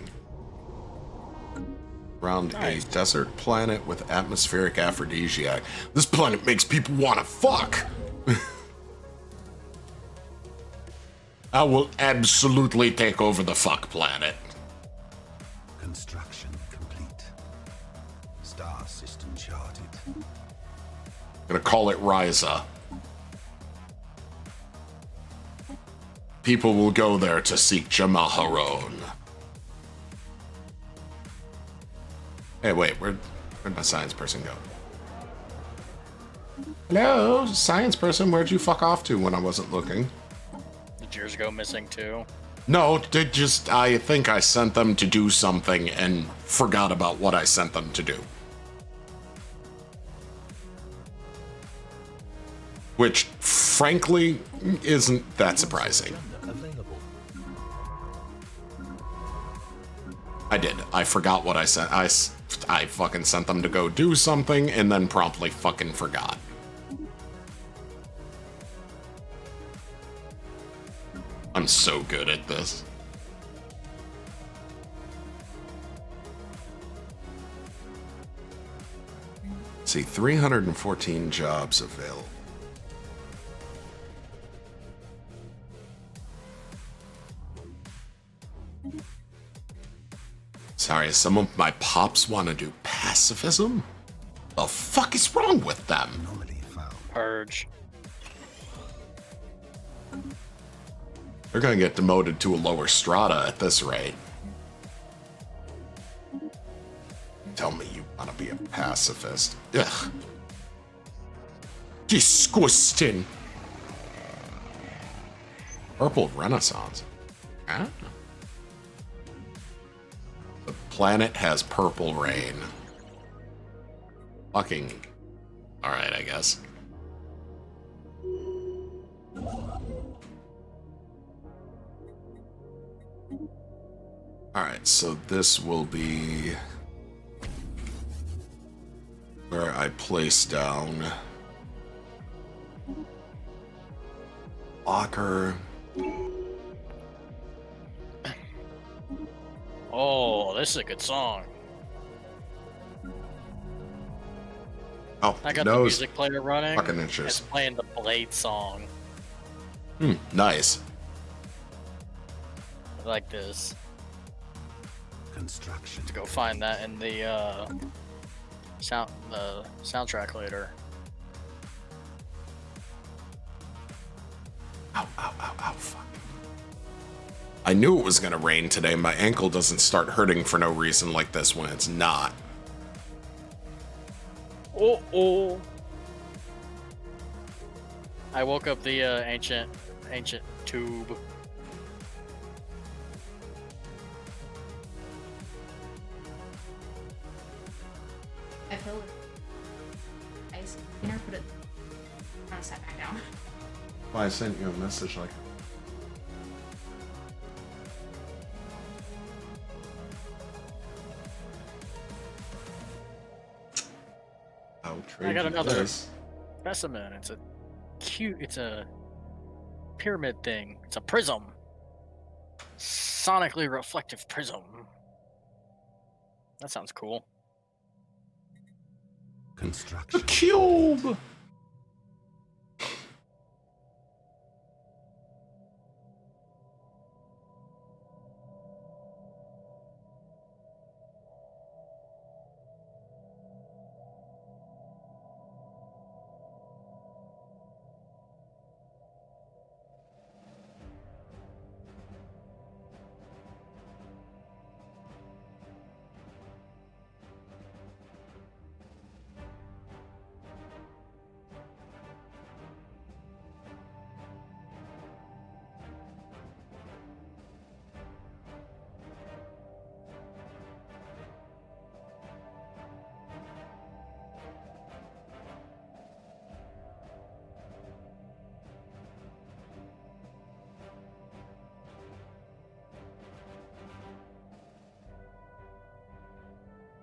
Around Nice. a desert planet with atmospheric aphrodisiac. This planet makes people want to fuck. I will absolutely take over the fuck planet. Construction complete. Star system charted. Gonna call it Ryza. People will go there to seek Jamaharon. Hey, wait, where'd my science person go? Hello, science person, where'd you fuck off to when I wasn't looking? Did yours go missing too? No, I think I sent them to do something and forgot about what I sent them to do. Which, frankly, isn't that surprising. Available. I did. I forgot what I sent. I fucking sent them to go do something and then promptly fucking forgot. I'm so good at this. see, 314 jobs available. Sorry, some of my pops want to do pacifism? The fuck is wrong with them? Anomaly found. Purge. They're gonna get demoted to a lower strata at this rate. Tell me you want to be a pacifist. Ugh. Disgusting. Purple Renaissance. Huh? The planet has purple rain. Fucking. Alright, I guess. Alright, so this will be where I place down locker. Oh, this is a good song. Oh, I got the nose. music player running. Fucking It's interest. playing the Blade song. Nice. I like this. Construction. To go find that in the soundtrack later. Ow, ow, ow, ow, fuck. I knew it was gonna rain today. My ankle doesn't start hurting for no reason like this when it's not. Oh. I woke up the ancient tube. I filled it. Ice container, put it on, set back down. Well, I sent you a message like. I'll trade I got you another this. specimen. It's a pyramid thing. It's a prism. Sonically reflective prism. That sounds cool. Construction. A cube!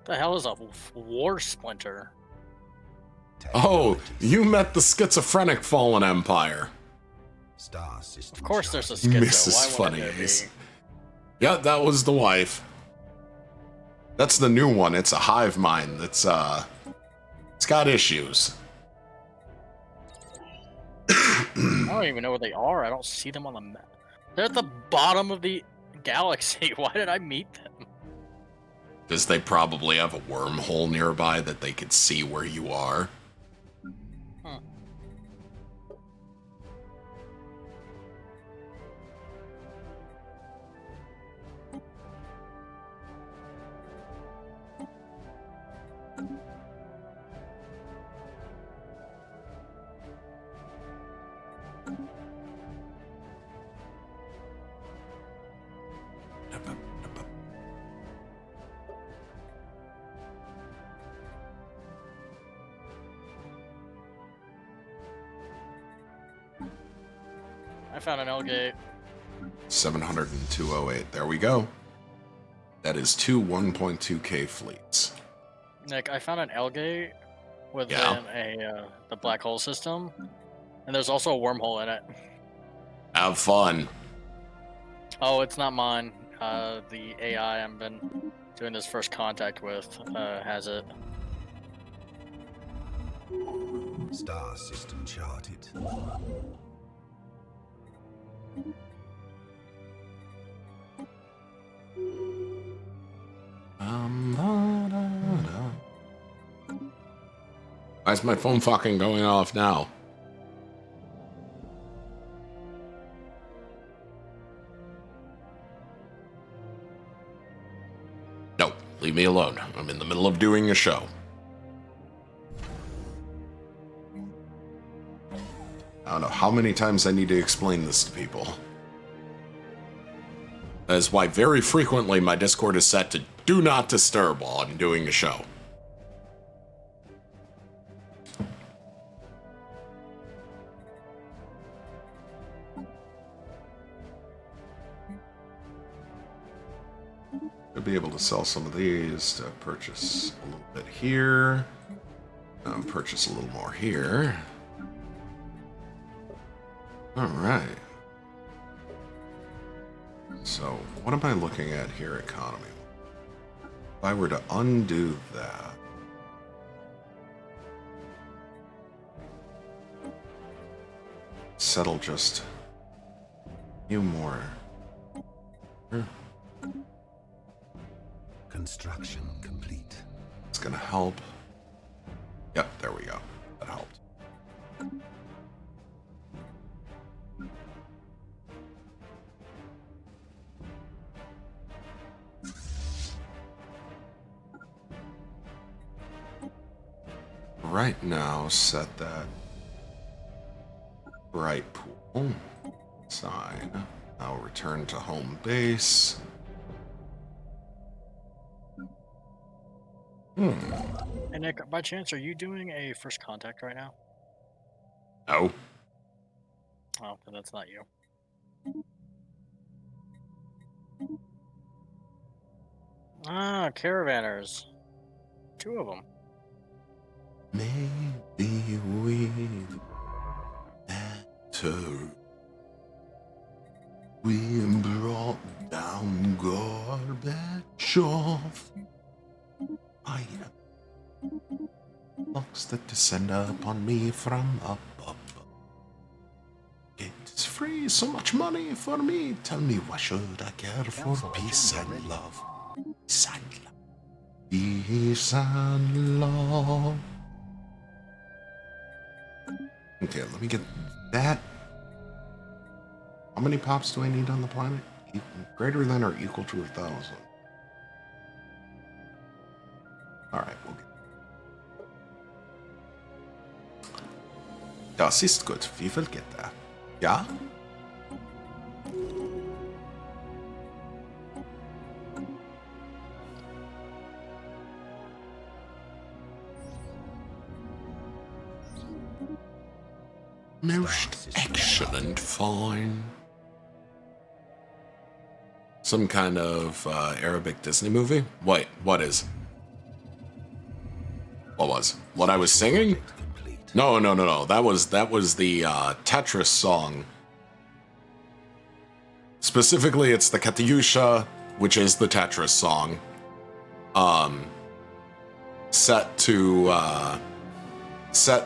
The hell is a war splinter? Oh, Technologies. you met the schizophrenic fallen empire. Star system. Of course, there's a charted. schizo. Mrs. Why wouldn't Funny there Ace. be? Yeah, that was the wife. That's the new one. It's a hive mind that's, it's got issues. I don't even know where they are. I don't see them on the map. They're at the bottom of the galaxy. Why did I meet them? Because they probably have a wormhole nearby that they could see where you are. Huh. I found an L gate. 702.08. There we go. That is two 1.2K fleets. Nick, I found an L gate within Yeah. the black hole system, and there's also a wormhole in it. Have fun. Oh, it's not mine. The AI I've been doing this first contact with has it. Star system charted. Why is my phone fucking going off now? No, leave me alone. I'm in the middle of doing a show. I don't know how many times I need to explain this to people. That is why very frequently my Discord is set to do not disturb while I'm doing a show. I'll be able to sell some of these to purchase a little bit here. Purchase a little more here. Alright. So, what am I looking at here, economy? If I were to undo that... settle just a few more. Construction complete. It's gonna help. Yep, there we go. That helped. Right now, set that bright pool sign. I'll return to home base. Hey Nick, by chance, are you doing a first contact right now? No. Oh, then that's not you. Ah, caravanners. 2 of them. Maybe we'd better. We brought down Gorbachev. I am blocks that descend upon me from above. It is free, so much money for me. Tell me, why should I care for peace and love? Peace and love. Peace and love. Okay, let me get that. How many pops do I need on the planet? Greater than or equal to 1,000. Alright, we'll get. Das ist gut. Wie viel geht da? Ja? Most excellent, fine. Some kind of Arabic Disney movie? Wait, what is? What was? What I was singing? No. That was the Tetris song. Specifically, it's the Katyusha, which is the Tetris song.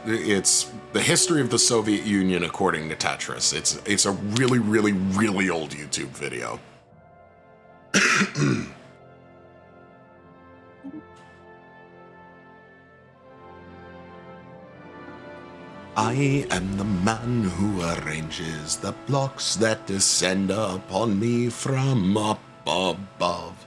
It's the history of the Soviet Union according to Tetris. It's a really, really, really old YouTube video. I am the man who arranges the blocks that descend upon me from up above.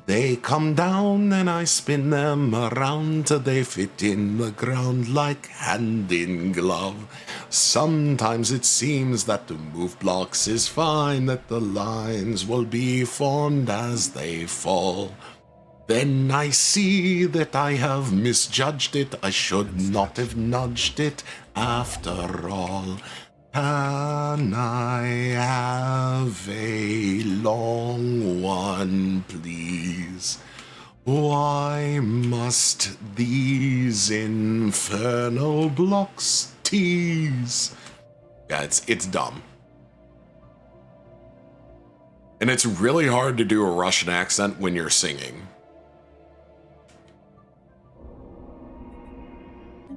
They come down and I spin them around till they fit in the ground like hand in glove. Sometimes it seems that to move blocks is fine, that the lines will be formed as they fall. Then I see that I have misjudged it, I should not have nudged it after all. Can I have a long one, please? Why must these infernal blocks tease? Yeah, it's dumb. And it's really hard to do a Russian accent when you're singing.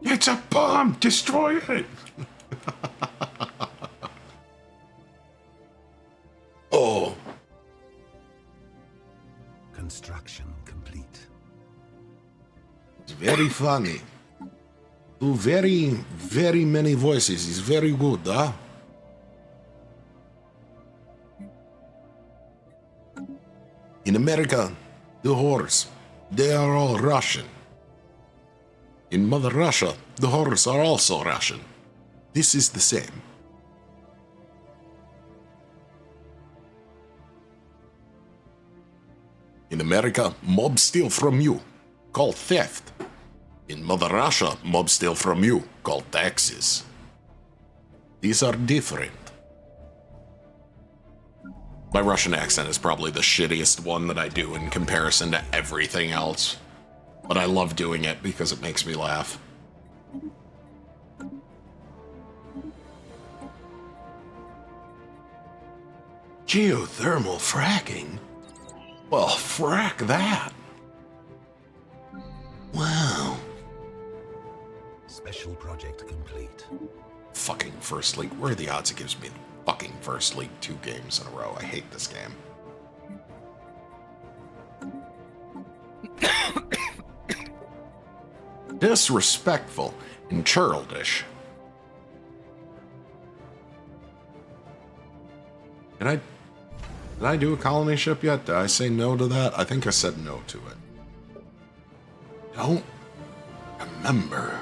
It's a bomb! Destroy it! Oh. Construction complete. It's very funny. Do very, very many voices. It's very good, huh? In America, the horse, they are all Russian. In Mother Russia, the horse are also Russian. This is the same. In America, mob steal from you, called theft. In Mother Russia, mob steal from you, called taxes. These are different. My Russian accent is probably the shittiest one that I do in comparison to everything else. But I love doing it because it makes me laugh. Geothermal fracking? Well, frack that. Wow. Special project complete. Fucking First League. Where are the odds it gives me the fucking First League 2 games in a row? I hate this game. Disrespectful and churlish. Did I do a colony ship yet? Did I say no to that? I think I said no to it. Don't remember.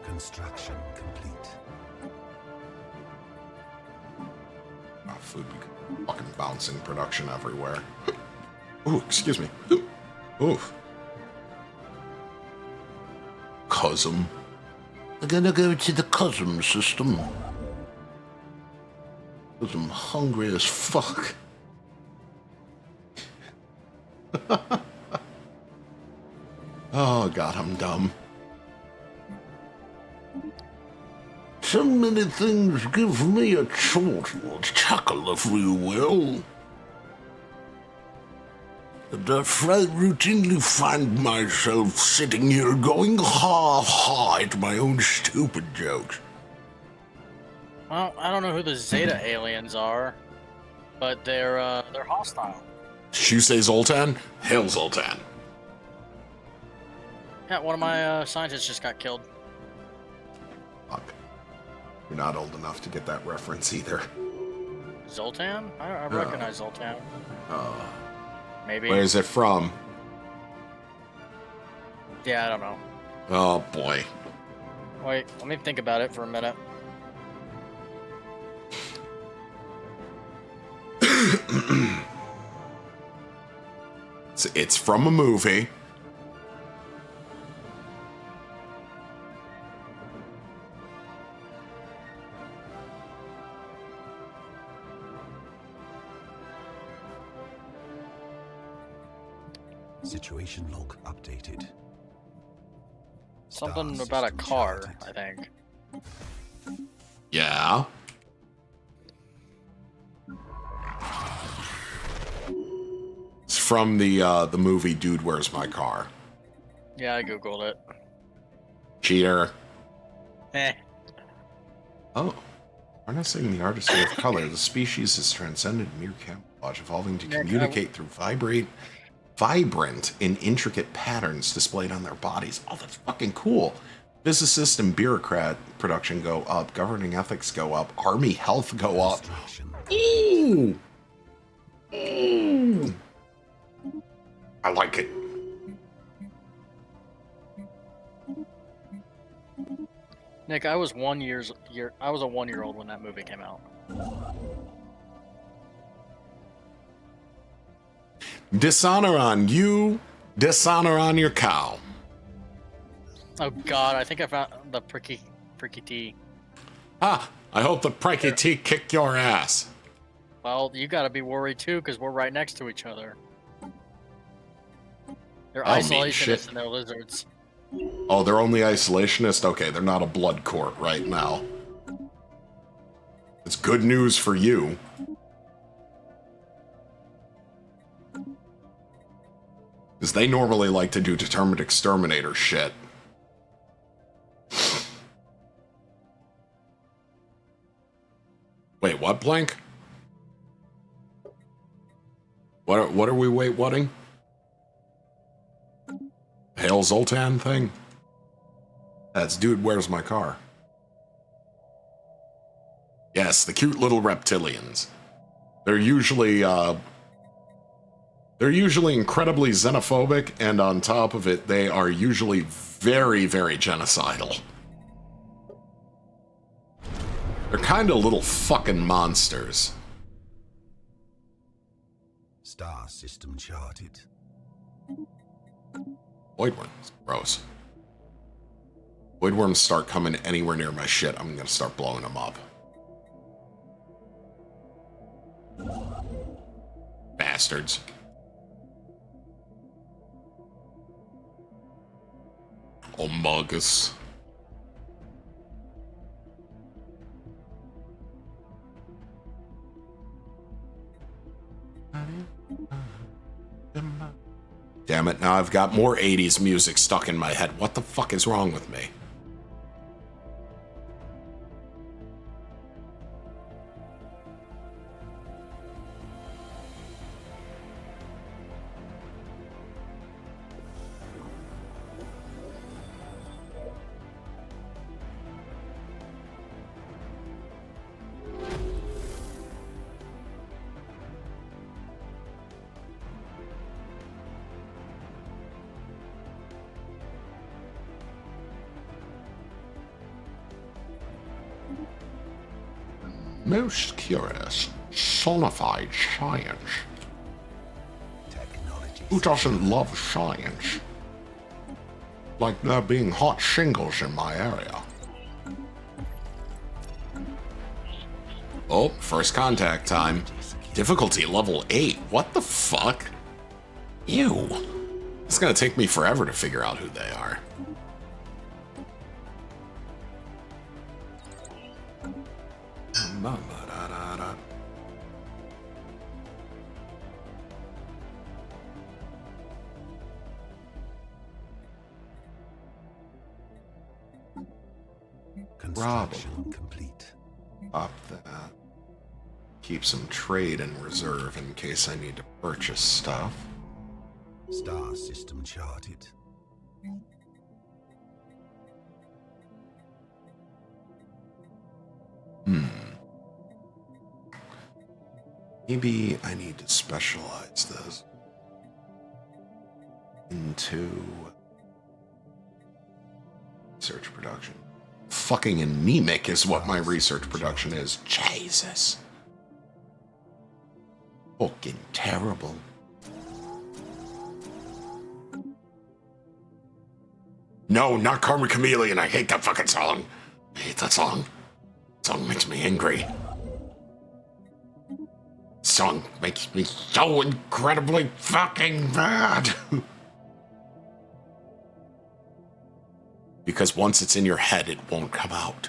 Construction complete. Oh, food become fucking bouncing production everywhere. Ooh, excuse me. Oof. Cosm. I'm gonna go to the Cosm system. Cause I'm hungry as fuck. Oh god, I'm dumb. So many things give me a chortle chuckle, if you will. And I routinely find myself sitting here going ha ha at my own stupid jokes. Well, I don't know who the Zeta aliens are, but they're hostile. You say Zoltan? Hail Zoltan. Yeah, one of my scientists just got killed. Fuck. You're not old enough to get that reference either. Zoltan? I recognize Zoltan. Maybe. Where is it from? Yeah, I don't know. Oh boy. Wait, let me think about it for a minute. It's from a movie. Situation log updated. Something Star about a system car, charted. I think. Yeah. It's from the movie Dude, Where's My Car? Yeah, I googled it. Cheater. Eh. Oh. Harnessing the artistry of color, the species has transcended mere camouflage, evolving to communicate through vibrant and intricate patterns displayed on their bodies. Oh, that's fucking cool. Physicist and bureaucrat production go up, governing ethics go up, army health go up. Construction Ooh. Ooh. I like it. Nick, I was a 1 year old when that movie came out. Dishonor on you, dishonor on your cow. Oh god, I think I found the pricky T. Ah, I hope the Prikey T kicked your ass. Well, you gotta be worried too, because we're right next to each other. They're I don't mean isolationists shit. and they're lizards. Oh, they're only isolationist? Okay, they're not a blood court right now. It's good news for you. Because they normally like to do determined exterminator shit. Wait, what, Blank? What are we whatting? Hail Zoltan thing? That's Dude, Where's My Car? Yes, the cute little reptilians. They're usually incredibly xenophobic, and on top of it, they are usually very, very genocidal. They're kind of little fucking monsters. Star system charted. Voidworms. Gross. Voidworms start coming anywhere near my shit, I'm gonna start blowing them up. Bastards. Omagus. Damn it, now I've got more 80s music stuck in my head. What the fuck is wrong with me? Most curious, sonified science. Technology. Who doesn't love science? Like there being hot shingles in my area. Oh, first contact time. Difficulty level 8. What the fuck? Ew. It's gonna take me forever to figure out who they are. Construction complete. Up that. Keep some trade in reserve in case I need to purchase stuff. Star system charted. Maybe I need to specialize this into research production. Fucking anemic is what my research production is. Jesus. Fucking terrible. No, not Karma Chameleon. I hate that fucking song. I hate that song. That song makes me angry. Song makes me so incredibly fucking mad. Because once it's in your head, it won't come out.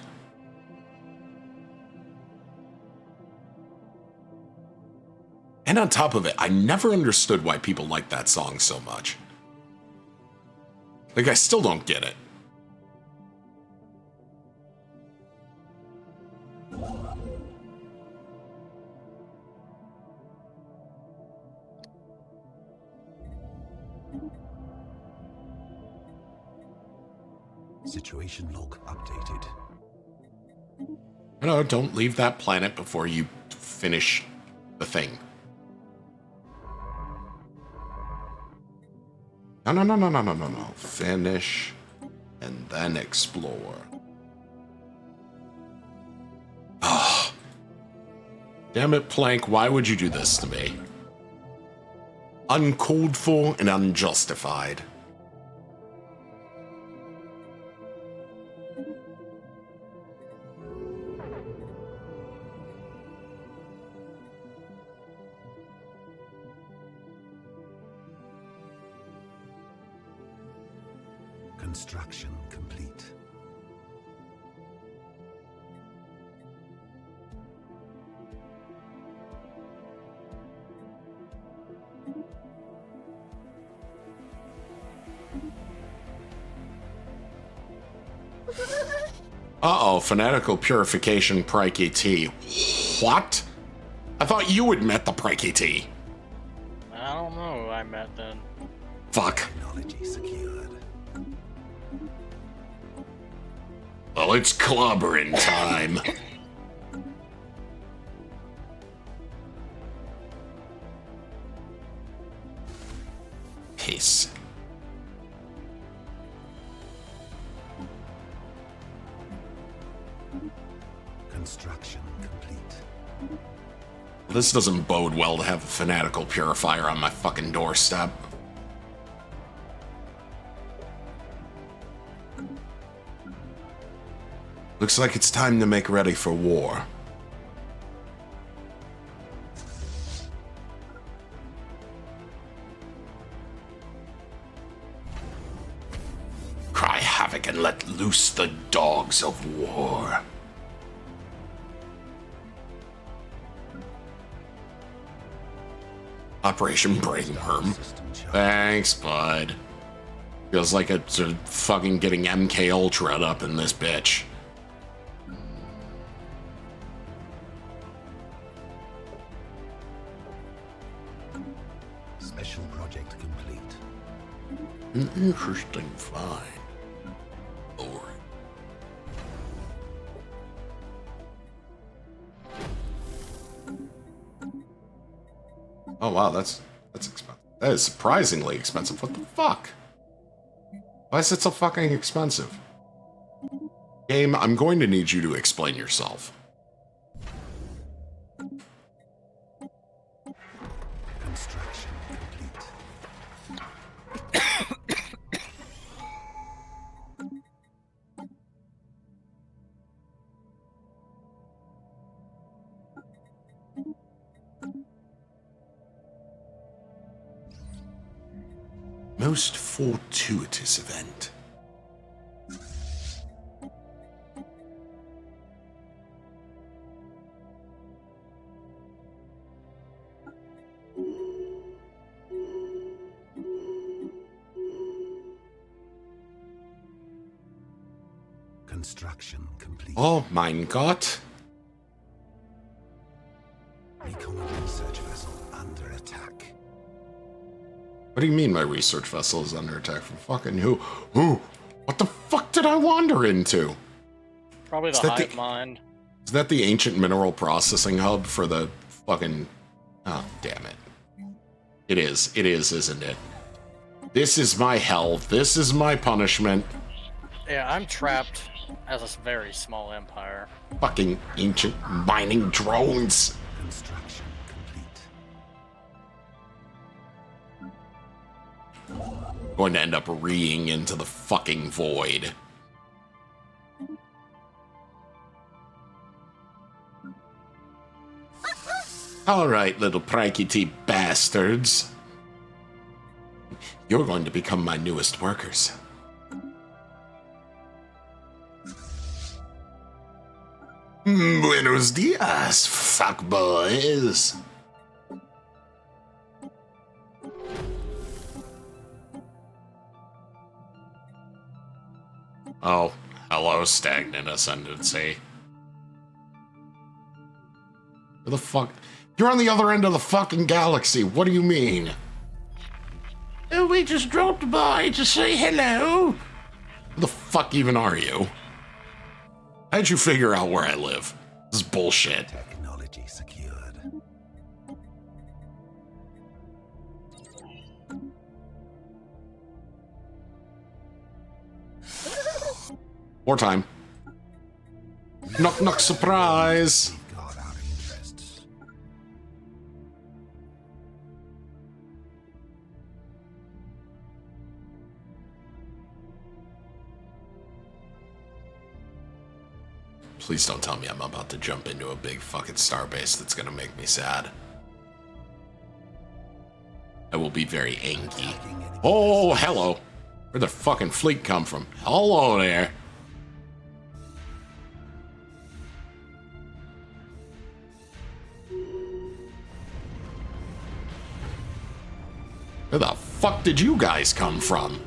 And on top of it, I never understood why people like that song so much. Like, I still don't get it. Situation log updated. No, don't leave that planet before you finish the thing. No. Finish and then explore. Ah. Damn it, Plank, why would you do this to me? Uncalled for and unjustified. Construction complete. Uh-oh, fanatical purification Prike T. What? I thought you had met the Prike T. I don't know who I met then. Fuck. Technology secured. Well, it's clobbering time. Peace. Construction complete. This doesn't bode well to have a fanatical purifier on my fucking doorstep. Looks like it's time to make ready for war. Cry havoc and let loose the dogs of war. Operation Brainworm. Thanks, bud. Feels like it's fucking getting MK Ultra'd up in this bitch. Special project complete. An interesting find. Lord. Oh wow, that's expensive. That is surprisingly expensive. What the fuck? Why is it so fucking expensive? Game, I'm going to need you to explain yourself. Construction complete. Most fortuitous event. Construction complete. Oh mein Gott. Recon research vessel under attack. What do you mean my research vessel is under attack from fucking who? Who? What the fuck did I wander into? Probably the Is that hive the- mind. Is that the ancient mineral processing hub for the fucking... Oh, damn it. It is, isn't it? This is my hell. This is my punishment. Yeah, I'm trapped as a very small empire. Fucking ancient mining drones. Construction complete. Going to end up reeing into the fucking void. Alright, little prankety bastards. You're going to become my newest workers. Buenos dias, fuckboys. Oh, hello, stagnant ascendancy. Where the fuck? You're on the other end of the fucking galaxy. What do you mean? Oh, we just dropped by to say hello. Who the fuck even are you? How'd you figure out where I live? This is bullshit. Technology secured. Wartime. Knock knock surprise. Safeguard our interests. Please don't tell me I'm about to jump into a big fucking starbase that's gonna make me sad. I will be very angry. Oh, hello. Where'd the fucking fleet come from? Hello there. Where the fuck did you guys come from?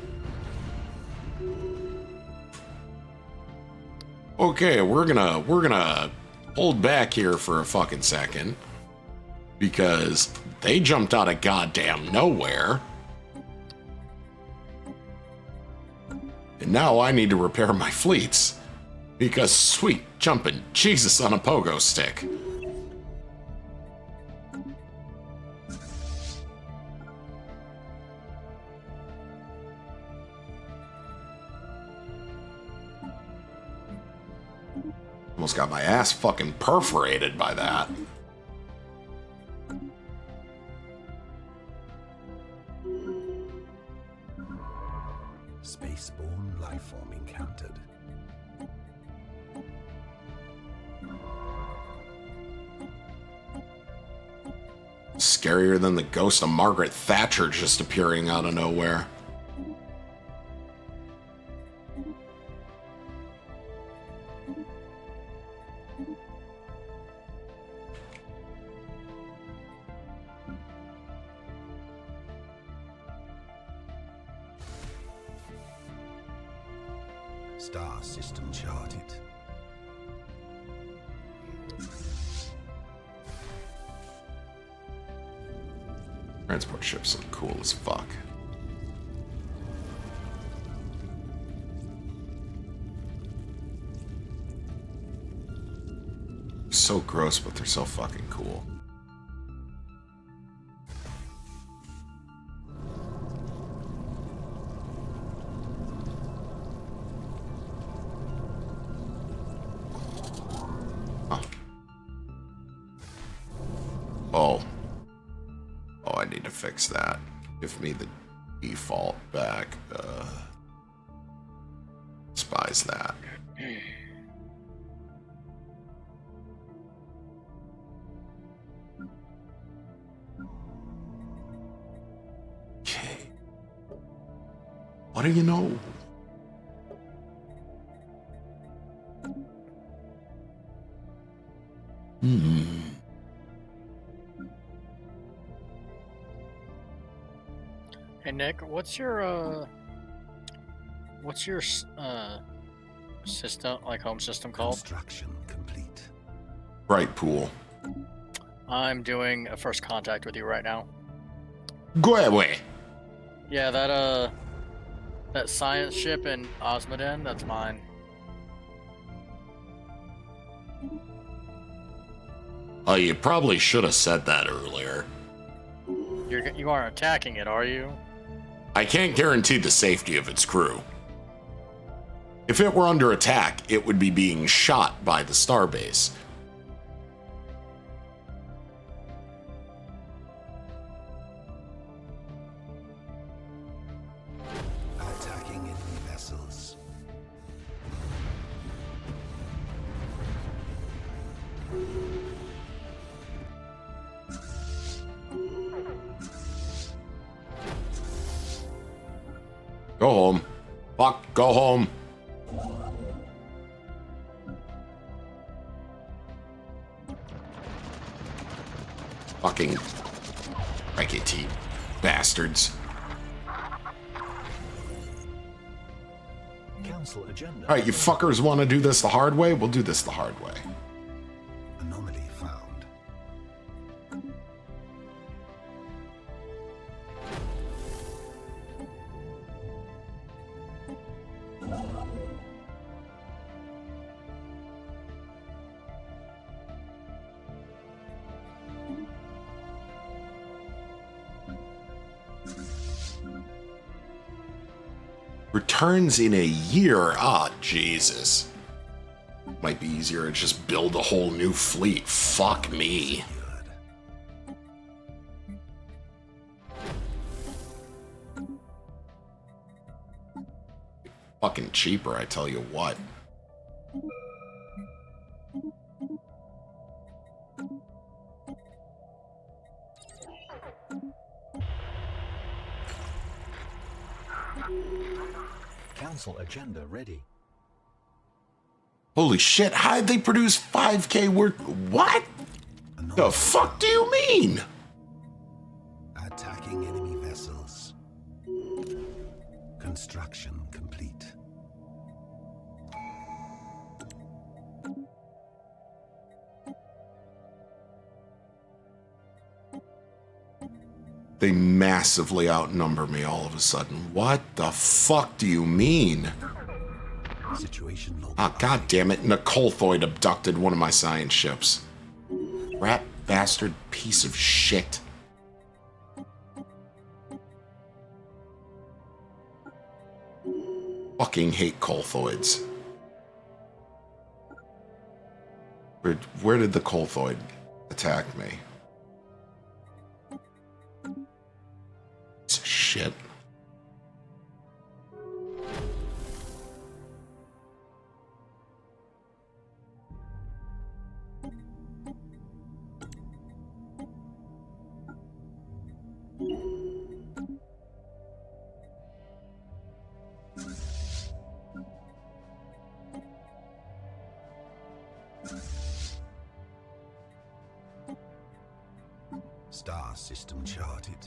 Okay, we're gonna hold back here for a fucking second because they jumped out of goddamn nowhere. And now I need to repair my fleets because sweet jumping Jesus on a pogo stick. Almost got my ass fucking perforated by that. Spaceborne lifeform encountered. Scarier than the ghost of Margaret Thatcher just appearing out of nowhere. Star system charted. Transport ships look cool as fuck. So gross, but they're so fucking cool. Oh, I need to fix that. Give me the default back. Despise that. Okay. What do you know? Hey Nick, what's your system, like home system called? Construction complete. Right pool. I'm doing a first contact with you right now. Go away. Yeah, that science ship in Osmoden, that's mine. Oh, you probably should have said that earlier. You aren't attacking it, are you? I can't guarantee the safety of its crew. If it were under attack, it would be being shot by the starbase. Attacking enemy vessels. Go home. Fuck, go home. Fucking rackety bastards. Council agenda. Alright, you fuckers want to do this the hard way? We'll do this the hard way. Anomaly found. Returns in a year? Ah, Jesus. Might be easier to just build a whole new fleet. Fuck me. Fucking cheaper, I tell you what. Council agenda ready. Holy shit, how'd they produce 5K worth? What? The fuck do you mean? Attacking enemy vessels. Construction complete. They massively outnumber me all of a sudden. What the fuck do you mean? Situation log. Ah, god damn it. Nicolthoid abducted one of my science ships. Rat bastard piece of shit. Fucking hate colthoids. Where did the colthoid attack me? It's shit. Star system charted.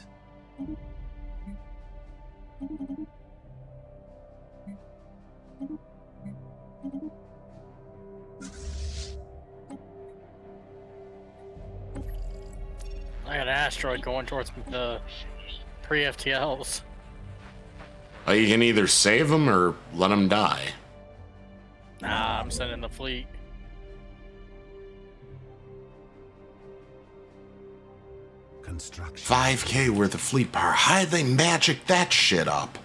I got an asteroid going towards the pre-FTLs. You can either save them or let them die. Nah, I'm sending the fleet. Construction. 5K worth of fleet power. How did they magic that shit up?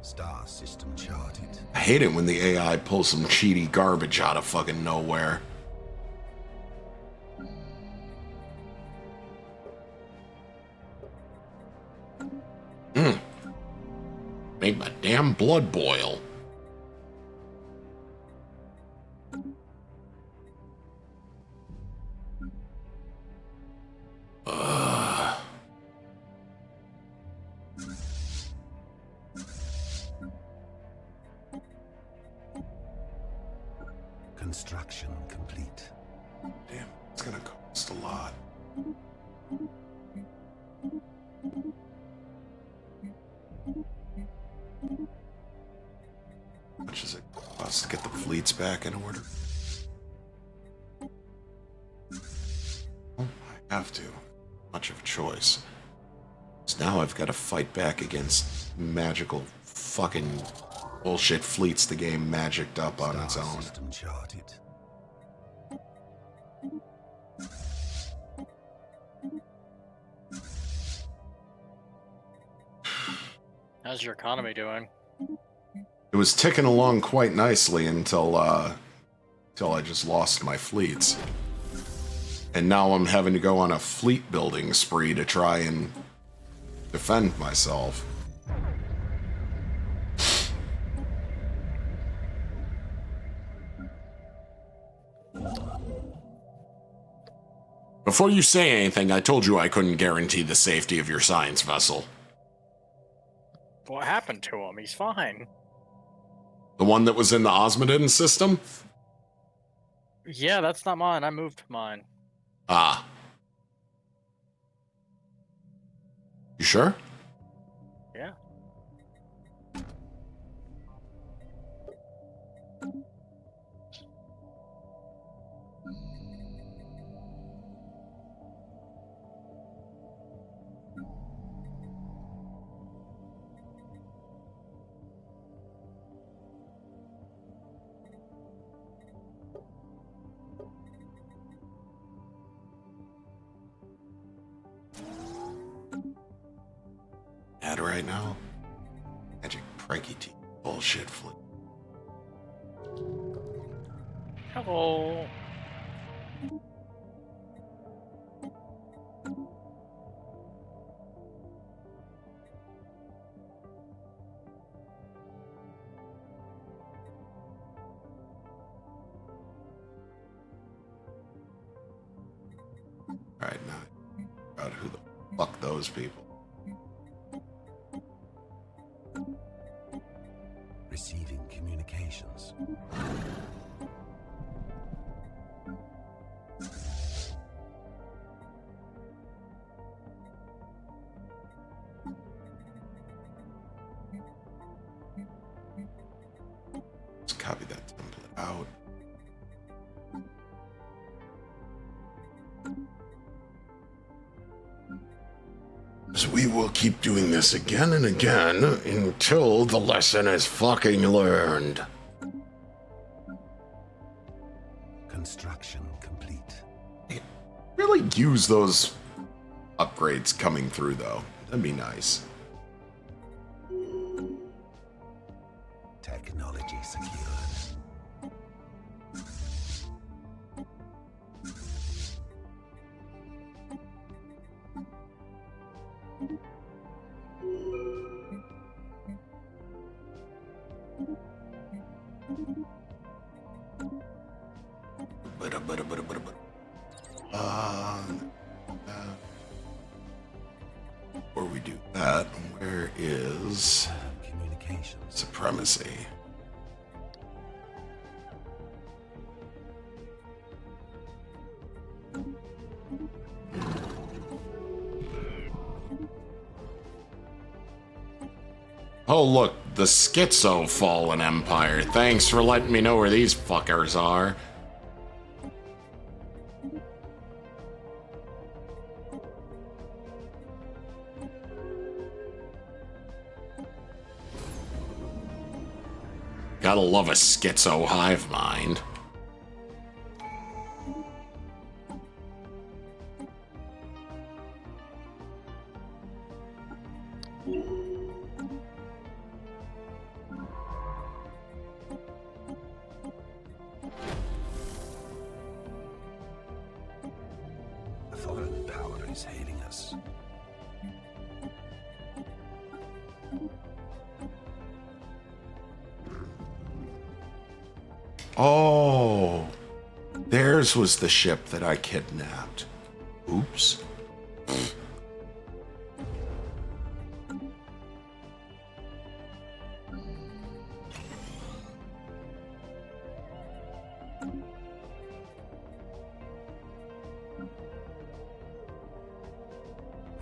Star system charted. I hate it when the AI pulls some cheaty garbage out of fucking nowhere. Made my damn blood boil. Construction complete. Damn, it's gonna cost a lot. How much does it cost to get the fleets back in order? Well, I have to. Much of a choice. So now I've got to fight back against magical fucking bullshit fleets the game magicked up on its own. System charted. How's your economy doing? It was ticking along quite nicely until I just lost my fleets. And now I'm having to go on a fleet building spree to try and defend myself. Before you say anything, I told you I couldn't guarantee the safety of your science vessel. What happened to him? He's fine. The one that was in the Osmodin system? Yeah, that's not mine. I moved mine. Ah. You sure? Yeah. At right now? Magic pranky teeth. Bullshit fleet. Hello. Alright, now about who the fuck those people. Receiving communications. Let's copy that template out. will keep doing this again and again until the lesson is fucking learned. Construction complete. Really use those upgrades coming through, though. That'd be nice. Technology secured. Before we do that, where is Communications. supremacy? Oh look, the Schizo Fallen Empire. Thanks for letting me know where these fuckers are. Gotta love a schizo hive mind. A foreign power is hailing us. Oh, theirs was the ship that I kidnapped. Oops.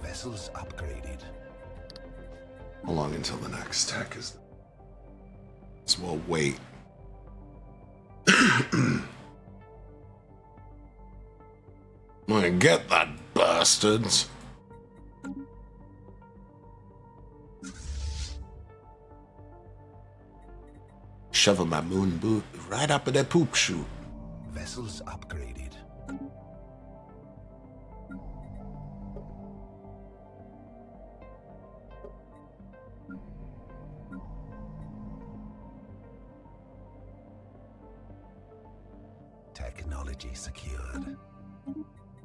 Vessels upgraded. How long until the next tech is? So we'll wait. I get that, bastards. Shovel my moon boot right up in their poop chute. Vessels upgraded. Technology secured.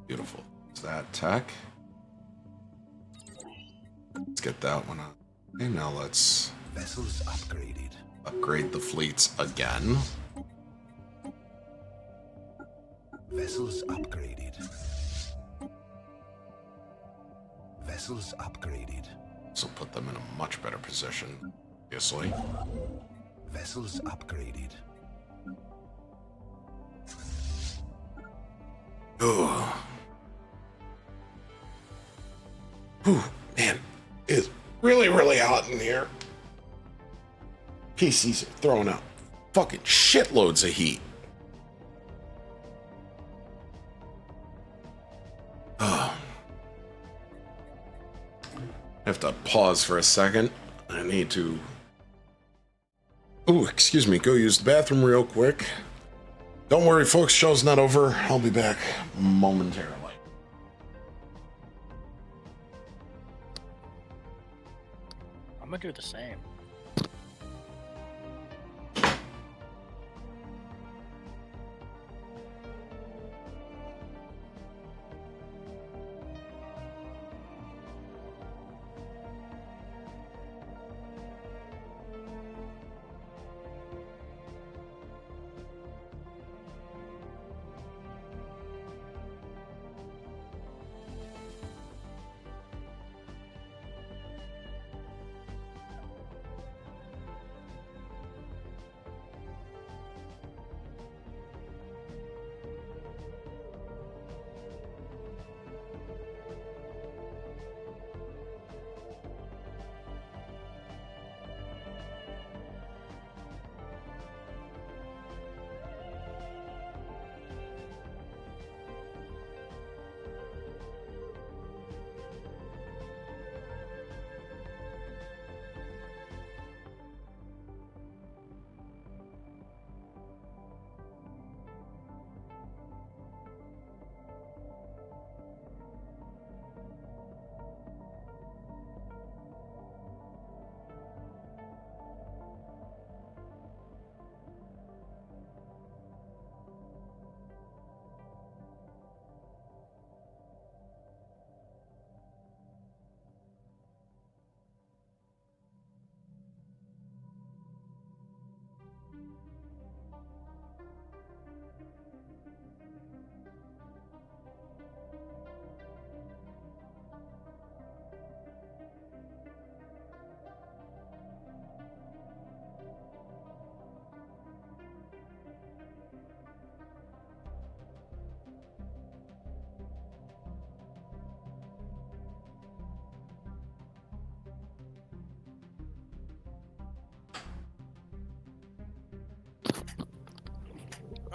Beautiful. Is that tech? Let's get that one on. Okay, now let's Vessels upgraded. upgrade the fleets again. Vessels upgraded. Vessels upgraded. So put them in a much better position, obviously. Vessels upgraded. Ugh. Whew, man, it's really, really hot in here. PCs are throwing out fucking shitloads of heat. Ugh. I have to pause for a second. I need to... Ooh, excuse me, go use the bathroom real quick. Don't worry, folks, show's not over. I'll be back momentarily. I'm gonna do the same.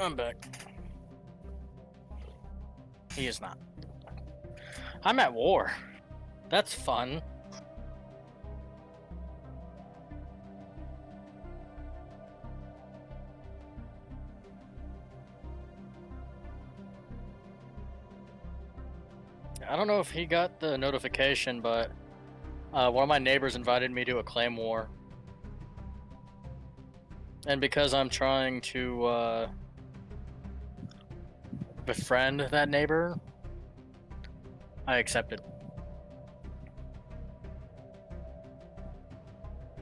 I'm back. He is not. I'm at war. That's fun. I don't know if he got the notification, but one of my neighbors invited me to a claim war. And because I'm trying to befriend that neighbor, I accepted.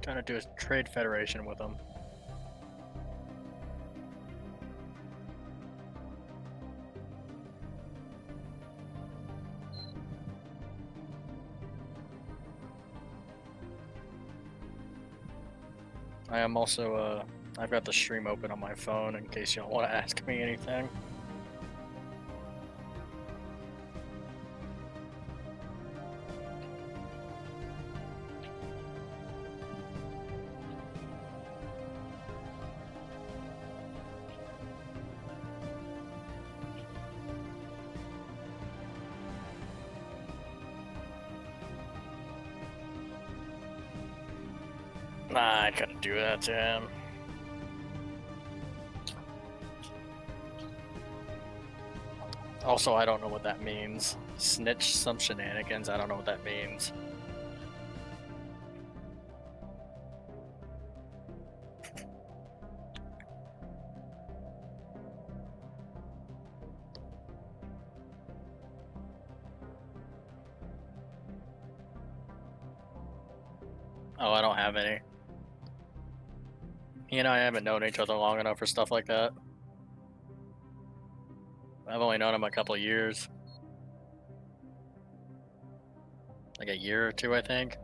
Trying to do a trade federation with him. I am also, I've got the stream open on my phone in case y'all want to ask me anything. Nah, I couldn't do that to him. Also, I don't know what that means. Snitch some shenanigans, I don't know what that means. Oh, I don't have any. He and I haven't known each other long enough for stuff like that. I've only known him a couple of years. Like a year or two, I think.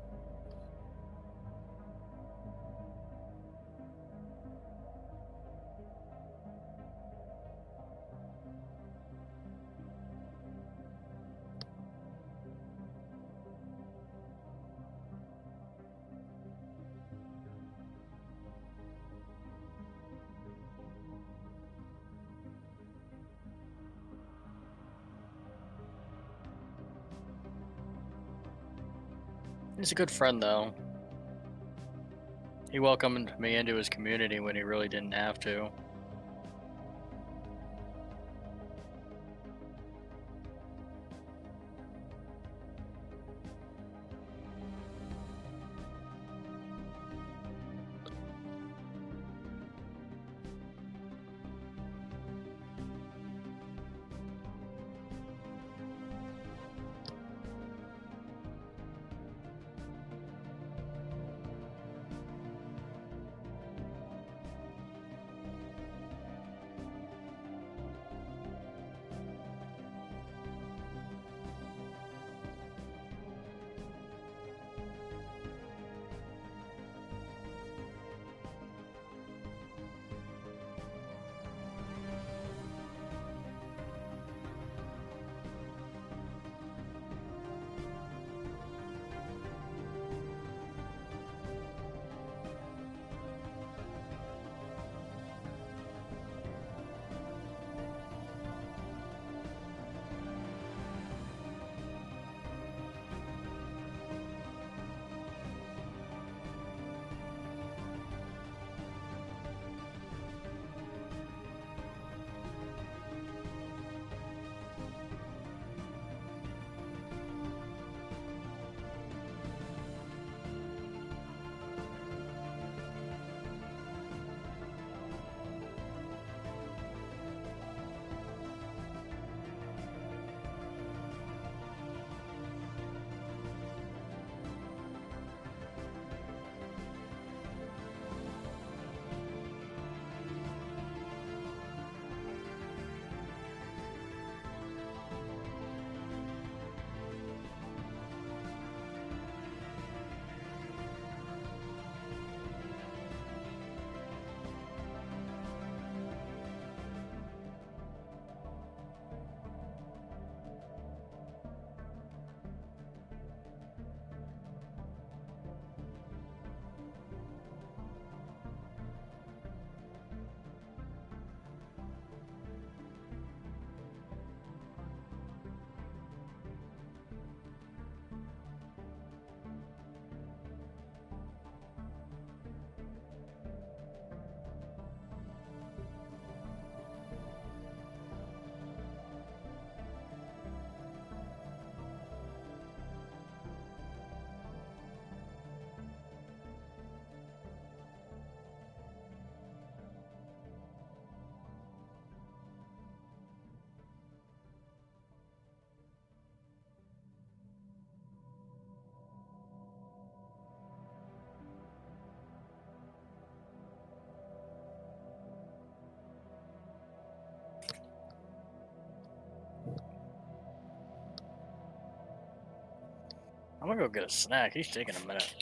He's a good friend, though. He welcomed me into his community when he really didn't have to. I'm gonna go get a snack. He's taking a minute.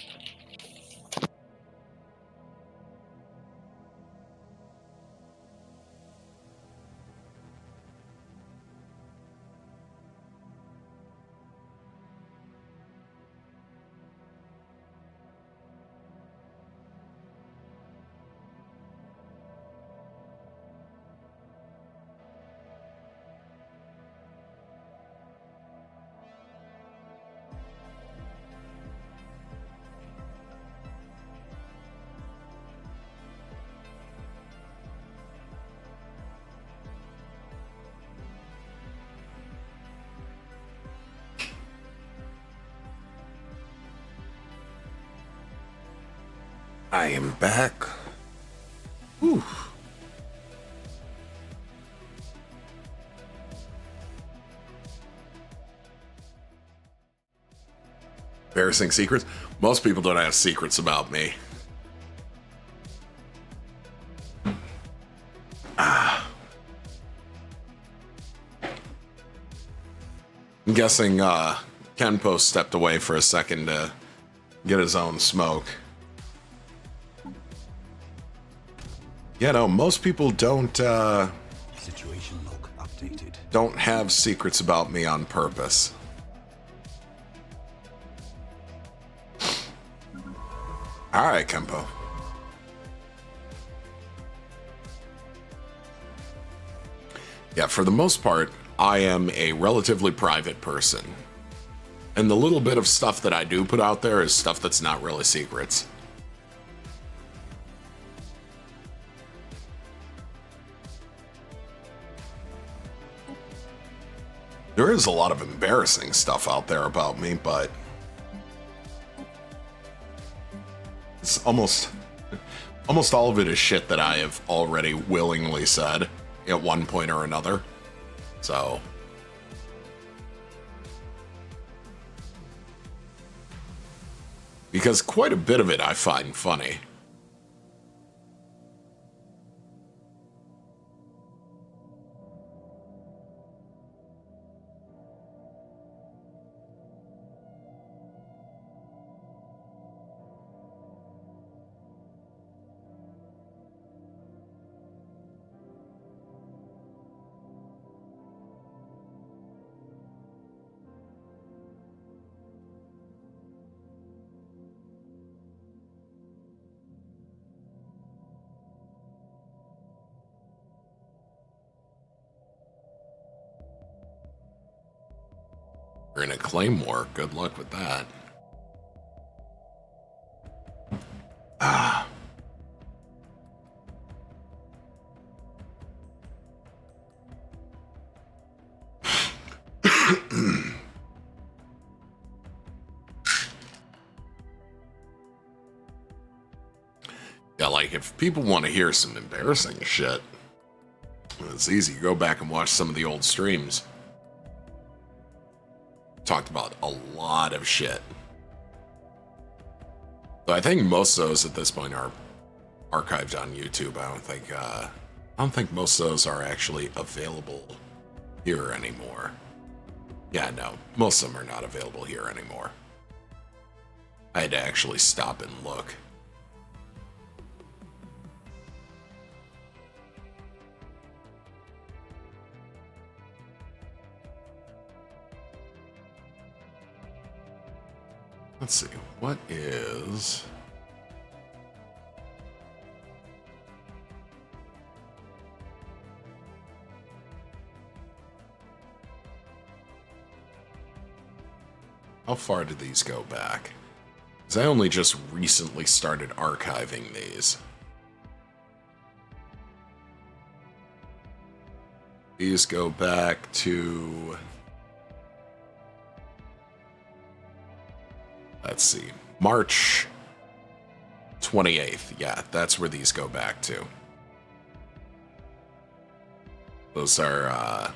I am back. Whew. Embarrassing secrets? Most people don't have secrets about me. I'm guessing Kenpo stepped away for a second to get his own smoke. Yeah, no, most people don't Situation log updated. don't have secrets about me on purpose. Alright, Kenpo. Yeah, for the most part, I am a relatively private person. And the little bit of stuff that I do put out there is stuff that's not really secrets. There is a lot of embarrassing stuff out there about me, but it's almost all of it is shit that I have already willingly said at one point or another. So because quite a bit of it I find funny. We're in a claymore. Good luck with that. Ah. Yeah, like if people want to hear some embarrassing shit, it's easy. Go back and watch some of the old streams. Talked about a lot of shit. So I think most of those at this point are archived on YouTube. I don't think most of those are actually available here anymore. Yeah, no, most of them are not available here anymore. I had to actually stop and look. Let's see, what is... How far did these go back? Because I only just recently started archiving these. These go back to... Let's see, March 28th. Yeah, that's where these go back to. Those are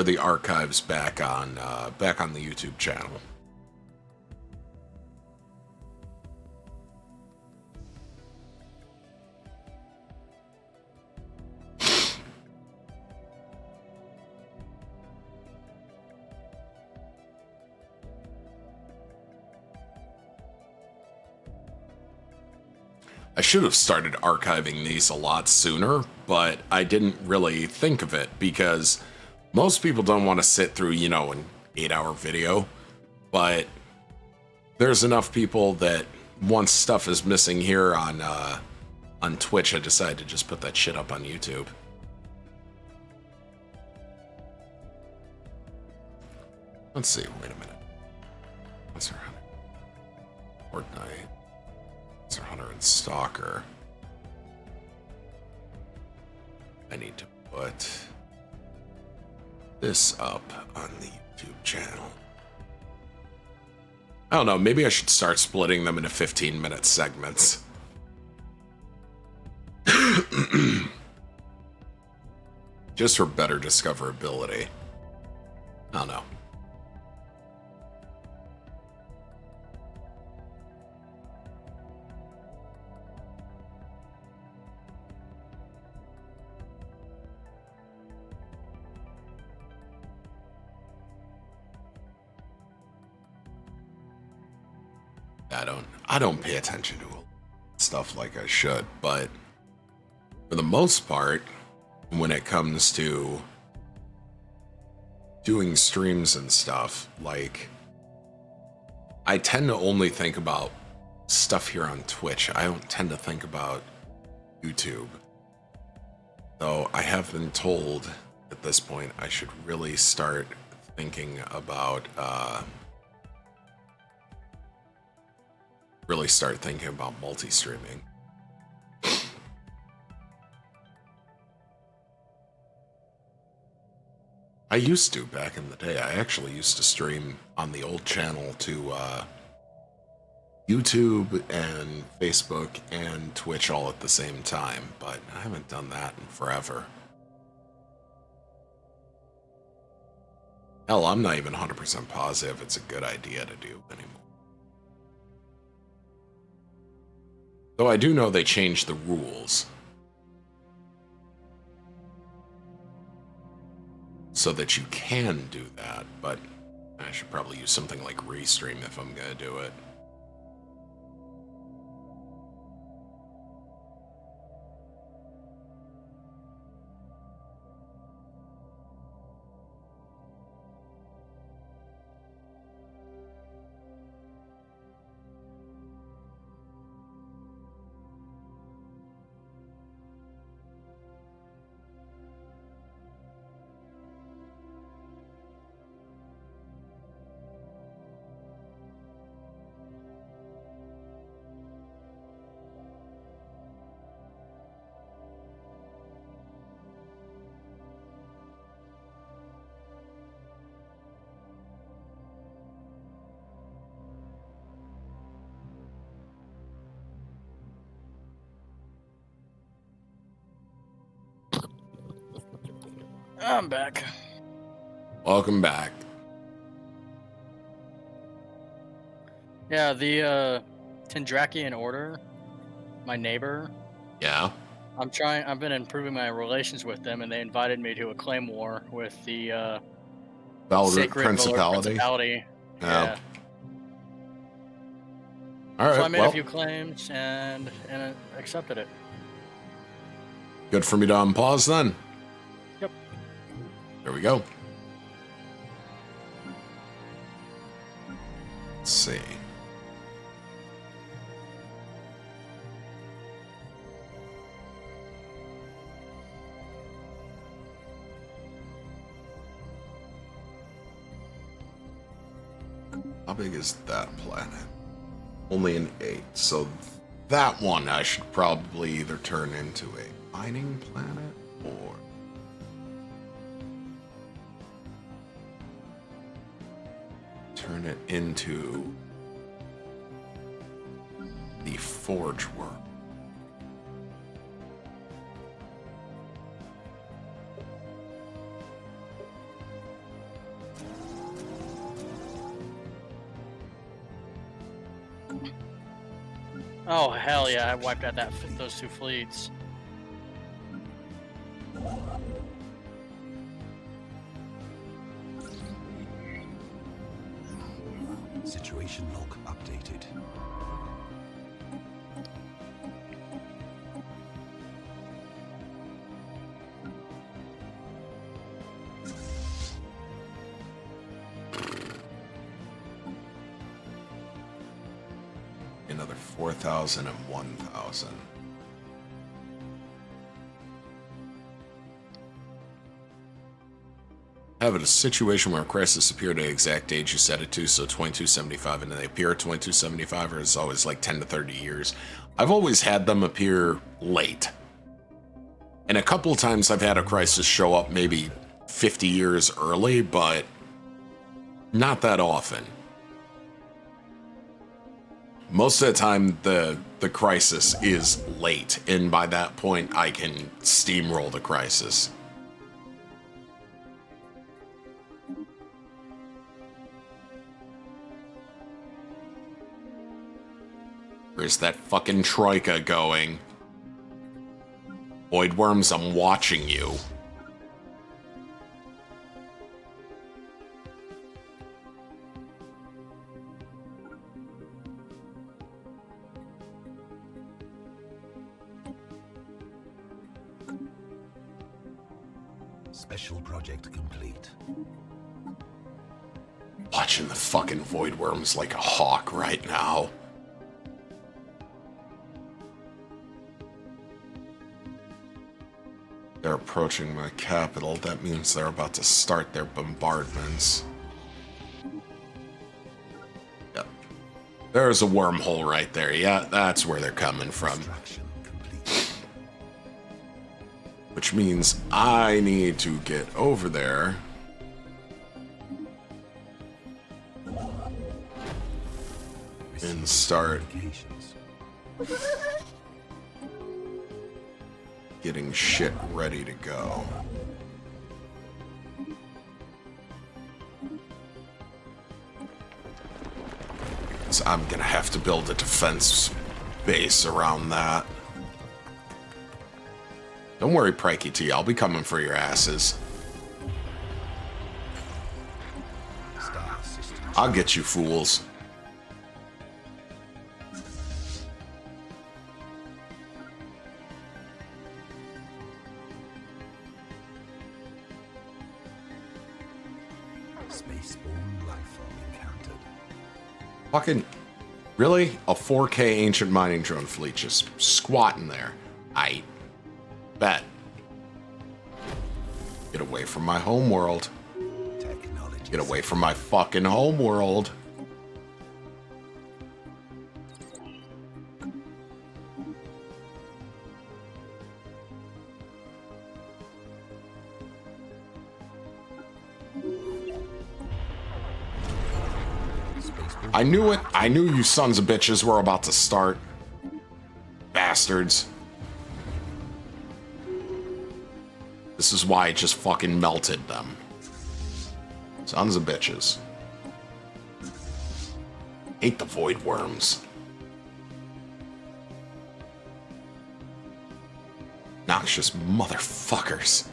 the archives back on the YouTube channel. I should have started archiving these a lot sooner, but I didn't really think of it because most people don't want to sit through, you know, an 8-hour video, but there's enough people that once stuff is missing here on Twitch, I decided to just put that shit up on YouTube. Let's see, wait a minute. Monster Hunter. Fortnite. Monster Hunter and Stalker. I need to put this up on the YouTube channel. I don't know, maybe I should start splitting them into 15-minute segments. Just for better discoverability. I don't know. I don't pay attention to stuff like I should, but for the most part, when it comes to doing streams and stuff, like, I tend to only think about stuff here on Twitch. I don't tend to think about YouTube. Though I have been told at this point I should really start thinking about multi-streaming. I used to back in the day. I actually used to stream on the old channel to YouTube and Facebook and Twitch all at the same time, but I haven't done that in forever. Hell, I'm not even 100% positive it's a good idea to do anymore. Though I do know they changed the rules so that you can do that, but I should probably use something like Restream if I'm gonna do it. I'm back. Welcome back. Yeah, the Tendrakian Order, my neighbor. Yeah. I've been improving my relations with them, and they invited me to a claim war with the Valor Sacred Principality. Yeah. All right. So I made well, a few claims and accepted it. good for me to unpause then. Yep. There we go. Let's see. How big is that planet? Only an 8. So that one I should probably either turn into a mining planet or turn it into the Forge World. Oh hell yeah! I wiped out those 2 fleets. Situation log updated. 4,000 and 1,000. Have a situation where a crisis appeared at the exact age you set it to, so 2275, and then they appear at 2275, or it's always like 10 to 30 years. I've always had them appear late. And a couple of times I've had a crisis show up maybe 50 years early, but not that often. Most of the time, the crisis is late, and by that point, I can steamroll the crisis. Where's that fucking troika going? Void Worms, I'm watching you. Special project complete. Watching the fucking Void Worms like a hawk right now. They're approaching my capital. That means they're about to start their bombardments. Yep. There's a wormhole right there. Yeah, that's where they're coming from. Construction complete. Which means I need to get over there. And start Communications. getting shit ready to go. So I'm gonna have to build a defense base around that. Don't worry, Prikey T, I'll be coming for your asses. Star system. I'll get you fools. Spaceborne life form encountered. Fucking, really? A 4K ancient mining drone fleet just squatting there. I bet. Get away from my homeworld. Technology. Get away from my fucking homeworld. Spaceborne. I knew it. I knew you sons of bitches were about to start. Bastards. This is why I just fucking melted them. Sons of bitches. Hate the Void Worms. Noxious motherfuckers.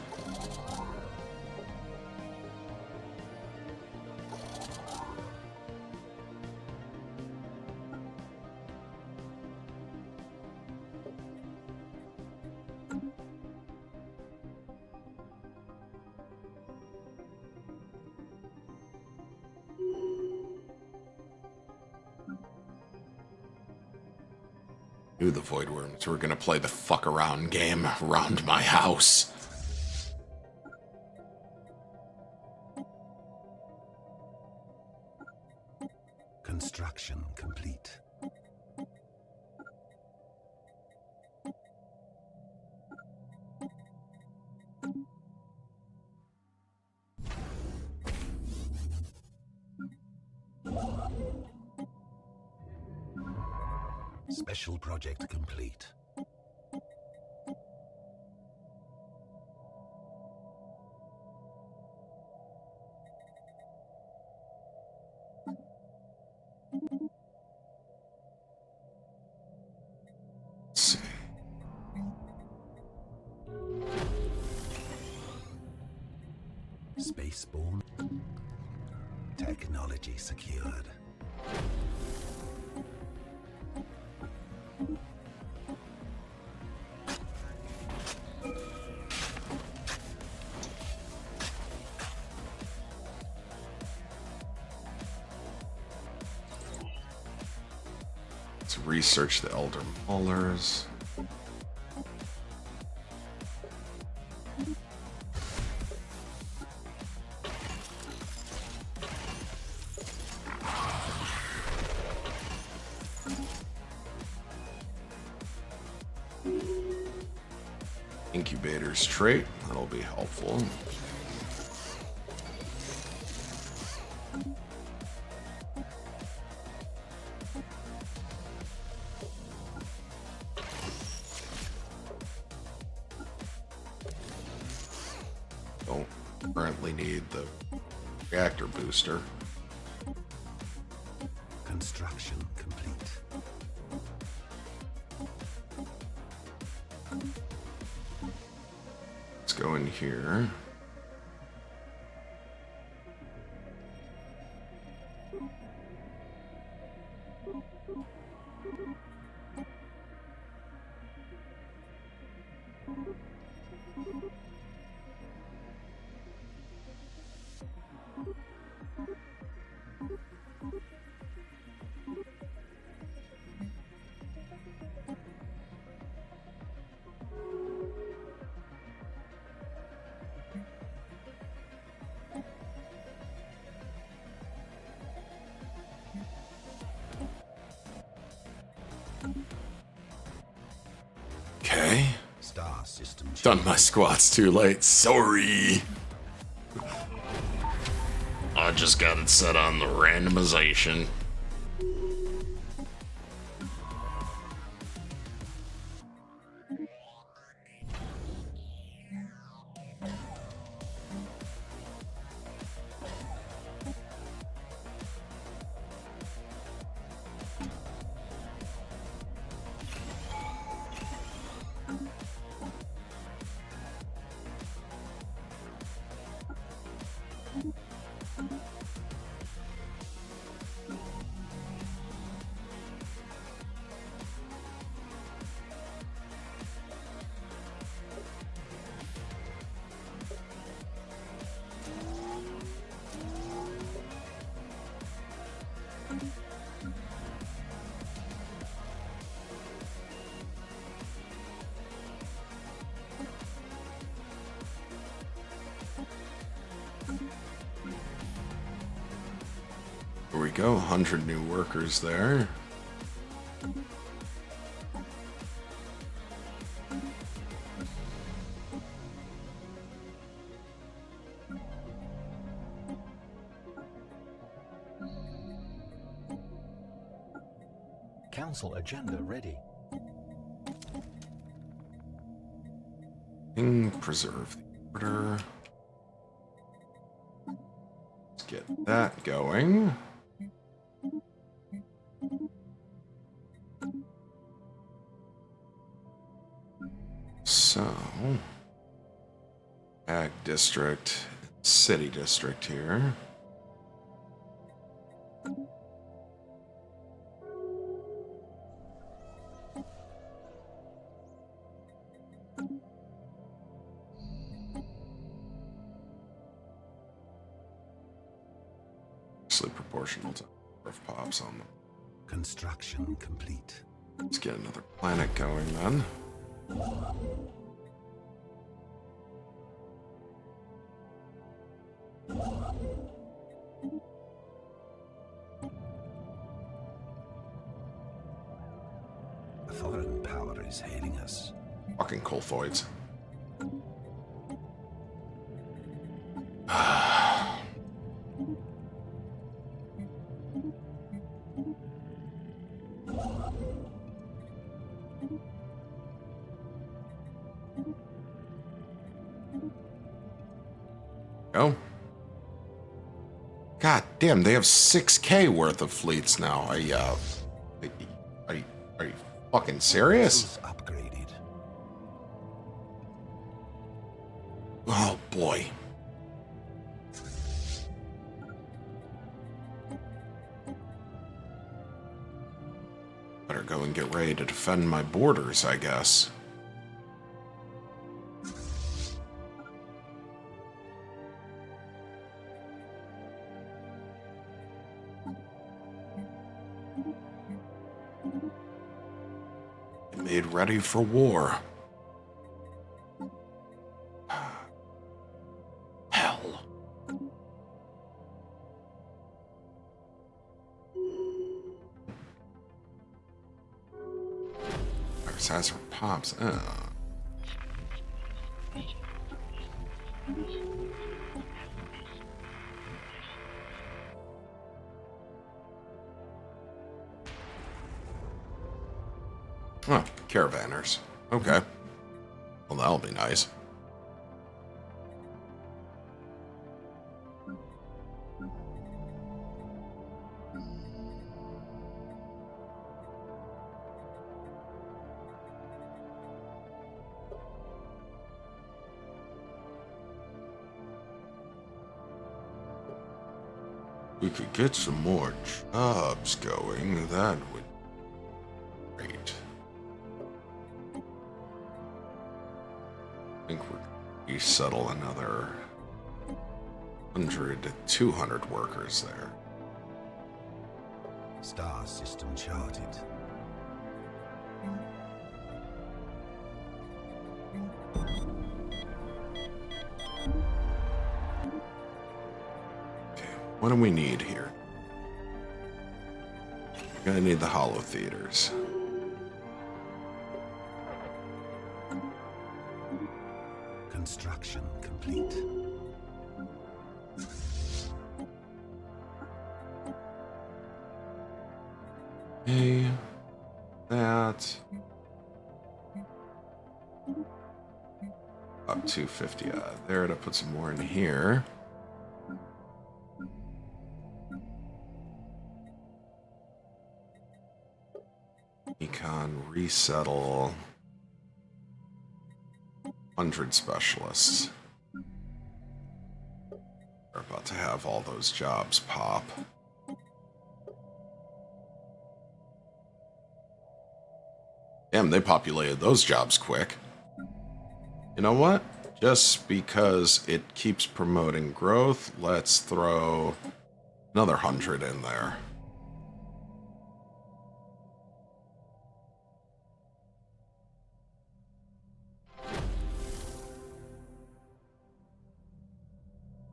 Knew the Void Worms were gonna play the fuck around game around my house. Construction complete. Special project complete. Let's see. Spaceborne. Technology secured. Let's research the Elder Maulers. Incubator's trait, that'll be helpful. Don't currently need the reactor booster. Construction complete. Let's go in here. Okay. Star system Done my squats too late. Sorry. I just got it set on the randomization. Here we go, 100 new workers there. Council agenda ready. Preserve the order. Let's get that going. So, Ag District, City District here. Actually proportional to the number of pops on them. Construction complete. Let's get another planet going then. A foreign power is hailing us. Fucking Colthoids. Go. God damn, they have 6K worth of fleets now. Are you fucking serious? Upgraded. Oh boy. Better go and get ready to defend my borders, I guess. made ready for war. Hell. Size for pops. Oh, caravanners. Okay. Well, that'll be nice. We could get some more jobs going. That would be great. I think we're going to resettle another 100 to 200 workers there. Star system charted. What do we need here? We're gonna need the hollow theaters. Construction complete. Okay, that. Up 250 there to put some more in here. Econ resettle 100 specialists. We're about to have all those jobs pop. Damn, they populated those jobs quick. You know what? Just because it keeps promoting growth, let's throw another 100 in there.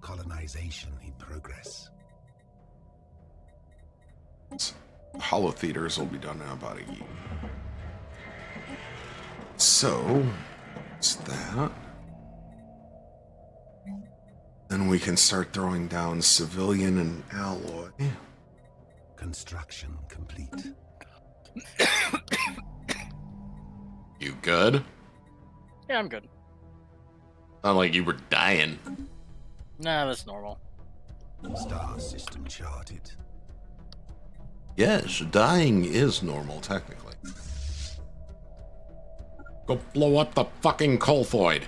Colonization in progress. Hollow theaters will be done in about a year. So, it's that. Then we can start throwing down civilian and alloy. Construction complete. You good? Yeah, I'm good. Not like you were dying. Nah, that's normal. Star system charted. Yes, dying is normal, technically. Go blow up the fucking colthoid.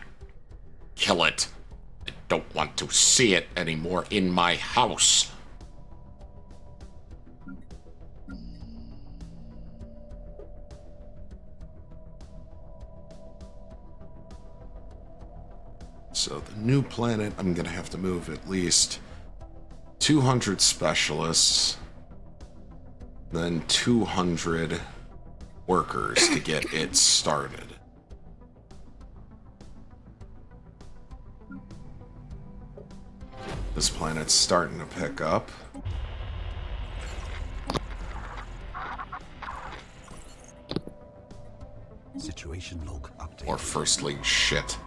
Kill it. I don't want to see it anymore in my house. So the new planet, I'm going to have to move at least 200 specialists, then 200 workers to get it started. This planet's starting to pick up. Situation log update. Or firstly, shit.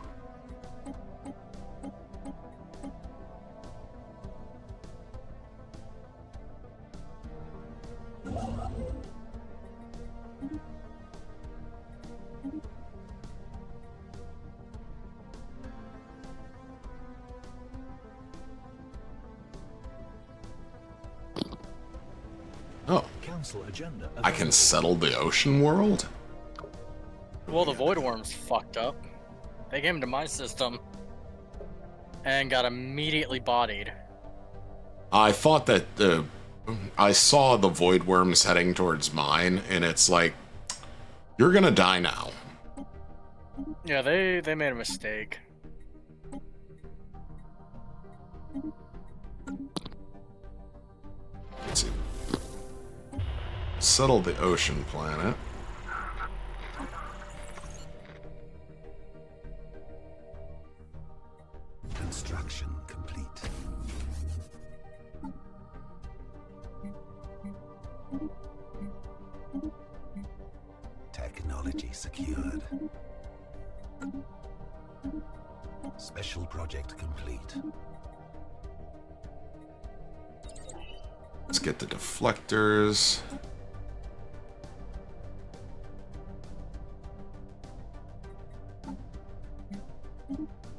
Oh, Council agenda. I can settle the ocean world? Well, the void worms fucked up. They came to my system and got immediately bodied. I thought that I saw the void worms heading towards mine, and it's like, you're gonna die now. Yeah, they made a mistake. Let's see. Settle the ocean planet. Construction complete. Technology secured. Special project complete. Let's get the deflectors.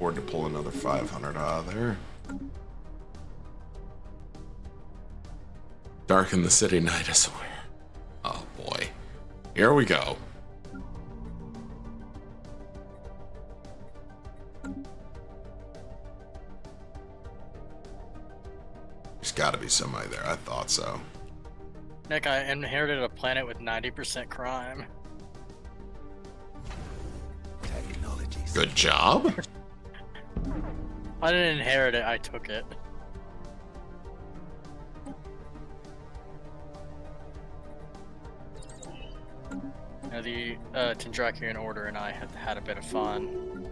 Or to pull another 500 out of there. Darken the city, night is aware. Oh boy. Here we go. There's gotta be somebody there. I thought so. Nick, I inherited a planet with 90% crime. Technology Good job. I didn't inherit it, I took it. Now the Tendrakian Order and I have had a bit of fun.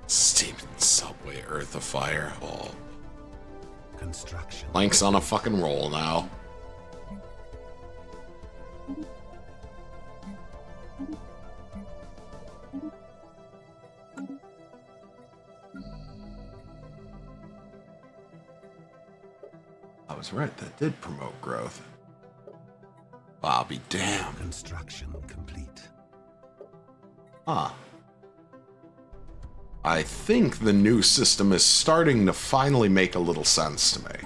Steaming subway, Earth of Fire. Oh, construction. Link's on a fucking roll now. I was right, that did promote growth. I'll be damned. Construction complete. Huh. I think the new system is starting to finally make a little sense to me.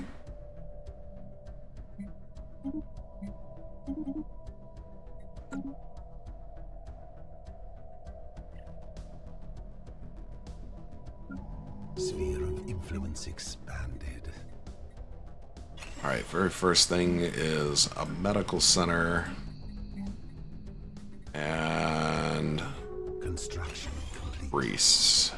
Sphere of influence expanded. Alright, very first thing is a medical center. And Construction complete. priests.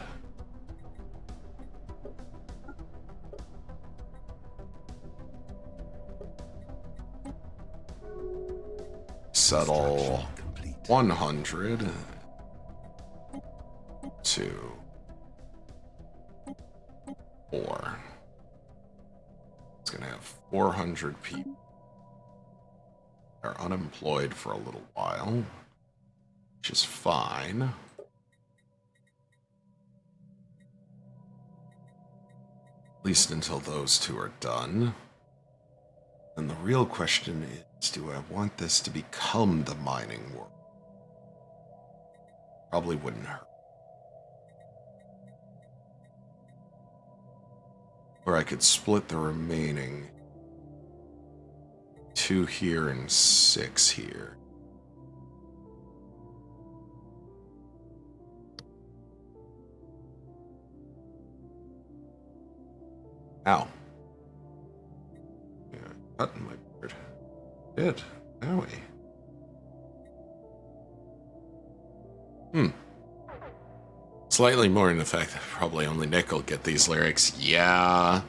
Settle Construction complete. 100 to 4. It's gonna have 400 people. Are unemployed for a little while, which is fine. At least until those two are done. And the real question is, do I want this to become the mining world? Probably wouldn't hurt. Or I could split the remaining 2 here and 6 here. Ow. Yeah, cutting my beard. Did. Owie. Slightly more in the fact that probably only Nick will get these lyrics. Yeah.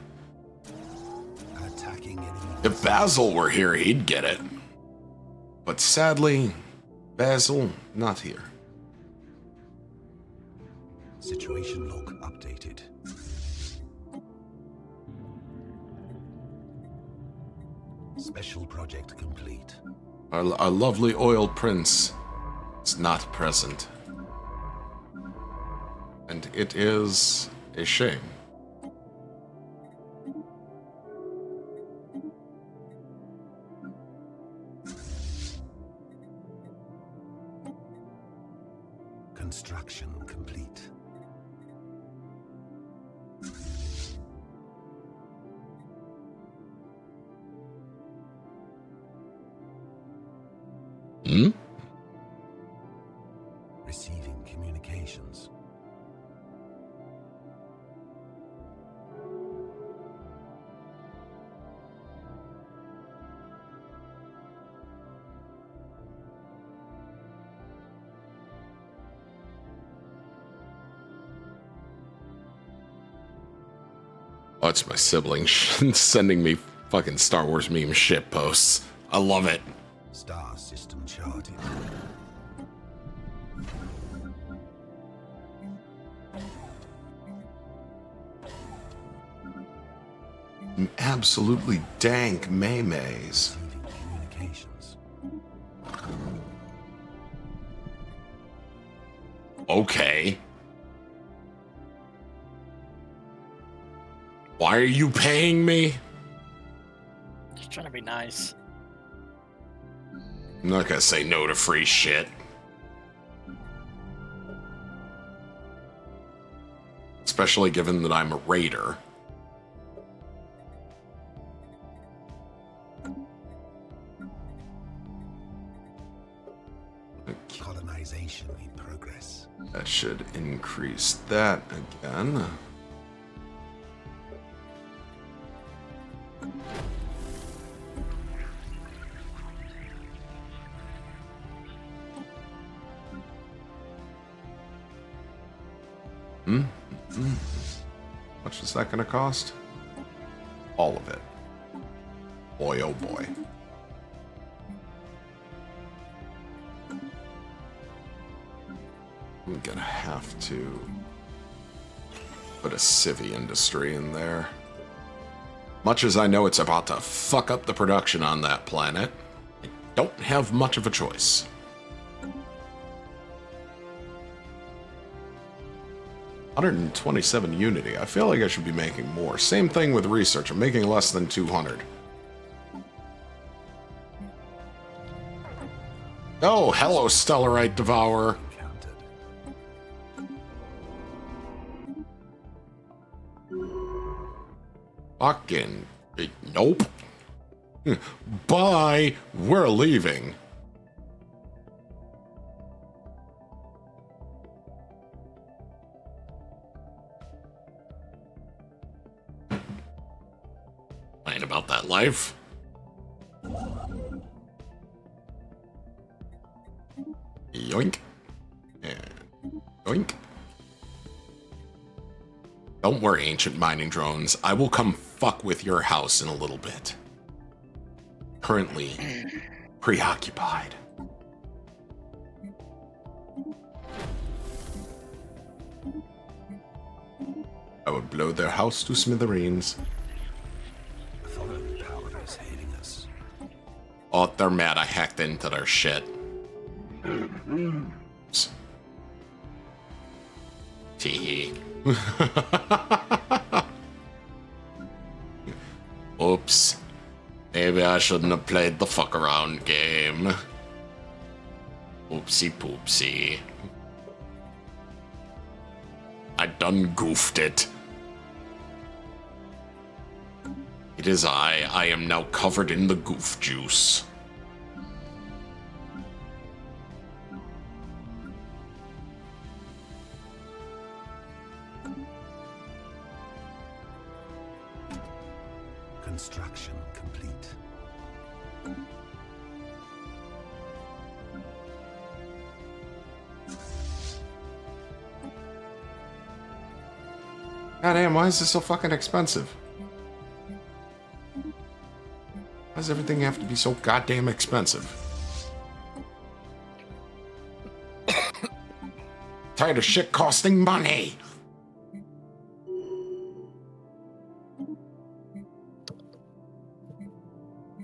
Attacking enemy. If Basil were here, he'd get it. But sadly, Basil, not here. Situation log updated. Special project complete. Our lovely oil prince is not present. And it is a shame. Construction complete. Hmm? Receiving communications. Oh, it's my sibling sending me fucking Star Wars meme shit posts. I love it. Star system charted. Absolutely dank maymays. Receiving communications. Okay. Why are you paying me? Just trying to be nice. I'm not gonna say no to free shit. Especially given that I'm a raider. Colonization in progress. That should increase that again. How much is that going to cost? All of it. Boy, oh boy. I'm gonna have to put a civvy industry in there. Much as I know it's about to fuck up the production on that planet, I don't have much of a choice. $127 Unity. I feel like I should be making more. Same thing with research. I'm making less than 200. Oh, hello, Stellarite Devourer. Fucking nope. Bye. We're leaving. Ain't about that life. Yoink. And yoink. Don't worry, ancient mining drones. I will come fuck with your house in a little bit. Currently preoccupied. I would blow their house to smithereens. Foreign power is hailing us. Oh, they're mad I hacked into their shit. Teehee. Oops. Maybe I shouldn't have played the fuck around game. Oopsie poopsie. I done goofed it. It is I. I am now covered in the goof juice. Construction complete. Goddamn, why is this so fucking expensive? Why does everything have to be so goddamn expensive? Tired of shit costing money!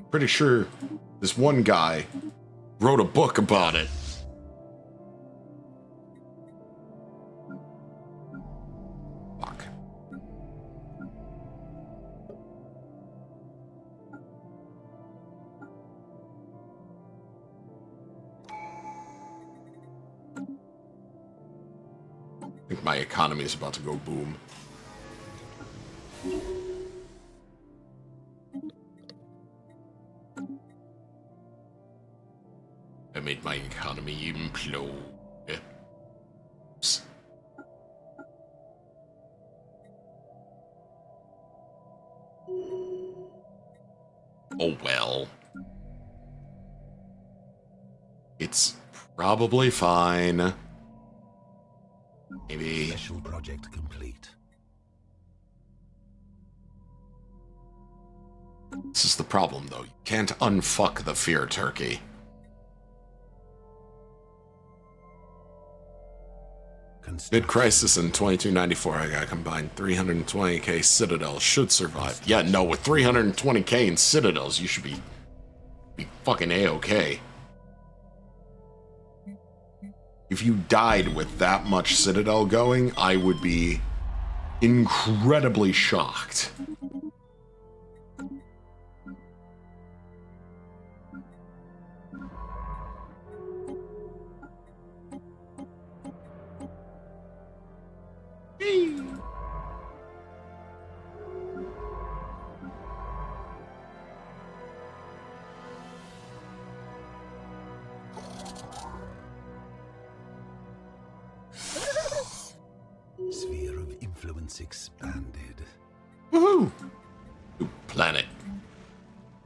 Pretty sure this one guy wrote a book about it. Fuck. I think my economy is about to go boom. I made my economy implode. Oops. Oh well. It's probably fine. Maybe. Special project complete. This is the problem, though. You can't unfuck the fear turkey. Mid crisis in 2294, I got combined 320k citadels should survive. Yeah, no, with 320k in citadels, you should be fucking a-okay. If you died with that much citadel going, I would be incredibly shocked. Sphere of influence expanded. Woohoo! New planet.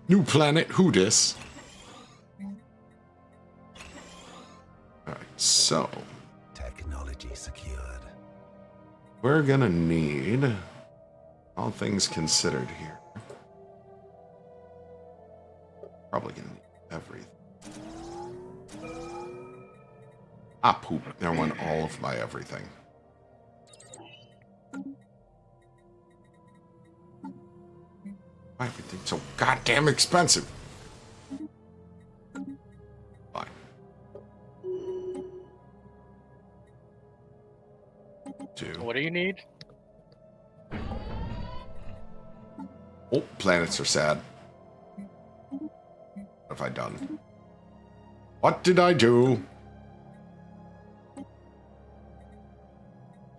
New planet, who dis? Alright, so Technology secured. we're gonna need, all things considered here, probably gonna need everything. Ah, poop. There went all of my everything. Why everything so goddamn expensive? Fine. Two. What do you need? Oh, planets are sad. What have I done? What did I do?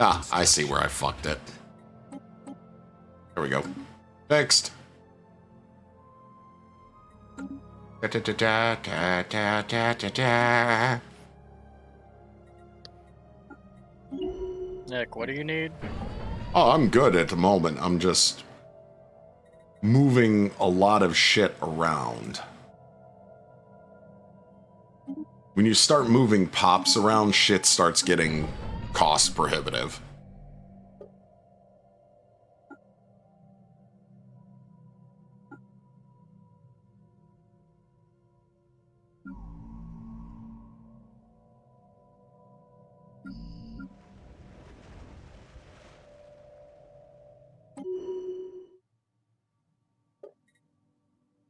Ah, I see where I fucked it. There we go. Fixed. Da, da, da, da, da, da, da, da. Nick, what do you need? Oh, I'm good at the moment. I'm just moving a lot of shit around. When you start moving pops around, shit starts getting cost prohibitive.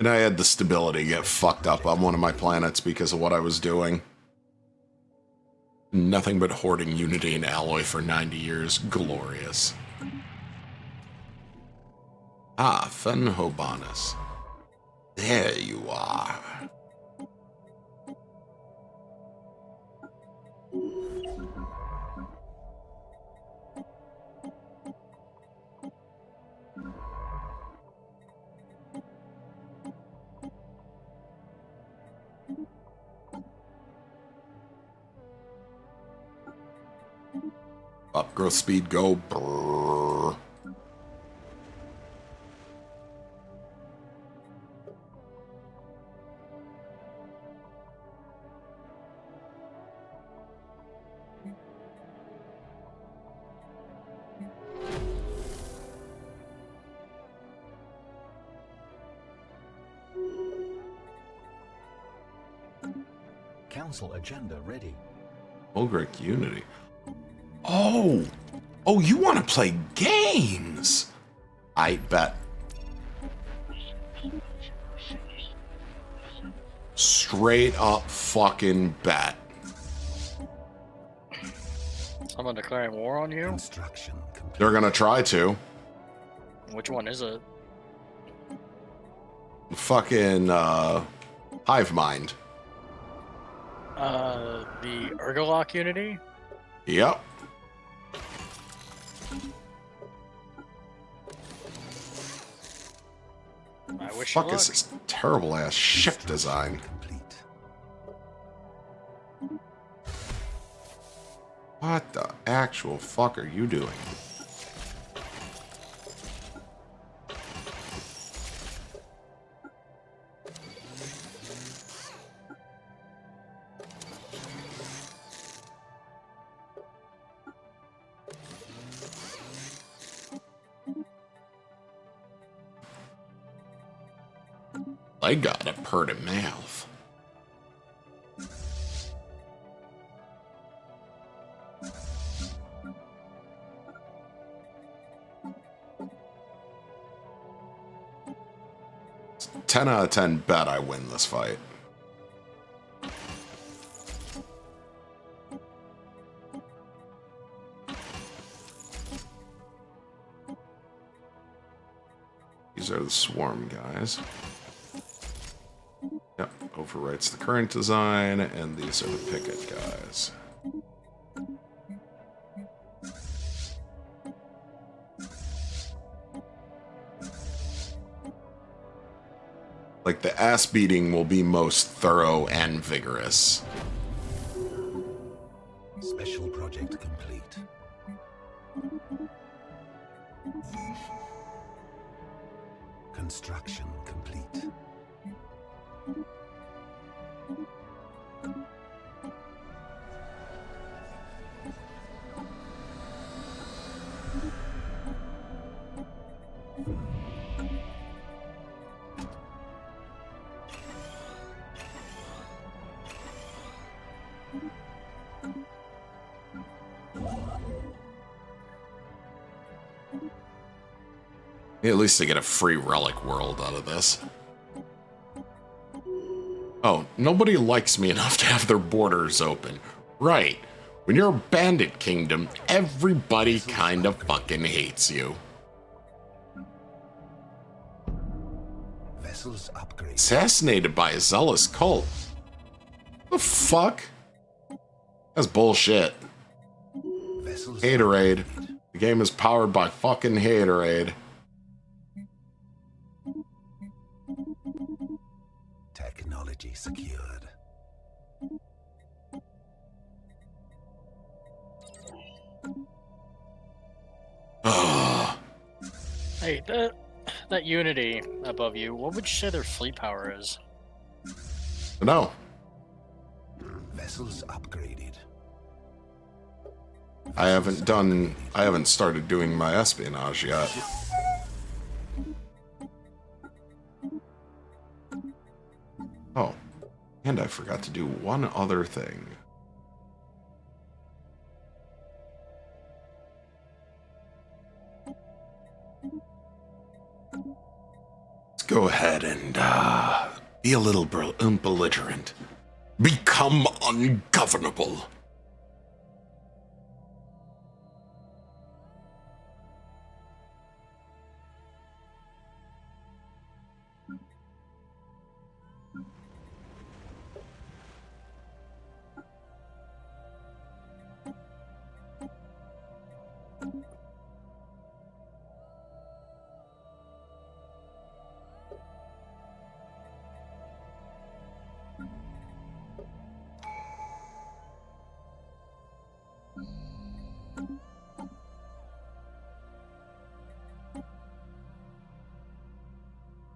And I had the stability get fucked up on one of my planets because of what I was doing. Nothing but hoarding Unity and Alloy for 90 years. Glorious. Ah, Fenhobanus. There you are. Up growth speed, go. Brrr. Council agenda ready. Ulgrich Unity. Oh! Oh, you want to play games? I bet. Straight up fucking bet. Someone declaring war on you? Construction complete. They're gonna try to. Which one is it? Fucking, Hive Mind. The Ergolock Unity? Yep. I wish Fuck you luck. is this terrible ass ship design? Complete. What the actual fuck are you doing? I got a pretty mouth. It's 10 out of 10 bet I win this fight. These are the swarm guys. Yep, overwrites the current design, and these are the picket guys. Like, the ass beating will be most thorough and vigorous. Special project complete. Construction complete. At least I get a free relic world out of this. Oh, nobody likes me enough to have their borders open. Right. When you're a bandit kingdom, everybody kind of fucking hates you. Vessels upgrade. Assassinated by a zealous cult. The fuck? That's bullshit. Vessels Haterade. upgraded. The game is powered by fucking Haterade. Technology secured. Ugh. Hey, that Unity above you, what would you say their fleet power is? No. Vessels upgraded. I haven't started doing my espionage yet. Oh, and I forgot to do one other thing. Let's go ahead and be a little belligerent. Become ungovernable.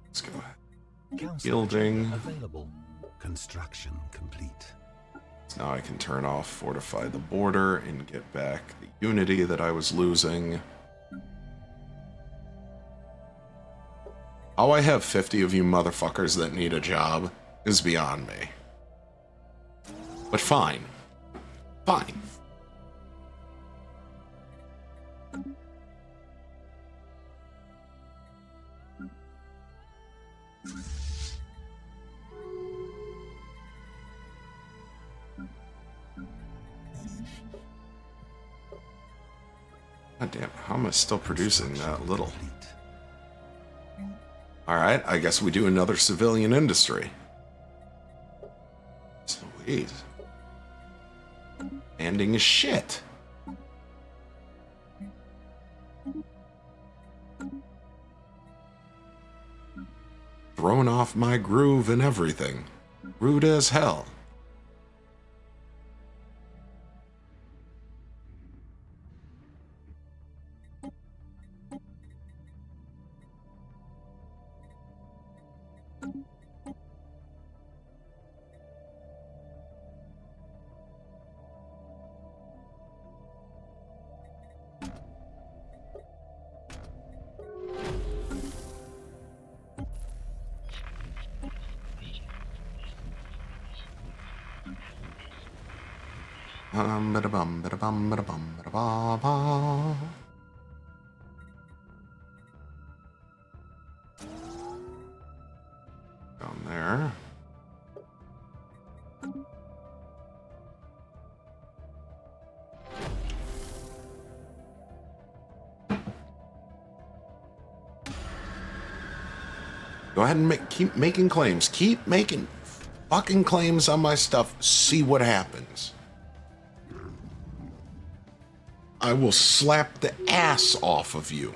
Let's go ahead. Council Building. available. Construction complete. Now I can turn off Fortify the Border and get back the unity that I was losing. How I have 50 of you motherfuckers that need a job is beyond me. But fine. Fine. God damn, how am I still producing that little? Complete. Alright, I guess we do another civilian industry. Sweet. Ending is shit. Thrown off my groove and everything. Rude as hell. Ba-da-bum, ba-da-bum, ba-da-bum, ba-da-ba-ba. Down there. Go ahead and keep making claims. Keep making fucking claims on my stuff. See what happens. I will slap the ass off of you.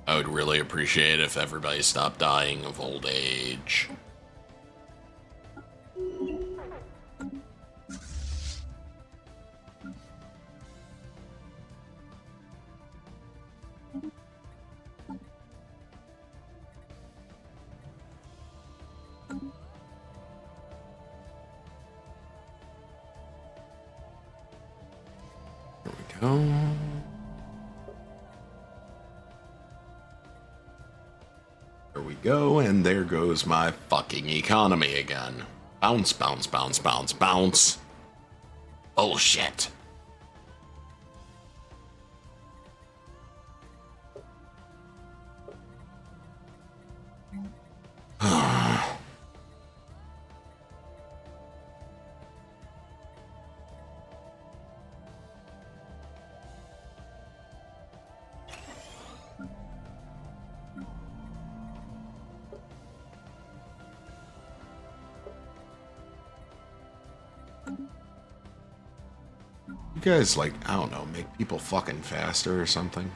I would really appreciate if everybody stopped dying of old age. There we go. There we go, and there goes my fucking economy again. Bounce, bounce, bounce, bounce, bounce. Bullshit. You guys, like, I don't know, make people fucking faster or something?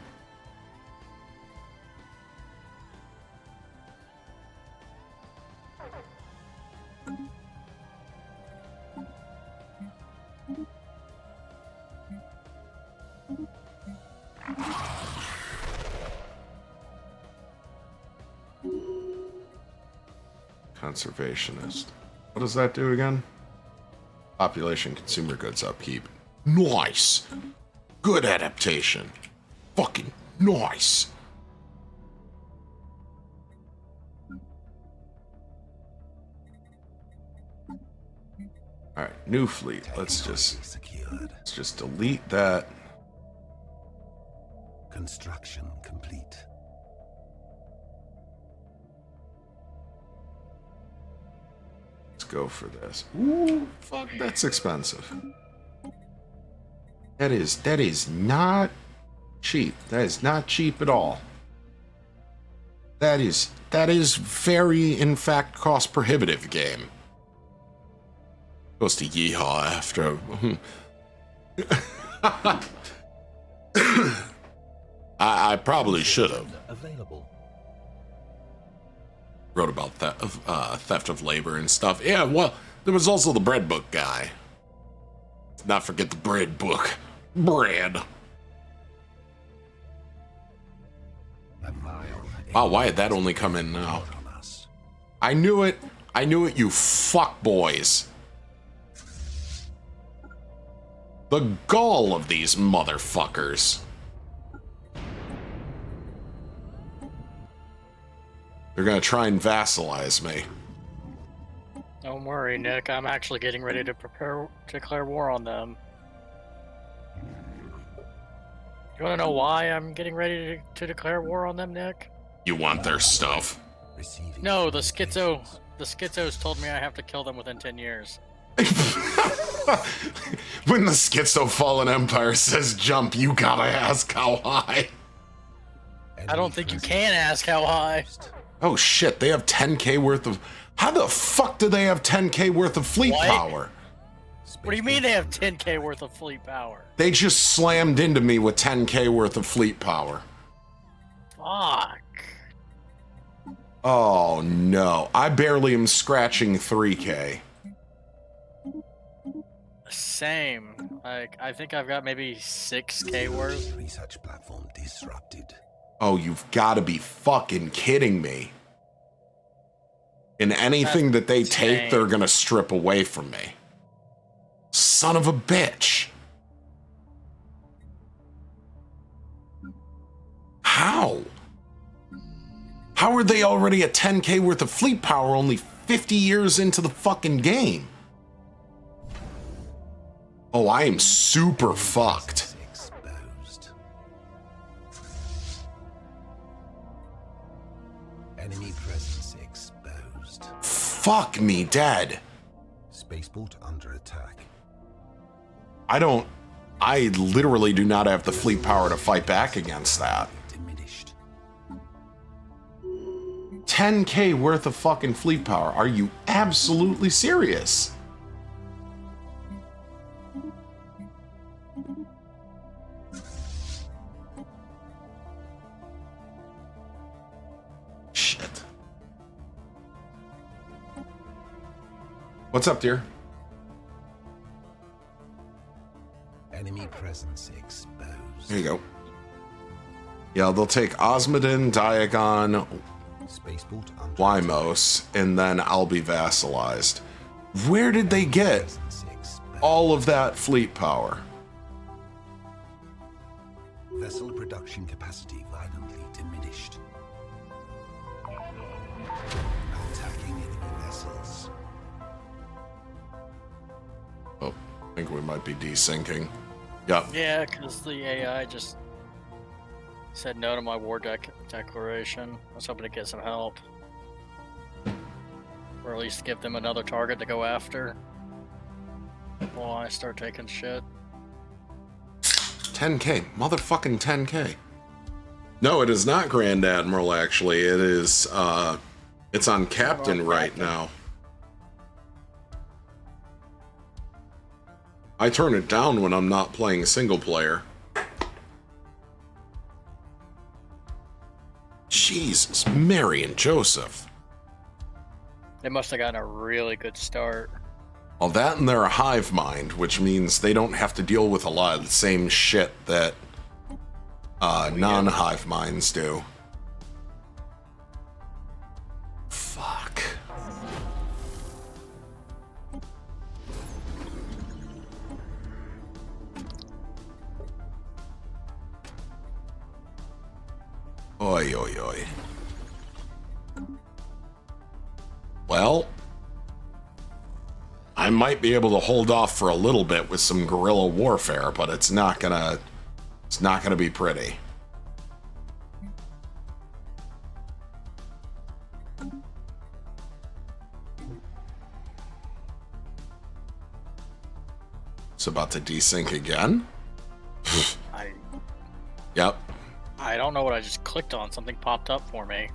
Conservationist. What does that do again? Population, consumer goods upkeep. Nice! Good adaptation. Fucking nice! Alright, new fleet. Let's just delete that. Construction complete. Let's go for this. Ooh, fuck, that's expensive. That is not cheap. That is not cheap at all. That is very, in fact, cost prohibitive game. Supposed to yeehaw after. I probably should have. Available. Wrote about theft of labor and stuff. Yeah, well, there was also the bread book guy. Let's not forget the bread book. Bread. Wow, why had that only come in now? I knew it. I knew it, you fuck boys. The gall of these motherfuckers. They're gonna try and vassalize me. Don't worry, Nick. I'm actually getting ready to declare war on them. You want to know why I'm getting ready to declare war on them, Nick? You want their stuff? No, the schizos told me I have to kill them within 10 years. When the Schizo Fallen Empire says jump, you gotta ask how high. I don't think you can ask how high. Oh shit, they have 10k worth of... How the fuck do they have 10k worth of fleet power? What do you mean they have 10k worth of fleet power? They just slammed into me with 10k worth of fleet power. Fuck. Oh no, I barely am scratching 3k. Same. Like, I think I've got maybe 6k worth. Research platform disrupted. Oh, you've got to be fucking kidding me. And anything that they take, they're gonna strip away from me. Son of a bitch. How? How are they already at 10k worth of fleet power only 50 years into the fucking game? Oh, I am super fucked. Exposed. Enemy presence exposed. Fuck me dead. Spaceport under attack. I literally do not have the fleet power to fight back against that. Diminished. 10k worth of fucking fleet power. Are you absolutely serious? Shit. What's up, dear? Enemy presence exposed. There you go. Yeah, they'll take Osmodin, Diagon, Spaceport under Wymos, and then I'll be vassalized. Where did they get presence exposed. all of that fleet power? Vessel production capacity violently diminished. Attacking enemy vessels. Oh, I think we might be desyncing. Yep. Yeah, because the AI just said no to my war declaration. I was hoping to get some help. Or at least give them another target to go after. While I start taking shit. 10k. Motherfucking 10k. No, it is not Grand Admiral, actually. It is, it's on Captain right now. I turn it down when I'm not playing single player. Jesus, Mary and Joseph. They must have gotten a really good start. Well, that and they're a hive mind, which means they don't have to deal with a lot of the same shit that non-hive minds do. Fuck. Oi, oi, oi. Well, I might be able to hold off for a little bit with some guerrilla warfare, but it's not gonna be pretty. It's about to desync again. Yep. I don't know what I just clicked on. Something popped up for me.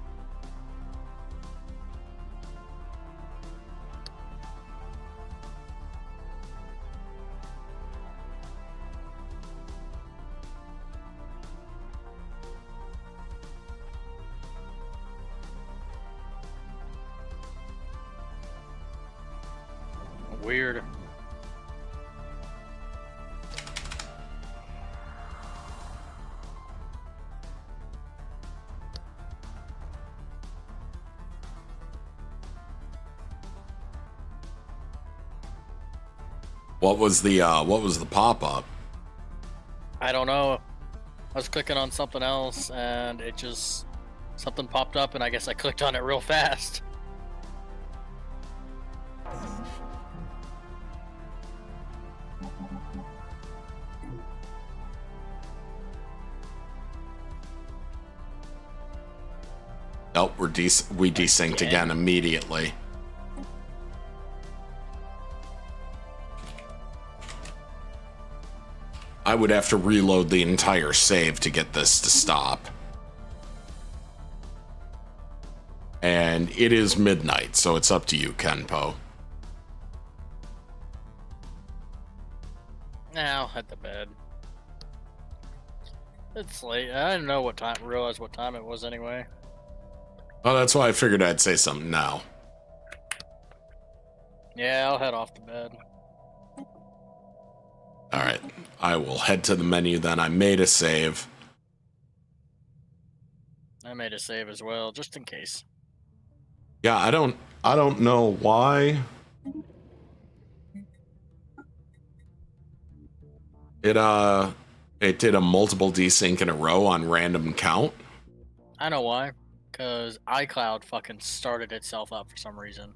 Weird. What was the pop-up? I don't know. I was clicking on something else and it just something popped up and I guess I clicked on it real fast. Oh, we desynced again immediately. I would have to reload the entire save to get this to stop. And it is midnight, so it's up to you, Kenpo. Nah, I'll head to bed. It's late. I didn't know what time. Realize what time it was anyway. Well, that's why I figured I'd say something now. Yeah, I'll head off to bed. Alright, I will head to the menu then. I made a save. I made a save as well, just in case. Yeah, I don't know why it did a multiple desync in a row on random count. I know why. Because iCloud fucking started itself up for some reason.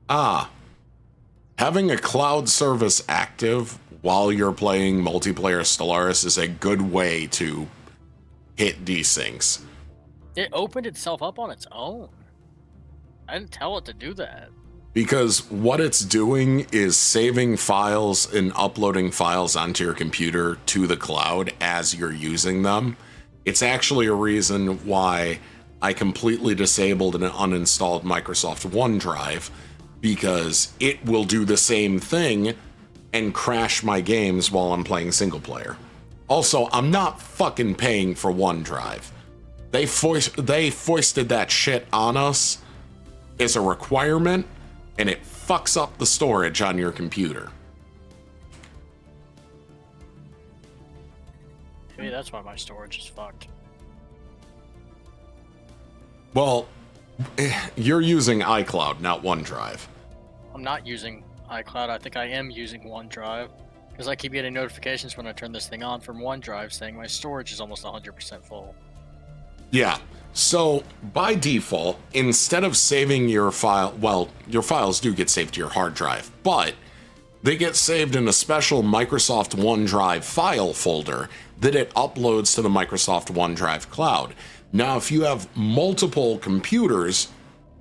Having a cloud service active while you're playing multiplayer Stellaris is a good way to hit desyncs. It opened itself up on its own. I didn't tell it to do that. Because what it's doing is saving files and uploading files onto your computer to the cloud as you're using them. It's actually a reason why I completely disabled and uninstalled Microsoft OneDrive, because it will do the same thing and crash my games while I'm playing single player. Also, I'm not fucking paying for OneDrive. They foisted that shit on us as a requirement, and it fucks up the storage on your computer. Maybe that's why my storage is fucked. Well, you're using iCloud, not OneDrive. I'm not using iCloud. I think I am using OneDrive. Because I keep getting notifications when I turn this thing on from OneDrive saying my storage is almost 100% full. Yeah. So, by default, instead of saving your file, well, your files do get saved to your hard drive, but they get saved in a special Microsoft OneDrive file folder that it uploads to the Microsoft OneDrive cloud. Now, if you have multiple computers,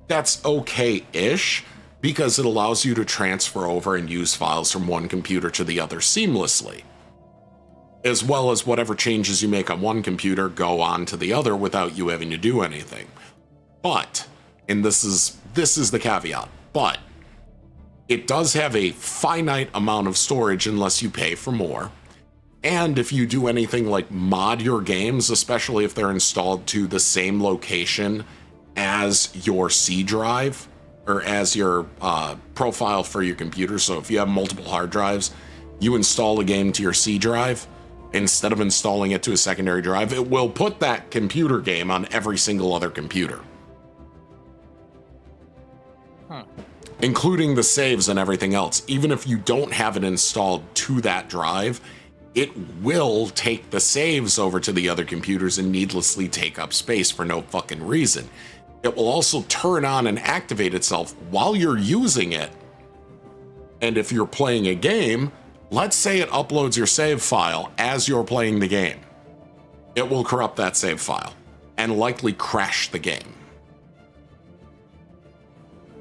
that's okay-ish, because it allows you to transfer over and use files from one computer to the other seamlessly, as well as whatever changes you make on one computer go on to the other without you having to do anything. But, and this is the caveat, but it does have a finite amount of storage unless you pay for more. And if you do anything like mod your games, especially if they're installed to the same location as your C drive, or as your profile for your computer, so if you have multiple hard drives, you install a game to your C drive, instead of installing it to a secondary drive, it will put that computer game on every single other computer. Including the saves and everything else. Even if you don't have it installed to that drive, it will take the saves over to the other computers and needlessly take up space for no fucking reason. It will also turn on and activate itself while you're using it. And if you're playing a game, let's say it uploads your save file as you're playing the game. It will corrupt that save file and likely crash the game.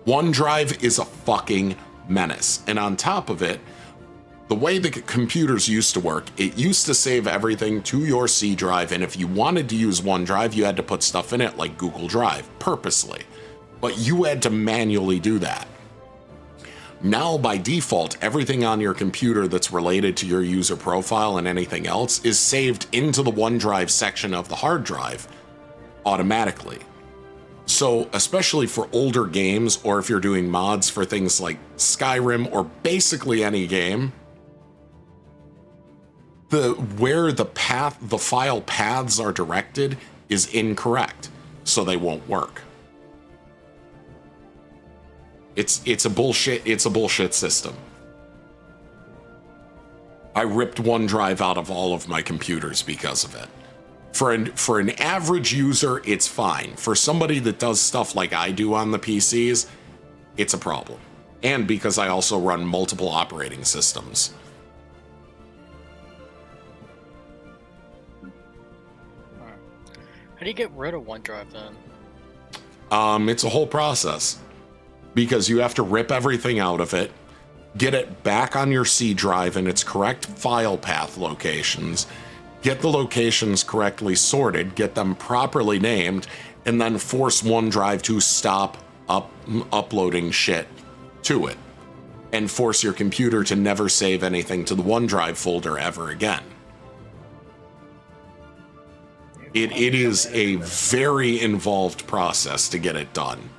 OneDrive is a fucking menace. And on top of it, the way the computers used to work, it used to save everything to your C drive, and if you wanted to use OneDrive, you had to put stuff in it like Google Drive, purposely. But you had to manually do that. Now, by default, everything on your computer that's related to your user profile and anything else is saved into the OneDrive section of the hard drive automatically. So, especially for older games, or if you're doing mods for things like Skyrim or basically any game, where the file paths are directed is incorrect, so they won't work. It's a bullshit system. I ripped OneDrive out of all of my computers because of it. For an average user, it's fine. For somebody that does stuff like I do on the PCs, it's a problem. And because I also run multiple operating systems. How do you get rid of OneDrive then? It's a whole process. Because you have to rip everything out of it, get it back on your C drive in its correct file path locations, get the locations correctly sorted, get them properly named, and then force OneDrive to stop uploading shit to it. And force your computer to never save anything to the OneDrive folder ever again. It is a very involved process to get it done.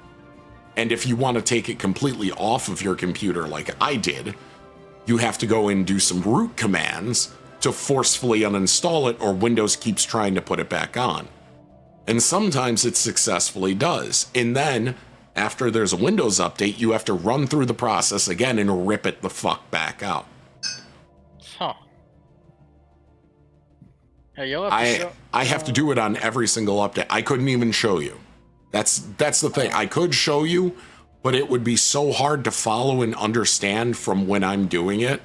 And if you want to take it completely off of your computer like I did, you have to go and do some root commands to forcefully uninstall it, or Windows keeps trying to put it back on. And sometimes it successfully does. And then After there's a Windows update, you have to run through the process again and rip it the fuck back out. Huh. Yeah, you'll have to show. I have to do it on every single update. I couldn't even show you. That's the thing. I could show you, but it would be so hard to follow and understand from when I'm doing it.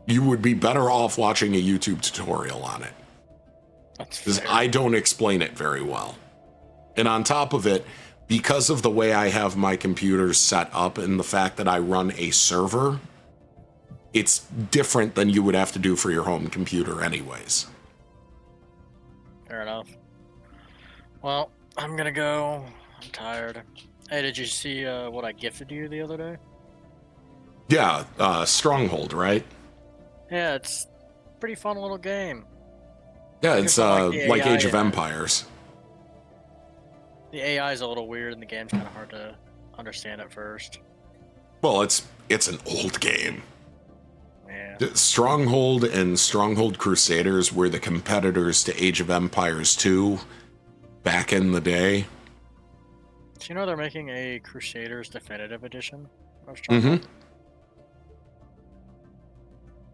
You would be better off watching a YouTube tutorial on it. Because I don't explain it very well. And on top of it, because of the way I have my computer set up and the fact that I run a server, it's different than you would have to do for your home computer anyways. Fair enough. Well, I'm gonna go. I'm tired. Hey, did you see what I gifted you the other day? Yeah, Stronghold, right? Yeah, it's a pretty fun little game. Yeah, it's like Age of AI. Empires. The AI is a little weird, and the game's kind of hard to understand at first. Well, it's an old game. Yeah. Stronghold and Stronghold Crusaders were the competitors to Age of Empires 2 back in the day. Do you know they're making a Crusaders Definitive Edition of Stronghold? Mm-hmm.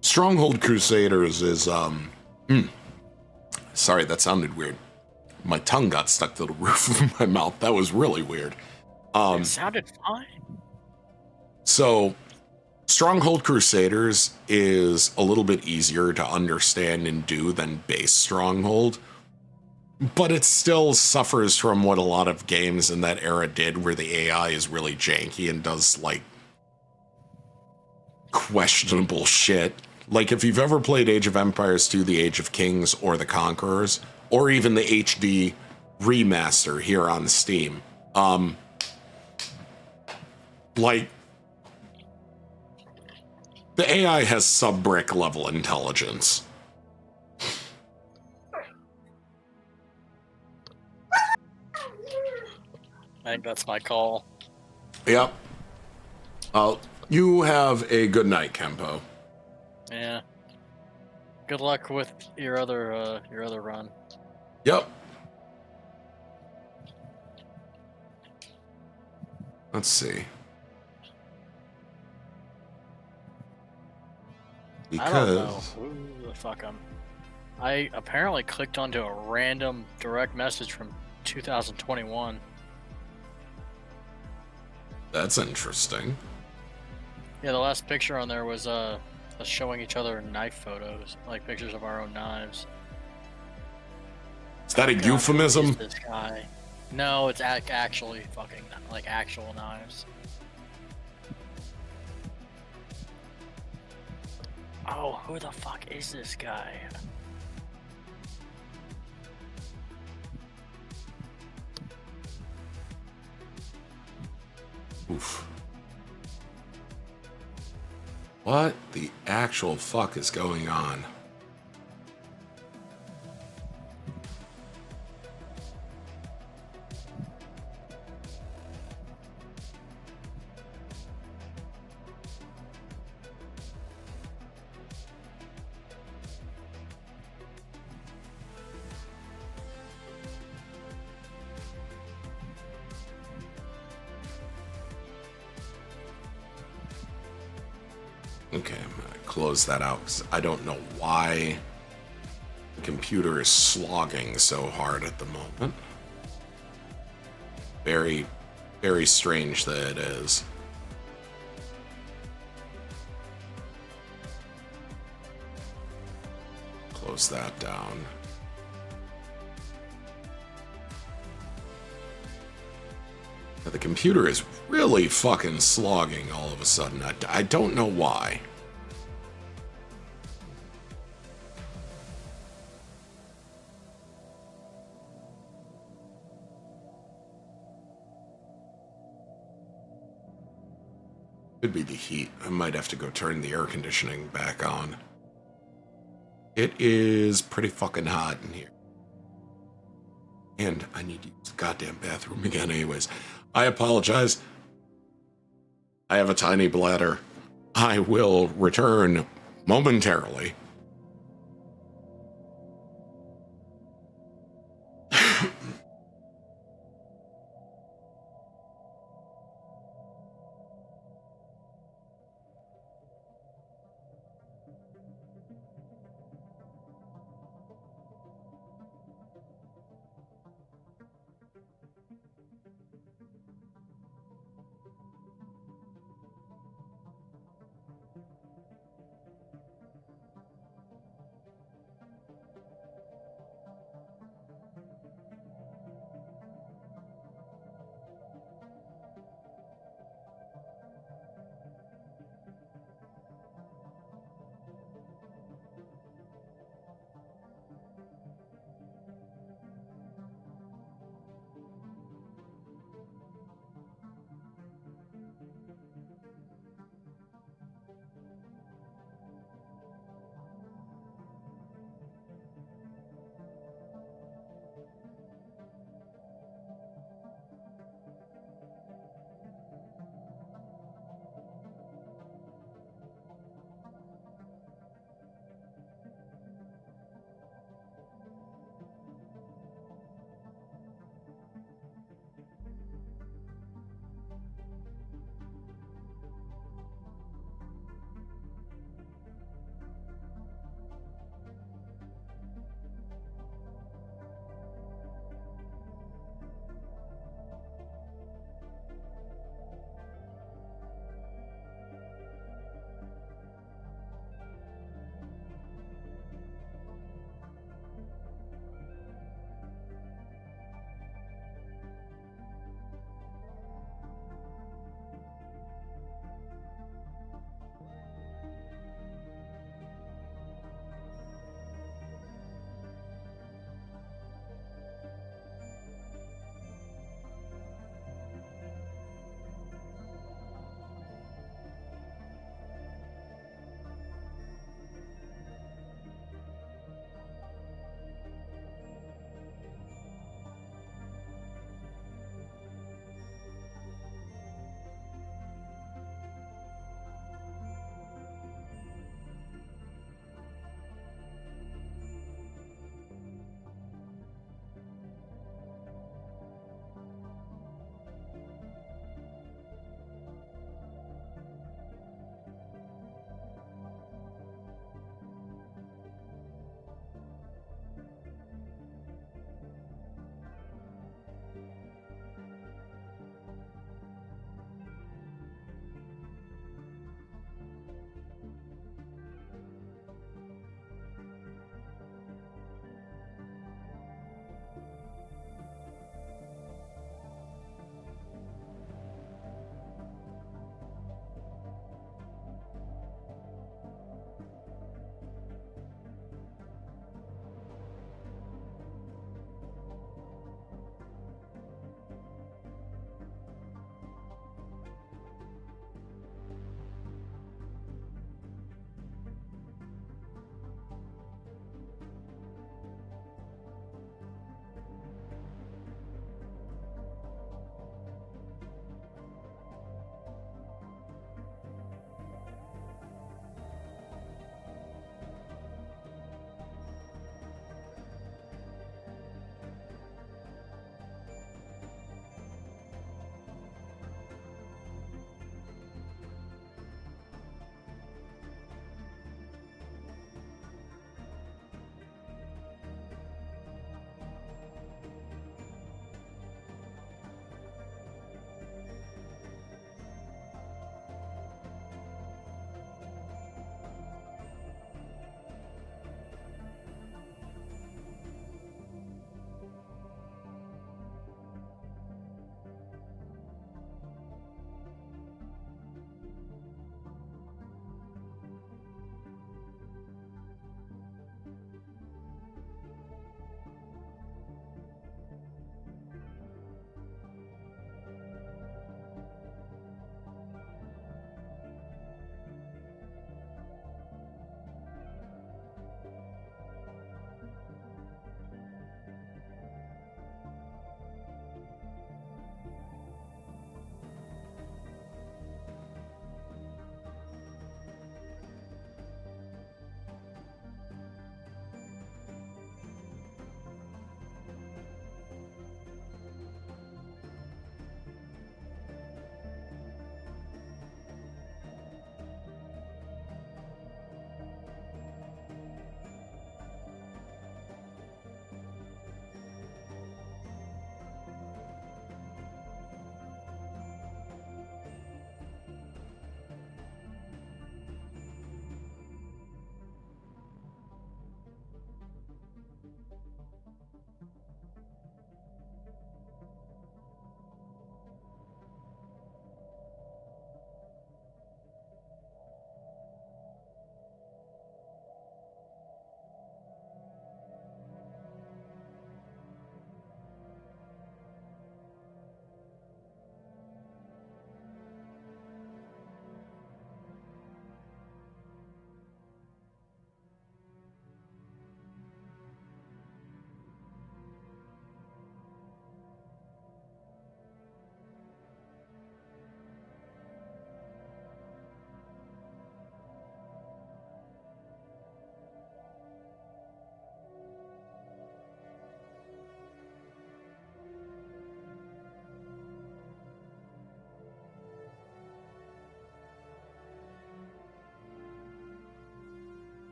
Stronghold Crusaders is Sorry, that sounded weird. My tongue got stuck to the roof of my mouth. That was really weird. It sounded fine. So, Stronghold Crusaders is a little bit easier to understand and do than base Stronghold, but it still suffers from what a lot of games in that era did, where the AI is really janky and does, like, questionable shit. Like, if you've ever played Age of Empires 2, The Age of Kings, or The Conquerors, or even the HD remaster here on Steam, like, the AI has sub-brick level intelligence. I think that's my call. Yep. You have a good night, Kempo. Yeah. Good luck with your other run. Yep. Let's see. I don't know Because who the fuck I apparently clicked onto a random direct message from 2021. that's interesting. Yeah, the last picture on there was us showing each other knife photos, like pictures of our own knives. Is that a God, euphemism? who is this guy? No, it's actually fucking like actual knives. Oh, who the fuck is this guy? Oof. What the actual fuck is going on? Okay, I'm gonna close that out because I don't know why the computer is slogging so hard at the moment. Very, very strange that it is. Close that down. The computer is really fucking slogging all of a sudden. I don't know why. Could be the heat. I might have to go turn the air conditioning back on. It is pretty fucking hot in here. And I need to use the goddamn bathroom again anyways. I apologize. I have a tiny bladder. I will return momentarily.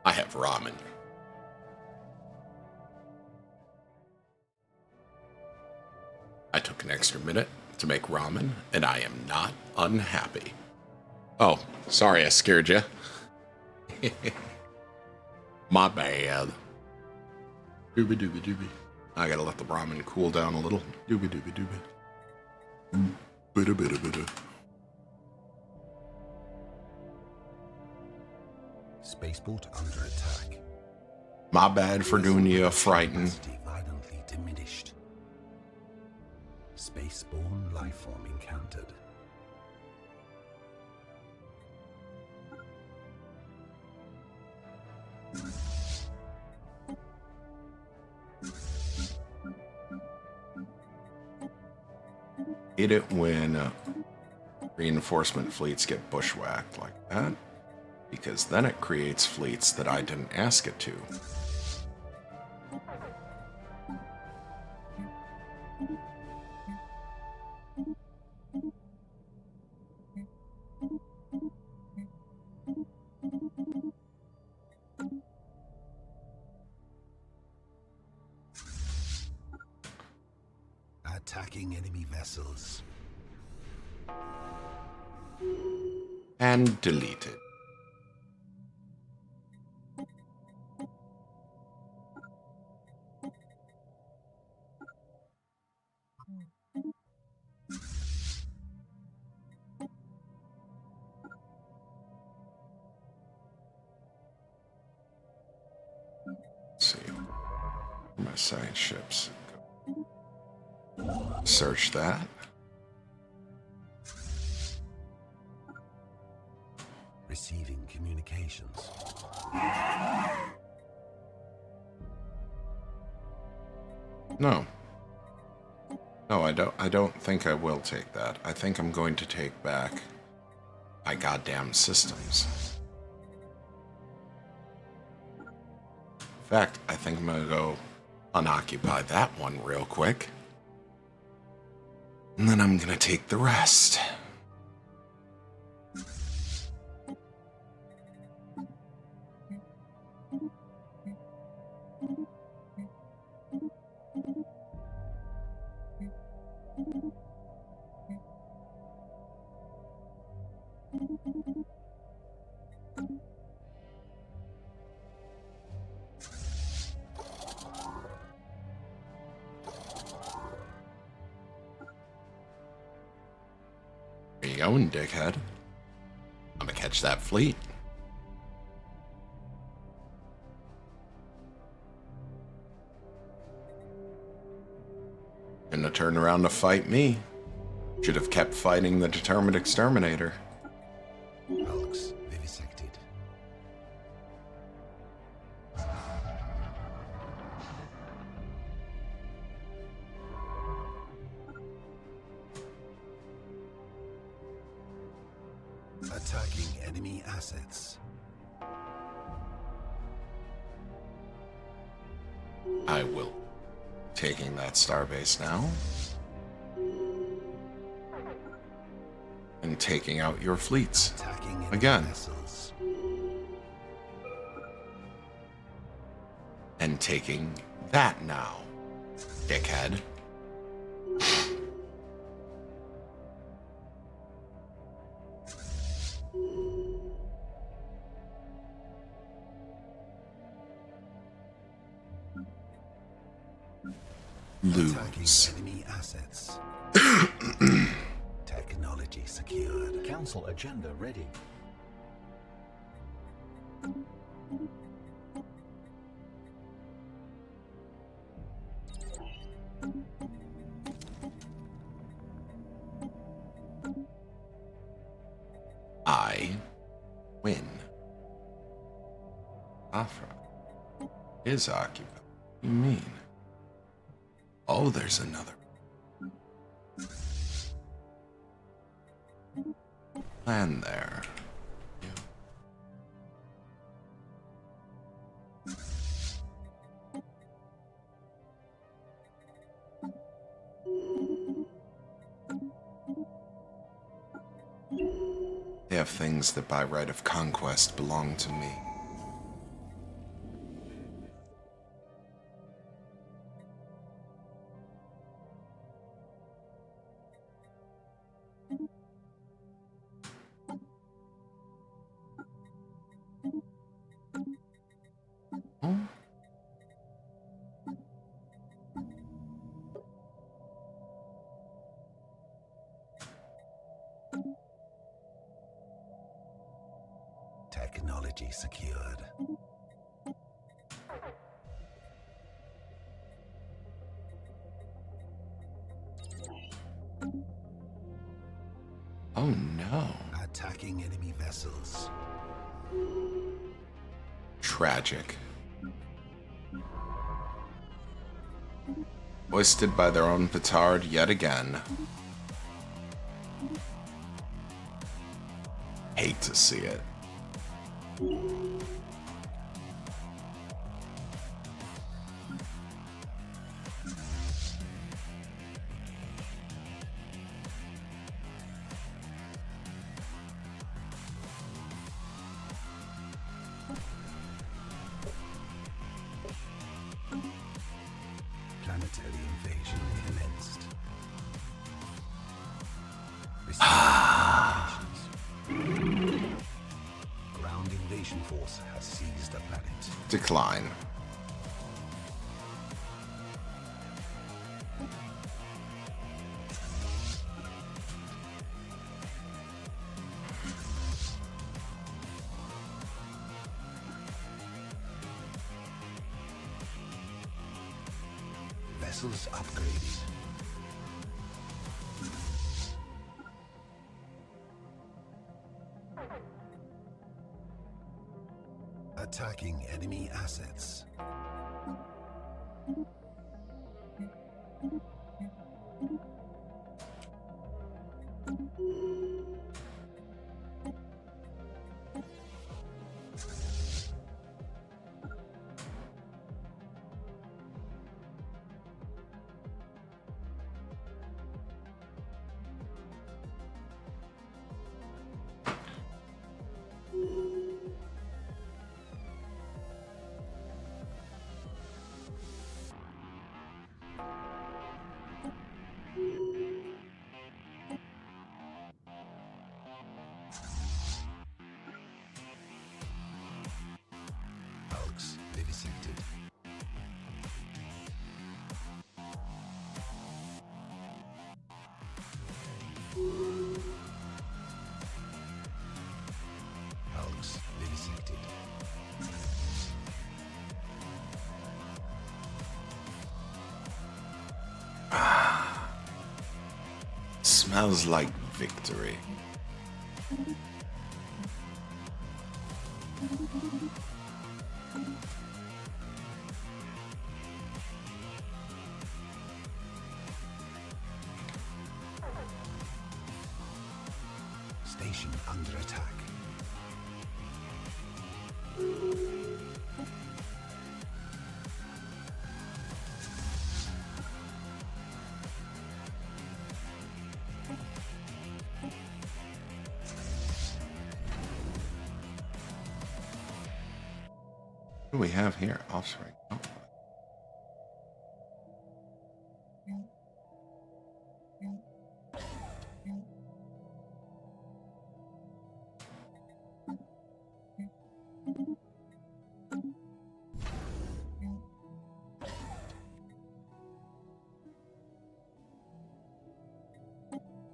I have ramen. I took an extra minute to make ramen, and I am not unhappy. Oh, sorry I scared you. My bad. Doobie doobie doobie. I gotta let the ramen cool down a little. Doobie doobie doobie. Bida bida bida. Spaceport under attack. My bad for doing you a frighten. Capacity violently diminished. Spaceborne lifeform encountered. Hate it when reinforcement fleets get bushwhacked like that, because then it creates fleets that I didn't ask it to. Attacking enemy vessels. And delete it. Let's see. My side ships. Search that. Receiving communications. No. No, I don't think I will take that. I think I'm going to take back my goddamn systems. In fact, I think I'm gonna go unoccupy that one real quick. And then I'm gonna take the rest. Where you going, dickhead? I'm gonna catch that fleet. Gonna turn around to fight me. Should have kept fighting the determined exterminator. Hulks vivisected. Attacking enemy assets. I will. Taking that starbase now. And taking out your fleets. Attacking enemy Again. vessels. And taking that now, dickhead. Attacking Lose. enemy assets. Technology secured. Council agenda ready. I win. Afra is occupied. What do you mean? Oh, there's another. Land there. have things that by right of conquest belong to me. Technology secured. Oh no. Attacking enemy vessels. Tragic. Hoisted by their own petard yet again. Hate to see it. Planetary invasion commenced. Ground invasion force has seized the planet. Decline. Vessels upgraded. Attacking enemy assets. Hulks vivisected. Hulks vivisected. Smells like victory. Station under attack. What do we have here? Offspring. Oh.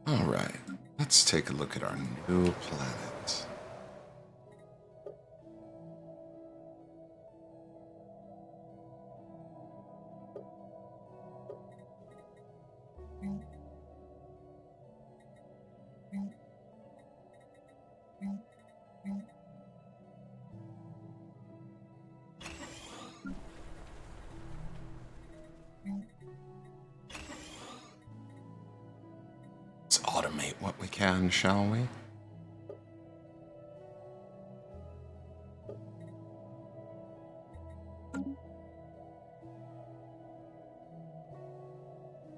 All right, let's take a look at our new planet. Let's automate what we can, shall we?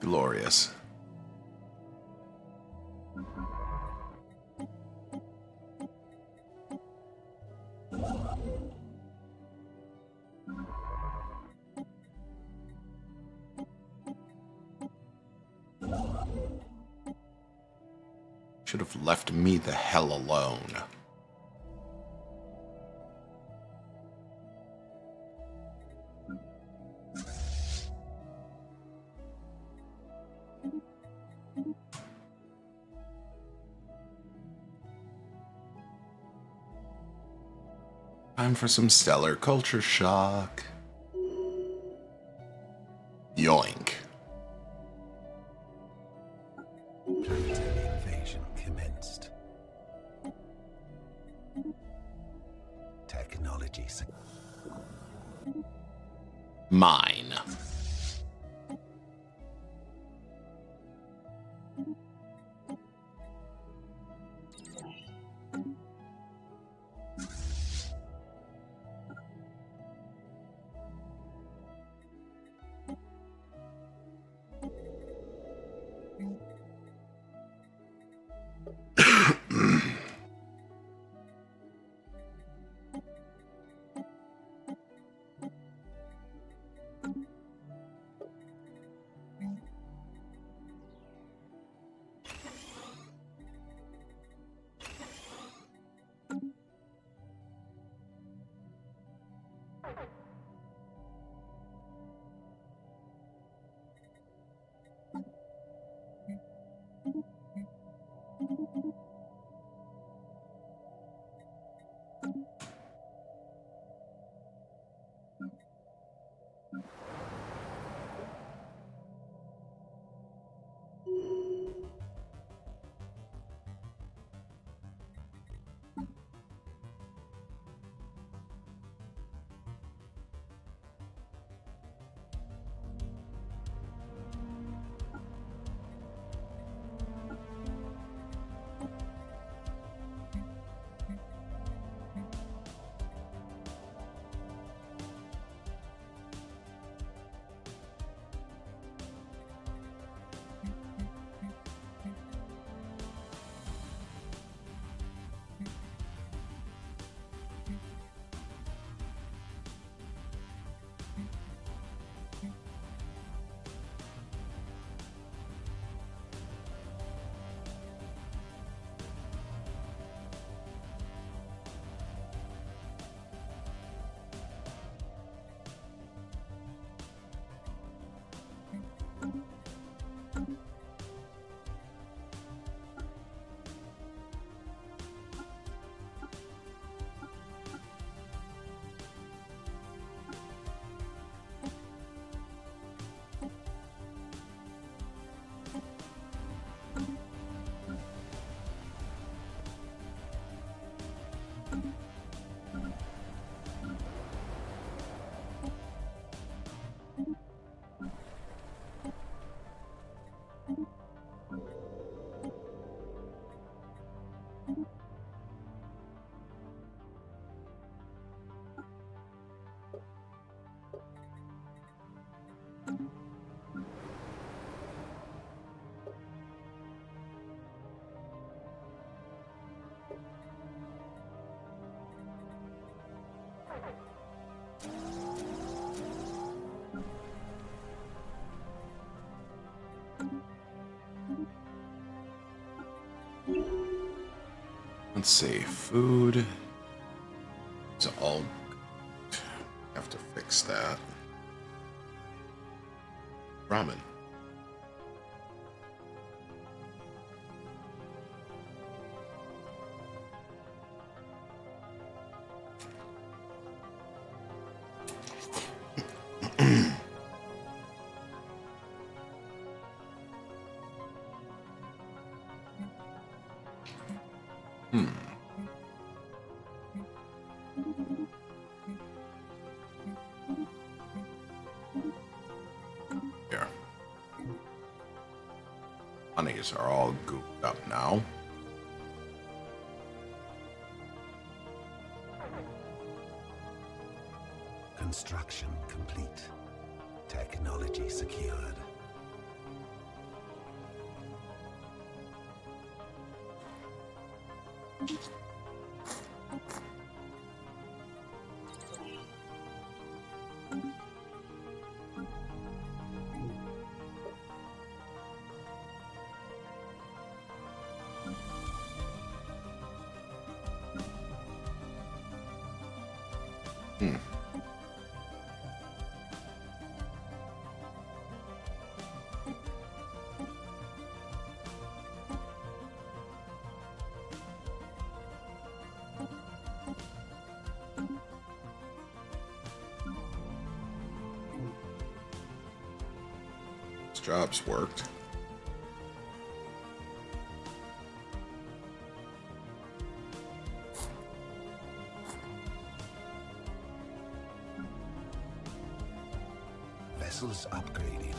Glorious. Should have left me the hell alone. Time for some stellar culture shock. Yoink. Planetary invasion commenced. Technology. Mine. Let's see, food is all. Have to fix that. Ramen. Here. Honeys are all gooped up now. Construction complete. Technology secured. jobs worked. Vessels upgraded.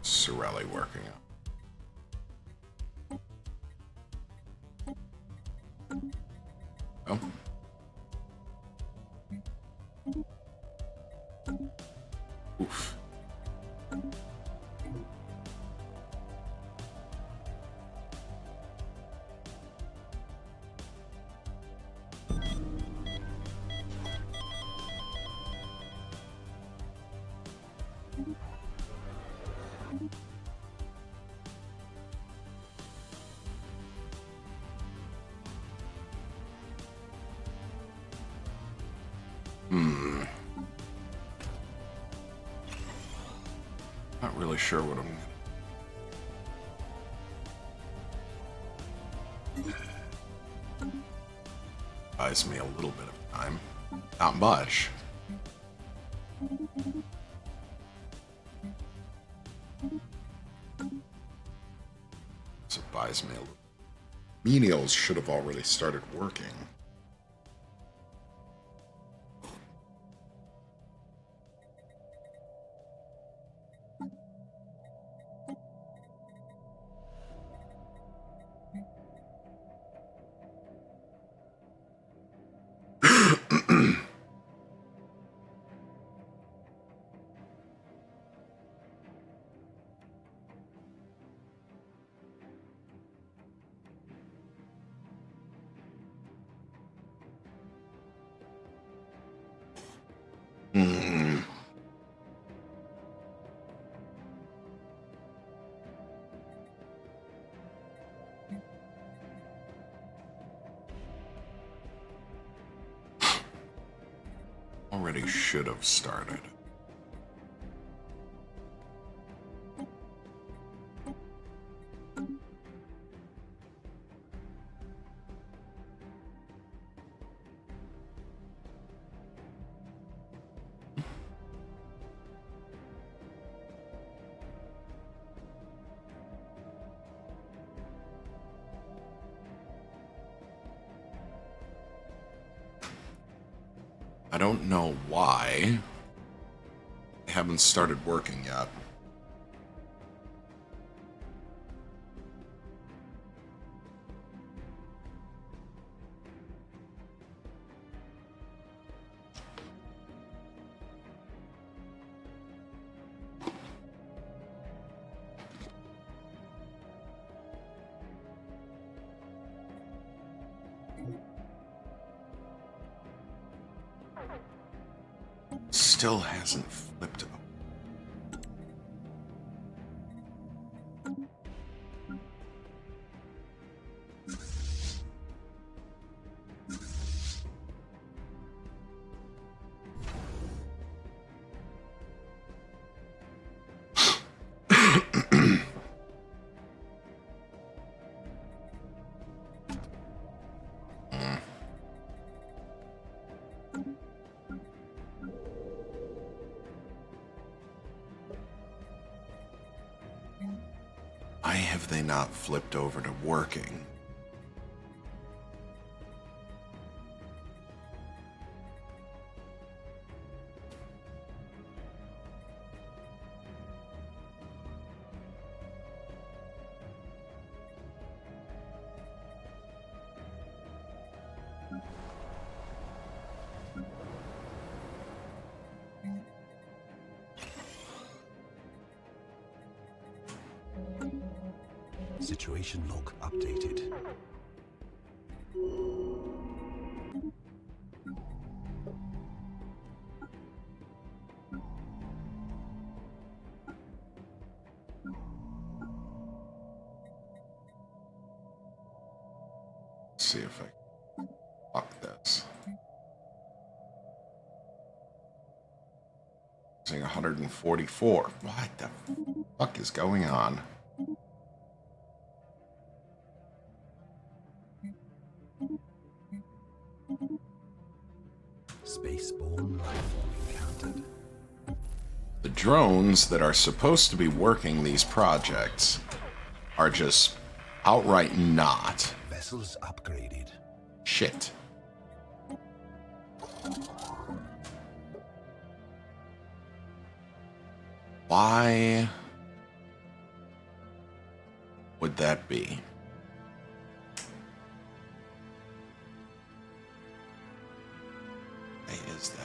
Sorelli working on. Oh. Oof. Not really sure what I'm... Buys me a little bit of time. Not much. So it buys me a little... Menials should have already started working. Already should have started. I don't know why they haven't started working yet. Still hasn't flipped up. Why have they not flipped over to working? Situation log updated. Let's see if I can fuck this. Using 144. What the fuck is going on? spaceborne life form encountered. The drones that are supposed to be working these projects are just outright not. Vessels upgraded. Shit. Why would that be? Why is that?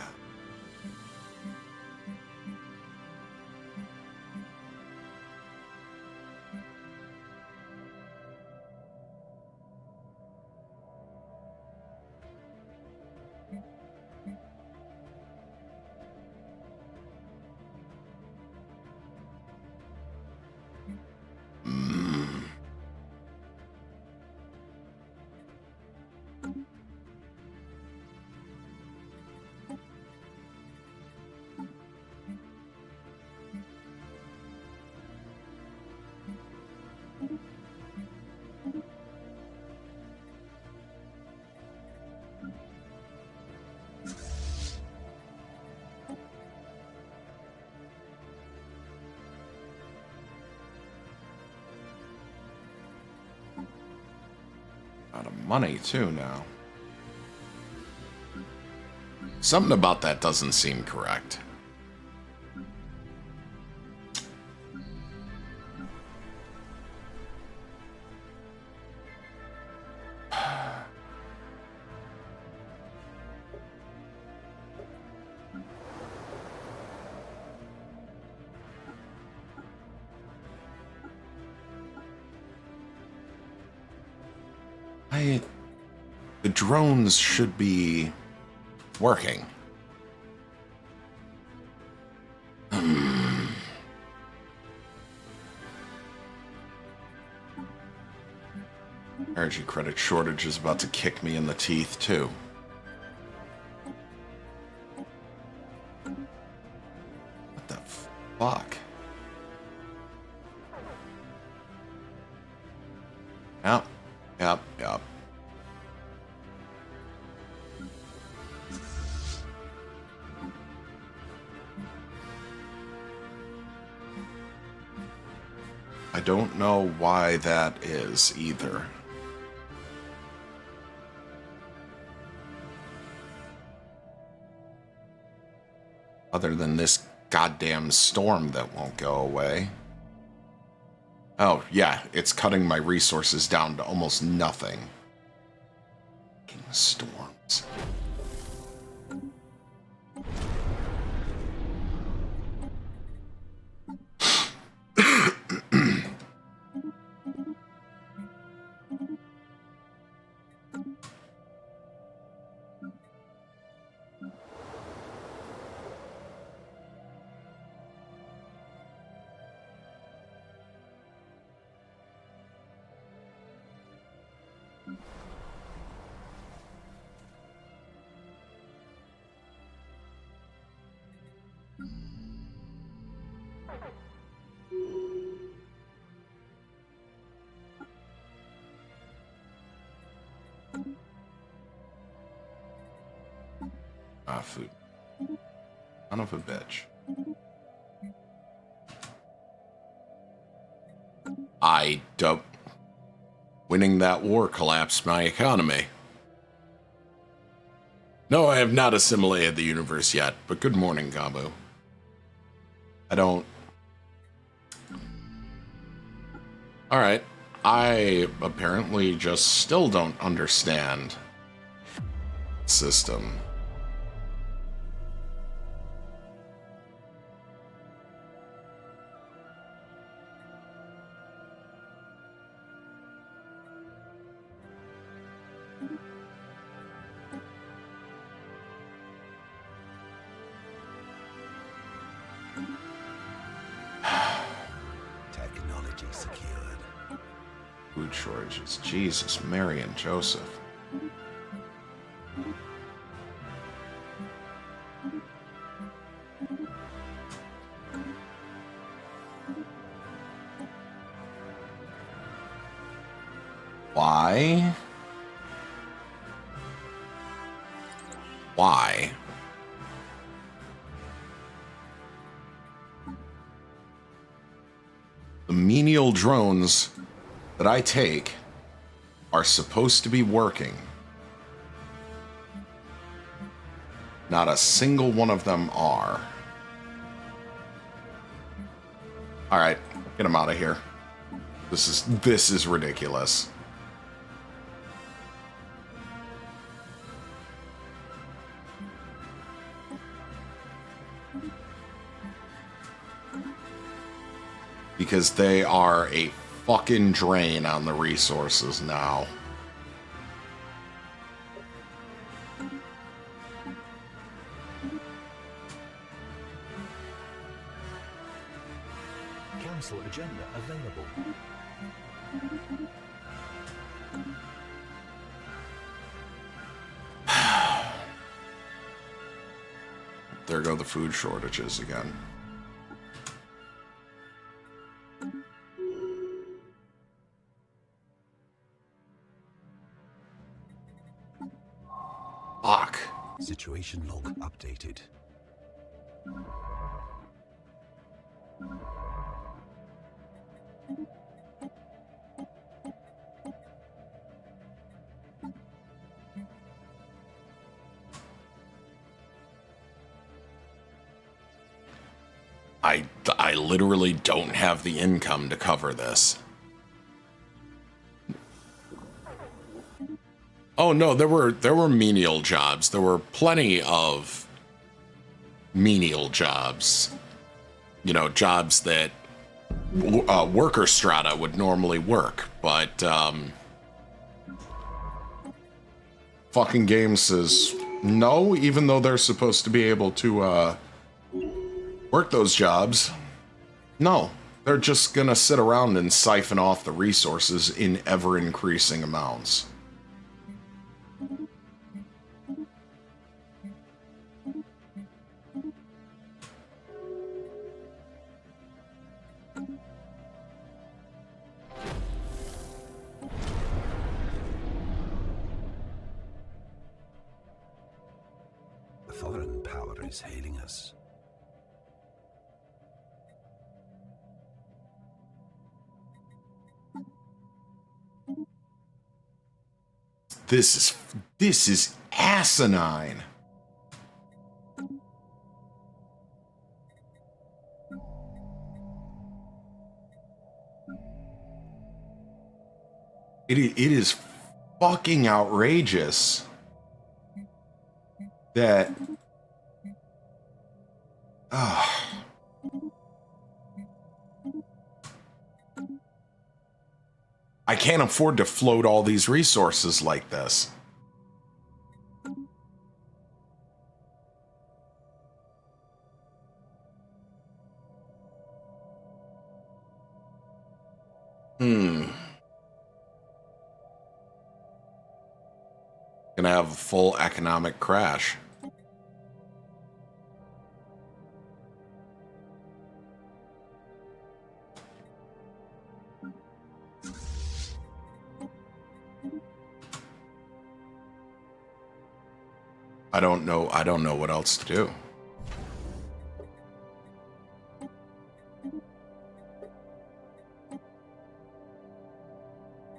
Out of money, too, now. Something about that doesn't seem correct. The drones should be working. Energy credit shortage is about to kick me in the teeth, too. What the fuck? Yep. I don't know why that is either. Other than this goddamn storm that won't go away. Oh, yeah, it's cutting my resources down to almost nothing. Fucking storms. Food. Son of a bitch. I don't. Winning that war collapsed my economy. No, I have not assimilated the universe yet, but good morning, Gabu. I don't. Alright. I apparently just still don't understand system. Technology secured. Food shortages. Jesus, Mary and Joseph. Why? Why? The menial drones that I take are supposed to be working. Not a single one of them are. Alright, get them out of here. This is ridiculous. Because they are a fucking drain on the resources now. Council agenda available. There go the food shortages again. Fuck. Situation log updated. I literally don't have the income to cover this. Oh no, there were menial jobs. There were plenty of menial jobs. You know, jobs that worker strata would normally work, but fucking game says no, even though they're supposed to be able to work those jobs. No, they're just gonna sit around and siphon off the resources in ever-increasing amounts. A foreign power is hailing us. This is asinine. It is fucking outrageous that I can't afford to float all these resources like this. Gonna have a full economic crash. I don't know what else to do.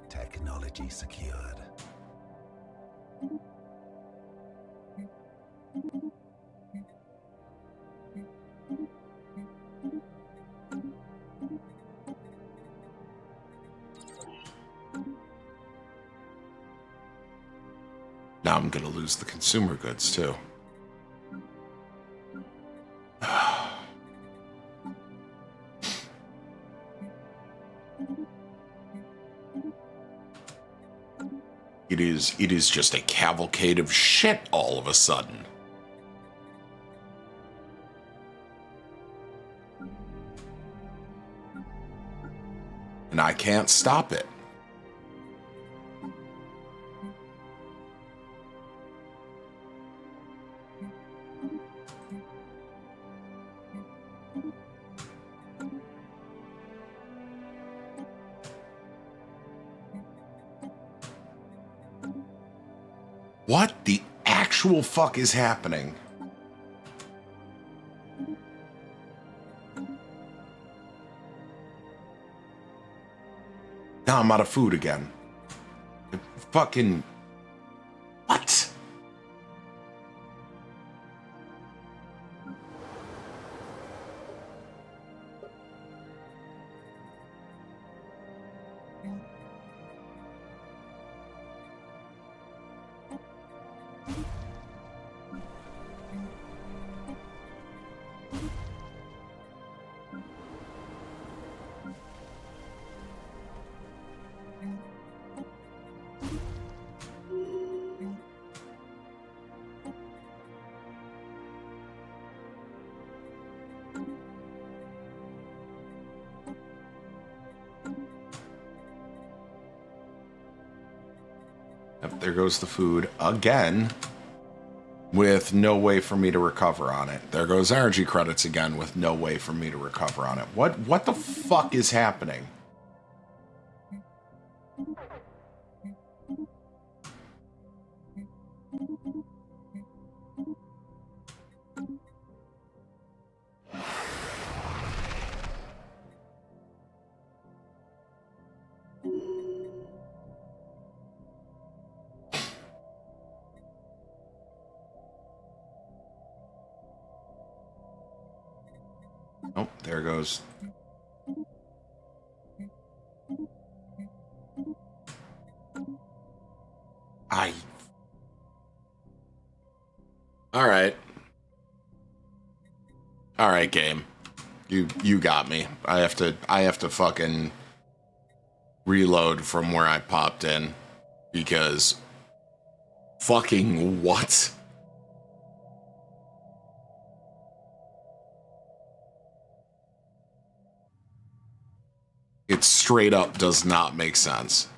Technology secured. Now I'm gonna lose the consumer goods too. It is just a cavalcade of shit all of a sudden. And I can't stop it. What the actual fuck is happening? Now I'm out of food again. Fucking... What? Yep, there goes the food again, with no way for me to recover on it. There goes energy credits again, with no way for me to recover on it. What the fuck is happening? Oh, there goes. All right. All right, game. You got me. I have to fucking reload from where I popped in because fucking what? It straight up does not make sense.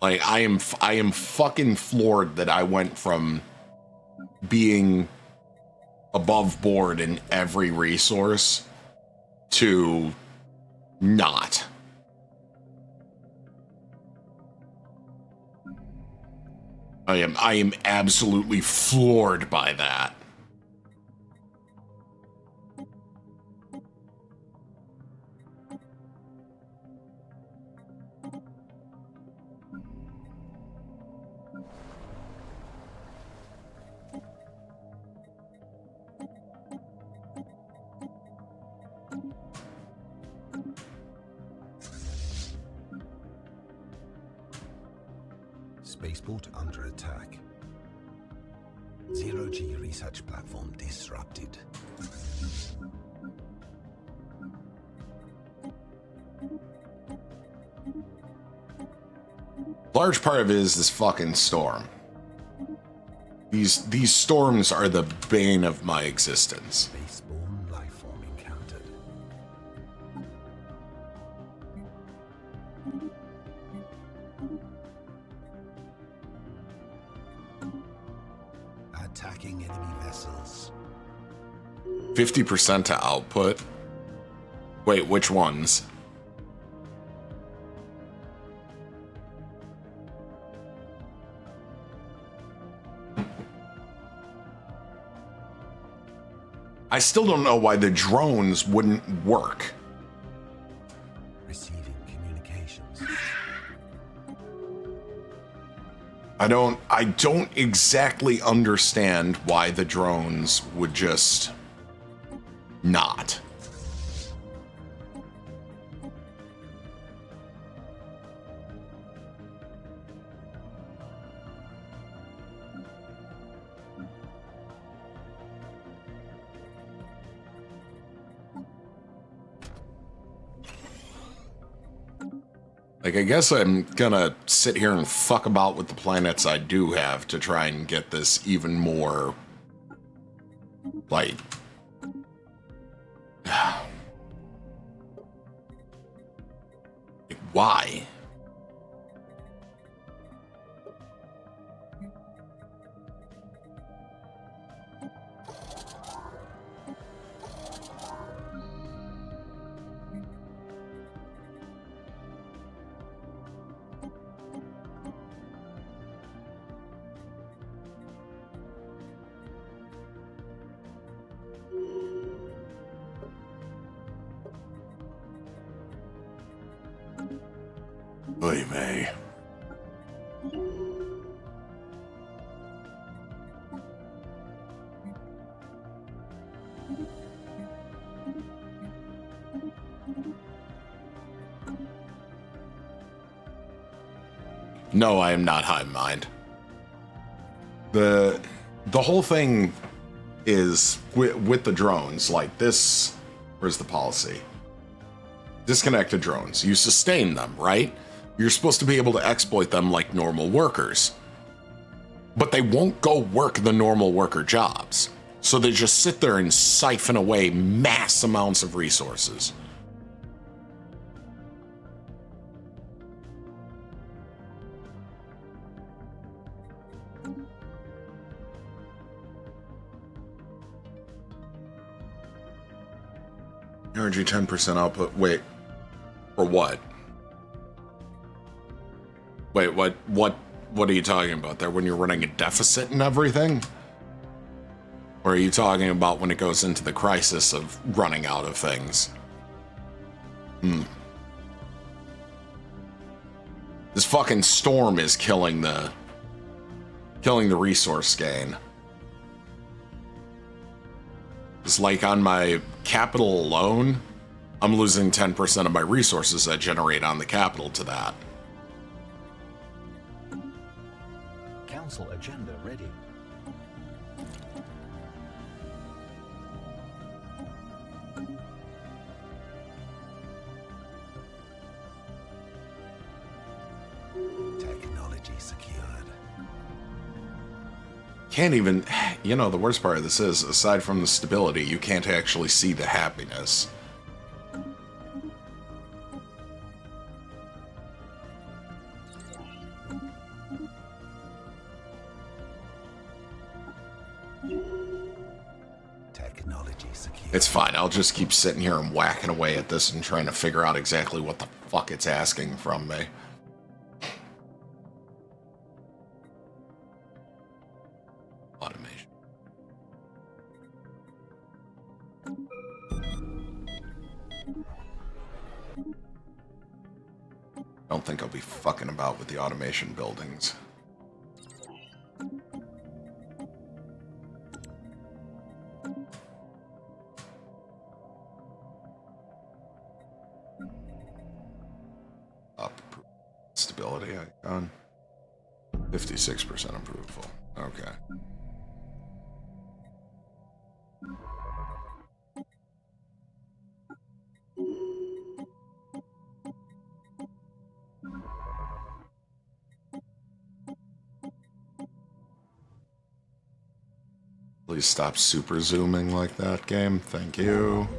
Like, I am fucking floored that I went from being above board in every resource to not. I am absolutely floored by that. Spaceport under attack. Zero-G research platform disrupted. Large part of it is this fucking storm. These storms are the bane of my existence. Spaceborne lifeform encountered. Attacking enemy vessels. 50% to output. Wait, which ones? I still don't know why the drones wouldn't work. Receiving communications. I don't exactly understand why the drones would just not. Like, I guess I'm gonna sit here and fuck about with the planets I do have to try and get this even more, like... Why? Oy vey. No, I am not hive mind. The whole thing is with the drones, like this. Where's the policy? Disconnected drones. You sustain them, right? You're supposed to be able to exploit them like normal workers. But they won't go work the normal worker jobs. So they just sit there and siphon away mass amounts of resources. Energy 10% output. Wait. For what? Wait, what are you talking about there? When you're running a deficit and everything? Or are you talking about when it goes into the crisis of running out of things? This fucking storm is killing the resource gain. It's like on my capital alone, I'm losing 10% of my resources I generate on the capital to that. Council agenda ready. Technology secured. Can't even, you know, the worst part of this is, aside from the stability, you can't actually see the happiness. Technology secured. It's fine, I'll just keep sitting here and whacking away at this and trying to figure out exactly what the fuck it's asking from me. Automation. I don't think I'll be fucking about with the automation buildings. Up. Stability icon. 56% approval. Okay. Please stop super zooming like that, game. Thank you.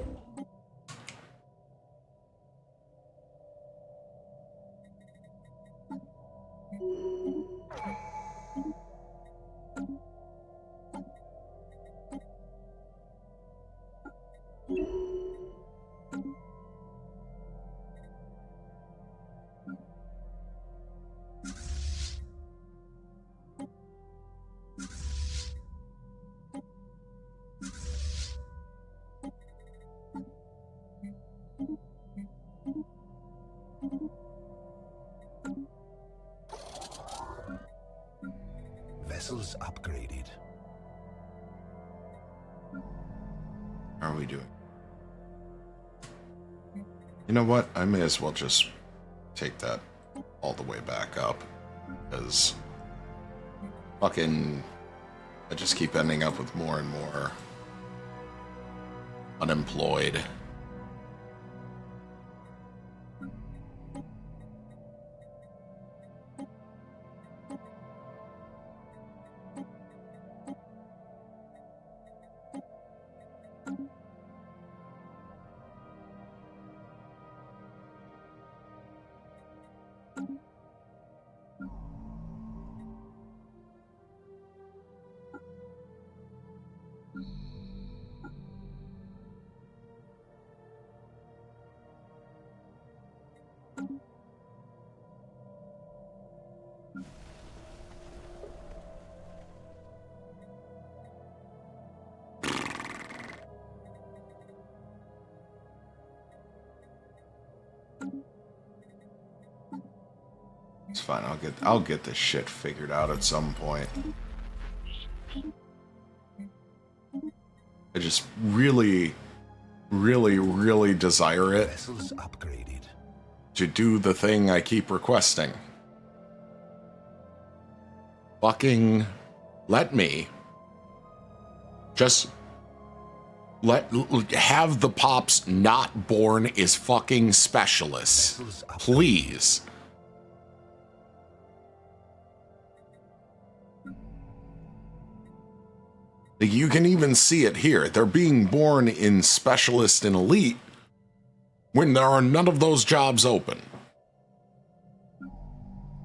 Vessels upgraded. How are we doing? You know what? I may as well just take that all the way back up. Because fucking I just keep ending up with more and more unemployed. It's fine. I'll get this shit figured out at some point. I just really, really, really desire it Vessels upgraded. to do the thing I keep requesting. Fucking let me just have the Pops not born as fucking specialists. Vessels upgraded. Please. You can even see it here. They're being born in specialist and elite when there are none of those jobs open.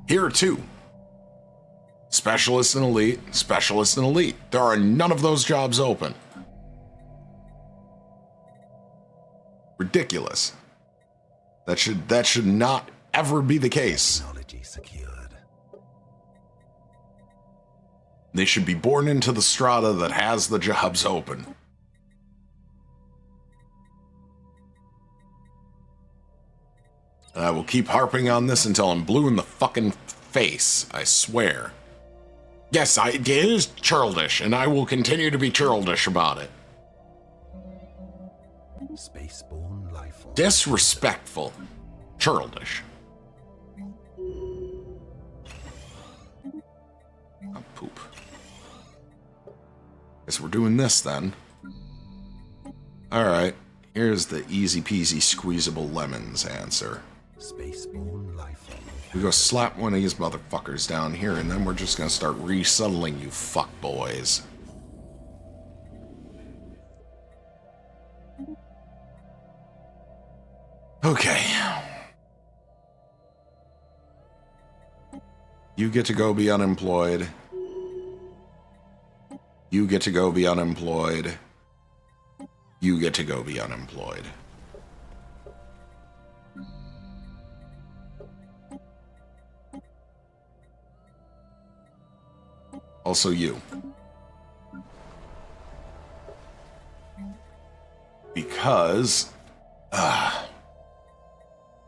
Here too. Specialist and elite, specialist and elite. There are none of those jobs open. Ridiculous. That should not ever be the case. Technology secured. They should be born into the strata that has the jobs open. And I will keep harping on this until I'm blue in the fucking face, I swear. Yes, it is childish, and I will continue to be childish about it. Spaceborne life form. Disrespectful. Childish. Oh, poop. Guess we're doing this then. Alright, here's the easy peasy squeezable lemons answer. Spaceborne life form. We go slap one of these motherfuckers down here, and then we're just gonna start resettling you fuckboys. Okay. You get to go be unemployed. You get to go be unemployed. You get to go be unemployed. Also you. Because I'm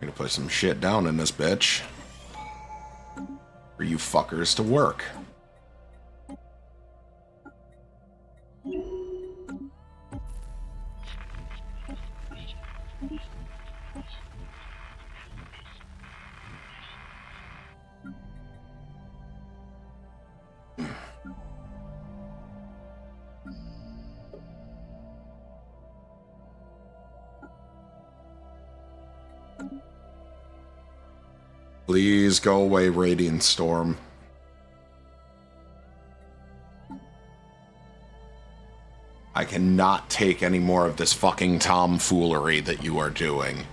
gonna put some shit down in this bitch for you fuckers to work. Please go away, Radiant Storm. I cannot take any more of this fucking tomfoolery that you are doing.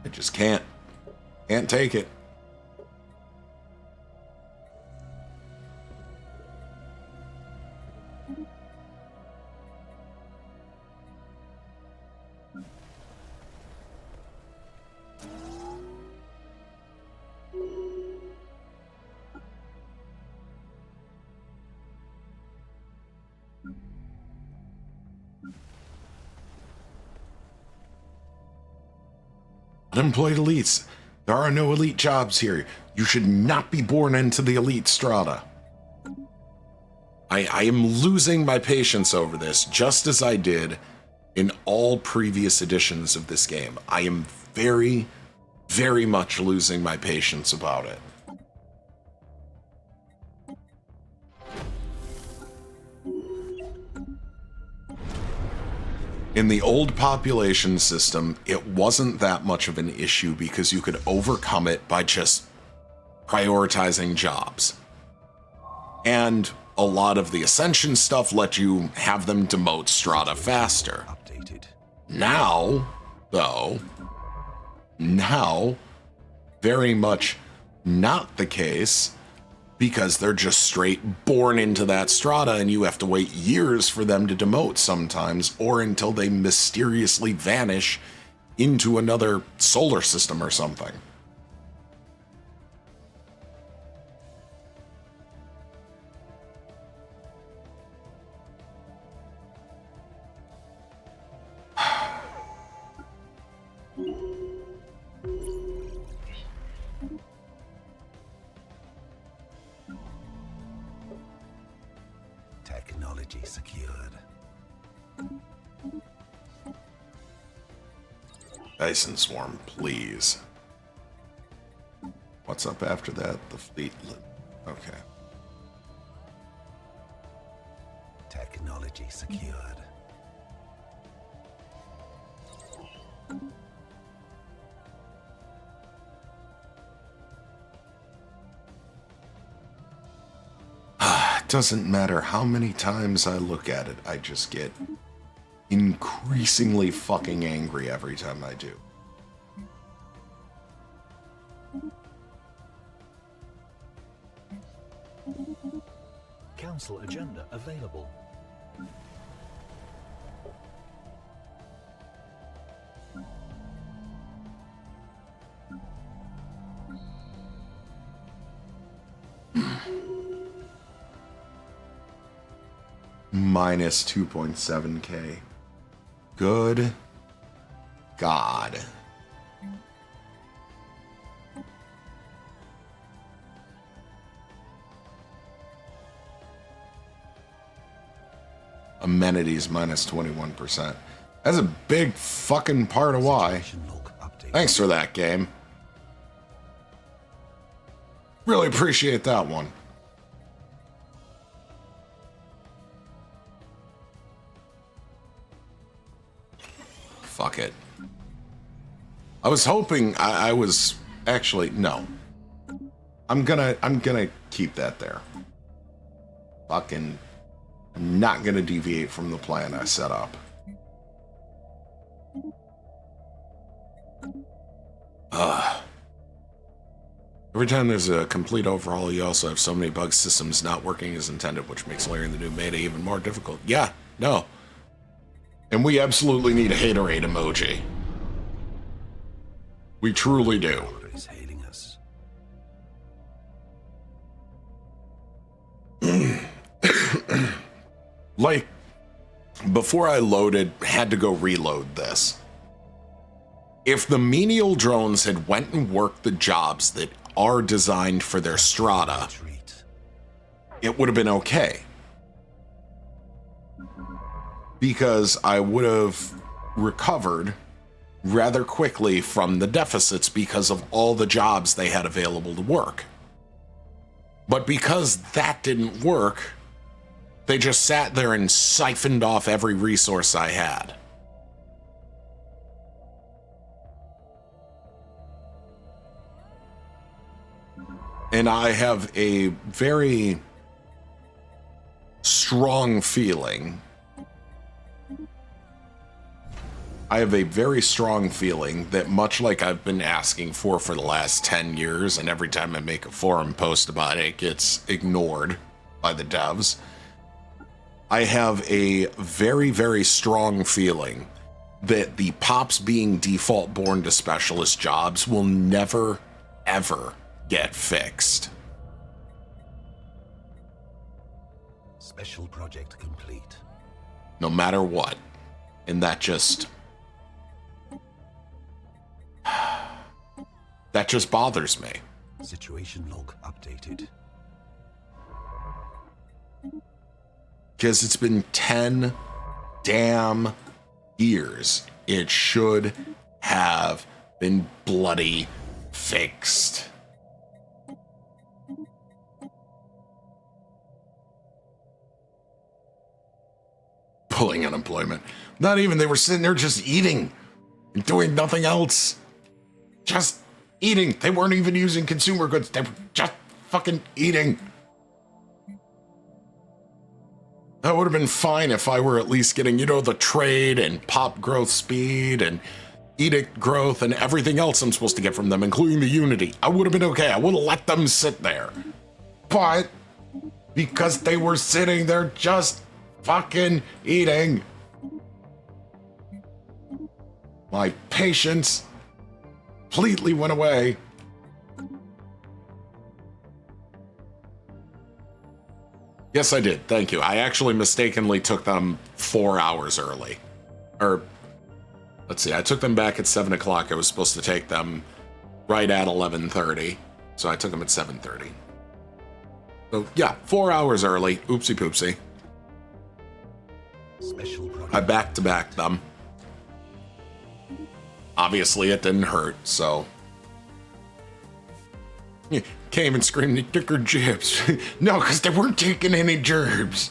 I just can't. Can't take it. Unemployed elites. There are no elite jobs here. You should not be born into the elite strata. I am losing my patience over this, just as I did in all previous editions of this game. I am very, very much losing my patience about it. In the old population system, it wasn't that much of an issue because you could overcome it by just prioritizing jobs. And a lot of the Ascension stuff let you have them demote strata faster. Updated. Now, though, very much not the case, because they're just straight born into that strata and you have to wait years for them to demote sometimes, or until they mysteriously vanish into another solar system or something. Technology secured. Dyson Swarm, please. What's up after that? The fleet. Okay. Technology secured. It doesn't matter how many times I look at it, I just get increasingly fucking angry every time I do. Council agenda available. Minus 2.7k. Good God. Amenities minus 21%. That's a big fucking part of why. Thanks for that, game. Really appreciate that one. Fuck it. I was hoping I was actually no. I'm gonna keep that there. Fucking I'm not gonna deviate from the plan I set up. Every time there's a complete overhaul, you also have so many bug systems not working as intended, which makes layering the new meta even more difficult. Yeah, no. And we absolutely need a haterade emoji. We truly do. Is hailing us. Like, before I had to go reload this. If the menial drones had went and worked the jobs that are designed for their strata, Retreat. it would have been okay. Because I would have recovered rather quickly from the deficits because of all the jobs they had available to work. But because that didn't work, they just sat there and siphoned off every resource I had. And I have a very strong feeling. I have a very strong feeling that much like I've been asking for the last 10 years, and every time I make a forum post about it, it gets ignored by the devs. I have a very, very strong feeling that the pops being default born to specialist jobs will never, ever get fixed. Special project complete. No matter what. And that just bothers me. Situation log updated. Because it's been 10 damn years. It should have been bloody fixed. Pulling unemployment. Not even, they were sitting there just eating and doing nothing else. Just eating. They weren't even using consumer goods. They were just fucking eating. That would have been fine if I were at least getting, the trade and pop growth speed and edict growth and everything else I'm supposed to get from them, including the Unity. I would have been okay. I would have let them sit there. But because they were sitting there just fucking eating, my patience completely went away. Yes, I did. Thank you. I actually mistakenly took them 4 hours early. Or, let's see, I took them back at 7 o'clock. I was supposed to take them right at 11:30. So I took them at 7:30. So, yeah, 4 hours early. Oopsie poopsie. I back-to-backed them. Obviously, it didn't hurt, so... Came and screamed, they took her jibs. No, because they weren't taking any gerbs.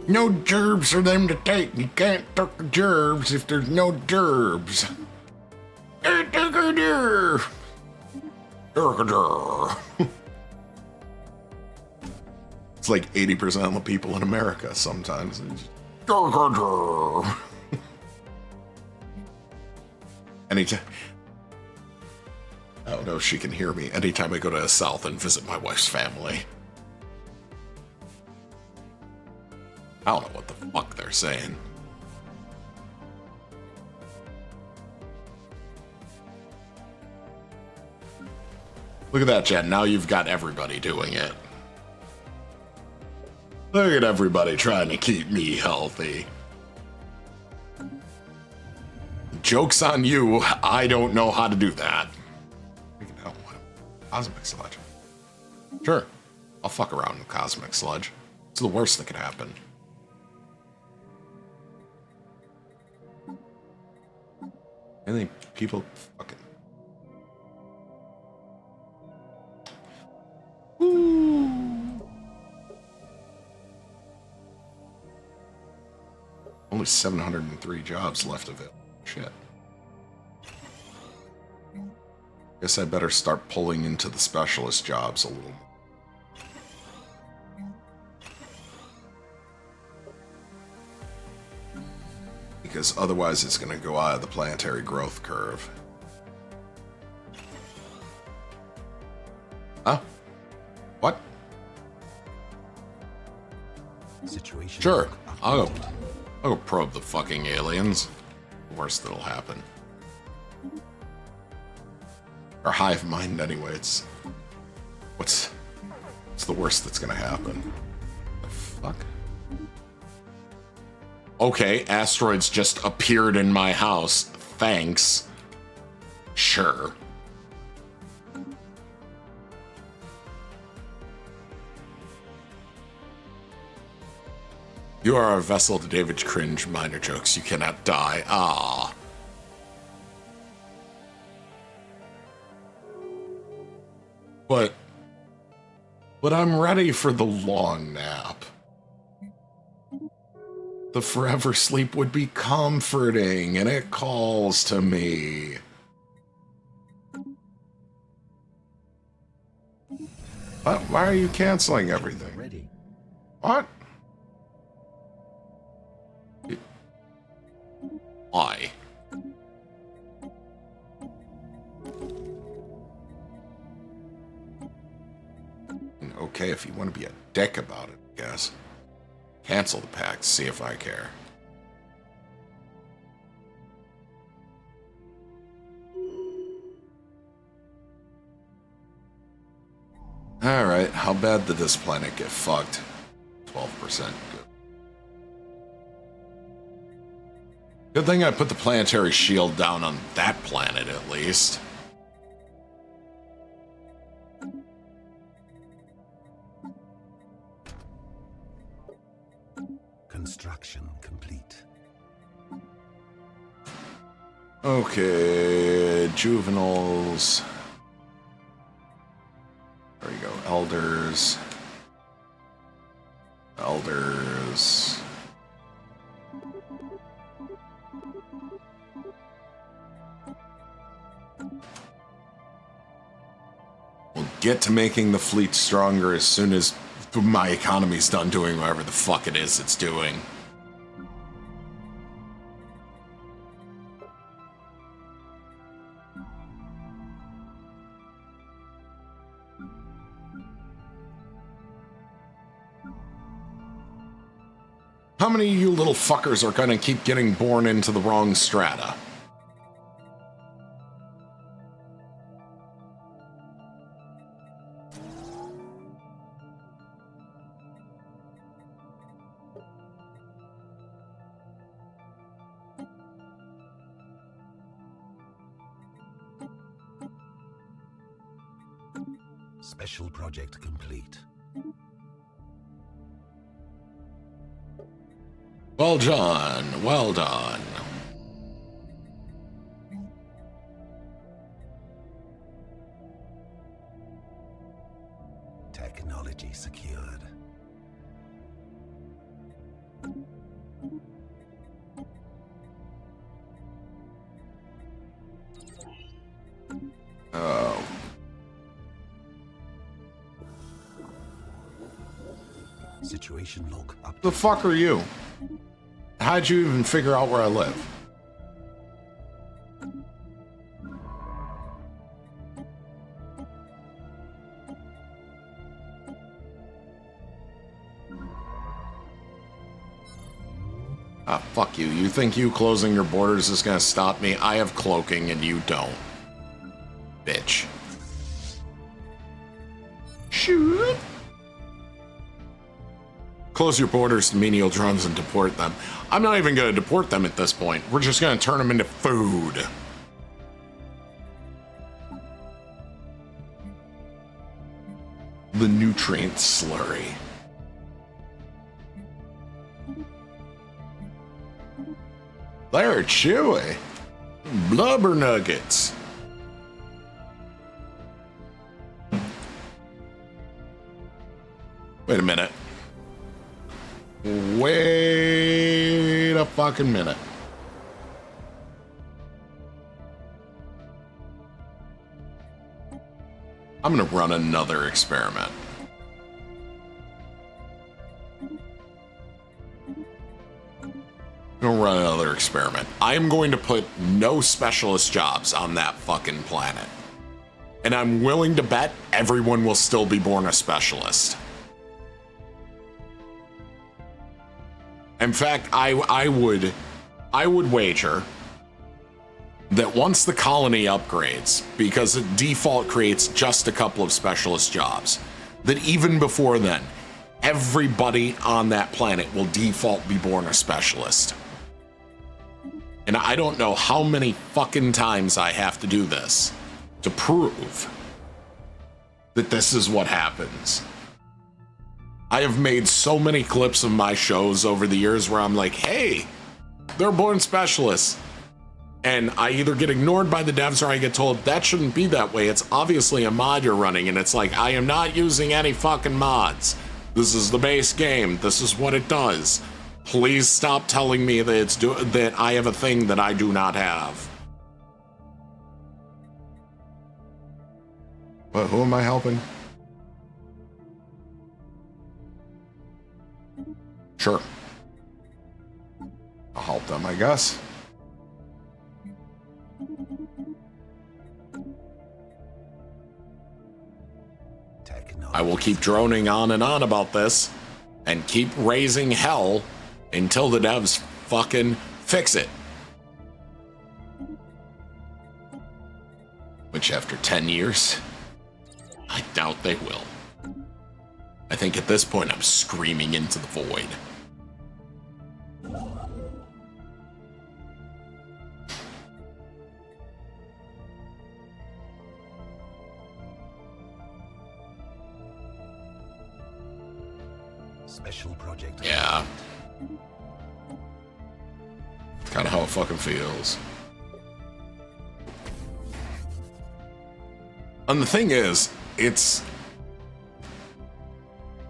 No gerbs for them to take. You can't take the gerbs if there's no gerbs. They took her gerb. It's like 80% of the people in America sometimes. Anytime. I don't know if she can hear me. Anytime I go to the South and visit my wife's family. I don't know what the fuck they're saying. Look at that, Jen. Now you've got everybody doing it. Look at everybody trying to keep me healthy. Joke's on you. I don't know how to do that. Cosmic sludge. Sure. I'll fuck around with cosmic sludge. It's the worst that could happen. I think people fucking... Ooh. Only 703 jobs left of it. Shit. Guess I better start pulling into the specialist jobs a little more. Because otherwise it's going to go out of the planetary growth curve. Huh? What? Situation. Sure. I'll go probe the fucking aliens. The worst that'll happen. Or hive mind anyway. What's the worst that's gonna happen? The fuck? Okay, asteroids just appeared in my house. Thanks. Sure. You are a vessel to David's cringe minor jokes. You cannot die. Ah. But I'm ready for the long nap. The forever sleep would be comforting, and it calls to me. Why are you canceling everything? Ready. What? Why? Okay, if you want to be a dick about it, I guess. Cancel the pact, see if I care. Alright, how bad did this planet get fucked? 12%. Good. Good thing I put the planetary shield down on that planet, at least. Construction complete. Okay, juveniles. There you go, elders. Elders. We'll get to making the fleet stronger as soon as my economy's done doing whatever the fuck it is it's doing. How many of you little fuckers are gonna keep getting born into the wrong strata? Special project complete. Well done. Well done. Technology secured. Oh. Situation log up. The fuck are you? How'd you even figure out where I live? Ah, fuck you. You think you closing your borders is gonna stop me? I have cloaking and you don't. Bitch. Shoot. Close your borders to menial drones and deport them. I'm not even gonna deport them at this point. We're just gonna turn them into food. The nutrient slurry. They're chewy. Blubber nuggets. Wait a minute. Wait a fucking minute. I'm gonna run another experiment. I'm gonna run another experiment. I am going to put no specialist jobs on that fucking planet. And I'm willing to bet everyone will still be born a specialist. In fact, I would wager that once the colony upgrades, because it default creates just a couple of specialist jobs, that even before then, everybody on that planet will default be born a specialist. And I don't know how many fucking times I have to do this to prove that this is what happens. I have made so many clips of my shows over the years where I'm like, hey, they're born specialists. And I either get ignored by the devs or I get told that shouldn't be that way. It's obviously a mod you're running. And it's like, I am not using any fucking mods. This is the base game. This is what it does. Please stop telling me that that I have a thing that I do not have. Well, who am I helping? Sure. I'll help them, I guess. I will keep droning on and on about this and keep raising hell until the devs fucking fix it. Which after 10 years, I doubt they will. I think at this point I'm screaming into the void. Special project. Yeah. It's kind of how it fucking feels. And the thing is, it's...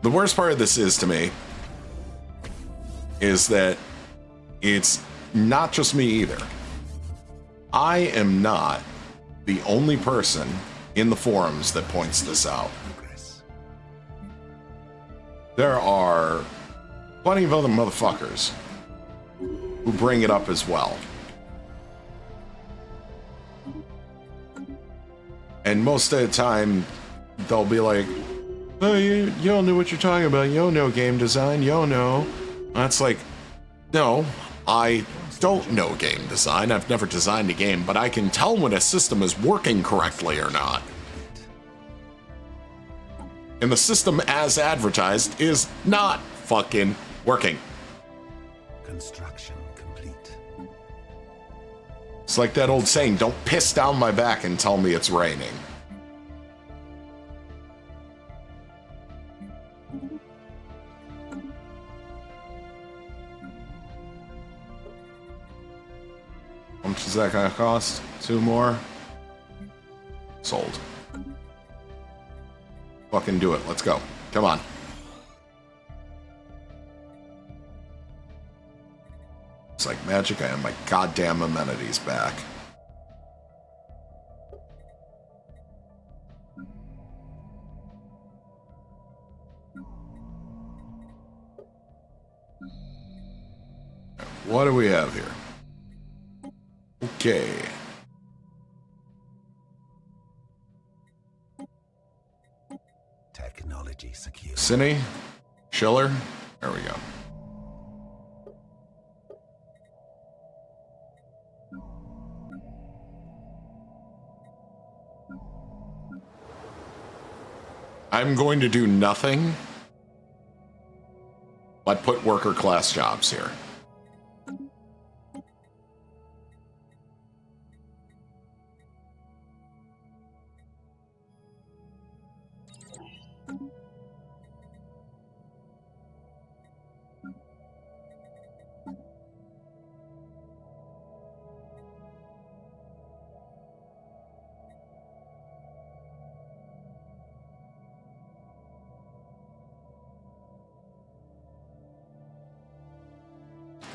The worst part of this is, to me, is that it's not just me either. I am not the only person in the forums that points this out. There are plenty of other motherfuckers who bring it up as well. And most of the time, they'll be like, oh, you don't know what you're talking about. You don't know game design. You don't know. That's like, no, I don't know game design. I've never designed a game, but I can tell when a system is working correctly or not. And the system as advertised is not fucking working. Construction complete. It's like that old saying, don't piss down my back and tell me it's raining. much is that gonna cost? 2 more? Sold. Fucking do it. Let's go. Come on. It's like magic. I have my goddamn amenities back. What do we have here? Okay. Technology secure. Cine? Schiller? There we go. I'm going to do nothing but put worker class jobs here.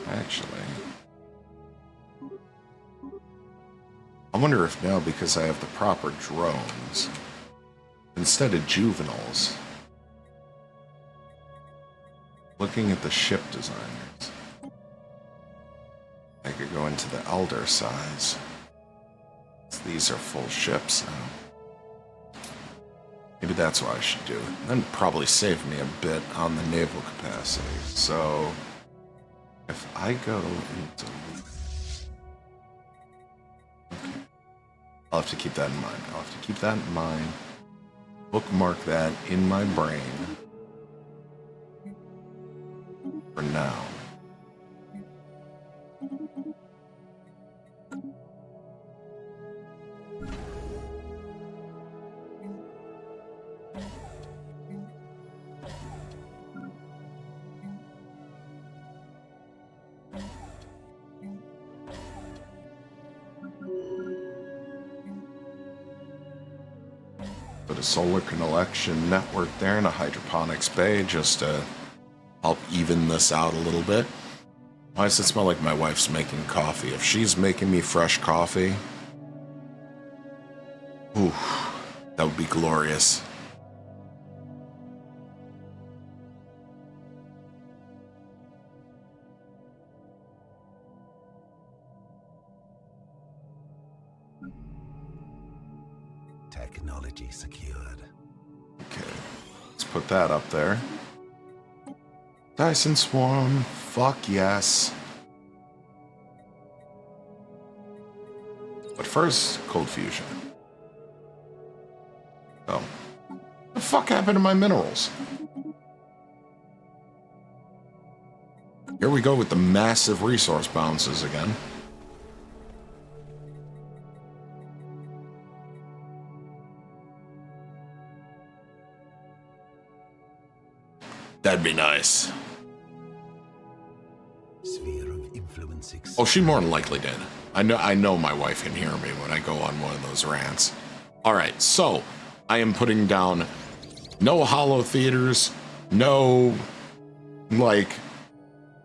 Actually, I wonder if now, because I have the proper drones, instead of juveniles, looking at the ship designers, I could go into the elder size. These are full ships now. Maybe that's what I should do. That'd probably save me a bit on the naval capacity. So if I go into... Okay. I'll have to keep that in mind. I'll have to keep that in mind. Bookmark that in my brain. For now. Put a solar collection network there and a hydroponics bay just to help even this out a little bit. Why does it smell like my wife's making coffee? If she's making me fresh coffee, ooh, that would be glorious. Technology secured. Okay, let's put that up there. Dyson Swarm, fuck yes. But first, cold fusion. Oh. What the fuck happened to my minerals? Here we go with the massive resource bounces again. That'd be nice. Sphere of influence. Oh, she more than likely did. I know my wife can hear me when I go on one of those rants. All right, so I am putting down no hollow theaters, no like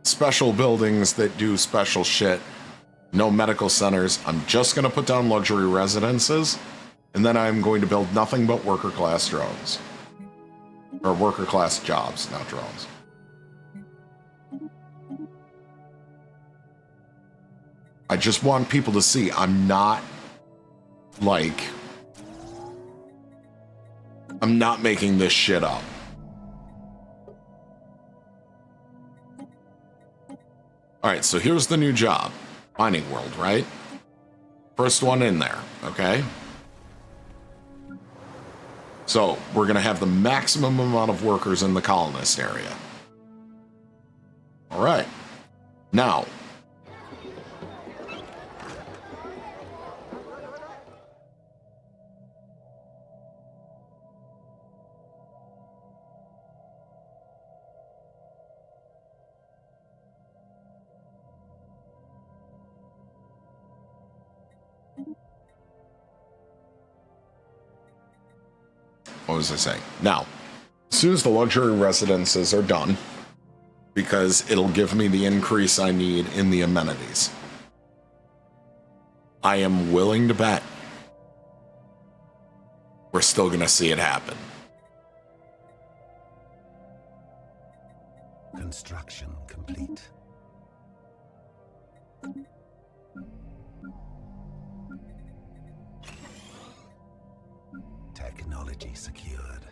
special buildings that do special shit, no medical centers. I'm just gonna put down luxury residences, and then I'm going to build nothing but worker class drones. Or worker class jobs, not drones. I just want people to see I'm not making this shit up. Alright, so here's the new job. Mining World, right? First one in there, okay? So, we're going to have the maximum amount of workers in the colonist area. Alright. Now, what was I saying? Now, as soon as the luxury residences are done, because it'll give me the increase I need in the amenities, I am willing to bet we're still going to see it happen. Construction complete. Technology secured.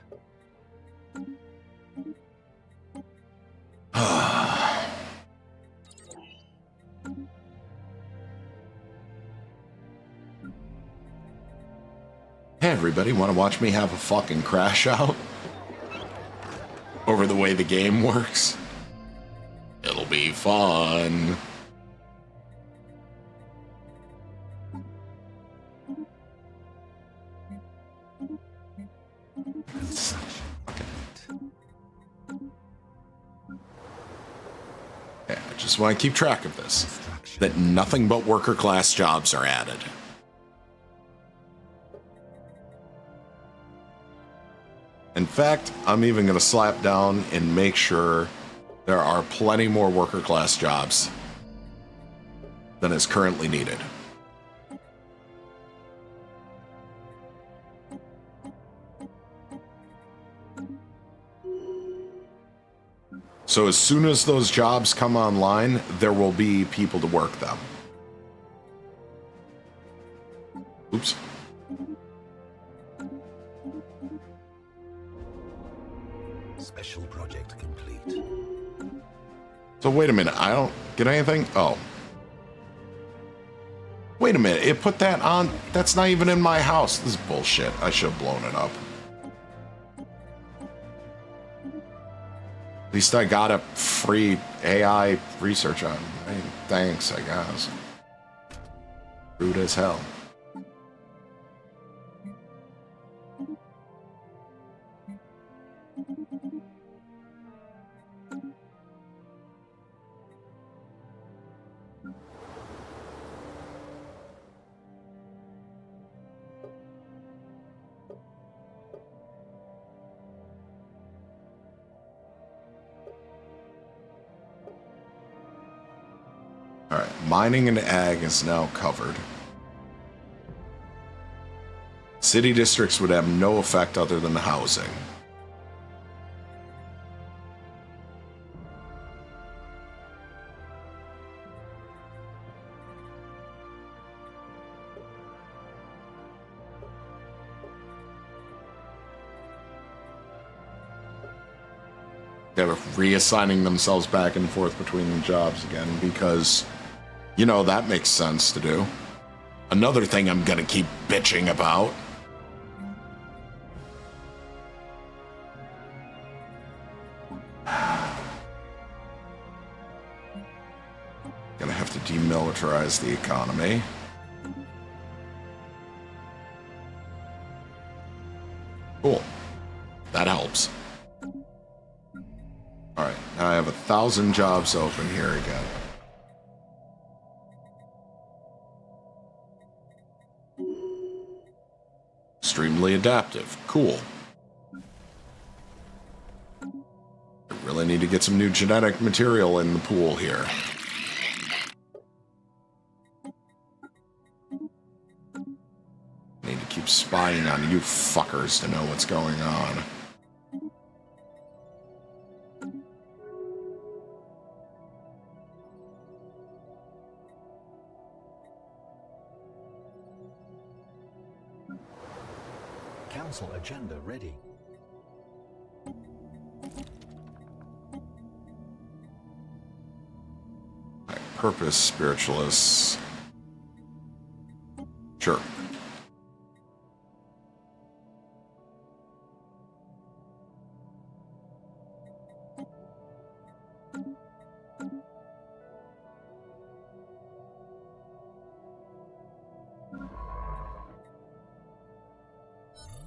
Hey everybody, want to watch me have a fucking crash out over the way the game works? It'll be fun. Construction complete. Yeah, I just want to keep track of this. Construction. That nothing but worker class jobs are added. In fact, I'm even going to slap down and make sure there are plenty more worker class jobs than is currently needed. So as soon as those jobs come online, there will be people to work them. Oops. Special project complete. So wait a minute, I don't get anything? Oh. Wait a minute, it put that on? That's not even in my house. This is bullshit. I should have blown it up. At least I got a free AI research on. I mean, thanks, I guess. Rude as hell. Alright, mining and ag is now covered. City districts would have no effect other than housing. They're reassigning themselves back and forth between the jobs again because, you know, that makes sense to do. Another thing I'm gonna keep bitching about. Gonna have to demilitarize the economy. Cool. That helps. Alright, now I have 1,000 jobs open here again. Extremely adaptive. Cool. I really need to get some new genetic material in the pool here. Need to keep spying on you fuckers to know what's going on. Council agenda ready. Purpose, spiritualists. Sure.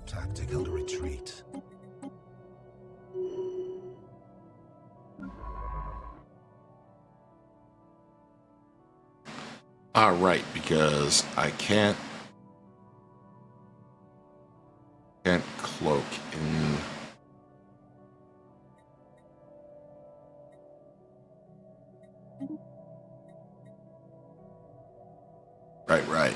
Tactical retreat. Right, because I can't cloak in... Right.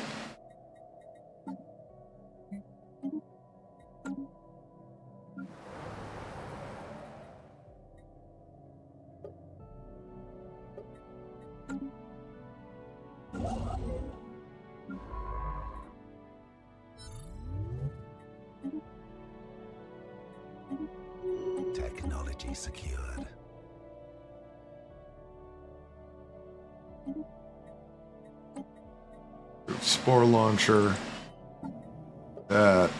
Technology secured. Spore launcher. That.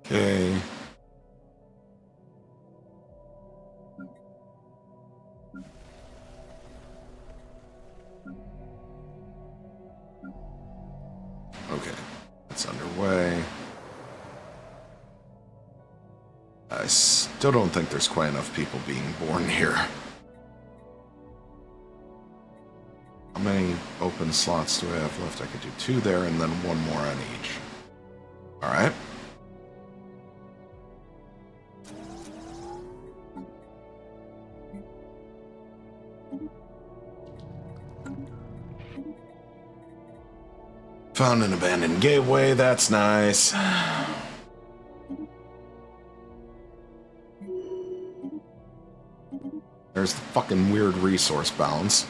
Okay. Okay, it's underway. I still don't think there's quite enough people being born here. How many open slots do I have left? I could do 2 there and then 1 more on each. Alright. Found an abandoned gateway, that's nice. There's the fucking weird resource balance.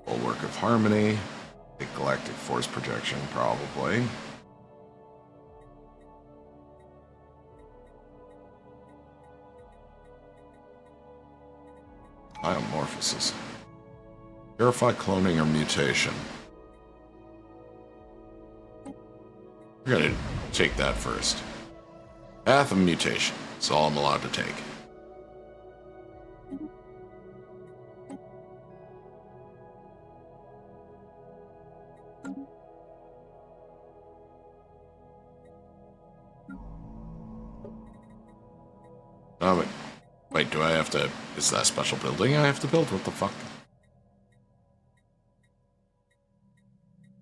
Bulwark of Harmony. Big galactic force projection, probably. Biomorphosis. Verify cloning or mutation. We're gonna take that first. Path of mutation. That's all I'm allowed to take. Oh, wait, do I have to... Is that a special building I have to build? What the fuck?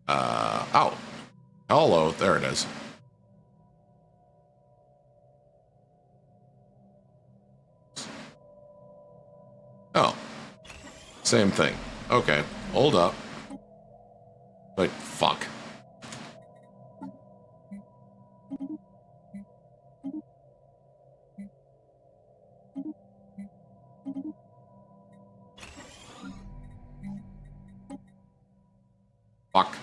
Oh. Hello, there it is. Oh. Same thing. Okay, hold up. Wait, fuck. Fuck.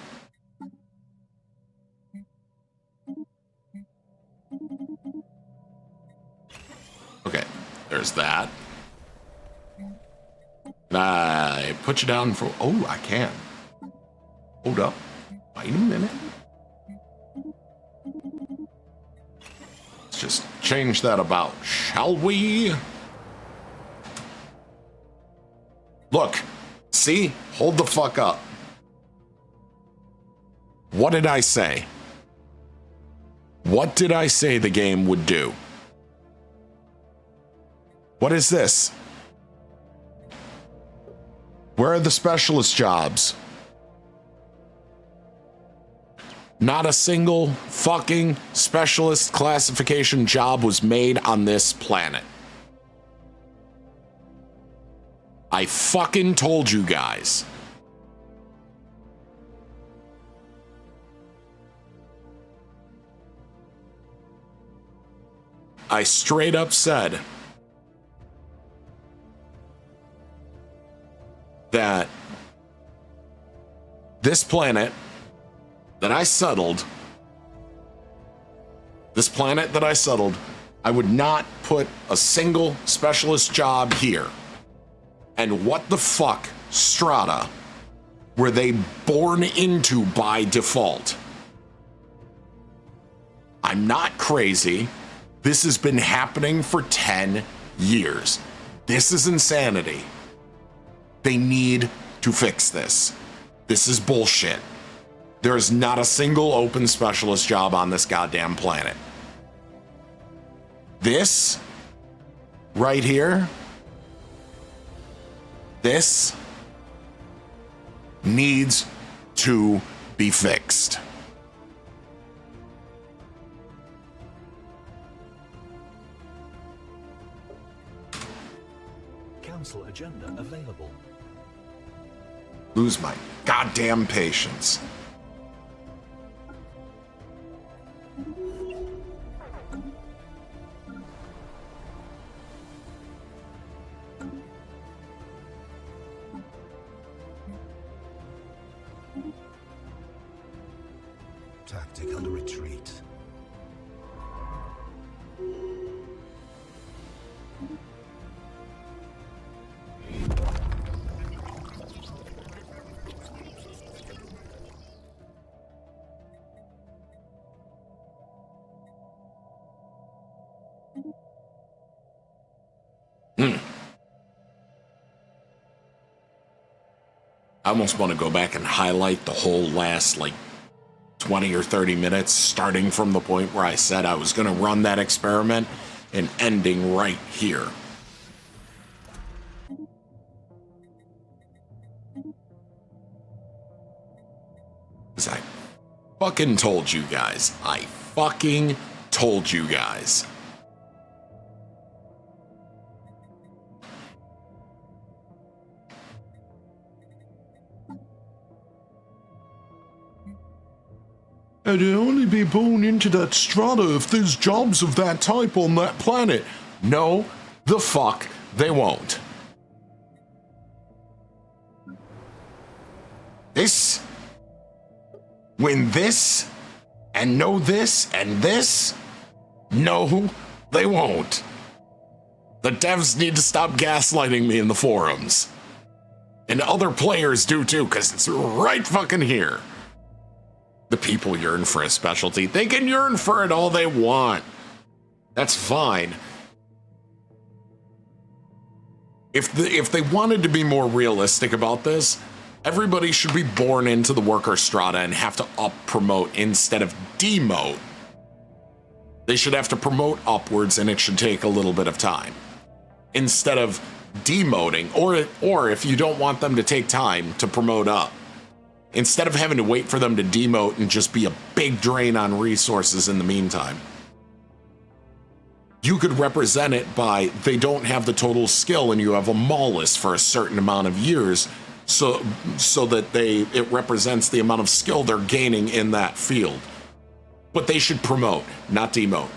Okay, there's that. Can I put you down for... Oh, I can. Hold up. Wait a minute. Let's just change that about, shall we? Look. See? Hold the fuck up. What did I say? What did I say the game would do? What is this? Where are the specialist jobs? Not a single fucking specialist classification job was made on this planet. I fucking told you guys. I straight up said that this planet that I settled, I would not put a single specialist job here. And what the fuck Strata were they born into by default? I'm not crazy. This has been happening for 10 years. This is insanity. They need to fix this. This is bullshit. There is not a single open specialist job on this goddamn planet. This right here, this needs to be fixed. Council agenda available. Lose my goddamn patience. Tactical retreat. I almost want to go back and highlight the whole last, 20 or 30 minutes, starting from the point where I said I was going to run that experiment and ending right here. Because I fucking told you guys. I fucking told you guys. I'd only be born into that strata if there's jobs of that type on that planet. No, the fuck they won't. This, when this, and no this, and this, no, they won't. The devs need to stop gaslighting me in the forums. And other players do too, because it's right fucking here. The people yearn for a specialty. They can yearn for it all they want. That's fine. If they wanted to be more realistic about this, everybody should be born into the worker strata and have to up promote instead of demote. They should have to promote upwards, and it should take a little bit of time. Instead of demoting, or if you don't want them to take time to promote up, instead of having to wait for them to demote and just be a big drain on resources in the meantime. You could represent it by they don't have the total skill and you have a mollis for a certain amount of years so that it represents the amount of skill they're gaining in that field. But they should promote, not demote.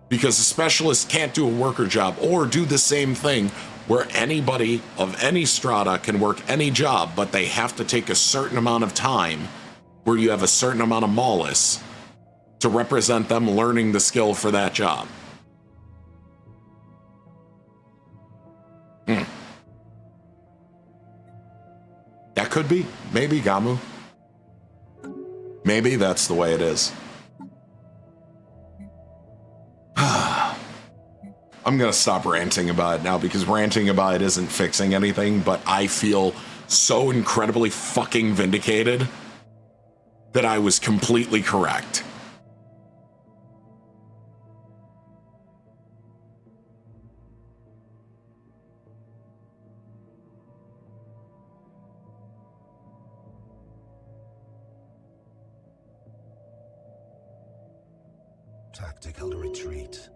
Because a specialist can't do a worker job or do the same thing where anybody of any strata can work any job, but they have to take a certain amount of time where you have a certain amount of mollis to represent them learning the skill for that job. That could be. Maybe, Gamu. Maybe that's the way it is. I'm going to stop ranting about it now because ranting about it isn't fixing anything, but I feel so incredibly fucking vindicated that I was completely correct. Tactical retreat.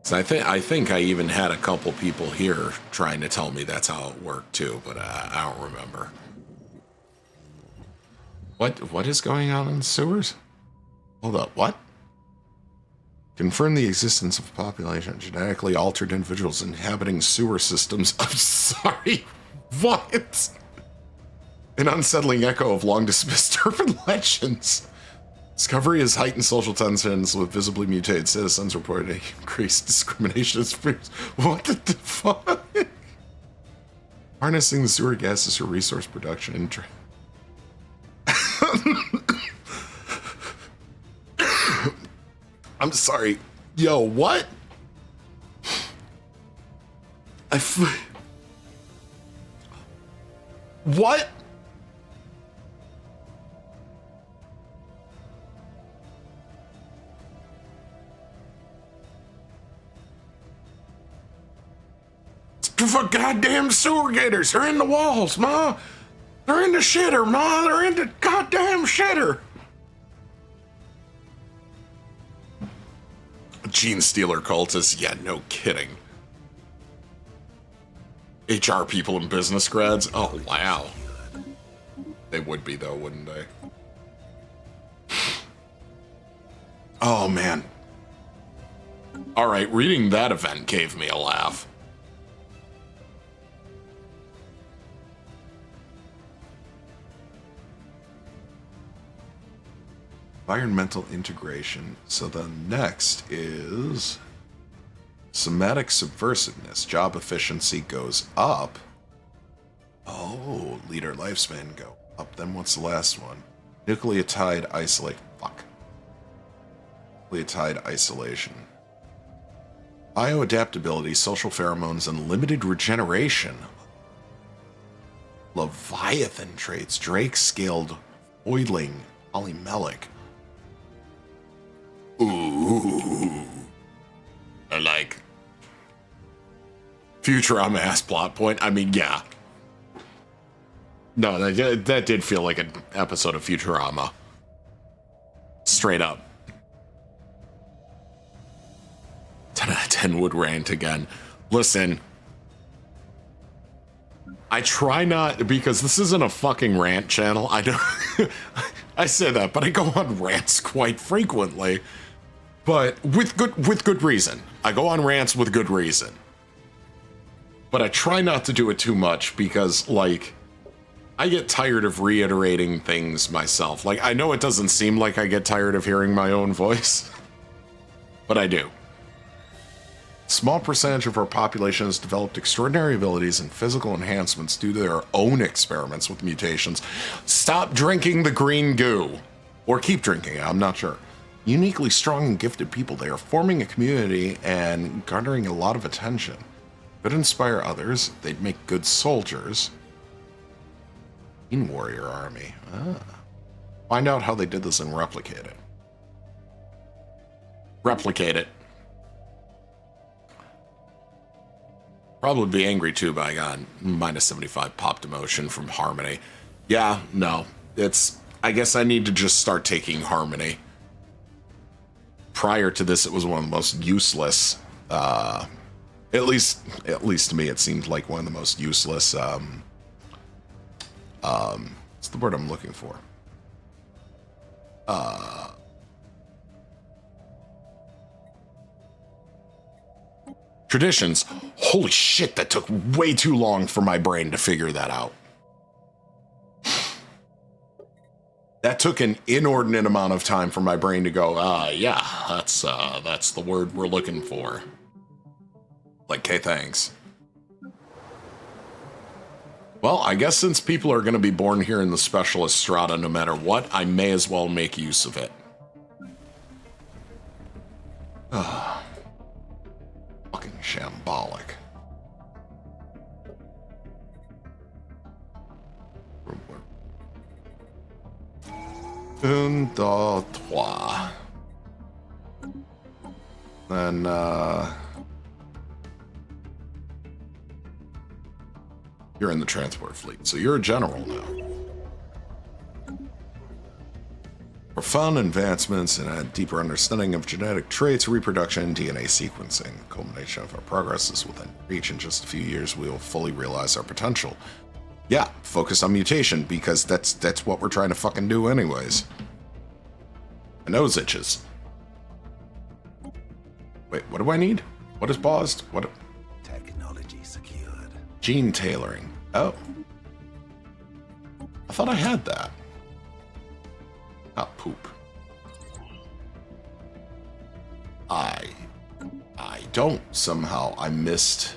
So I think I even had a couple people here trying to tell me that's how it worked too, but I don't remember. What is going on in the sewers? Hold up, what? Confirm the existence of a population of genetically altered individuals inhabiting sewer systems. I'm sorry, what? An unsettling echo of long dismissed urban legends. Discovery has heightened social tensions with visibly mutated citizens reported increased discrimination. What the fuck? Harnessing the sewer gases for resource production and I'm sorry. Yo, what? What? For goddamn sewer gators. They're in the walls, Ma. They're in the shitter, Ma. They're in the goddamn shitter. Gene Stealer cultists. Yeah, no kidding. HR people and business grads. Oh, wow. They would be, though, wouldn't they? Oh, man. All right, reading that event gave me a laugh. Environmental integration. So the next is somatic subversiveness. Job efficiency goes up. Oh, leader lifespan go up. Then what's the last one? Nucleotide isolate. Fuck. Nucleotide isolation. Bioadaptability, social pheromones, and limited regeneration. Leviathan traits. Drake scaled oiling polymelic. Ooh. I like Futurama ass plot point. I mean, yeah. No, that did feel like an episode of Futurama. Straight up. 10 out of 10 would rant again. Listen. I try not, because this isn't a fucking rant channel. I don't. I say that, but I go on rants quite frequently. But with good reason. I go on rants with good reason. But I try not to do it too much because, like, I get tired of reiterating things myself. Like, I know it doesn't seem like I get tired of hearing my own voice, but I do. Small percentage of our population has developed extraordinary abilities and physical enhancements due to their own experiments with mutations. Stop drinking the green goo. Or keep drinking it, I'm not sure. Uniquely strong and gifted people. They are forming a community and garnering a lot of attention. Could inspire others. They'd make good soldiers. Teen warrior army. Find out how they did this and replicate it. Replicate it. Probably be angry too, but I got minus 75 popped emotion from Harmony. Yeah, no. I guess I need to just start taking Harmony. Prior to this, it was one of the most useless, at least to me, it seemed like one of the most useless, what's the word I'm looking for? Traditions. Holy shit, that took way too long for my brain to figure that out. That took an inordinate amount of time for my brain to go, yeah, that's the word we're looking for. Like, okay, thanks. Well, I guess since people are going to be born here in the specialist strata no matter what, I may as well make use of it. Fucking shambolic. Un, deux, trois. Then, you're in the transport fleet, so you're a general now. Profound advancements and a deeper understanding of genetic traits, reproduction, and DNA sequencing. The culmination of our progress is within reach. In just a few years, we will fully realize our potential. Yeah, focus on mutation, because that's what we're trying to fucking do anyways. My nose itches. Wait, what do I need? What is paused? What? Technology secured. Gene tailoring. Oh. I thought I had that. Ah, poop. don't somehow. I missed...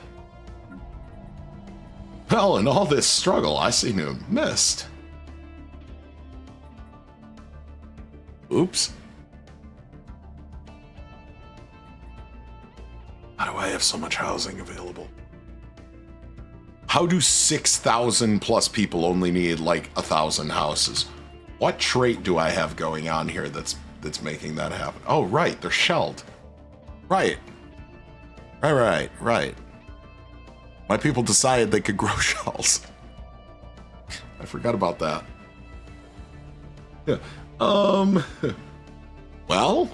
Well, in all this struggle, I seem to have missed. Oops. How do I have so much housing available? How do 6,000 plus people only need like 1,000 houses? What trait do I have going on here that's making that happen? Oh, right, they're shelled. Right. Right. My people decided they could grow shells. I forgot about that. Yeah. Well?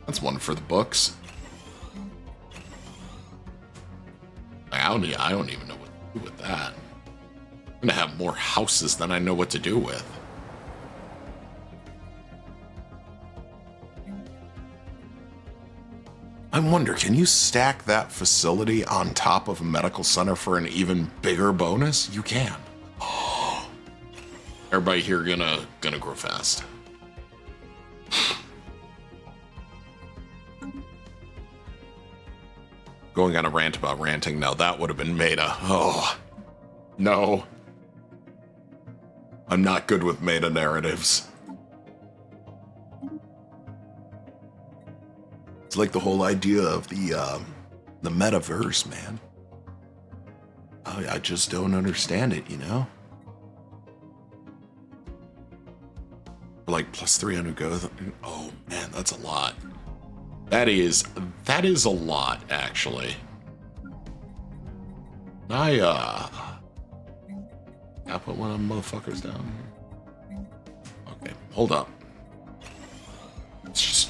That's one for the books. I don't even know what to do with that. I'm gonna have more houses than I know what to do with. I wonder, can you stack that facility on top of a medical center for an even bigger bonus? You can. Oh. Everybody here gonna grow fast. Going on a rant about ranting now, that would have been meta. Oh, no. I'm not good with meta narratives. It's like the whole idea of the metaverse, man. I just don't understand it, you know? Like plus 300 go. Oh man, that's a lot. That is a lot, actually. I'll put one of them motherfuckers down here. Okay, hold up. Let's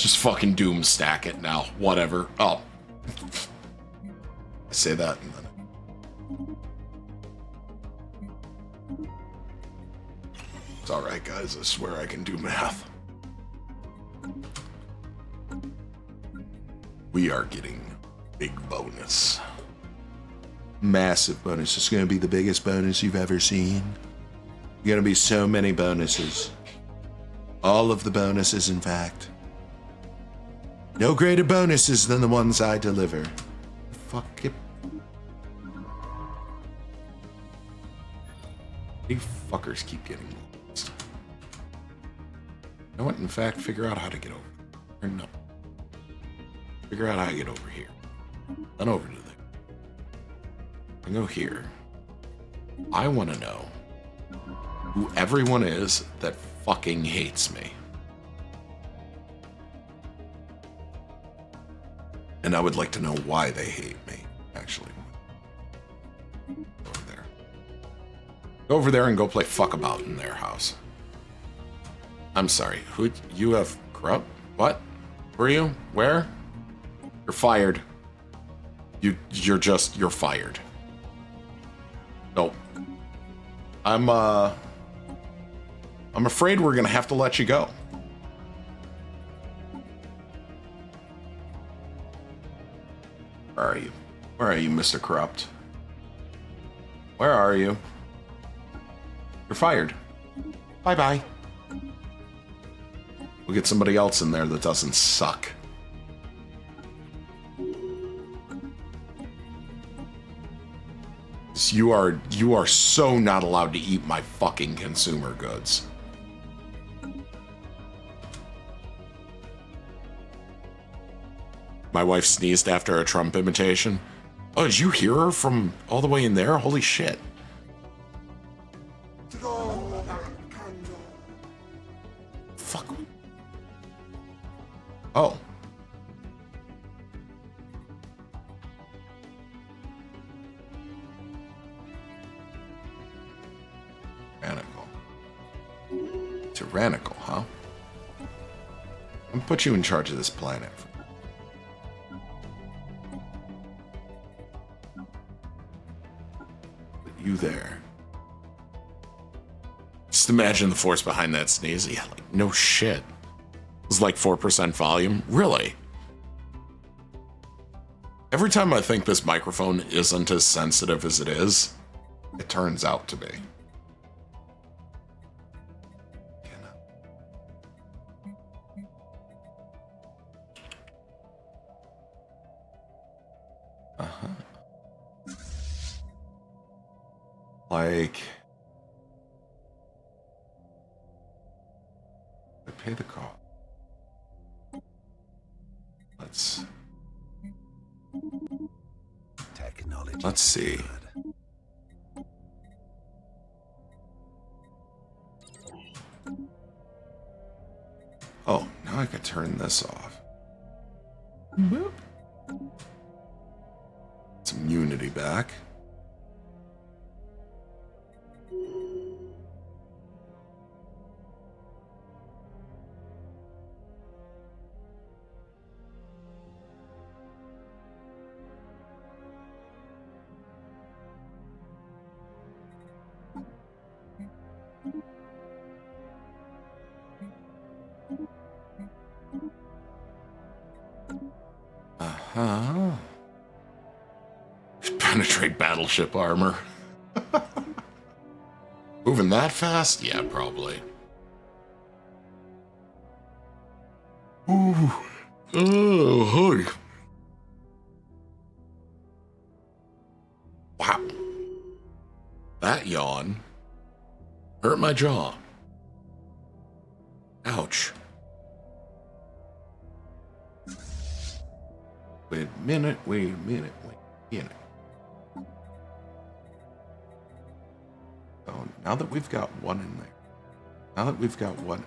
just fucking doom stack it now. Whatever. Oh. I say that and then... It's alright, guys. I swear I can do math. We are getting big bonus. Massive bonus. It's going to be the biggest bonus you've ever seen. Going to be so many bonuses. All of the bonuses, in fact. No greater bonuses than the ones I deliver. Fuck it. You fuckers keep getting lost. You know what? In fact, figure out how to get over. Or no. Figure out how to get over here. Then over to there. And go here. I want to know who everyone is that fucking hates me. And I would like to know why they hate me, actually. Over there. Go over there and go play fuckabout in their house. I'm sorry, who, you have corrupt? What? Who are you? Where? You're fired. You're fired. Nope. I'm afraid we're gonna have to let you go. Where are you? Where are you, Mr. Corrupt? Where are you? You're fired. Bye-bye. We'll get somebody else in there that doesn't suck. You are so not allowed to eat my fucking consumer goods. My wife sneezed after a Trump imitation. Oh, did you hear her from all the way in there? Holy shit. Fuck. Oh. Tyrannical, huh? I'm gonna put you in charge of this planet. Put you there. Just imagine the force behind that sneeze. Yeah, like, no shit. It was like 4% volume. Really? Every time I think this microphone isn't as sensitive as it is, It turns out to be. Uh-huh. Like, I pay the cost. Let's see. Oh, now I can turn this off. Boop. Some unity back. Uh-huh. Penetrate battleship armor. Moving that fast? Yeah, probably. Ooh. Oh, holy. Wow. That yawn hurt my jaw. Ouch. Wait a minute, wait a minute, wait a minute. Oh, now that we've got one in there. Now that we've got one.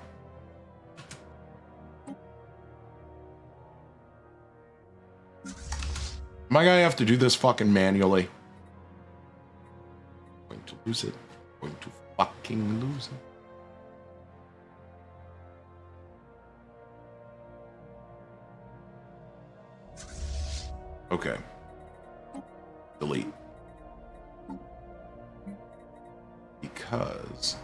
Am I gonna have to do this fucking manually? I'm going to lose it. I'm going to fucking lose it. Okay. Delete. Because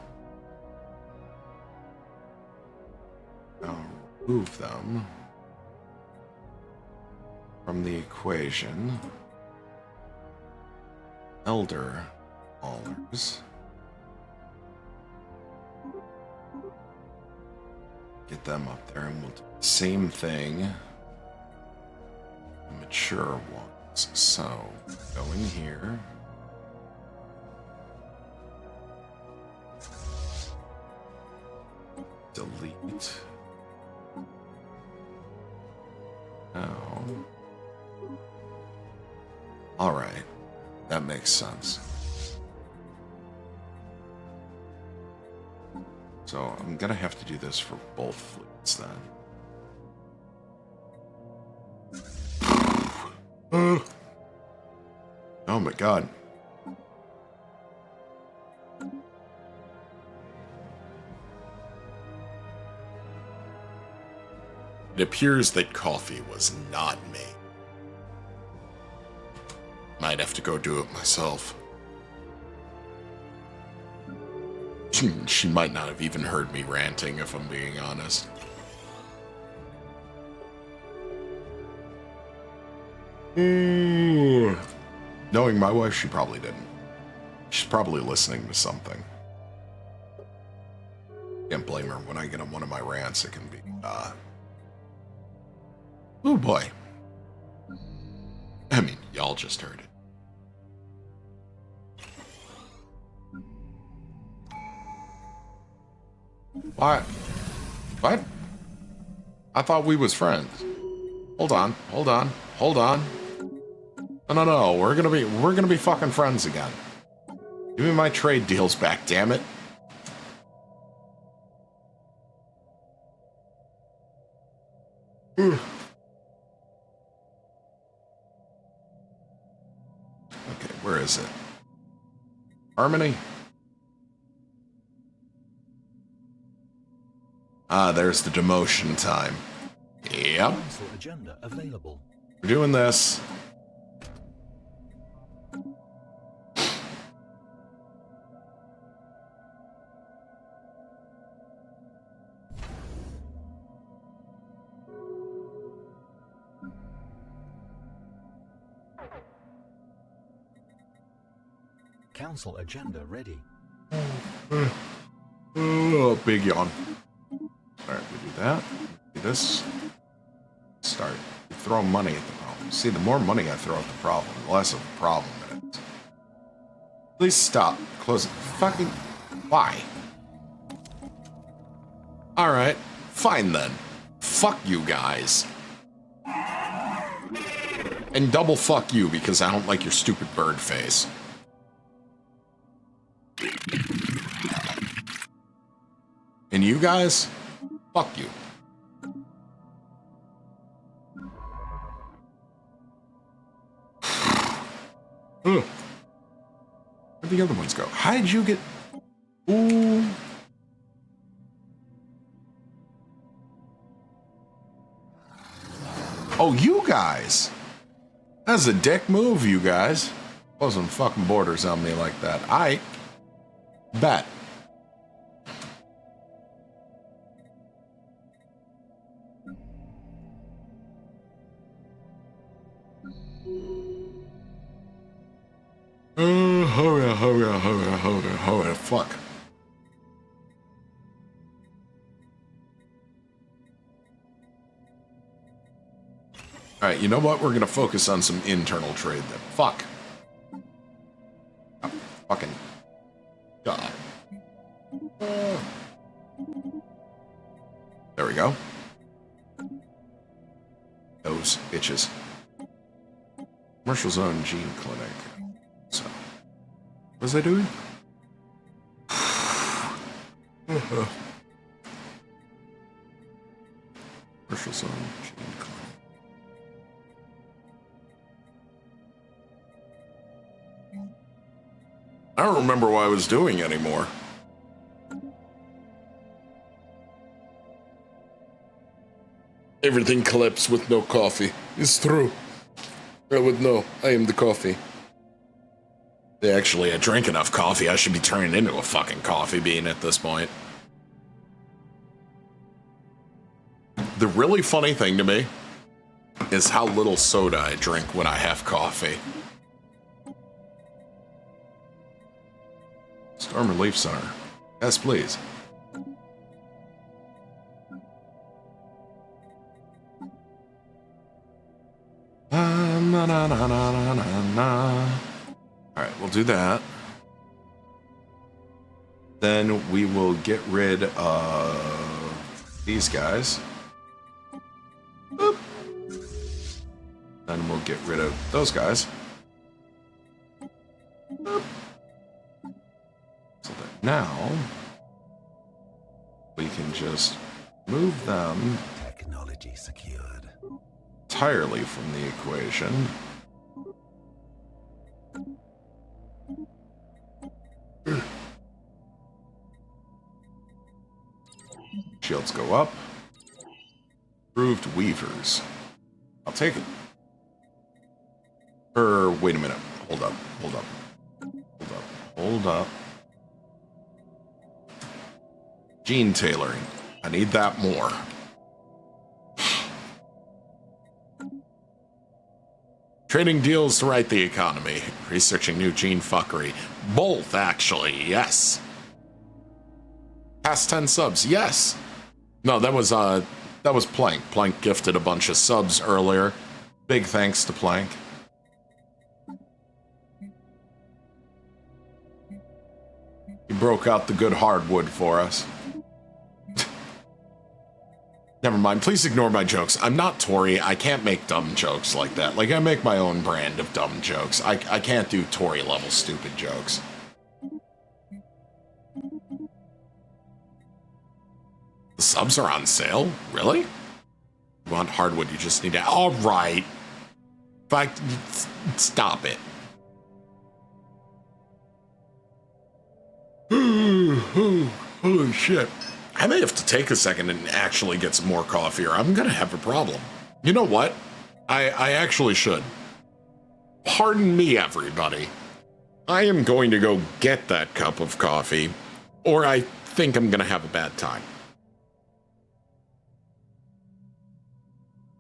I'll remove them from the equation. Elder Allers. Get them up there and we'll do the same thing. Mature ones. So, go in here. Delete. Now. Alright. That makes sense. So, I'm gonna have to do this for both fleets then. Oh my god. It appears that coffee was not me. Might have to go do it myself. She might not have even heard me ranting, if I'm being honest. Knowing my wife, she probably didn't. She's probably listening to something. Can't blame her. When I get on one of my rants, it can be, oh boy. I mean, y'all just heard it. What? What? I thought we was friends. Hold on, hold on, hold on. No, we're gonna be fucking friends again. Give me my trade deals back, damn it. Okay, where is it? Harmony? Ah, there's the demotion time. Yep. Agenda available. We're doing this. Council agenda ready. Oh, big yawn. Alright, we do that. Do this. Start. Throw money at the problem. See, the more money I throw at the problem, the less of a problem it is. Please stop. Close it. Fucking... Why? Alright. Fine then. Fuck you guys. And double fuck you, because I don't like your stupid bird face. And you guys? Fuck you. Where'd the other ones go? How did you get... Ooh. Oh, you guys! That's a dick move, you guys. Closing fucking borders on me like that. I bet. Hold on, fuck. Alright, you know what? We're gonna focus on some internal trade then. Fuck. Oh, fucking God. There we go. Those bitches. Commercial zone gene clinic. So, what was I doing? Commercial zone gene clinic. I don't remember what I was doing anymore. Everything collapsed with no coffee. It's true. I would know. I am the coffee. Actually, I drank enough coffee. I should be turning into a fucking coffee bean at this point. The really funny thing to me is how little soda I drink when I have coffee. Storm Relief Center. Yes, please. Alright, we'll do that. Then we will get rid of these guys. Boop. Then we'll get rid of those guys. Boop. So that now we can just move them Technology secured. entirely from the equation. Shields go up. Approved weavers. I'll take it. Wait a minute. Hold up. Hold up. Hold up. Hold up. Gene tailoring. I need that more. Trading deals to right the economy. Researching new gene fuckery. Both, actually, yes. Past 10 subs, yes. No, that was Plank. Plank gifted a bunch of subs earlier. Big thanks to Plank. He broke out the good hardwood for us. Never mind, please ignore my jokes. I'm not Tory. I can't make dumb jokes like that. Like, I make my own brand of dumb jokes. I can't do Tory-level stupid jokes. The subs are on sale? Really? You want hardwood, you just need to... Alright. In fact, stop it. Holy shit. I may have to take a second and actually get some more coffee, or I'm gonna have a problem. You know what? I actually should. Pardon me, everybody. I am going to go get that cup of coffee, or I think I'm gonna have a bad time.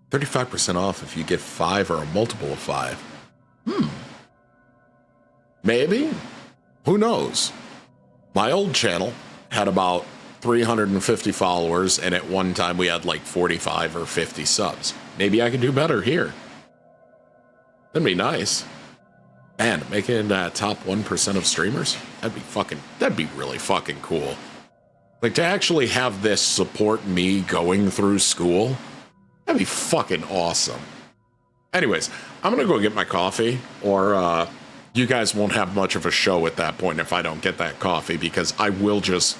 35% off if you get 5 or a multiple of 5. Maybe? Who knows? My old channel had about 350 followers, and at one time we had like 45 or 50 subs. Maybe I can do better here. That'd be nice. And making top 1% of streamers, that'd be really fucking cool. Like, to actually have this support me going through school, that'd be fucking awesome. Anyways, I'm gonna go get my coffee, or you guys won't have much of a show at that point if I don't get that coffee, because I will just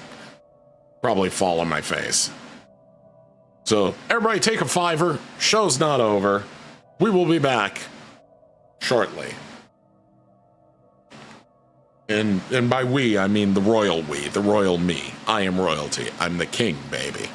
probably fall on my face. So, everybody take a $5. Show's not over. We will be back shortly. And by we, I mean the royal we, the royal me. I am royalty. I'm the king, baby.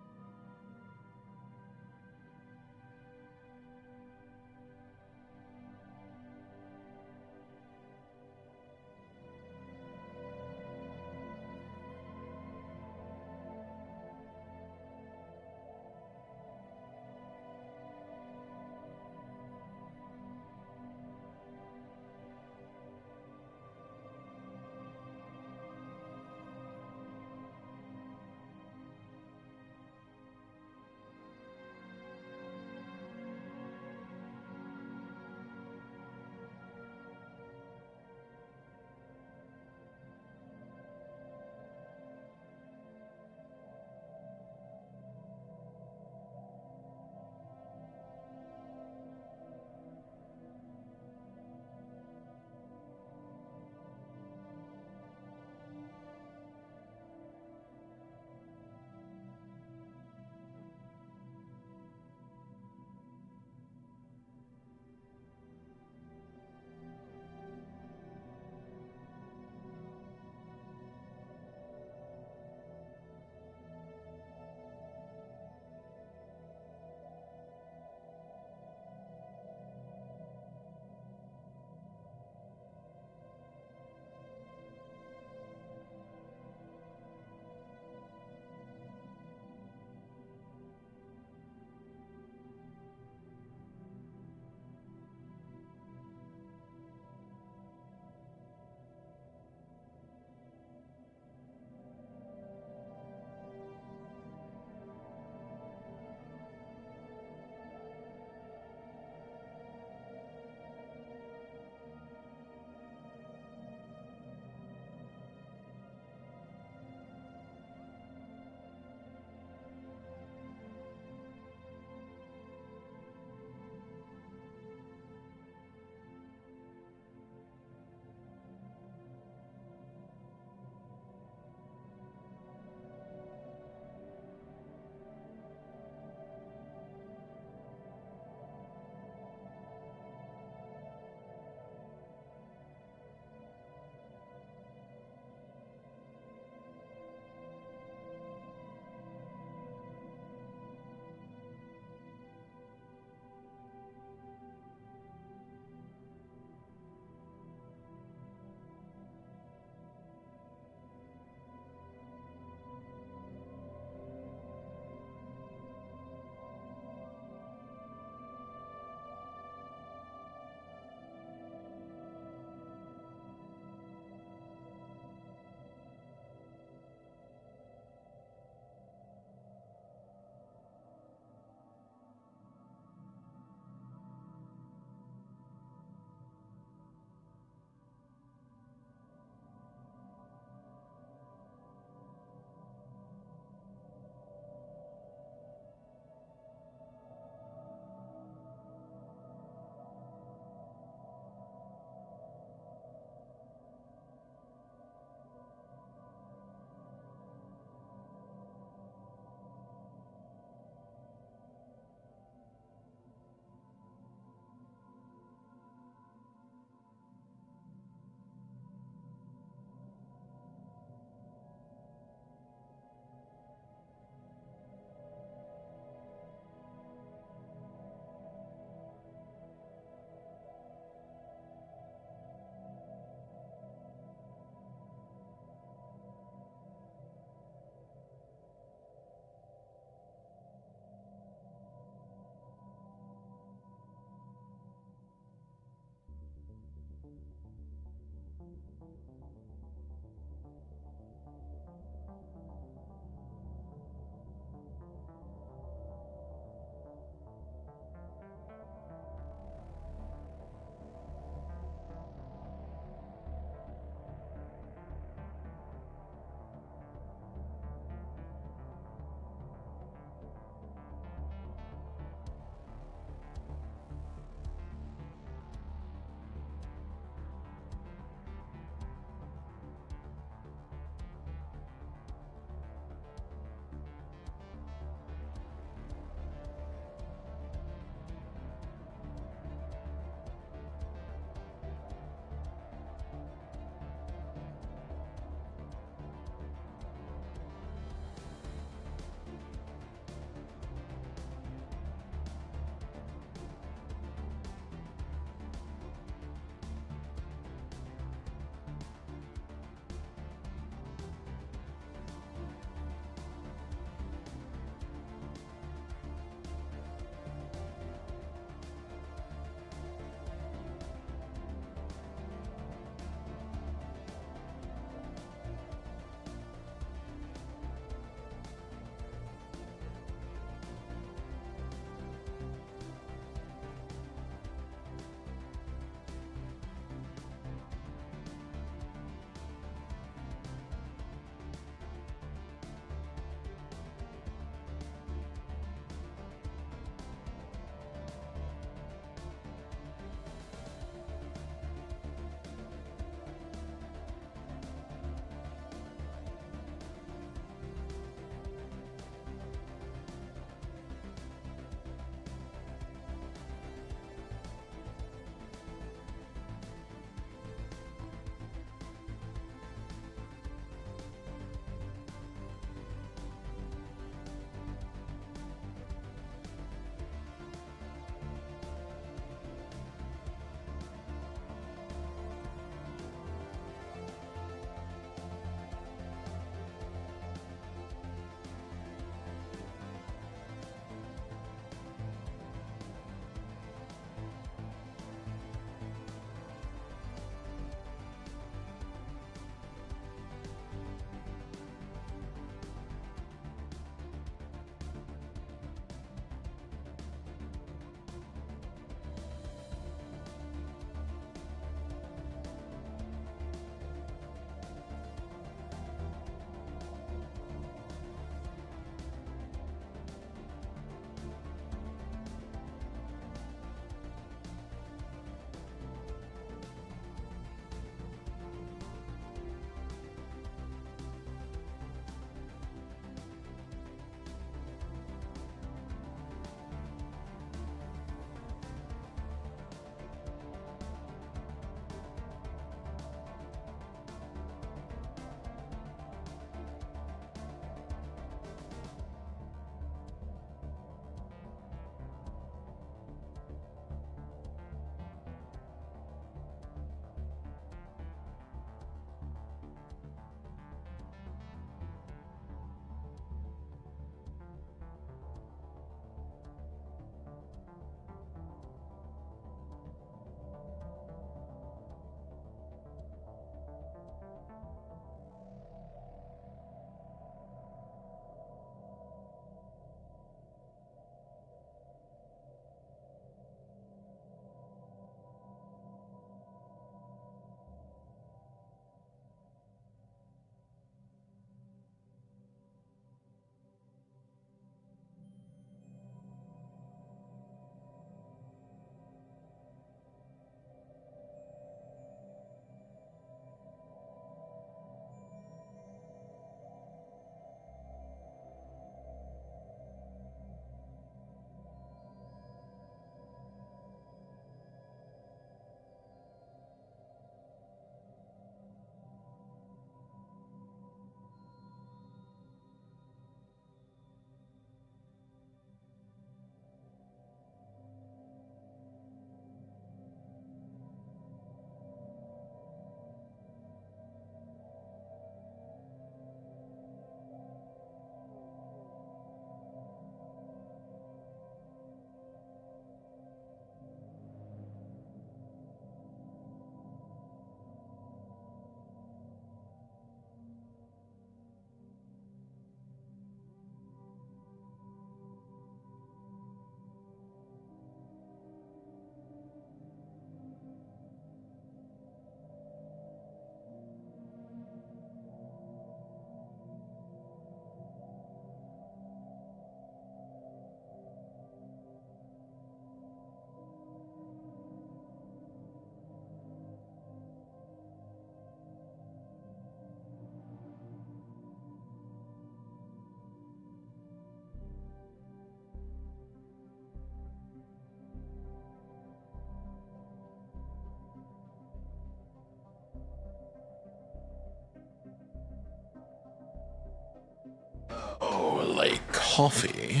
coffee,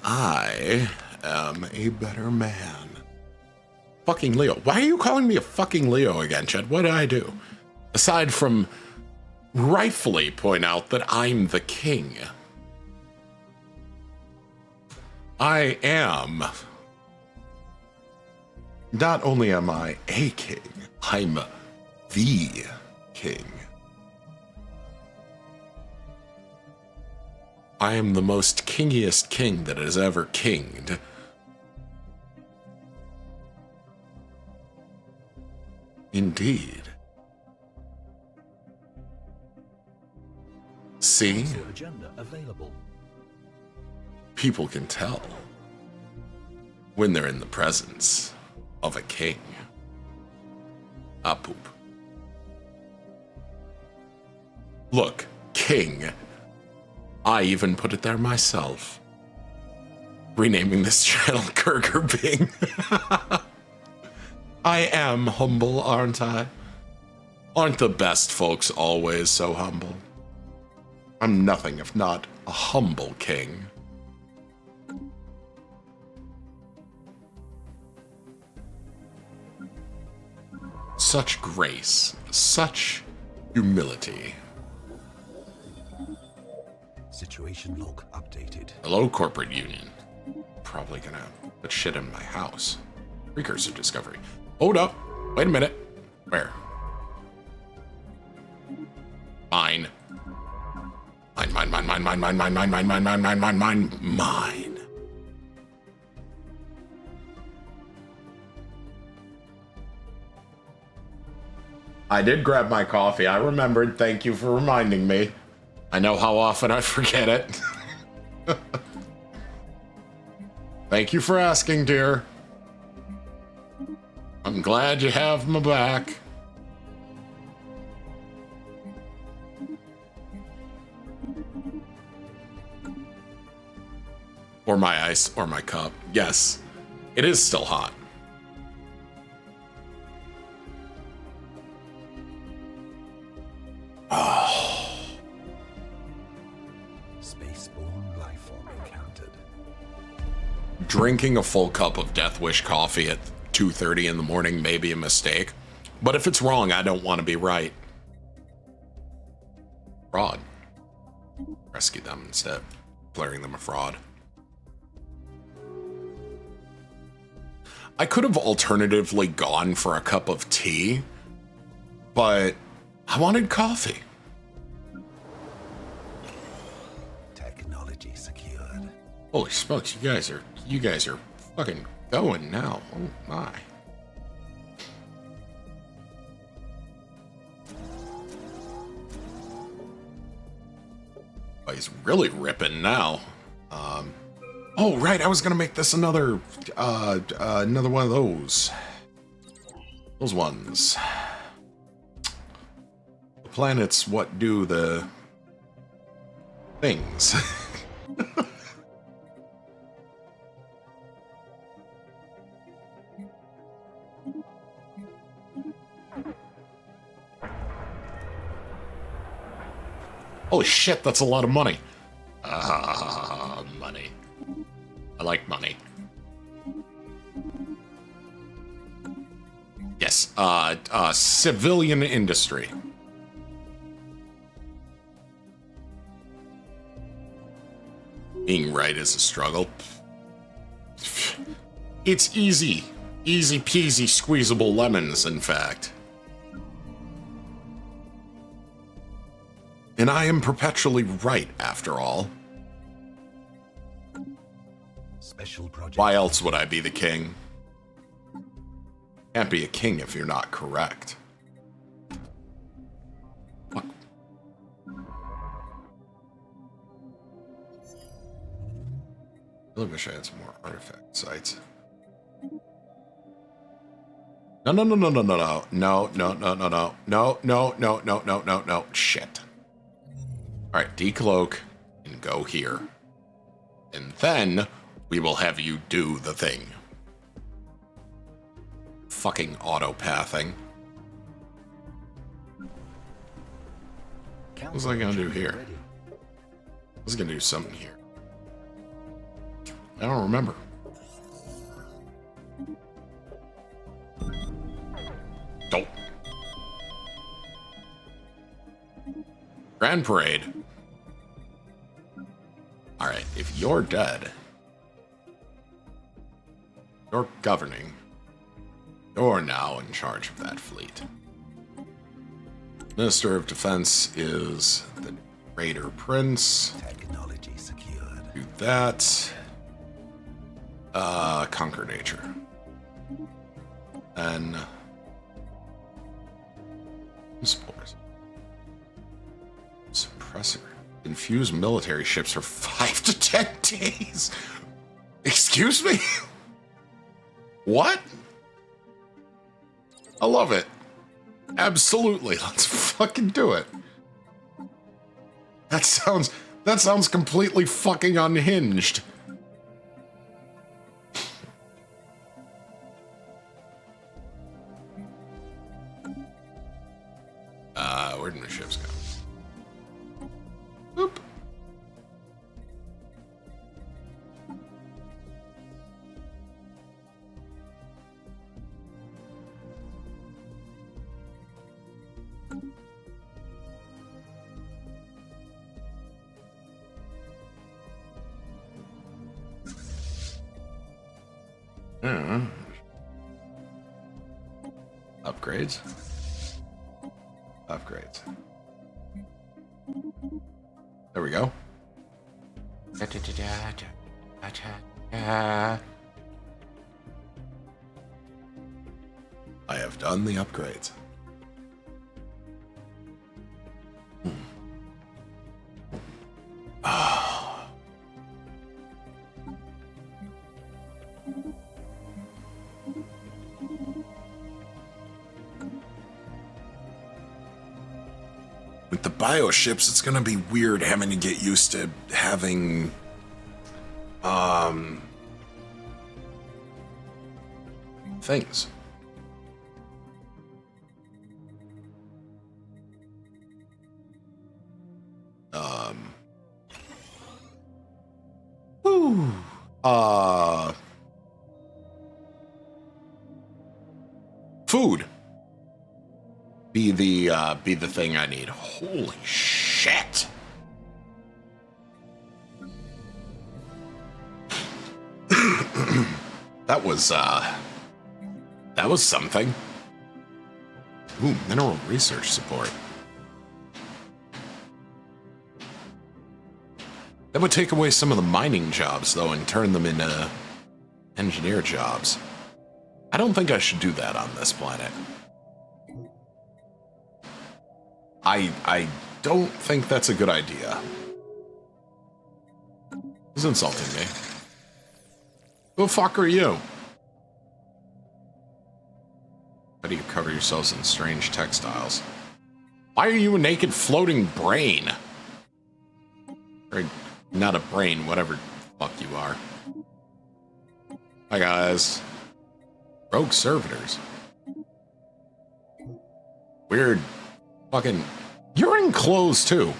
I am a better man. Fucking Leo. Why are you calling me a fucking Leo again, Chad? What did I do? Aside from rightfully point out that I'm the king. I am. Not only am I a king, I'm the king. I am the most kingiest king that has ever kinged. Indeed. See? Agenda available. People can tell when they're in the presence of a king. Ah, poop. Look, king. I even put it there myself. Renaming this channel Kirker Bing. I am humble, aren't I? Aren't the best folks always so humble? I'm nothing if not a humble king. Such grace, such humility. Situation log updated. Hello, corporate union. Probably gonna put shit in my house. Precursor discovery. Hold up. Wait a minute. Where? Mine. Mine. I did grab my coffee. I remembered. Thank you for reminding me. I know how often I forget it. Thank you for asking, dear. I'm glad you have my back. Or my ice, or my cup. Yes, it is still hot. Oh. Spaceborne life form encountered. Drinking a full cup of Death Wish coffee at 2:30 in the morning may be a mistake, but if it's wrong, I don't want to be right. Fraud. Rescue them instead, declaring them a fraud. I could have alternatively gone for a cup of tea, but I wanted coffee. Technology secured. Holy smokes, you guys are fucking going now. Oh my. Oh, he's really ripping now. Oh right, I was gonna make this another one of those. Those ones. The planets what do the things. Holy shit, that's a lot of money. Money. I like money. Yes, civilian industry. Being right is a struggle. It's easy. Easy peasy squeezable lemons, in fact. And I am perpetually right, after all. Special project. Why else would I be the king? Can't be a king if you're not correct. What? I really wish I had some more artifact sites. No. Shit. Alright, decloak and go here. And then we will have you do the thing. Fucking autopathing. What was I gonna do here? I was gonna do something here. I don't remember. Don't. Grand Parade. Alright, if you're dead, you're governing. You're now in charge of that fleet. Minister of Defense is the Raider Prince. Technology secured. Do that. Conquer nature. And spores. Suppressor. Infuse military ships for 5 to 10 days. Excuse me? What? I love it. Absolutely. Let's fucking do it. That sounds completely fucking unhinged. Where did my ships go? Oop. Upgrades. Upgrades. There we go. I have done the upgrades. With the bioships, it's gonna be weird having to get used to having things. Whew. Food. Be the thing I need. Holy shit. That was something. Ooh, mineral research support. That would take away some of the mining jobs, though, and turn them into engineer jobs. I don't think I should do that on this planet. I don't think that's a good idea. He's insulting me. Who the fuck are you? How do you cover yourselves in strange textiles? Why are you a naked floating brain? Or not a brain, whatever the fuck you are. Hi guys. Rogue servitors. Weird. Fucking. You're in clothes too.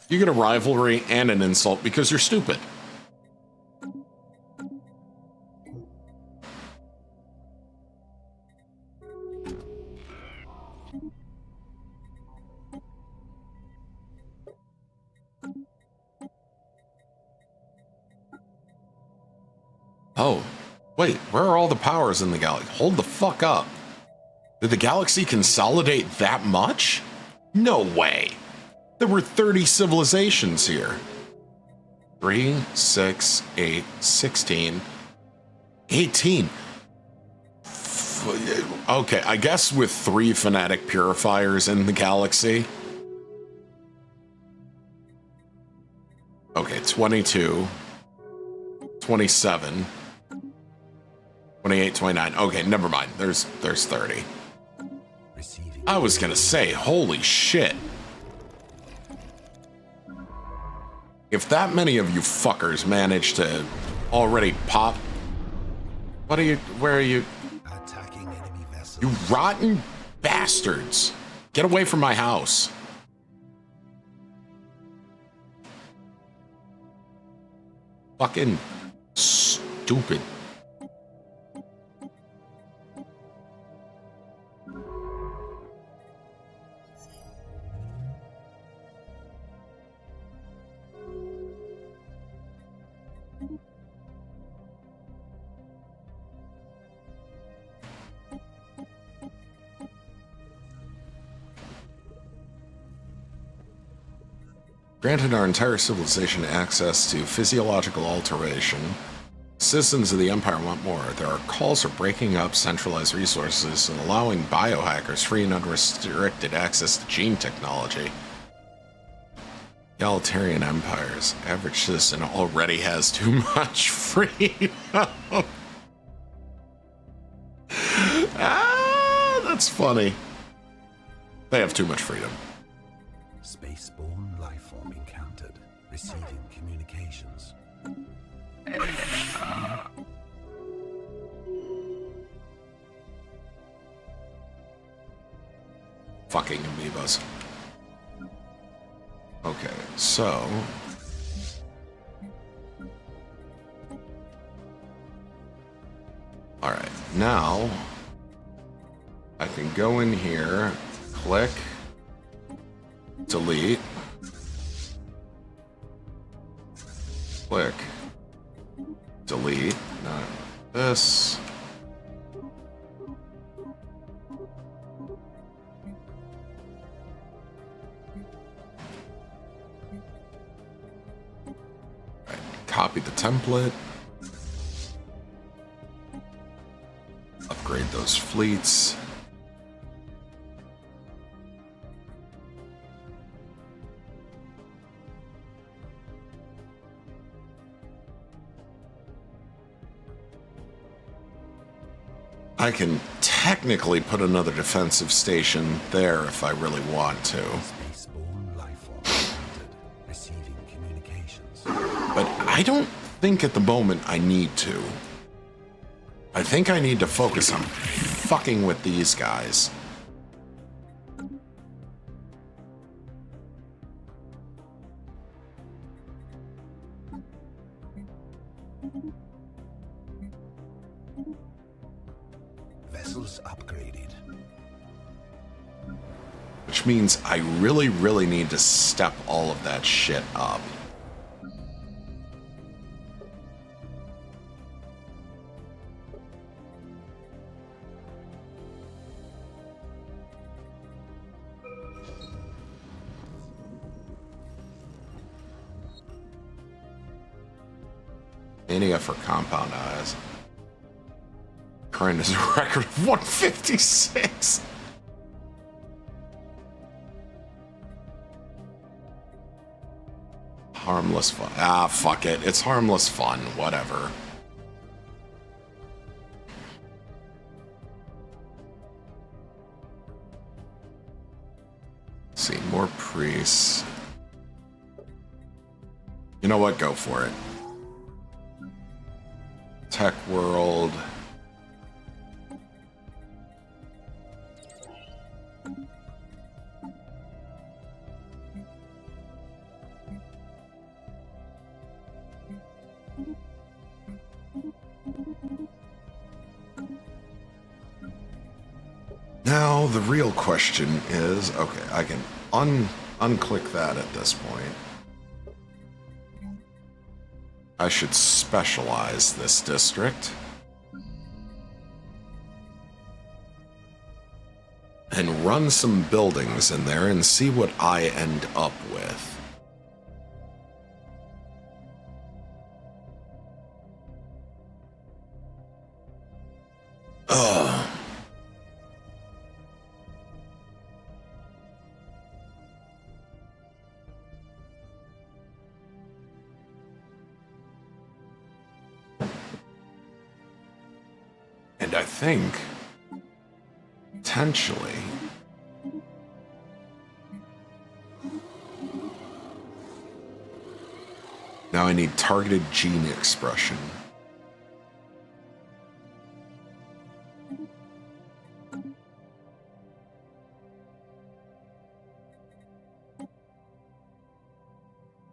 You get a rivalry and an insult because you're stupid. Oh, wait, where are all the powers in the galaxy? Hold the fuck up. Did the galaxy consolidate that much? No way. There were 30 civilizations here. 3, 6, 8, 16, 18. Okay, I guess with 3 fanatic purifiers in the galaxy. Okay, 22, 27, 28, 29. Okay, never mind. There's 30. I was gonna say, holy shit. If that many of you fuckers managed to already pop... What are you... Where are you... Attacking enemy vessels. You rotten bastards. Get away from my house. Fucking stupid. Granted our entire civilization access to physiological alteration, citizens of the Empire want more. There are calls for breaking up centralized resources and allowing biohackers free and unrestricted access to gene technology. Egalitarian empires. Average citizen already has too much freedom. That's funny. They have too much freedom. Spaceborne life form encountered. Receiving communications. Fucking amoebas. Okay, so... Alright, now... I can go in here, click, delete, click, delete, not this. Right, copy the template, upgrade those fleets. I can technically put another defensive station there if I really want to. Spaceborne life form encountered. Receiving communications. But I don't think at the moment I need to. I think I need to focus on fucking with these guys. Vessels upgraded. Which means I really, really need to step all of that shit up. Mania for compound eyes. Current is a record of 156. Harmless fun. Ah, fuck it. It's harmless fun. Whatever. Let's see, more priests. You know what? Go for it. Tech world. Now, the real question is, okay, I can unclick that at this point. I should specialize this district. And run some buildings in there and see what I end up with. Ugh. And I think, potentially, now I need targeted gene expression.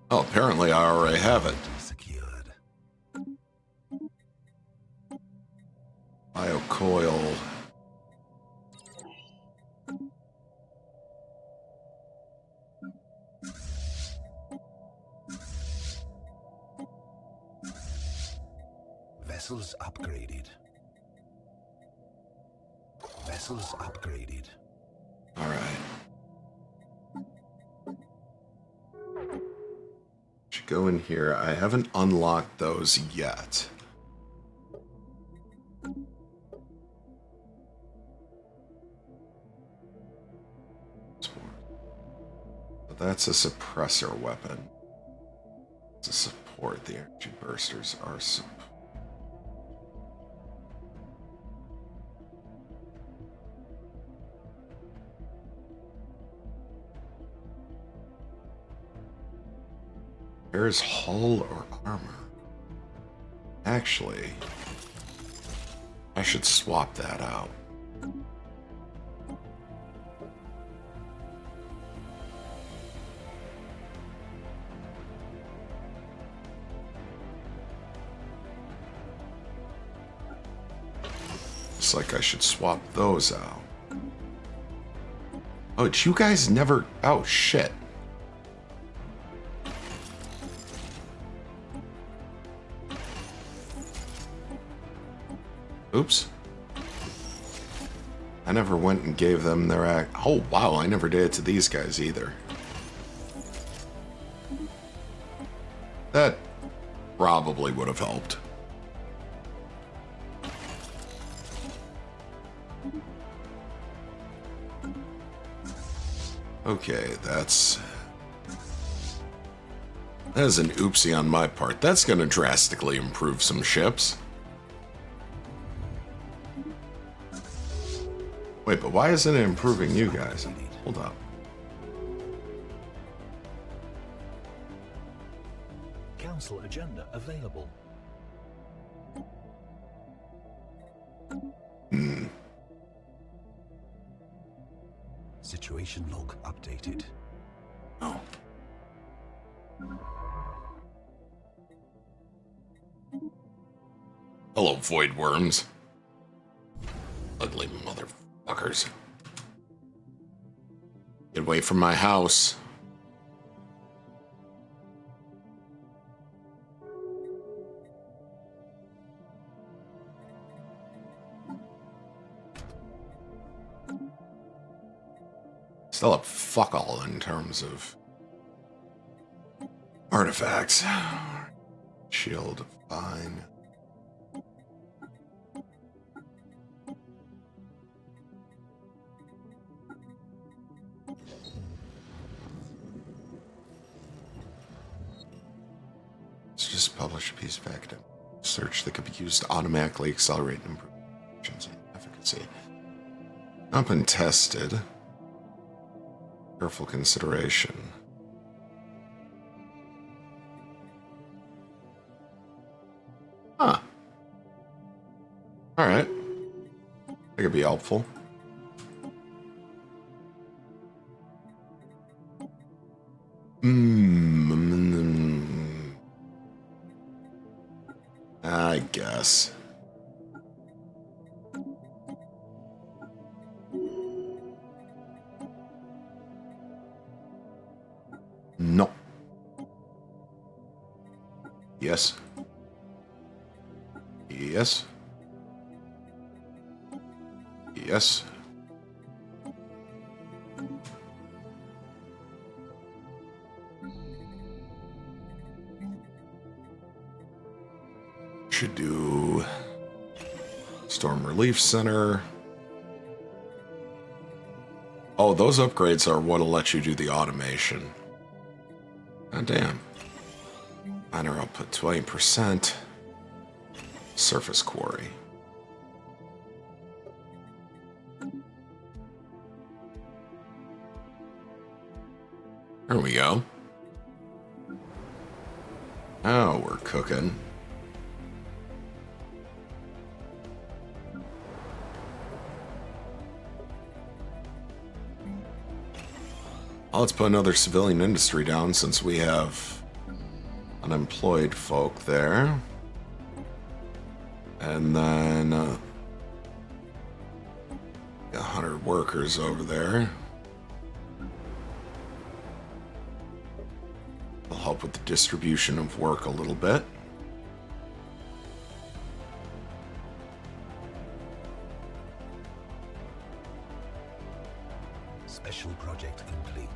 Oh, apparently I already have it. Secured. coil. Vessels upgraded. Vessels upgraded. All right. Should go in here. I haven't unlocked those yet. But that's a suppressor weapon. It's a support. The energy bursters are support. There's hull or armor. Actually, I should swap that out. Looks like I should swap those out. Oh, did you guys never... Oh, shit. Oops. I never went and gave them their act. Oh, wow, I never did it to these guys either. That probably would have helped. Okay, that is an oopsie on my part. That's going to drastically improve some ships. Wait, but why isn't it improving you guys? Hold up. Council agenda available. Situation log updated. Oh. Hello, void worms. Ugly motherfuckers. Get away from my house. Still up fuck all in terms of artifacts. Shield, fine. Let's just publish a piece of academic research that could be used to automatically accelerate and improve efficiency and efficacy. Not been tested. Careful consideration. Huh. Alright. That could be helpful. I guess. No. Yes. Yes. Yes. Should do Storm Relief Center. Oh, those upgrades are what'll let you do the automation. God damn. Miner output 20%. Surface quarry. There we go. Oh, we're cooking. Let's put another civilian industry down since we have unemployed folk there. And then 100 workers over there. Will help with the distribution of work a little bit. Special project complete.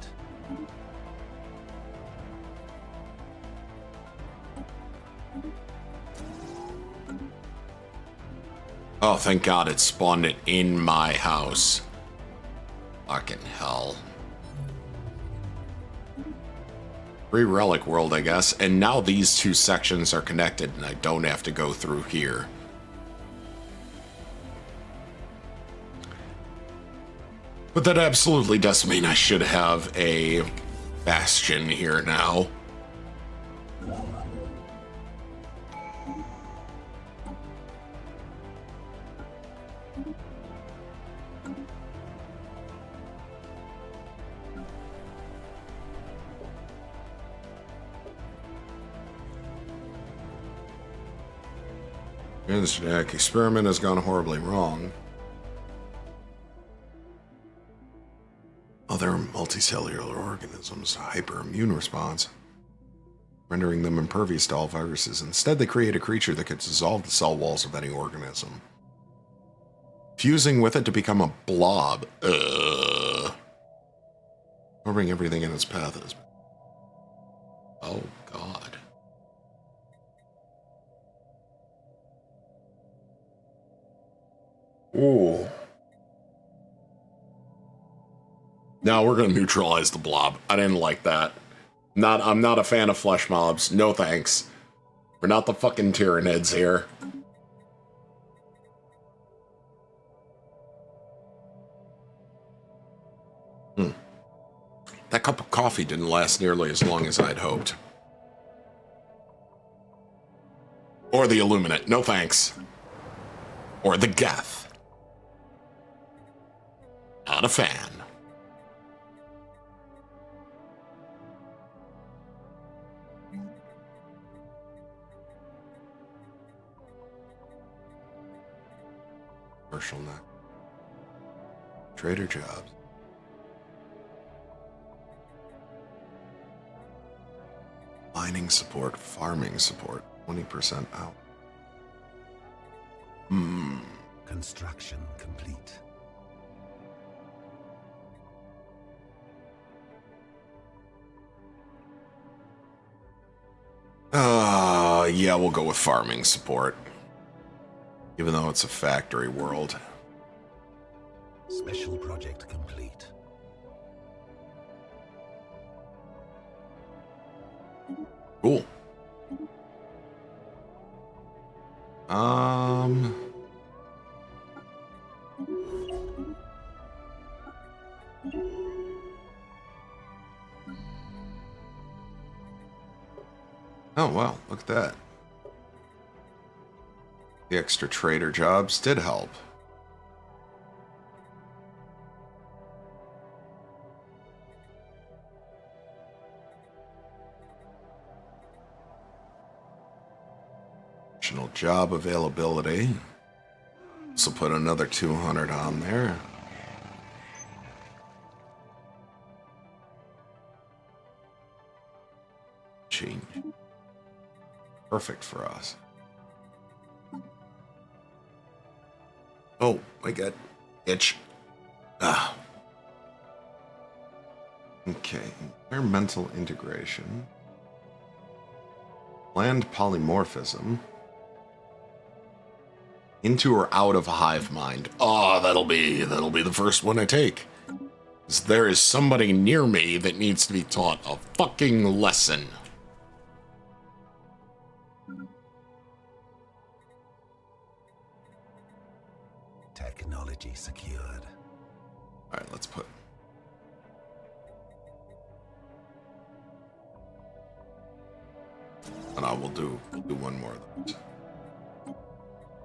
Oh, thank God it spawned it in my house. Fucking hell. Free relic world, I guess. And now these two sections are connected and I don't have to go through here. But that absolutely does mean I should have a bastion here now. This experiment has gone horribly wrong. Other multicellular organisms, hyperimmune response, rendering them impervious to all viruses. Instead, they create a creature that could dissolve the cell walls of any organism, fusing with it to become a blob. Covering everything in its path is... Oh, God. Ooh. Now we're going to neutralize the blob. I didn't like that. I'm not a fan of flesh mobs. No thanks. We're not the fucking Tyranids here. That cup of coffee didn't last nearly as long as I'd hoped. Or the Illuminate. No thanks. Or the Geth. Not a fan. Commercial net. Trader jobs. Mining support, farming support, 20% out. Construction complete. Yeah, we'll go with farming support. Even though it's a factory world. Special project complete. Cool. Oh, wow, look at that. The extra trader jobs did help. Additional job availability. So put another 200 on there. Change. Perfect for us. Oh, my God. Itch. Ah. Okay. Environmental integration. Land polymorphism. Into or out of a hive mind. Oh, that'll be the first one I take. 'Cause there is somebody near me that needs to be taught a fucking lesson. Technology secured. Alright, let's put... And I will do one more of those.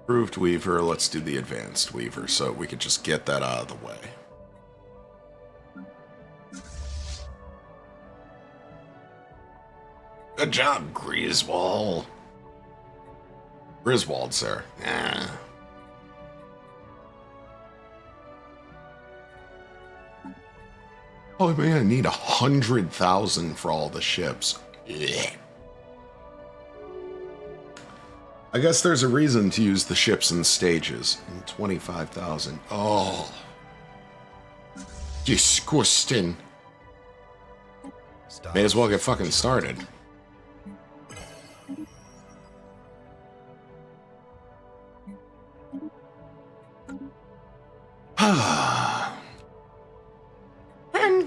Approved Weaver, let's do the Advanced Weaver so we could just get that out of the way. Good job, Griswold. Griswold, sir. Oh man, I need 100,000 for all the ships. Ugh. I guess there's a reason to use the ships in stages. 25,000. Oh. Disgusting. May as well get fucking started.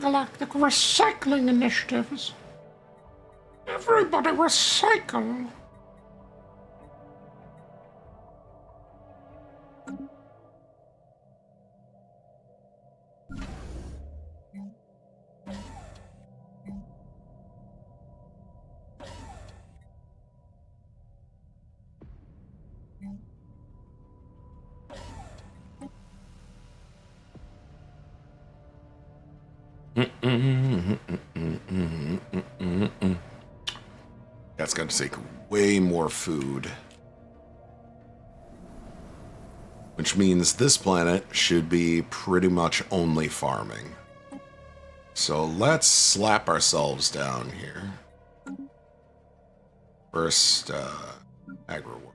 Galactic recycling initiatives. Everybody recycle. That's got to take way more food. Which means this planet should be pretty much only farming. So let's slap ourselves down here. First, agri work.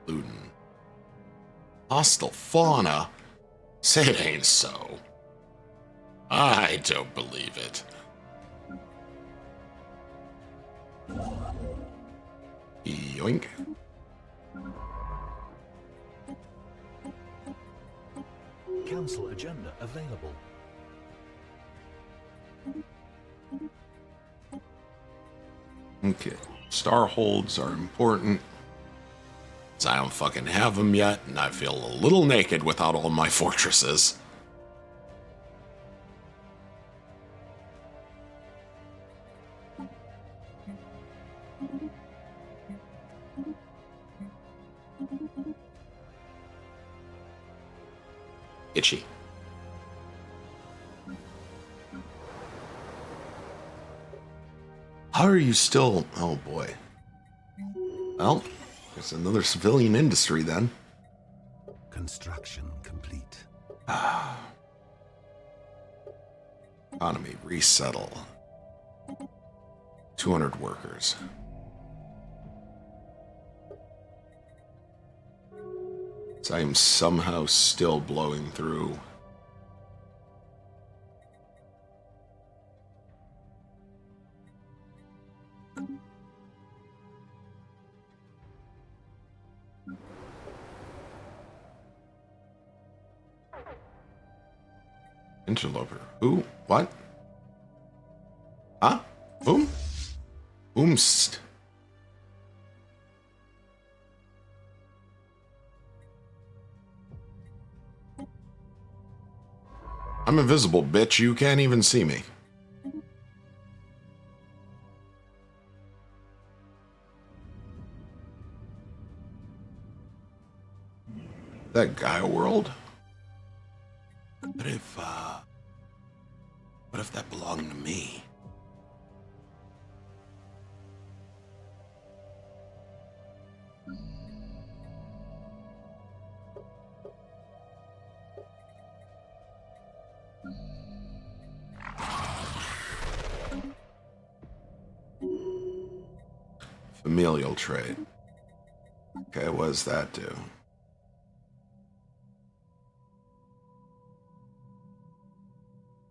Luden. Hostile fauna? Say it ain't so. I don't believe it. Yoink. Council agenda available. Okay. Star holds are important. I don't fucking have them yet, and I feel a little naked without all my fortresses. Itchy. How are you still... Oh boy. Well, there's another civilian industry then. Construction complete. Economy, resettle. 200 workers. So I am somehow still blowing through. Interloper. Who? What? Huh? Whom? Whomst? I'm invisible, bitch. You can't even see me. That Gaia world? What if that belonged to me? Familial trait. Okay, what does that do?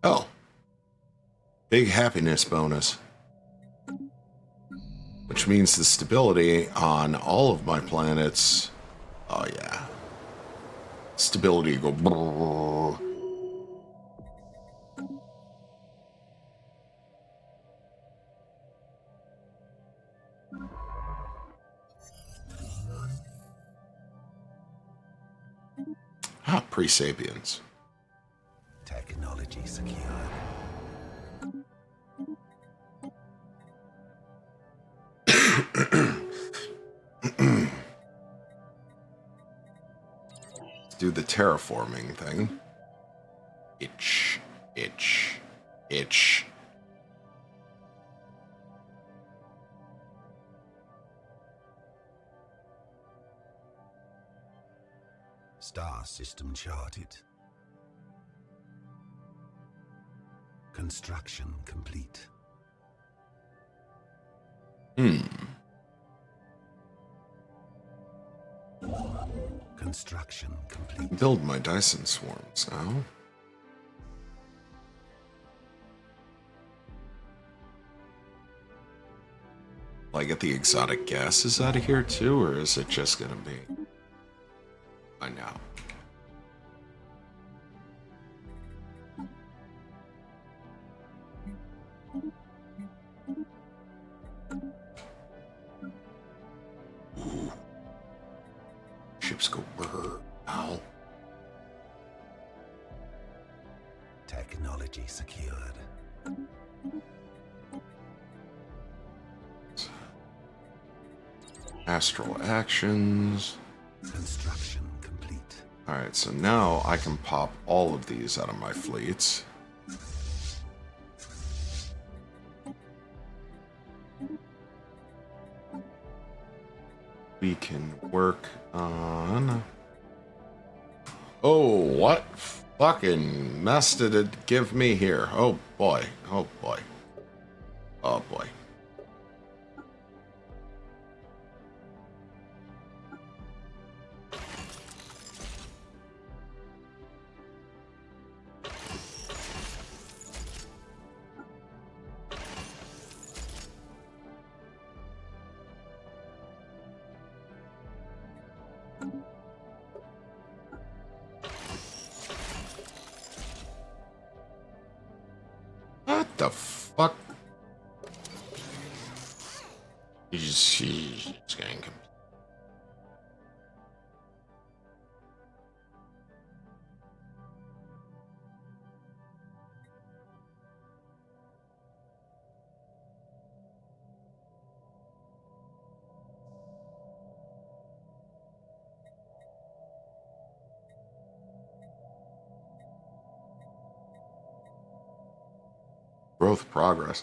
Oh. Big happiness bonus. Which means the stability on all of my planets... Oh, yeah. Stability go... brrr. Ah, pre-sapiens. Technology secured. Let's do the terraforming thing. Itch, itch, itch. star system charted. Construction complete. Construction complete. Build my Dyson swarms now. Will I get the exotic gases out of here too, or is it just gonna be? I know. Ooh. Ships go brrr. Ow. Technology secured. Astral actions. Construction complete. Alright, so now I can pop all of these out of my fleets. We can work on... Oh, what fucking mess did it give me here? Oh boy, oh boy. Oh boy. What the fuck? He's getting... Growth progress.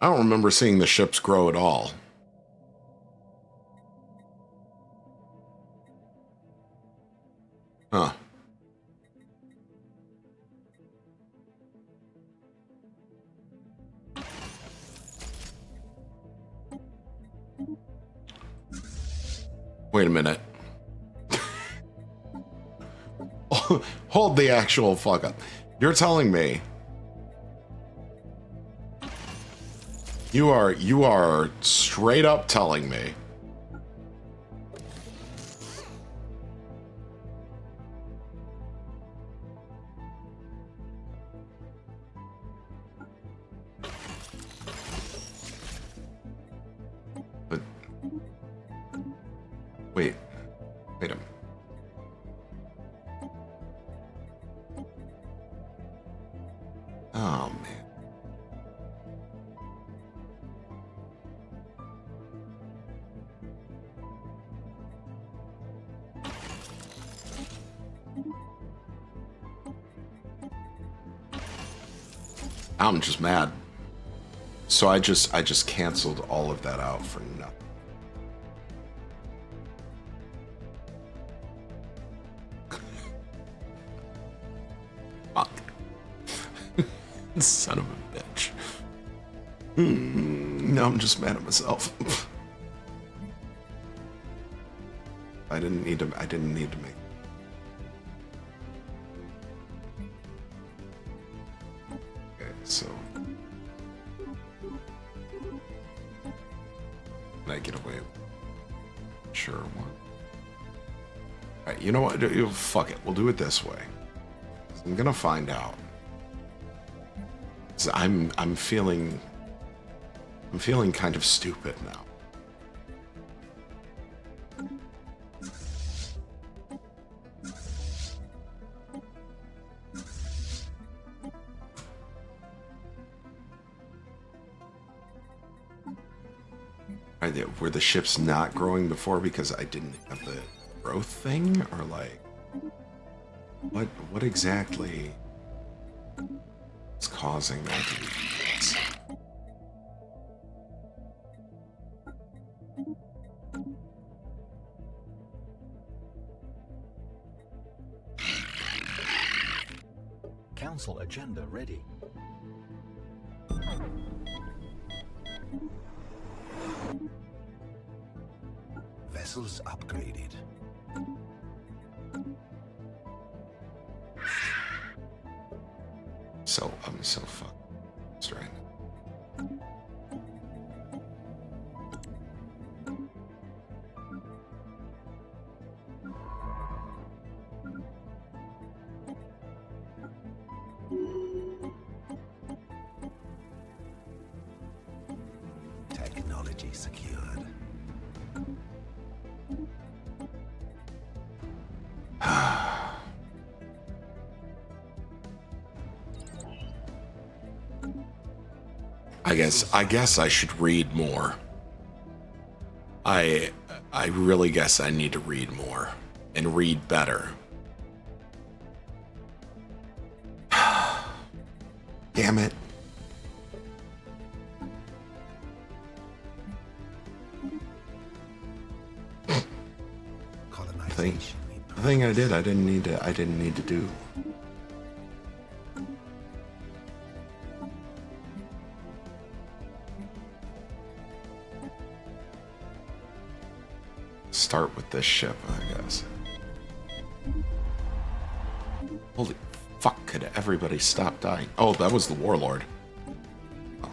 I don't remember seeing the ships grow at all. Huh. Wait a minute. Hold the actual fuck up. You're telling me you are straight up telling me but wait a minute. Oh man. I'm just mad. So I just canceled all of that out for nothing. Fuck. Son of a bitch. Now I'm just mad at myself. I didn't need to make. Okay, so can I get away? Sure. What? Alright, you know what? Fuck it. We'll do it this way. I'm gonna find out. So I'm feeling kind of stupid now. Were the ships not growing before because I didn't have the growth thing, or like what exactly is causing that to be this? Council agenda ready. Vessels upgraded. I'm so fucking straight. Technology secured. I guess I should read more. I really guess I need to read more and read better. Damn it. Colonization. The thing I did, I didn't need to do. Start with this ship, I guess. Holy fuck, could everybody stop dying? Oh, that was the Warlord. Oh.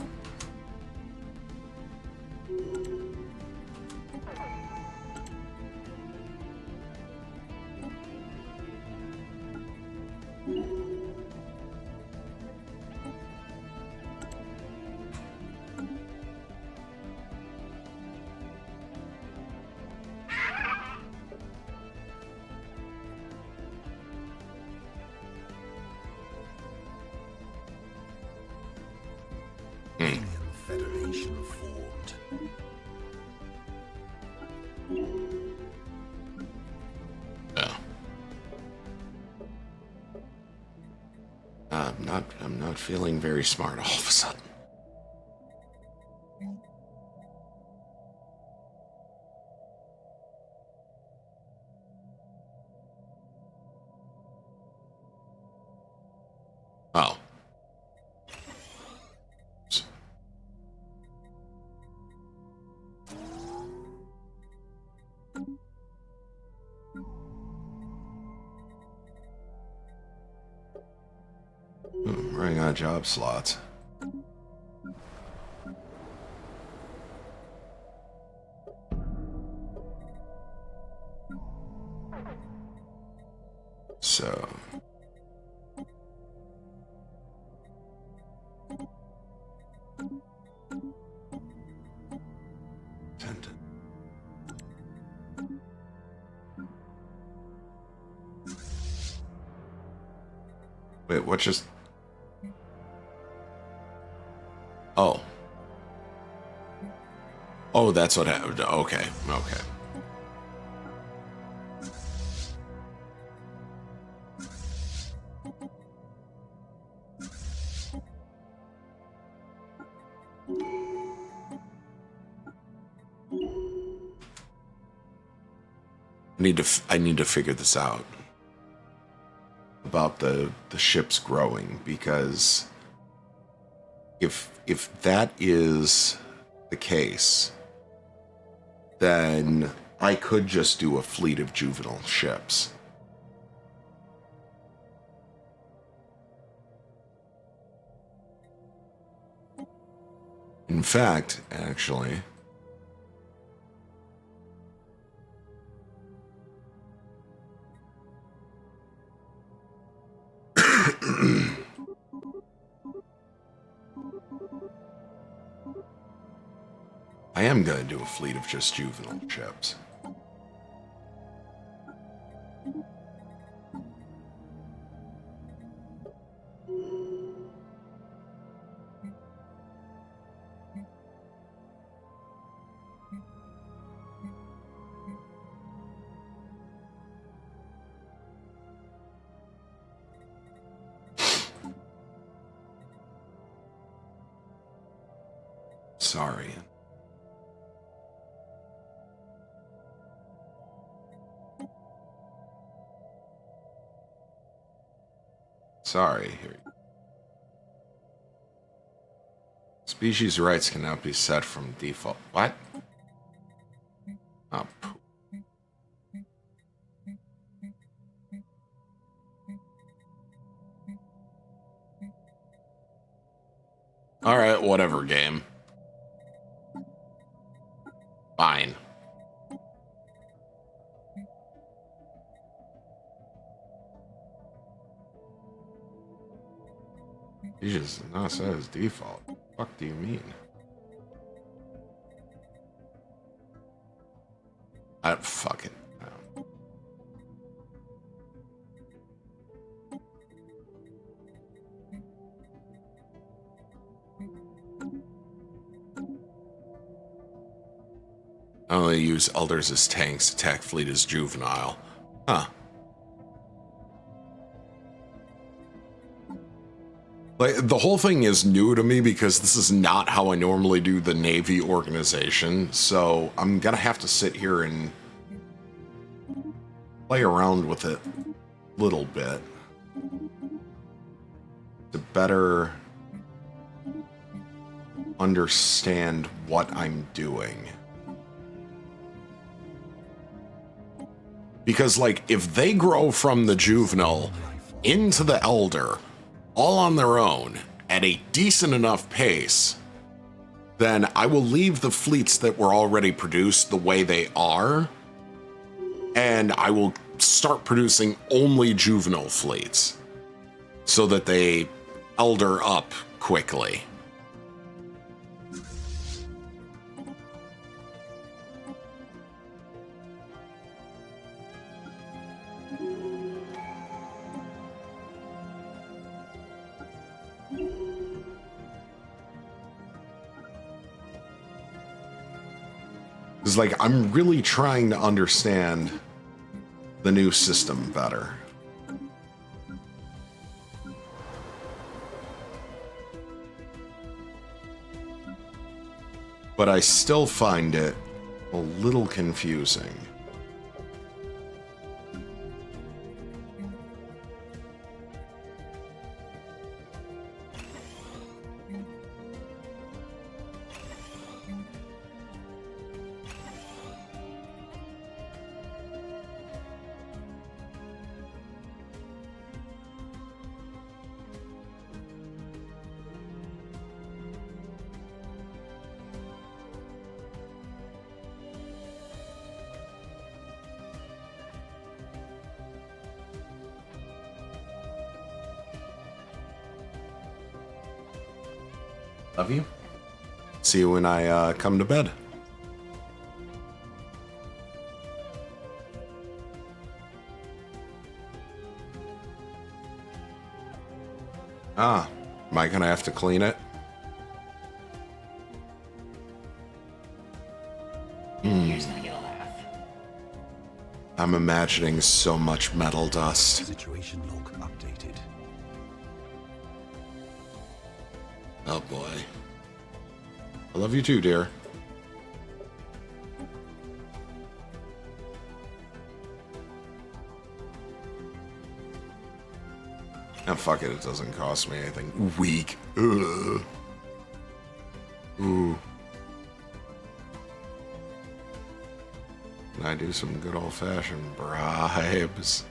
Alien Federation formed. Yeah. I'm not feeling very smart all of a sudden. Oh. Running out of job slots. So. Attendant. Wait, what just... Oh. Oh, that's what happened. Okay, okay. I need to figure this out about the ships growing, because if that is the case, then I could just do a fleet of juvenile ships. In fact, actually, I am going to do a fleet of just juvenile ships. Sorry. Sorry. Here. Species rights cannot be set from default. What? Oh, alright, whatever, game. Fine. Jesus, not set as default. What the fuck do you mean? Fuck it. No. I only use elders as tanks, attack fleet as juvenile. Huh. Like, the whole thing is new to me because this is not how I normally do the Navy organization, so I'm gonna have to sit here and play around with it a little bit to better understand what I'm doing. Because, like, if they grow from the juvenile into the elder all on their own at a decent enough pace, then I will leave the fleets that were already produced the way they are, and I will start producing only juvenile fleets so that they elder up quickly. It's like, I'm really trying to understand the new system better. But I still find it a little confusing. Love you. See you when I come to bed. Ah, am I gonna have to clean it? You're just gonna get a laugh. I'm imagining so much metal dust. Situation log updated. Oh boy. I love you too, dear. Oh, fuck it, it doesn't cost me anything. Weak. Ugh. Ooh. Can I do some good old-fashioned bribes?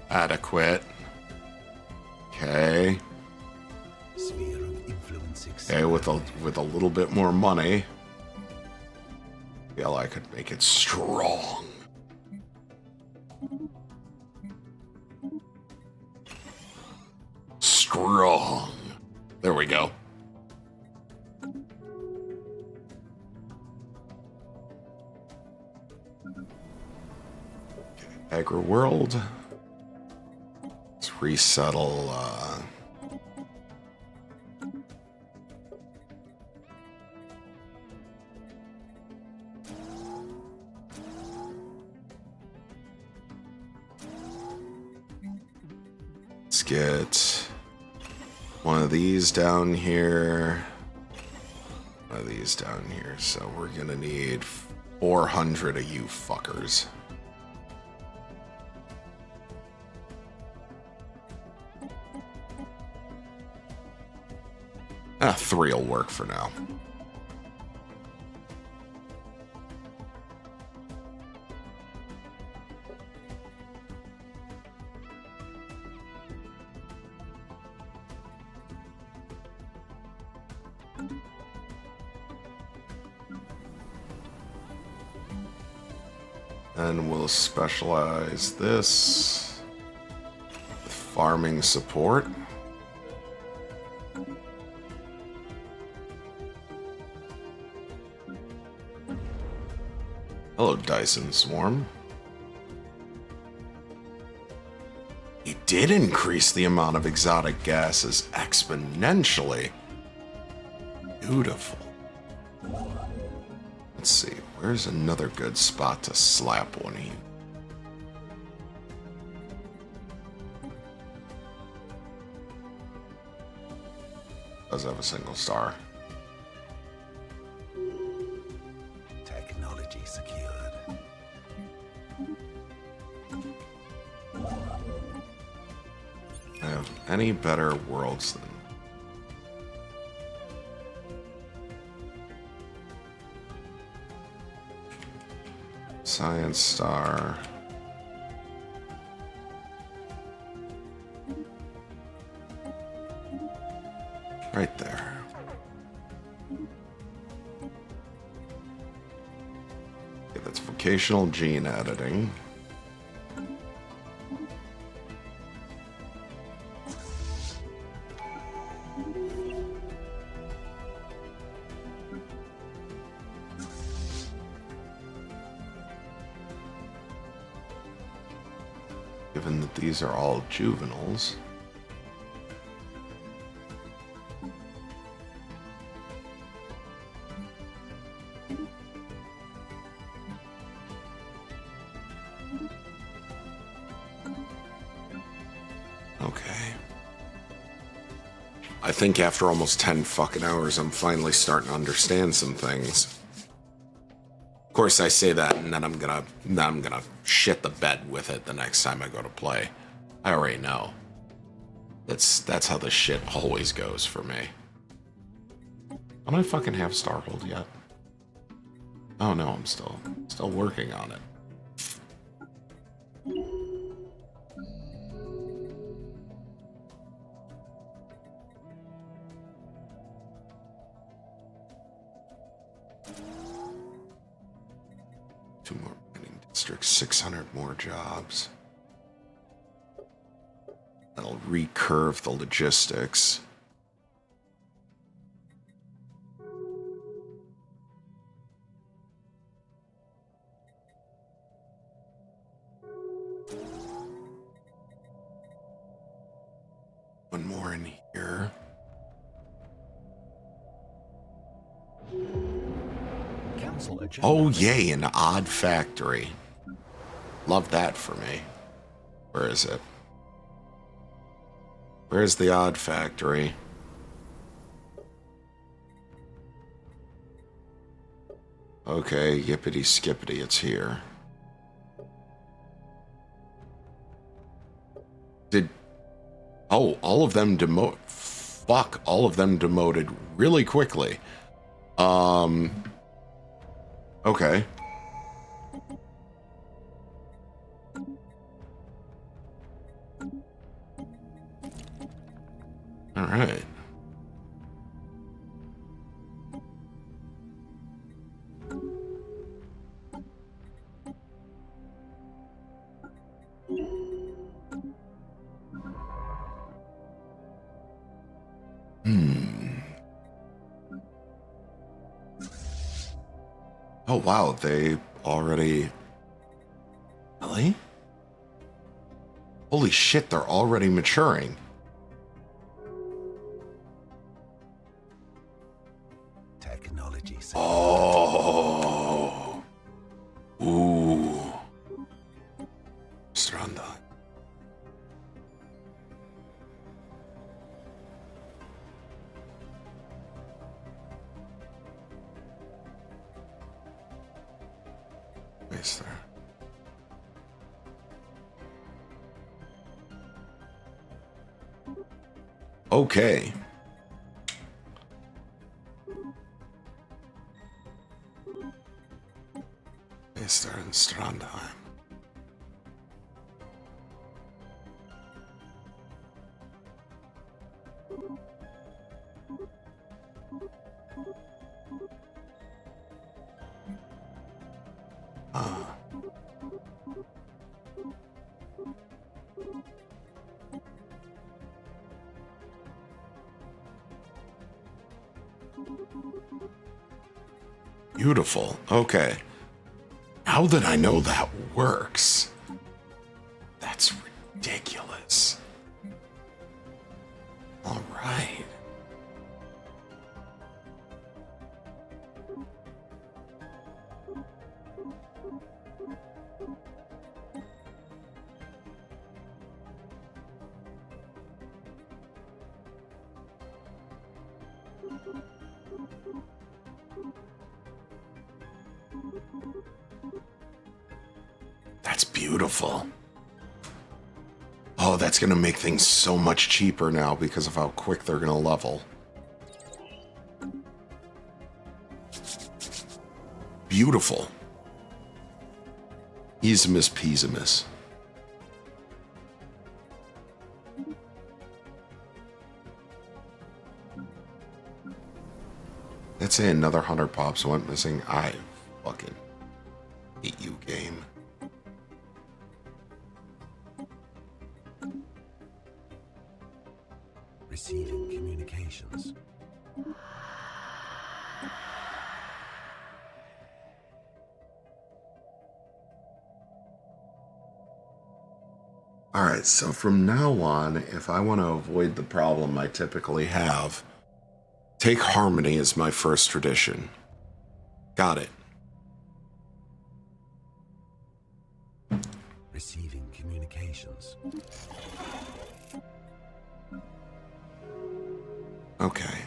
Adequate. Okay. Sphere of influence Okay, with a little bit more money, feel I could make it strong. Strong. There we go. Agri World. Let's resettle. Let's get one of these down here. One of these down here. So we're gonna need 400 of you fuckers. 3 will work for now. And we'll specialize this with farming support. Hello, Dyson Swarm. It did increase the amount of exotic gases exponentially. Beautiful. Let's see, where's another good spot to slap one of you? Does have a single star. Technology secured. I have any better worlds than Science Star. Right there. Okay, that's vocational gene editing. Given that these are all juveniles. Okay. I think after almost 10 fucking hours, I'm finally starting to understand some things. Of course, I say that, and then I'm gonna shit the bed with it the next time I go to play. I already know. That's how this shit always goes for me. Don't I fucking have Starhold yet? Oh no, I'm still working on it. Two more mining districts, 600 more jobs. That'll recurve the logistics. One more in here. Council agenda. Oh, yay, an odd factory. Love that for me. Where is it? Where's the odd factory? Okay, yippity skippity, it's here. Oh, all of them fuck, all of them demoted really quickly. Okay. All right. Oh, wow, they already... Really? Holy shit, they're already maturing. Technology secured. Oh. Ooh. Stranda. Nice there. Okay. Strandheim. Ah. Beautiful. Okay. Now that I know that works, that's ridiculous. All right. That's beautiful. Oh, that's going to make things so much cheaper now because of how quick they're going to level. Beautiful. Easimus peasimus. Let's say another 100 pops went missing. I fucking hate you, game. Receiving communications. Alright, so from now on, if I want to avoid the problem I typically have, take harmony as my first tradition. Got it. Receiving communications. Okay.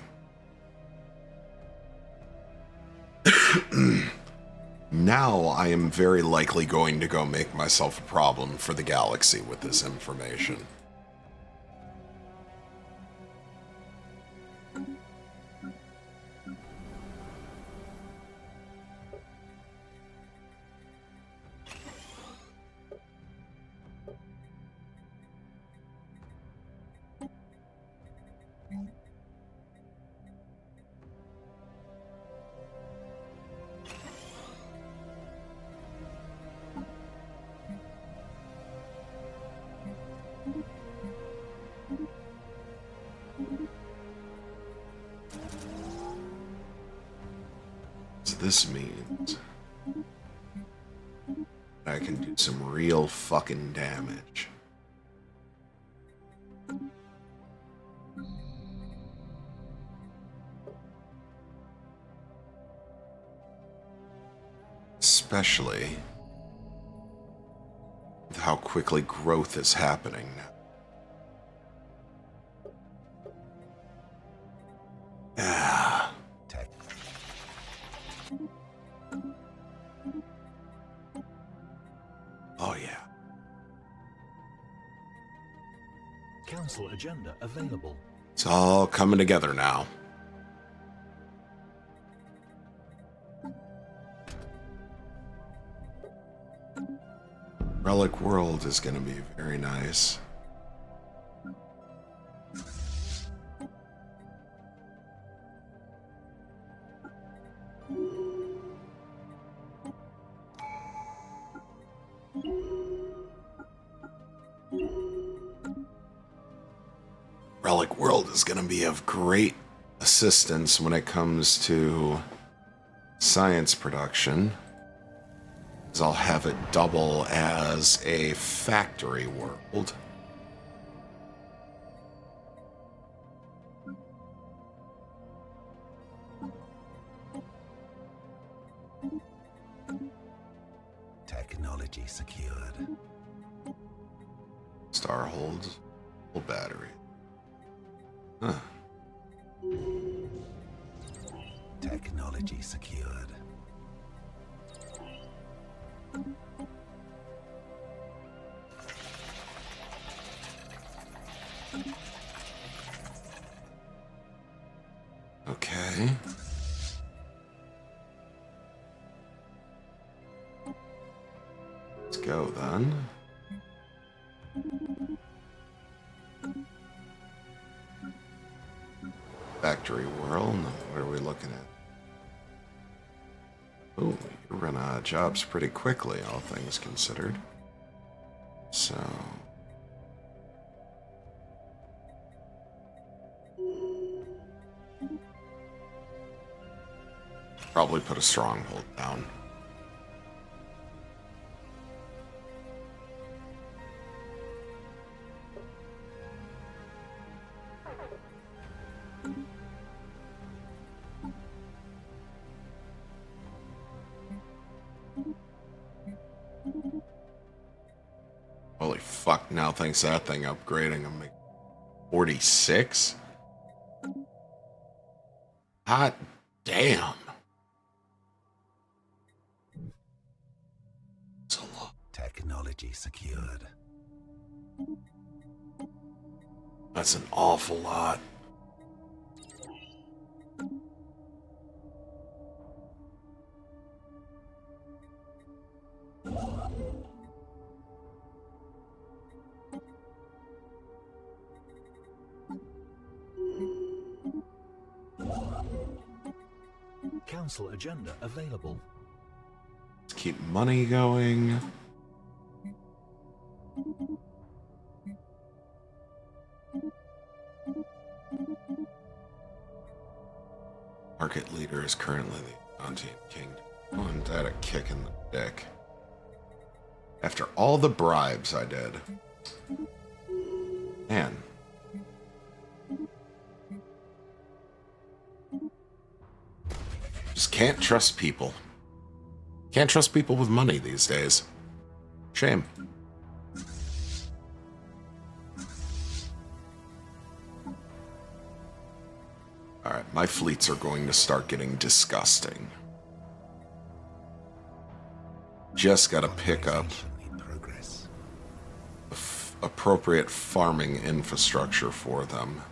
Now I am very likely going to go make myself a problem for the galaxy with this information. So this means I can do some real fucking damage. Especially with how quickly growth is happening now. Ah. Tech. Oh yeah. Council agenda available. It's all coming together now. Relic World is going to be very nice. Relic World is going to be of great assistance when it comes to science production, as I'll have it double as a factory world. Technology secured. Star holds full battery. Huh. Technology secured. Okay. go then. Factory world. What are we looking at? Oh, you run out of jobs pretty quickly, all things considered. So. Probably put a stronghold down. Holy fuck, now thanks to that thing upgrading, I'm like 46? Hot damn. It's a lot. Technology secured. That's an awful lot. Council agenda available. Let's keep money going. Market leader is currently the Atlantean Kingdom. Oh, and that a kick in the dick. After all the bribes I did. Man. Just can't trust people. Can't trust people with money these days. Shame. Alright, my fleets are going to start getting disgusting. Just gotta pick up appropriate farming infrastructure for them.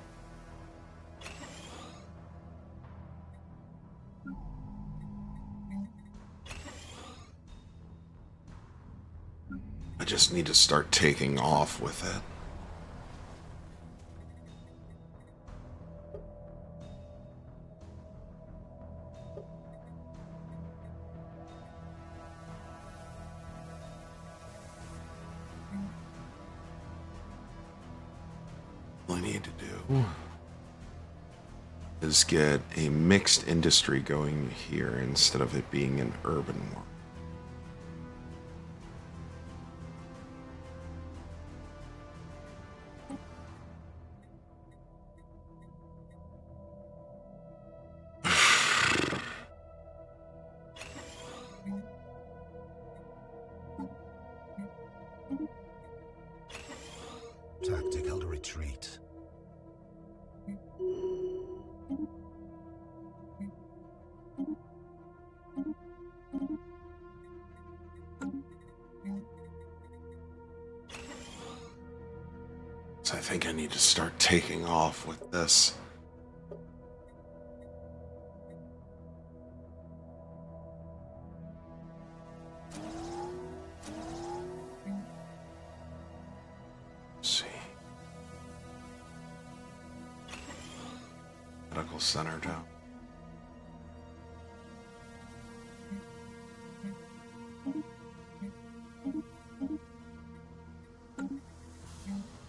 I just need to start taking off with it. All I need to do is get a mixed industry going here instead of it being an urban one. Tactical retreat. So I think I need to start taking off with this. Let's see. Medical center down.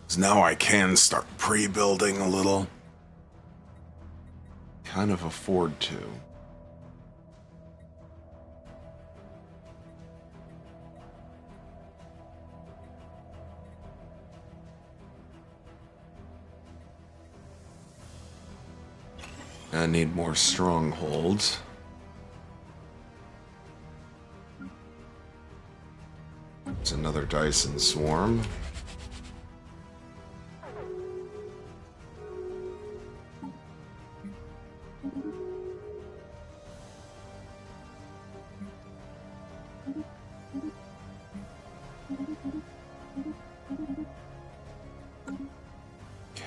So now I can start pre-building a little. Kind of afford to. I need more strongholds. It's another Dyson swarm. Okay.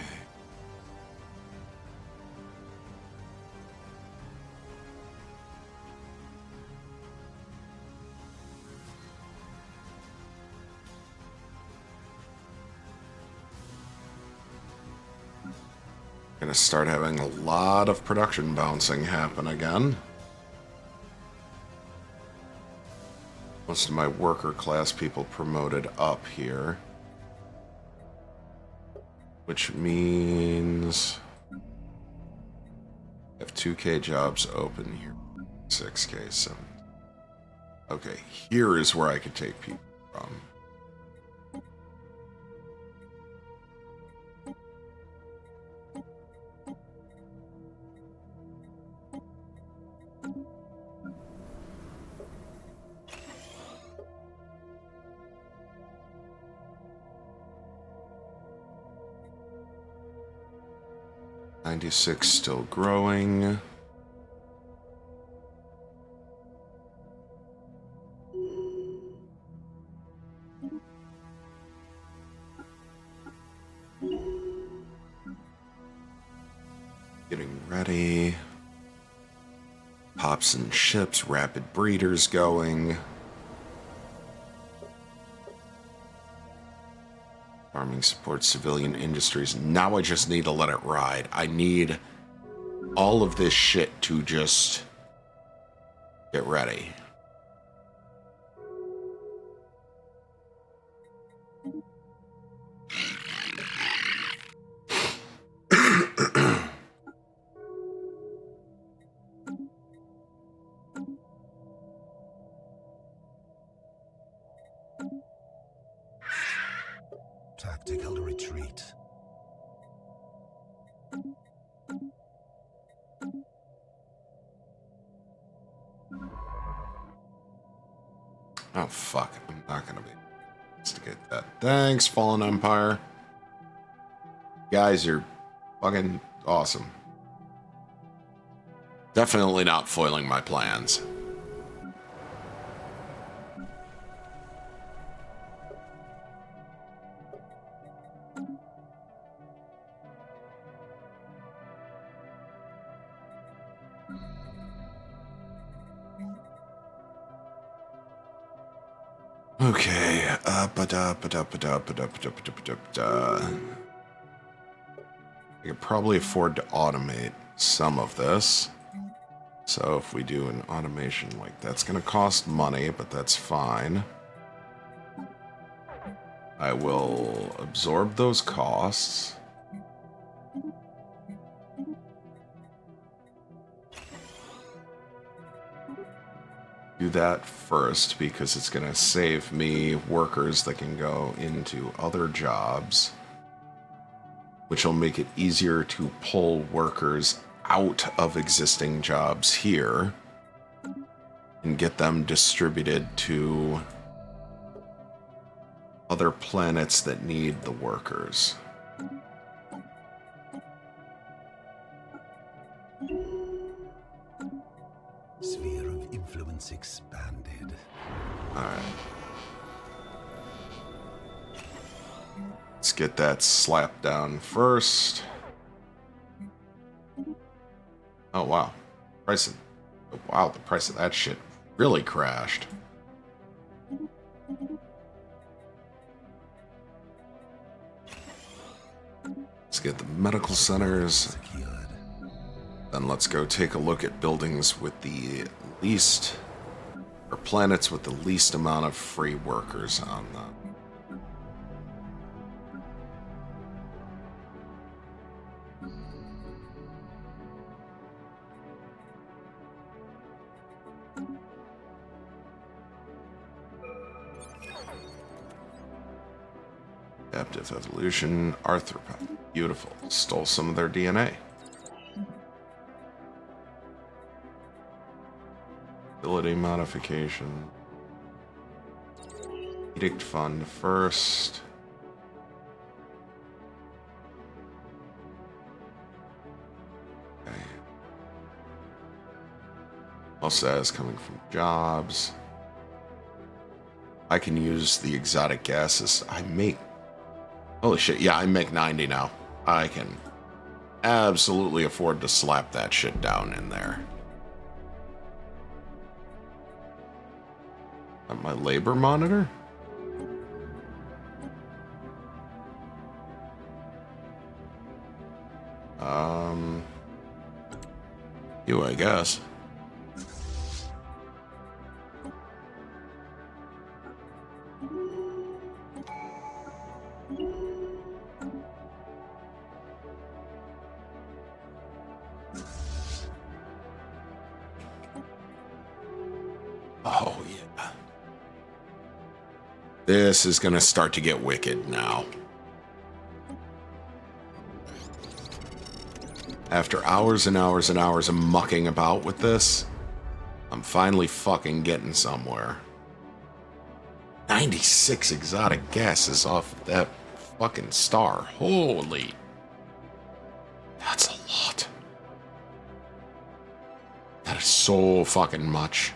Gonna start having a lot of production bouncing happen again. Most of my worker class people promoted up here. Which means I have 2K jobs open here. 6K, 7. Okay, here is where I could take people from. '96 still growing. Getting ready. Pops and ships, rapid breeders going. Farming supports civilian industries. Now I just need to let it ride. I need all of this shit to just get ready. Tactical retreat. Oh, fuck. I'm not gonna be able to get that. Thanks, Fallen Empire. Guys, you're fucking awesome. Definitely not foiling my plans. Okay, I could probably afford to automate some of this. So if we do an automation like that's going to cost money, but that's fine. I will absorb those costs. Do that first because it's going to save me workers that can go into other jobs, which will make it easier to pull workers out of existing jobs here and get them distributed to other planets that need the workers. Sphere of influence expanded. Alright. Let's get that slapped down first. Oh, wow. Wow, the price of that shit really crashed. Let's get the medical centers. Secured. Then let's go take a look at buildings with the least, or planets with the least amount of free workers on them. Adaptive evolution, arthropod. Beautiful. Stole some of their DNA. Ability modification. Edict fund first. Okay. Most of that is coming from jobs. I can use the exotic gases. I make... Holy shit, yeah, I make 90 now. I can absolutely afford to slap that shit down in there. My labor monitor? You, I guess. Oh, yeah. This is gonna start to get wicked now. After hours and hours and hours of mucking about with this, I'm finally fucking getting somewhere. 96 exotic gases off that fucking star. Holy. That's a lot. That is so fucking much.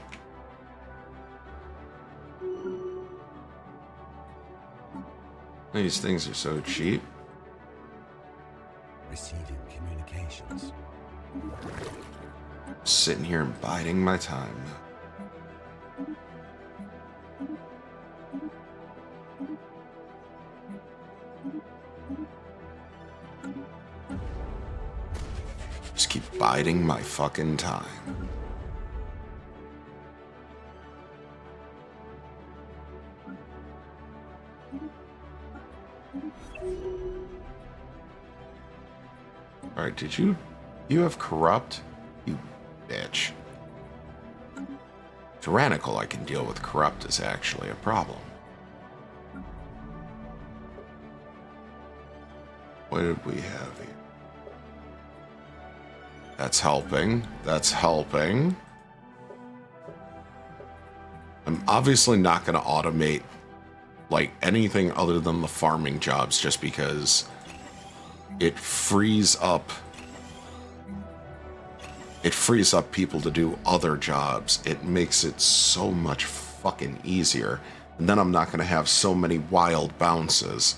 These things are so cheap. Receiving communications. Sitting here and biding my time. Just keep biding my fucking time. Alright, did you have corrupt? You bitch. Tyrannical I can deal with, corrupt is actually a problem. What did we have here? That's helping. That's helping. I'm obviously not going to automate like anything other than the farming jobs just because it frees up people to do other jobs. It makes it so much fucking easier. And then I'm not going to have so many wild bounces.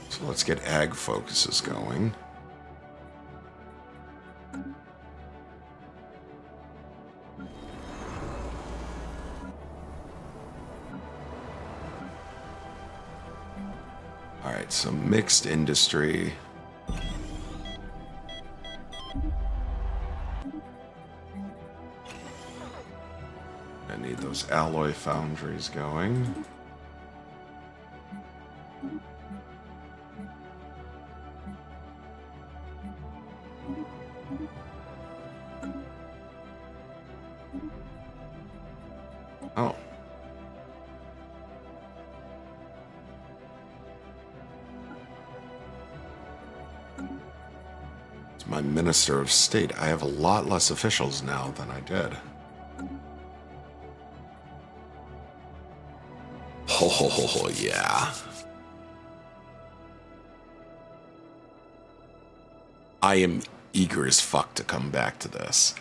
So let's get ag focuses going. Alright, so mixed industry. I need those alloy foundries going. Oh. It's my Minister of State. I have a lot less officials now than I did. Oh, yeah. I am eager as fuck to come back to this.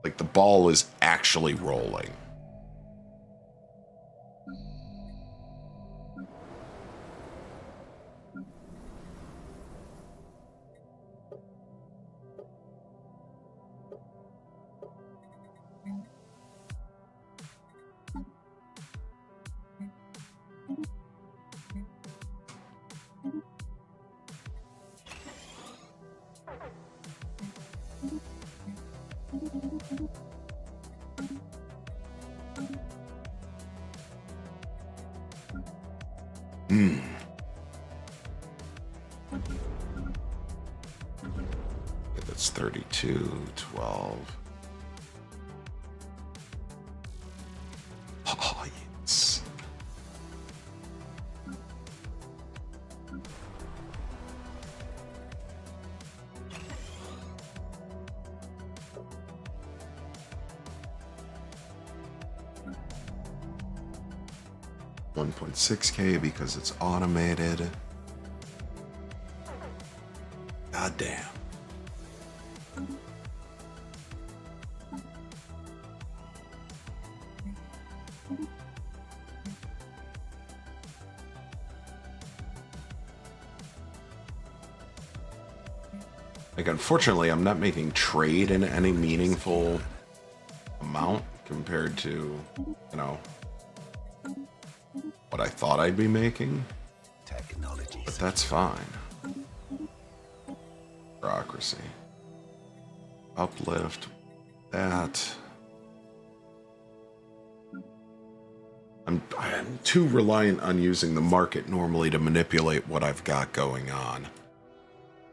Like, the ball is actually rolling. Hmm. Yeah, that's 32, 12. Oh, yes. $1.6K because it's automated. God damn. Like, unfortunately, I'm not making trade in any meaningful amount compared to, you know, what I thought I'd be making. Technology. But that's fine. Bureaucracy. Uplift. That. I'm too reliant on using the market normally to manipulate what I've got going on.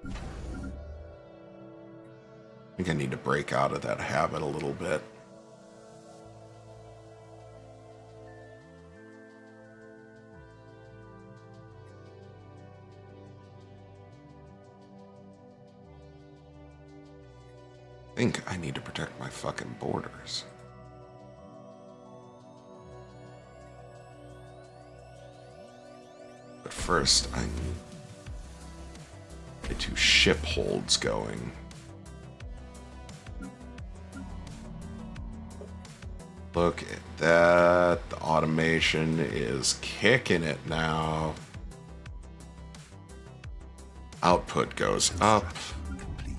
I think I need to break out of that habit a little bit. I think I need to protect my fucking borders. But first, I need to get 2 ship holds going. Look at that. The automation is kicking it now. Output goes up. Complete.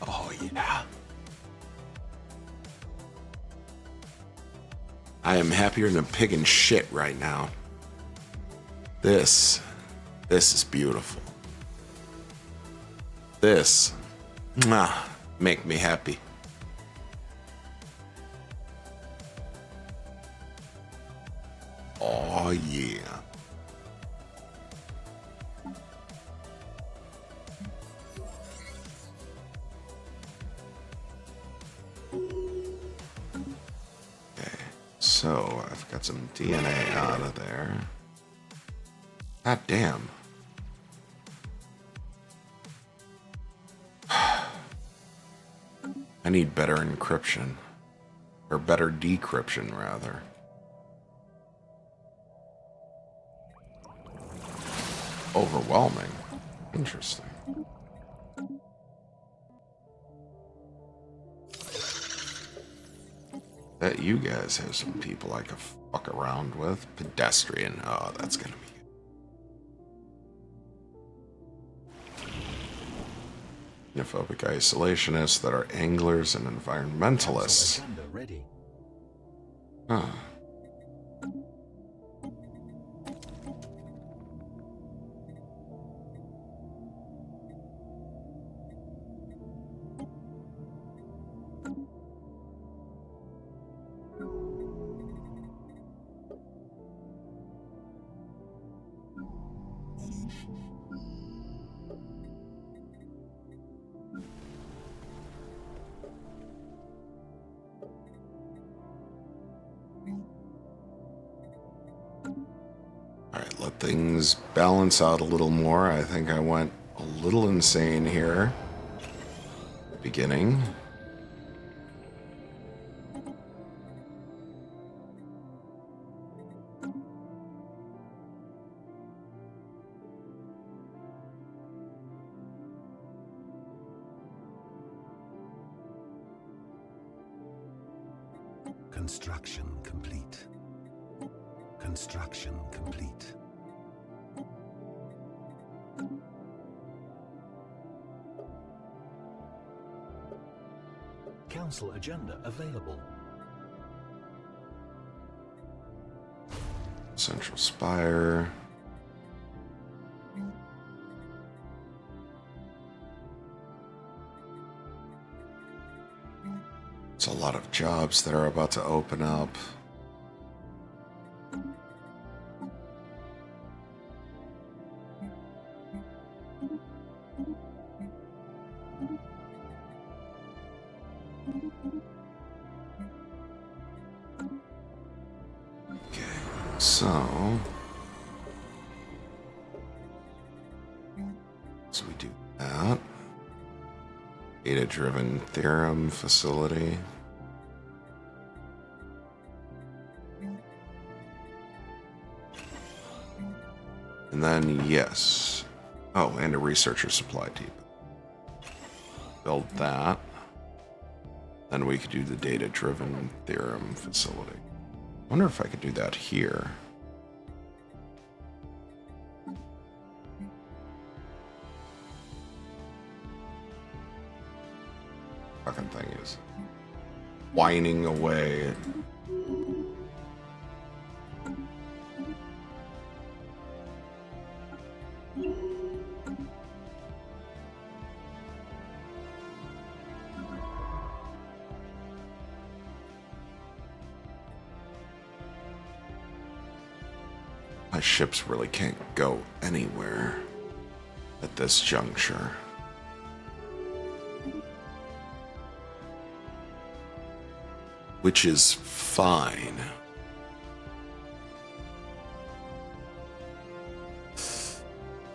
Oh, yeah. I am happier than a pig in shit right now. This is beautiful. This, make me happy. Oh, yeah. So, I've got some DNA out of there. God damn. I need better encryption. Or better decryption, rather. Overwhelming. Interesting. Bet you guys have some people I can fuck around with. Pedestrian. Oh, that's gonna be good. Xenophobic isolationists that are anglers and environmentalists. Agenda ready. Huh. Alright, let things balance out a little more. I think I went a little insane here. Beginning. Construction complete. Construction complete. Council agenda available. Central Spire. It's a lot of jobs that are about to open up. Okay, so we do that. Data-driven theorem facility. And then, yes. Oh, and a researcher supply depot. Build that. Then we could do the data-driven theorem facility. I wonder if I could do that here. Fucking thing is whining away. My ships really can't go anywhere at this juncture. Which is fine.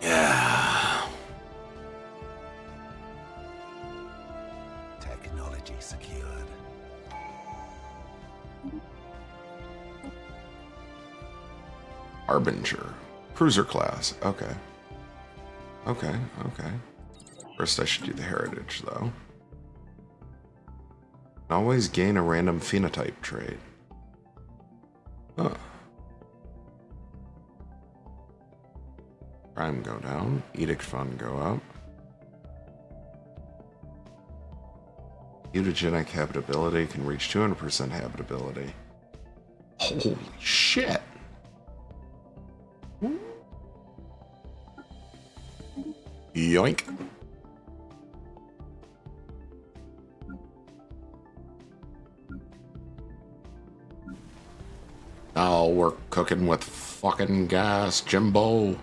Yeah. Technology secured. Harbinger. Cruiser class. Okay. Okay. First I should do the heritage, though. Always gain a random phenotype trait. Huh. Crime go down. Edict fund go up. Mutagenic habitability can reach 200% habitability. Holy shit. Yoink. Now we're cooking with fucking gas, Jimbo.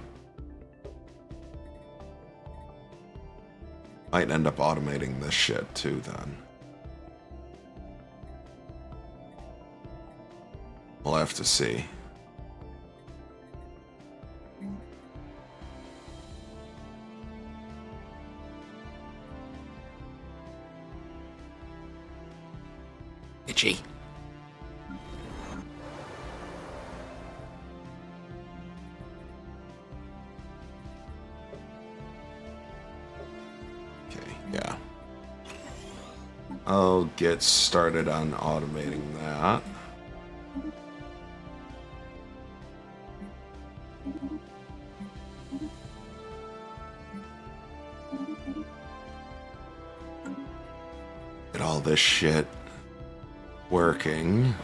Might end up automating this shit too, then. We'll have to see. Itchy. Yeah. I'll get started on automating that. Get all this shit working.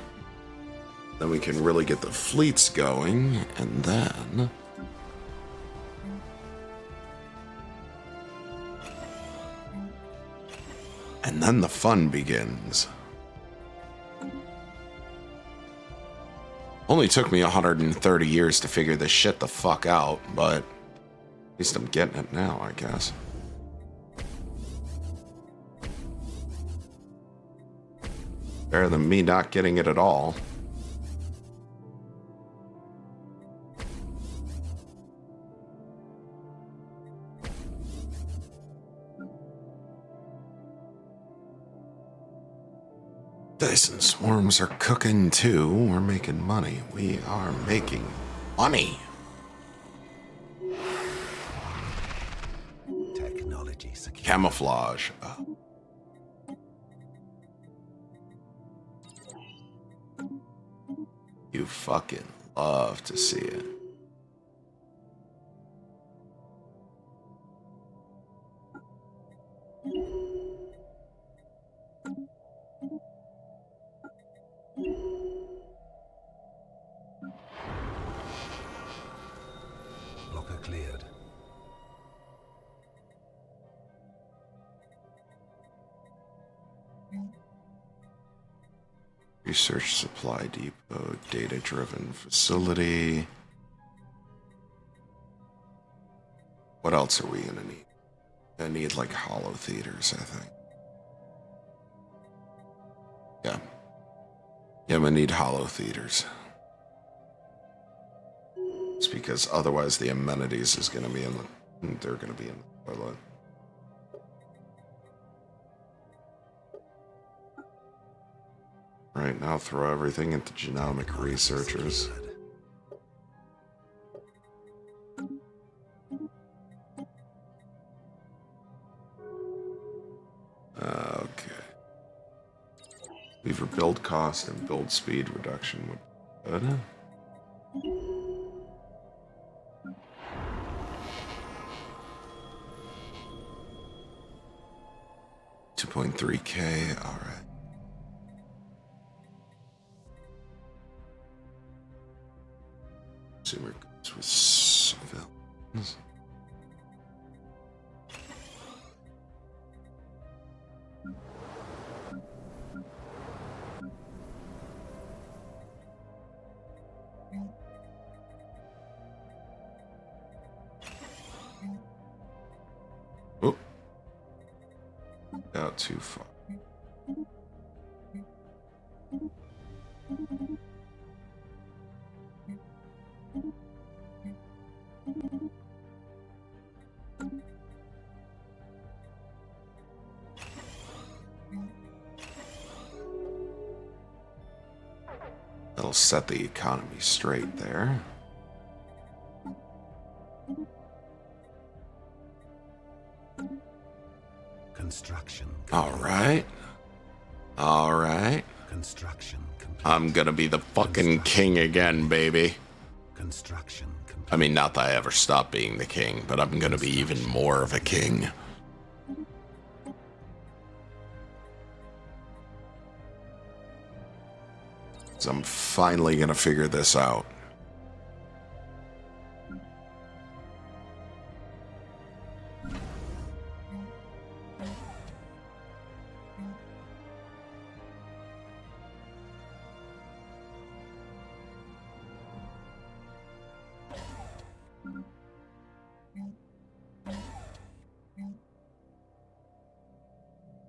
Then we can really get the fleets going, and then... And then the fun begins. Only took me 130 years to figure this shit the fuck out, but at least I'm getting it now, I guess. Better than me not getting it at all. Dyson swarms are cooking too. We're making money. We are making money. Technology secure. Camouflage. You fucking love to see it. Locker cleared. Research supply depot, data-driven facility. What else are we gonna need? I need like hollow theaters, I think. Yeah. Yeah, we need hollow theaters. It's because otherwise the amenities is gonna be in the... They're gonna be in the toilet. Right now, throw everything into genomic researchers. Okay. Lever build cost and build speed reduction would be good. 2.3K, all right. Consumer goods with civilians. Oh, out too far. That'll set the economy straight there. Construction. All right. All right. Construction complete. I'm gonna be the fucking king again, baby. Construction complete. I mean, not that I ever stopped being the king, but I'm gonna be even more of a king. So I'm finally gonna figure this out.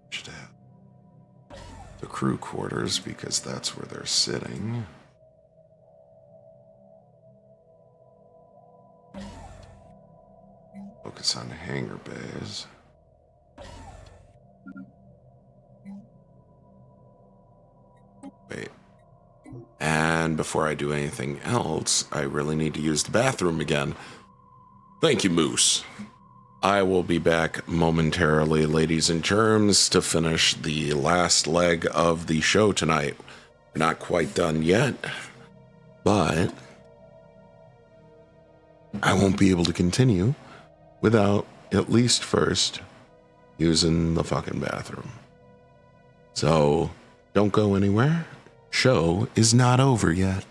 Should have the crew quarters because that's where they're sitting. Focus on hangar bays. Wait. And before I do anything else, I really need to use the bathroom again. Thank you, Moose. I will be back momentarily, ladies and germs, to finish the last leg of the show tonight. We're not quite done yet, but I won't be able to continue without at least first using the fucking bathroom. So don't go anywhere. Show is not over yet.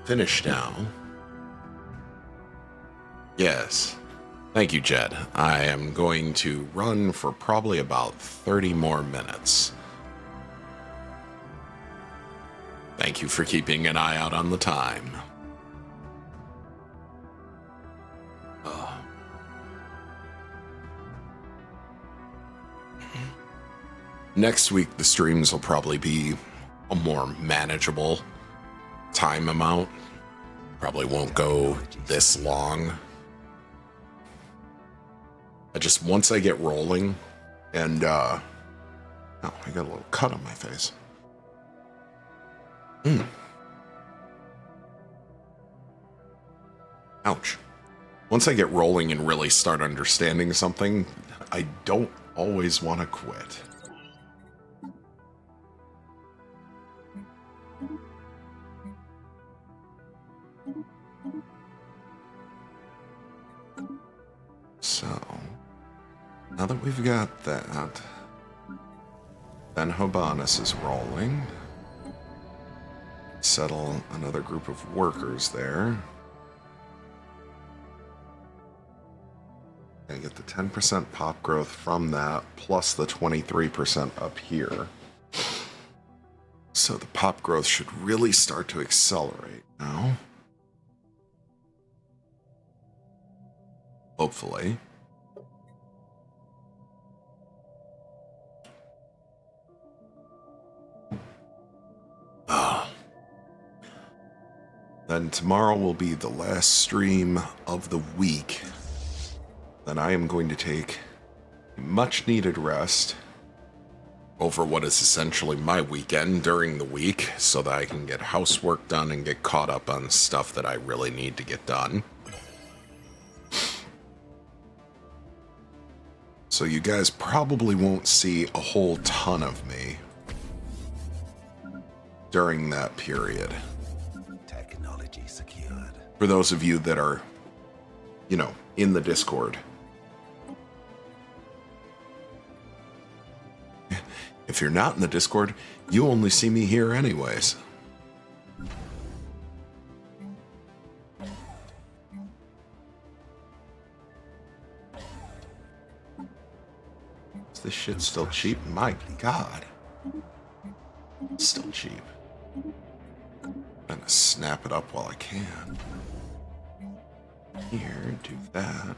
Finished now. Yes. Thank you, Jed. I am going to run for probably about 30 more minutes. Thank you for keeping an eye out on the time. Next week, the streams will probably be a more manageable time amount. Probably won't go this long. Once I get rolling, and, oh, I got a little cut on my face. Ouch. Once I get rolling and really start understanding something, I don't always want to quit. So, now that we've got that, then Hobanus is rolling. Settle another group of workers there. And get the 10% pop growth from that, plus the 23% up here. So the pop growth should really start to accelerate now. Hopefully. Then tomorrow will be the last stream of the week. Then I am going to take a much-needed rest over what is essentially my weekend during the week, so that I can get housework done and get caught up on stuff that I really need to get done. So you guys probably won't see a whole ton of me during that period. Technology secured. For those of you that are, in the Discord. If you're not in the Discord, you only see me here anyways. Is this shit still cheap? My God. It's still cheap. I'm gonna snap it up while I can. Here, do that.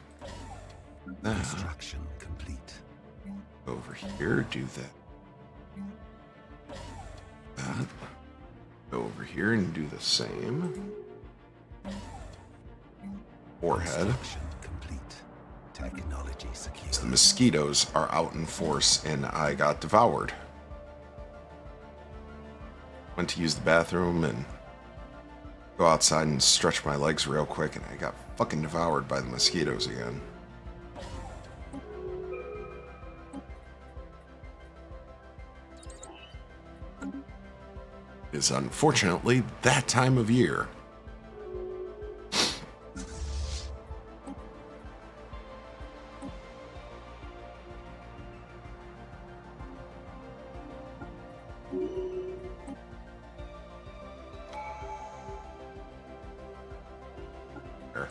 That. Construction complete. Over here, do that. That. Go over here and do the same. Forehead. Construction complete. Technology secured. So the mosquitoes are out in force and I got devoured. Went to use the bathroom and go outside and stretch my legs real quick, and I got fucking devoured by the mosquitoes again. It's unfortunately that time of year. There.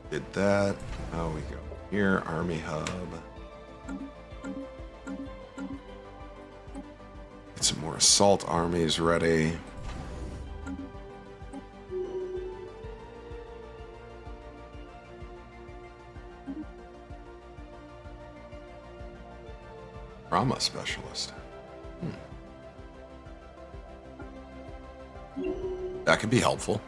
Did that. Now we go here, Army Hub. Get some more assault armies ready. Trauma specialist. That could be helpful.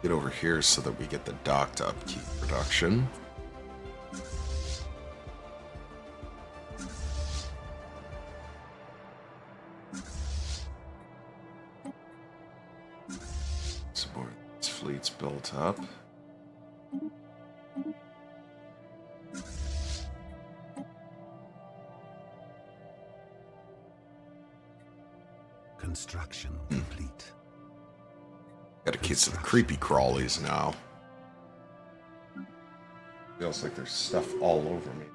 Get over here so that we get the dock to upkeep production. Some more of these fleets built up. Construction complete. Got a case of the creepy crawlies now. Feels like there's stuff all over me.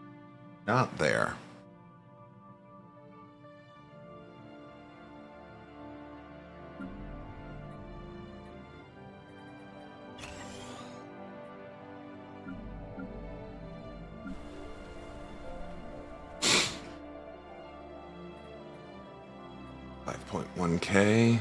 Not there. $5.1K.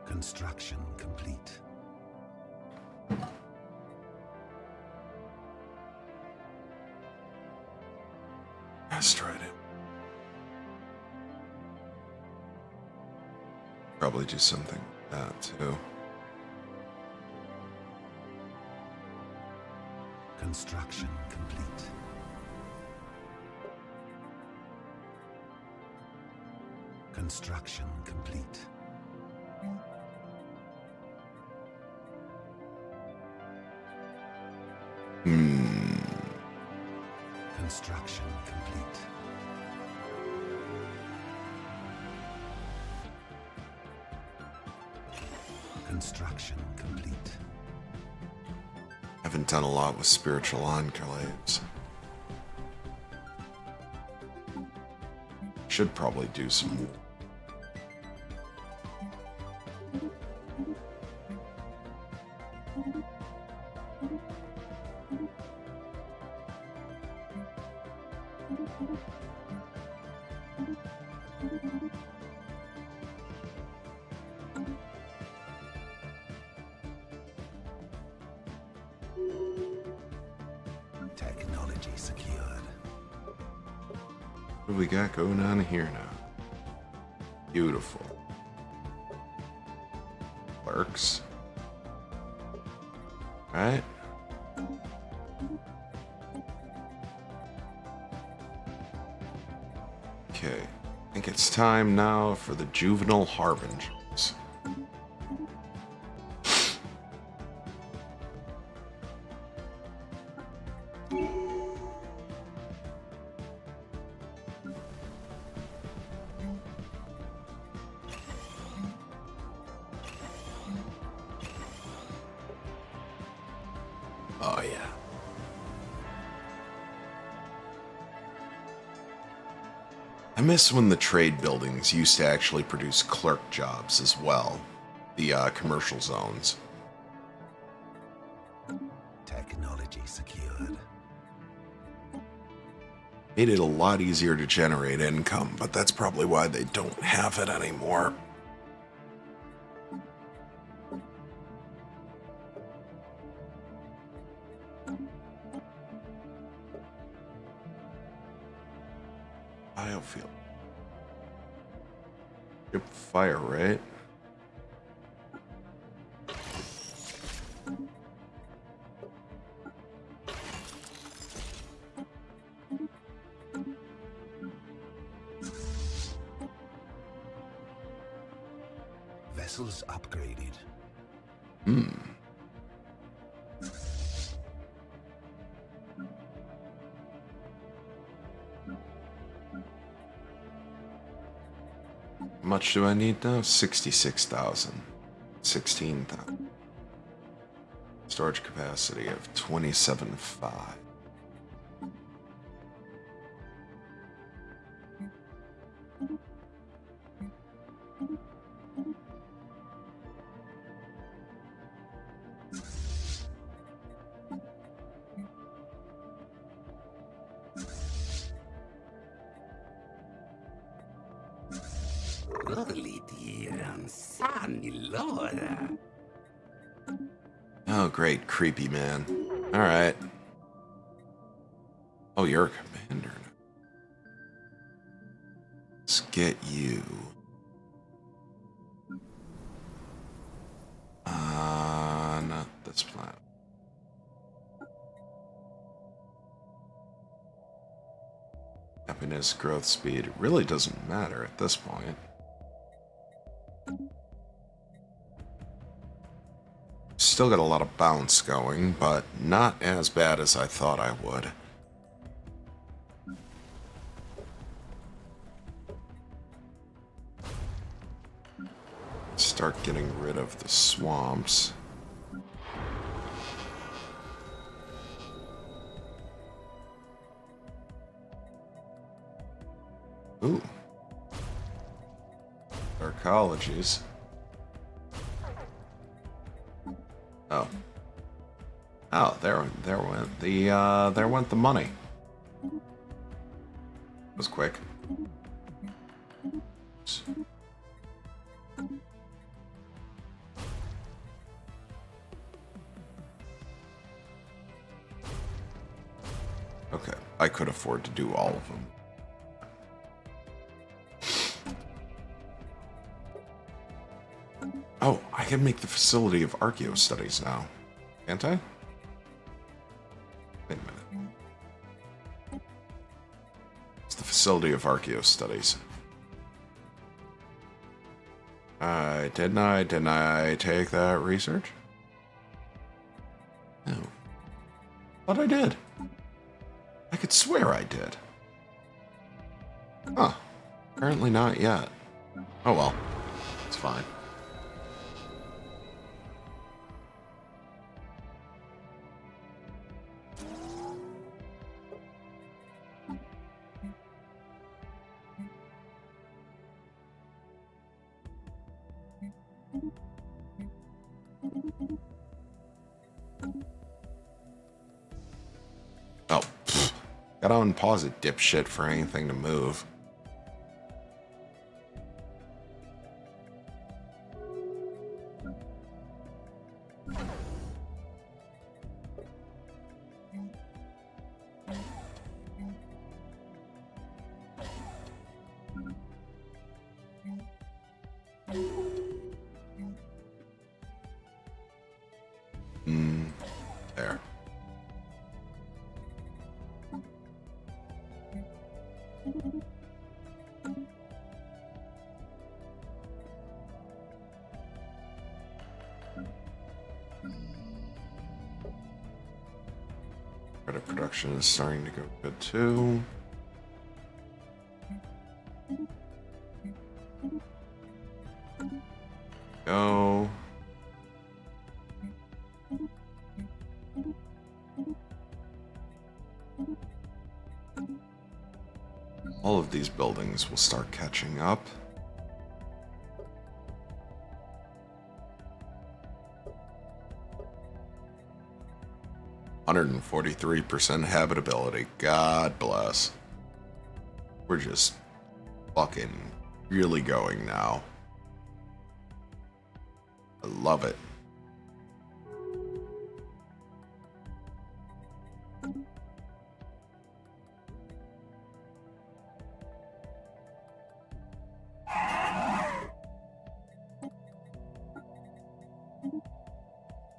Construction complete. Asteroid. Probably do something like that too. Construction complete. Construction complete. Construction complete. Construction complete. Haven't done a lot with spiritual enclaves. Should probably do some more. Technology secured. What do we got going on here now? Beautiful. Clerks. Right? Okay. I think it's time now for the juvenile harbingers. Oh, yeah. I miss when the trade buildings used to actually produce clerk jobs as well. The commercial zones. Technology secured. Made it a lot easier to generate income, but that's probably why they don't have it anymore. Biofield. Yep, fire, right? Vessels upgraded. How much do I need now? 66,000. 16,000. Storage capacity of 27.5. Oh, great, creepy man. All right. Oh, you're a commander now. Let's get you. Not this planet. Happiness, growth speed. It really doesn't matter at this point. still got a lot of bounce going, but not as bad as I thought I would. Start getting rid of the swamps. Ooh. Arcologies. Oh. Oh, there went the money. It was quick. Okay, I could afford to do all of them. Oh, I can make the facility of archaeo studies now. Can't I? Wait a minute. It's the facility of archaeo studies. Didn't I take that research? No. Thought I did. I could swear I did. Huh. Apparently not yet. Oh well. It's fine. Oh, pfft. Gotta unpause it, dipshit, for anything to move. There. Credit production is starting to go good too. Go. All of these buildings will start catching up. %143% habitability. God bless. We're just fucking really going now. I love it.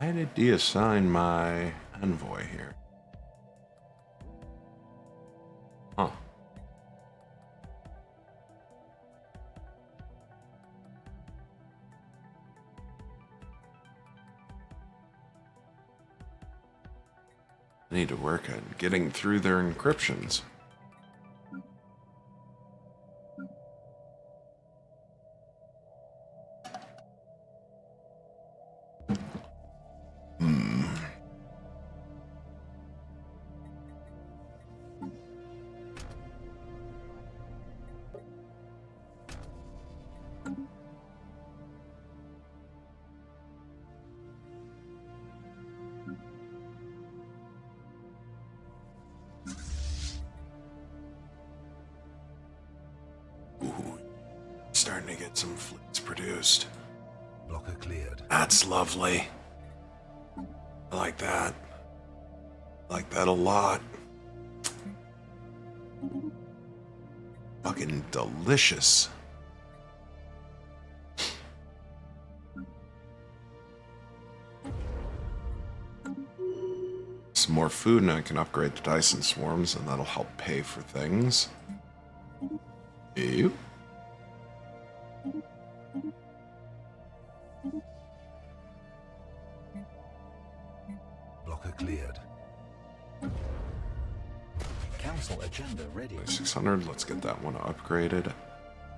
I had to deassign my envoy here. Huh. I need to work on getting through their encryptions. Ooh, starting to get some fleets produced. Blocker cleared. That's lovely. I like that. I like that a lot. Fucking delicious. Some more food and I can upgrade the Dyson swarms and that'll help pay for things. Ew. Blocker cleared. Council agenda ready. 600, let's get that one upgraded.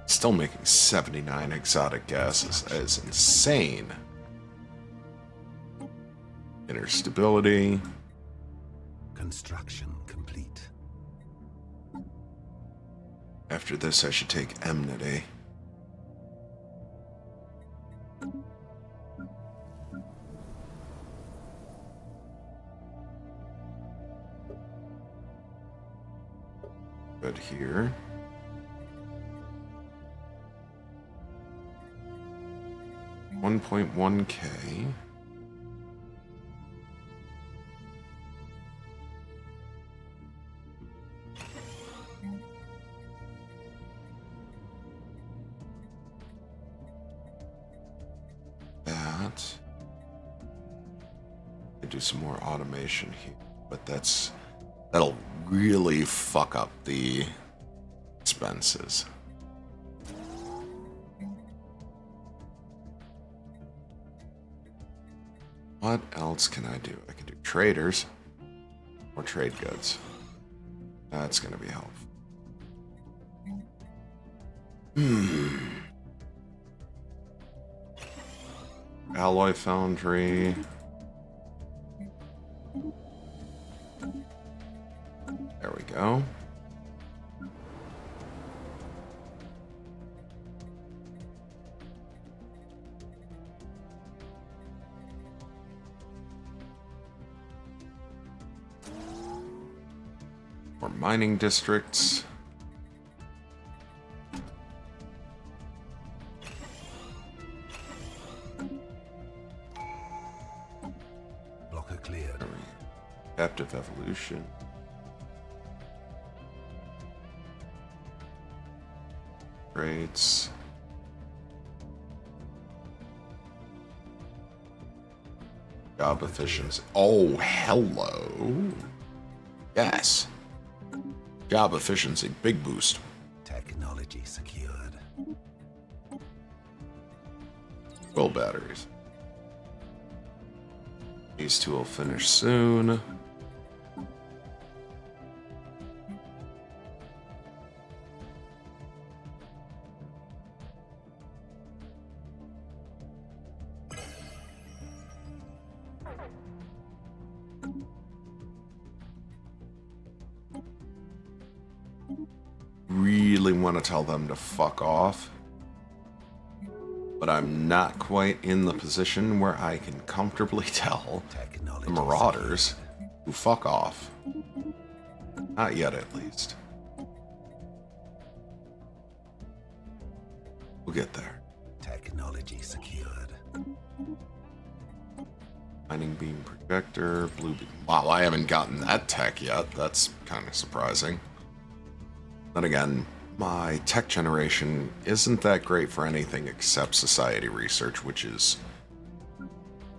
Still making 79 exotic gases. That is insane. Inner stability. Construction complete. After this, I should take enmity. Good here. $1.1K. That. I do some more automation here, but that'll really fuck up the expenses. What else can I do? I can do traders or trade goods. That's going to be helpful. Alloy foundry. There we go. More mining districts. Blocker cleared. There we go. Captive evolution. Trades. Job efficiency. Oh, hello. Yes. Job efficiency. Big boost. Technology secured. Well, batteries. These two will finish soon. Really want to tell them to fuck off, but I'm not quite in the position where I can comfortably tell the Marauders to fuck off. Not yet, at least. We'll get there. Technology secured. Mining beam projector, blue beam. Wow, I haven't gotten that tech yet. That's kind of surprising. Then again, my tech generation isn't that great for anything except society research, which is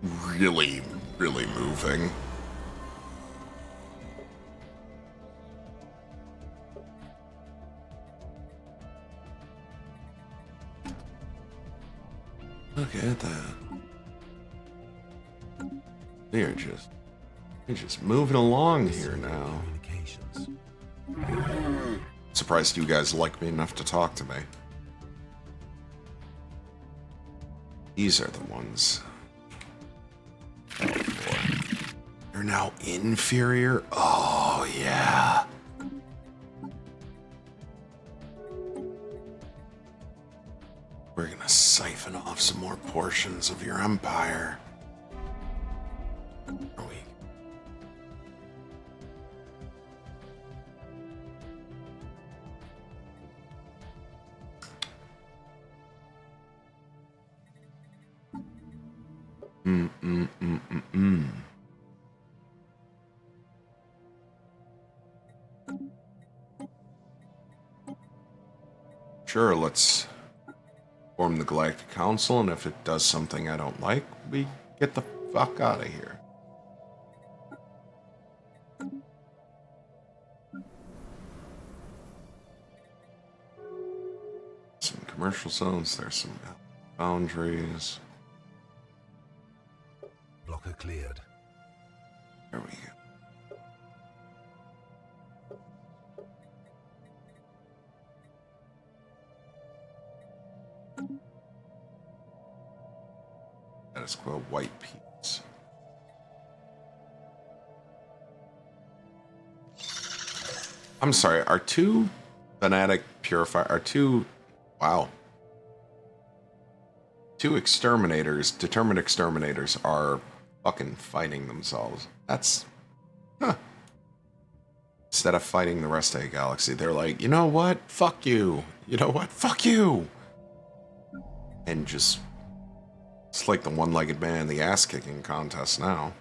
really, really moving. Look at that. They're just moving along here now. Communications. Surprised you guys like me enough to talk to me. These are the ones. Oh, boy. They're now inferior? Oh, yeah. We're gonna siphon off some more portions of your empire. Are we? Sure, let's form the Galactic Council, and if it does something I don't like, we get the fuck out of here. Some commercial zones, there's some boundaries. Blocker cleared. There we go. Status quo white peas. I'm sorry, are two fanatic purifier are two wow. Two exterminators, determined exterminators, are fucking fighting themselves. That's huh. Instead of fighting the rest of the galaxy, they're like, you know what? Fuck you. You know what? Fuck you. And just it's like the one-legged man in the ass-kicking contest now.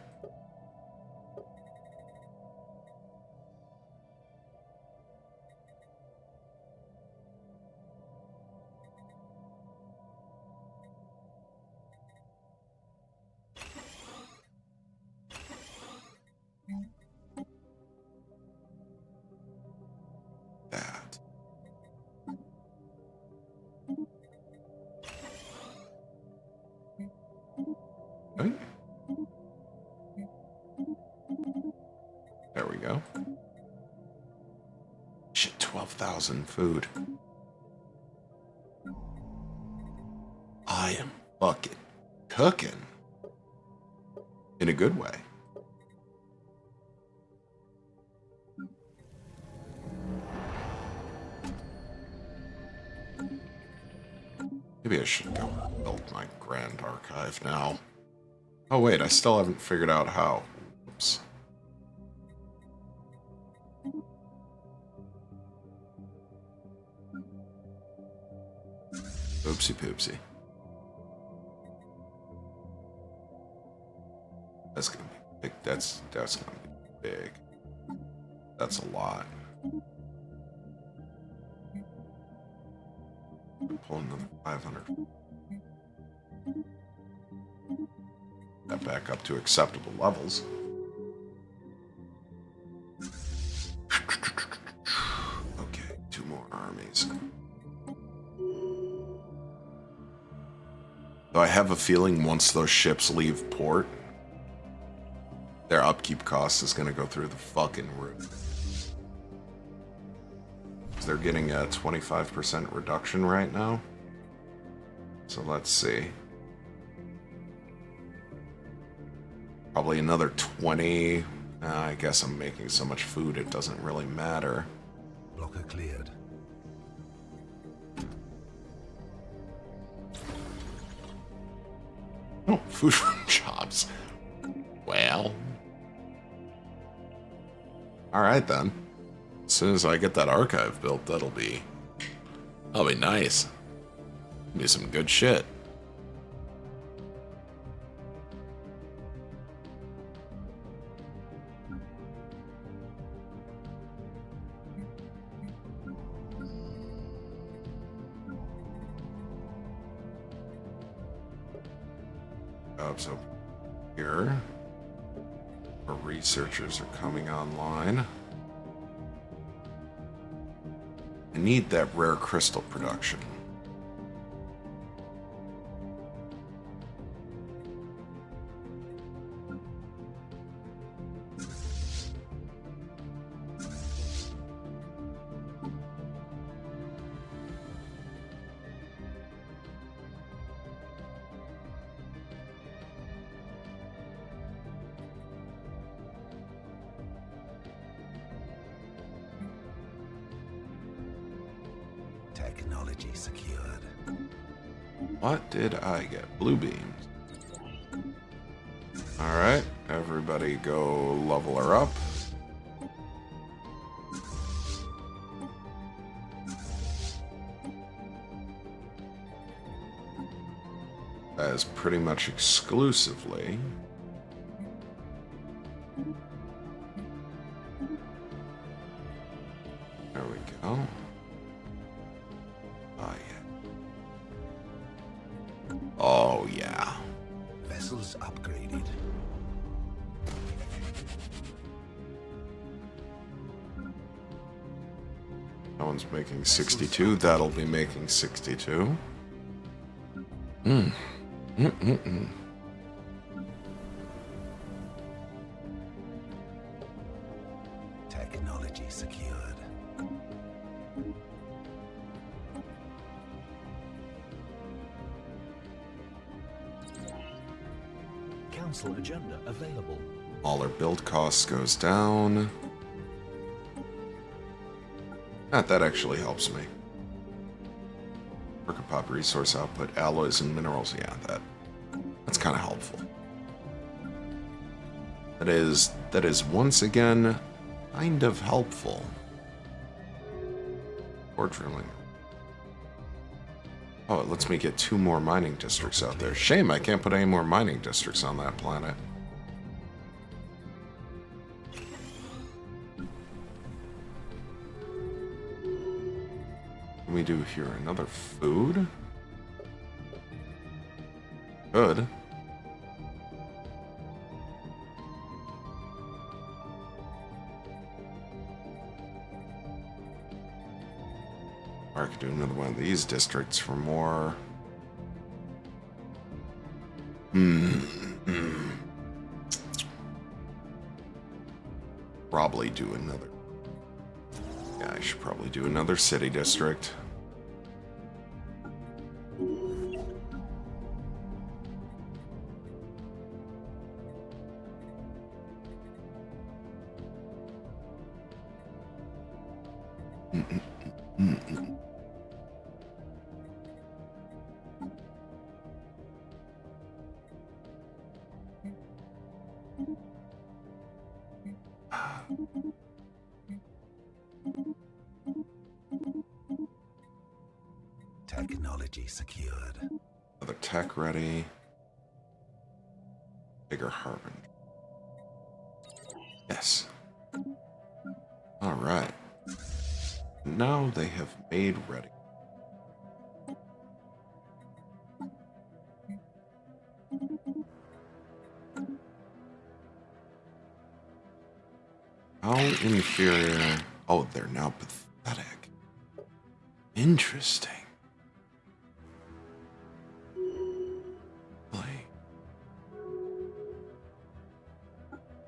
That. Right? There we go. Shit, 12,000 food. I am fucking cooking. In a good way. Maybe I should go build my grand archive now. Oh wait, I still haven't figured out how. Oops. Oopsie poopsie. That's gonna be big. That's gonna be big. That's a lot. Pulling another 500. That back up to acceptable levels. Okay, 2 more armies. Though I have a feeling once those ships leave port, their upkeep cost is going to go through the fucking roof. They're getting a 25% reduction right now. So let's see. Probably another 20. I guess I'm making so much food it doesn't really matter. Blocker cleared. Oh, food from jobs. Well. Alright then. As soon as I get that archive built, that'll be nice. Be some good shit. Jobs over here. Our researchers are coming online. I need that rare crystal production. Technology secured. What did I get? Blue beams. Alright, everybody go level her up. That is pretty much exclusively. There we go. Oh, yeah. Oh, yeah. Vessels upgraded. That one's making 62. That'll be making 62. Technology secured. Council agenda available. All our build costs goes down. That actually helps me. Worker pop resource output, alloys and minerals. Yeah, that's kind of helpful. That is once again kind of helpful. Ore drilling. Oh, it lets me get 2 more mining districts out there. Shame I can't put any more mining districts on that planet. What can we do here? Another food? Good. Or I could do another one of these districts for more. Probably do another. Yeah, I should probably do another city district. Technology secured. Another tech ready. Bigger harbinger. Yes. Alright. Now they have made ready. How inferior... Oh, they're now pathetic. Interesting.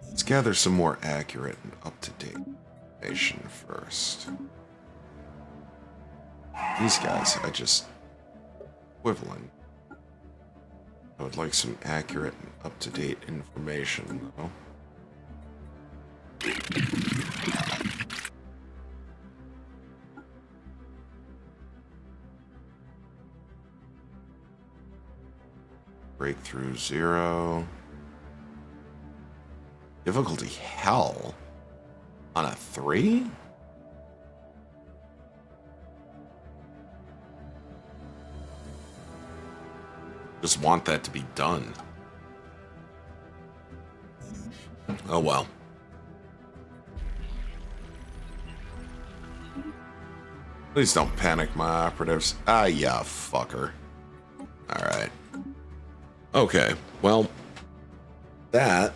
Let's gather some more accurate and up-to-date information first. These guys, I just... equivalent. I would like some accurate and up-to-date information, though. Breakthrough 0. Difficulty hell on a 3? Just want that to be done. Oh well. Please don't panic, my operatives. Ah, yeah, fucker. Alright. Okay, well, that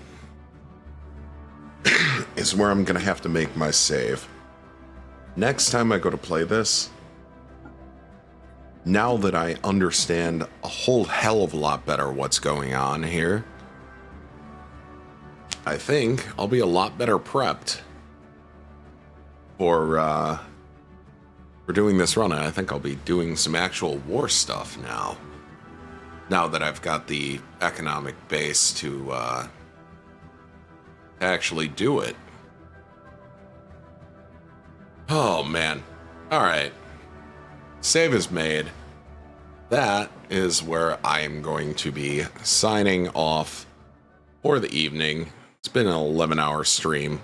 is where I'm gonna have to make my save. Next time I go to play this, now that I understand a whole hell of a lot better what's going on here, I think I'll be a lot better prepped for doing this run. And I think I'll be doing some actual war stuff now. Now that I've got the economic base to actually do it. Oh, man. Alright. Save is made. That is where I am going to be signing off for the evening. It's been an 11-hour stream.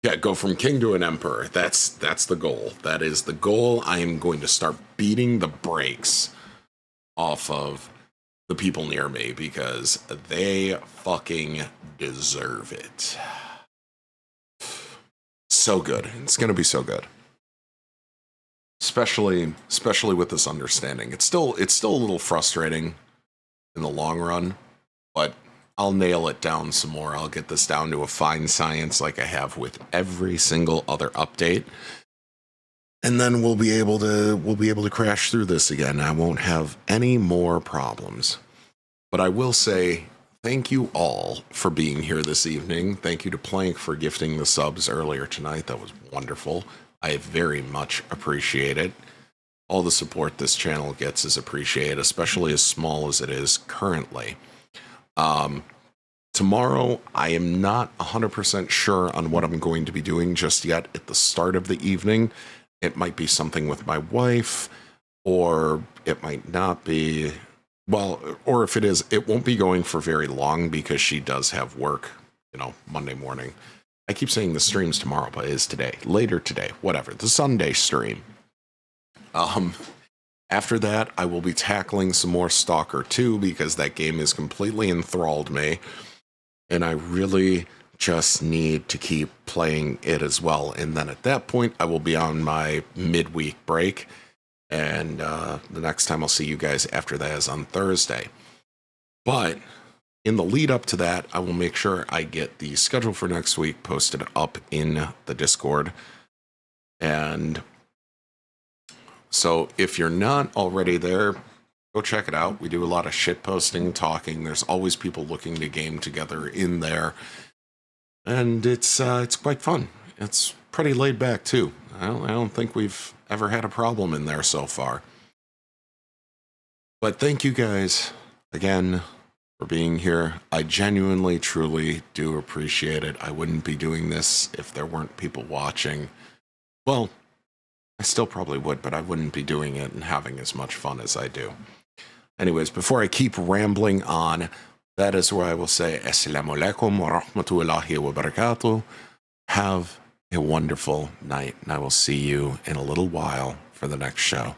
Yeah, go from king to an emperor. That's the goal. That is the goal. I am going to start beating the brakes off of the people near me because they fucking deserve it. So good. It's going to be so good. Especially with this understanding. It's still a little frustrating in the long run, but I'll nail it down some more. I'll get this down to a fine science like I have with every single other update. And then we'll be able to crash through this again. I won't have any more problems. But I will say thank you all for being here this evening. Thank you to Plank for gifting the subs earlier tonight. That was wonderful. I very much appreciate it. All the support this channel gets is appreciated, especially as small as it is currently. Tomorrow, I am not 100% sure on what I'm going to be doing just yet at the start of the evening. It might be something with my wife, or it might not be. Well, or if it is, it won't be going for very long because she does have work, Monday morning. I keep saying the stream's tomorrow, but it is today. Later today, whatever. The Sunday stream. After that, I will be tackling some more Stalker 2 because that game has completely enthralled me. And I really just need to keep playing it as well. And then at that point, I will be on my midweek break. And the next time I'll see you guys after that is on Thursday. But in the lead up to that, I will make sure I get the schedule for next week posted up in the Discord. And so if you're not already there, go check it out. We do a lot of shit posting, talking. There's always people looking to game together in there. And it's quite fun. It's pretty laid back too. I don't think we've ever had a problem in there so far. But thank you guys again for being here. I genuinely, truly do appreciate it. I wouldn't be doing this if there weren't people watching. Well, I still probably would, but I wouldn't be doing it and having as much fun as I do. Anyways, before I keep rambling on, that is where I will say Assalamu alaikum wa rahmatullahi wa barakatuh. Have a wonderful night, and I will see you in a little while for the next show.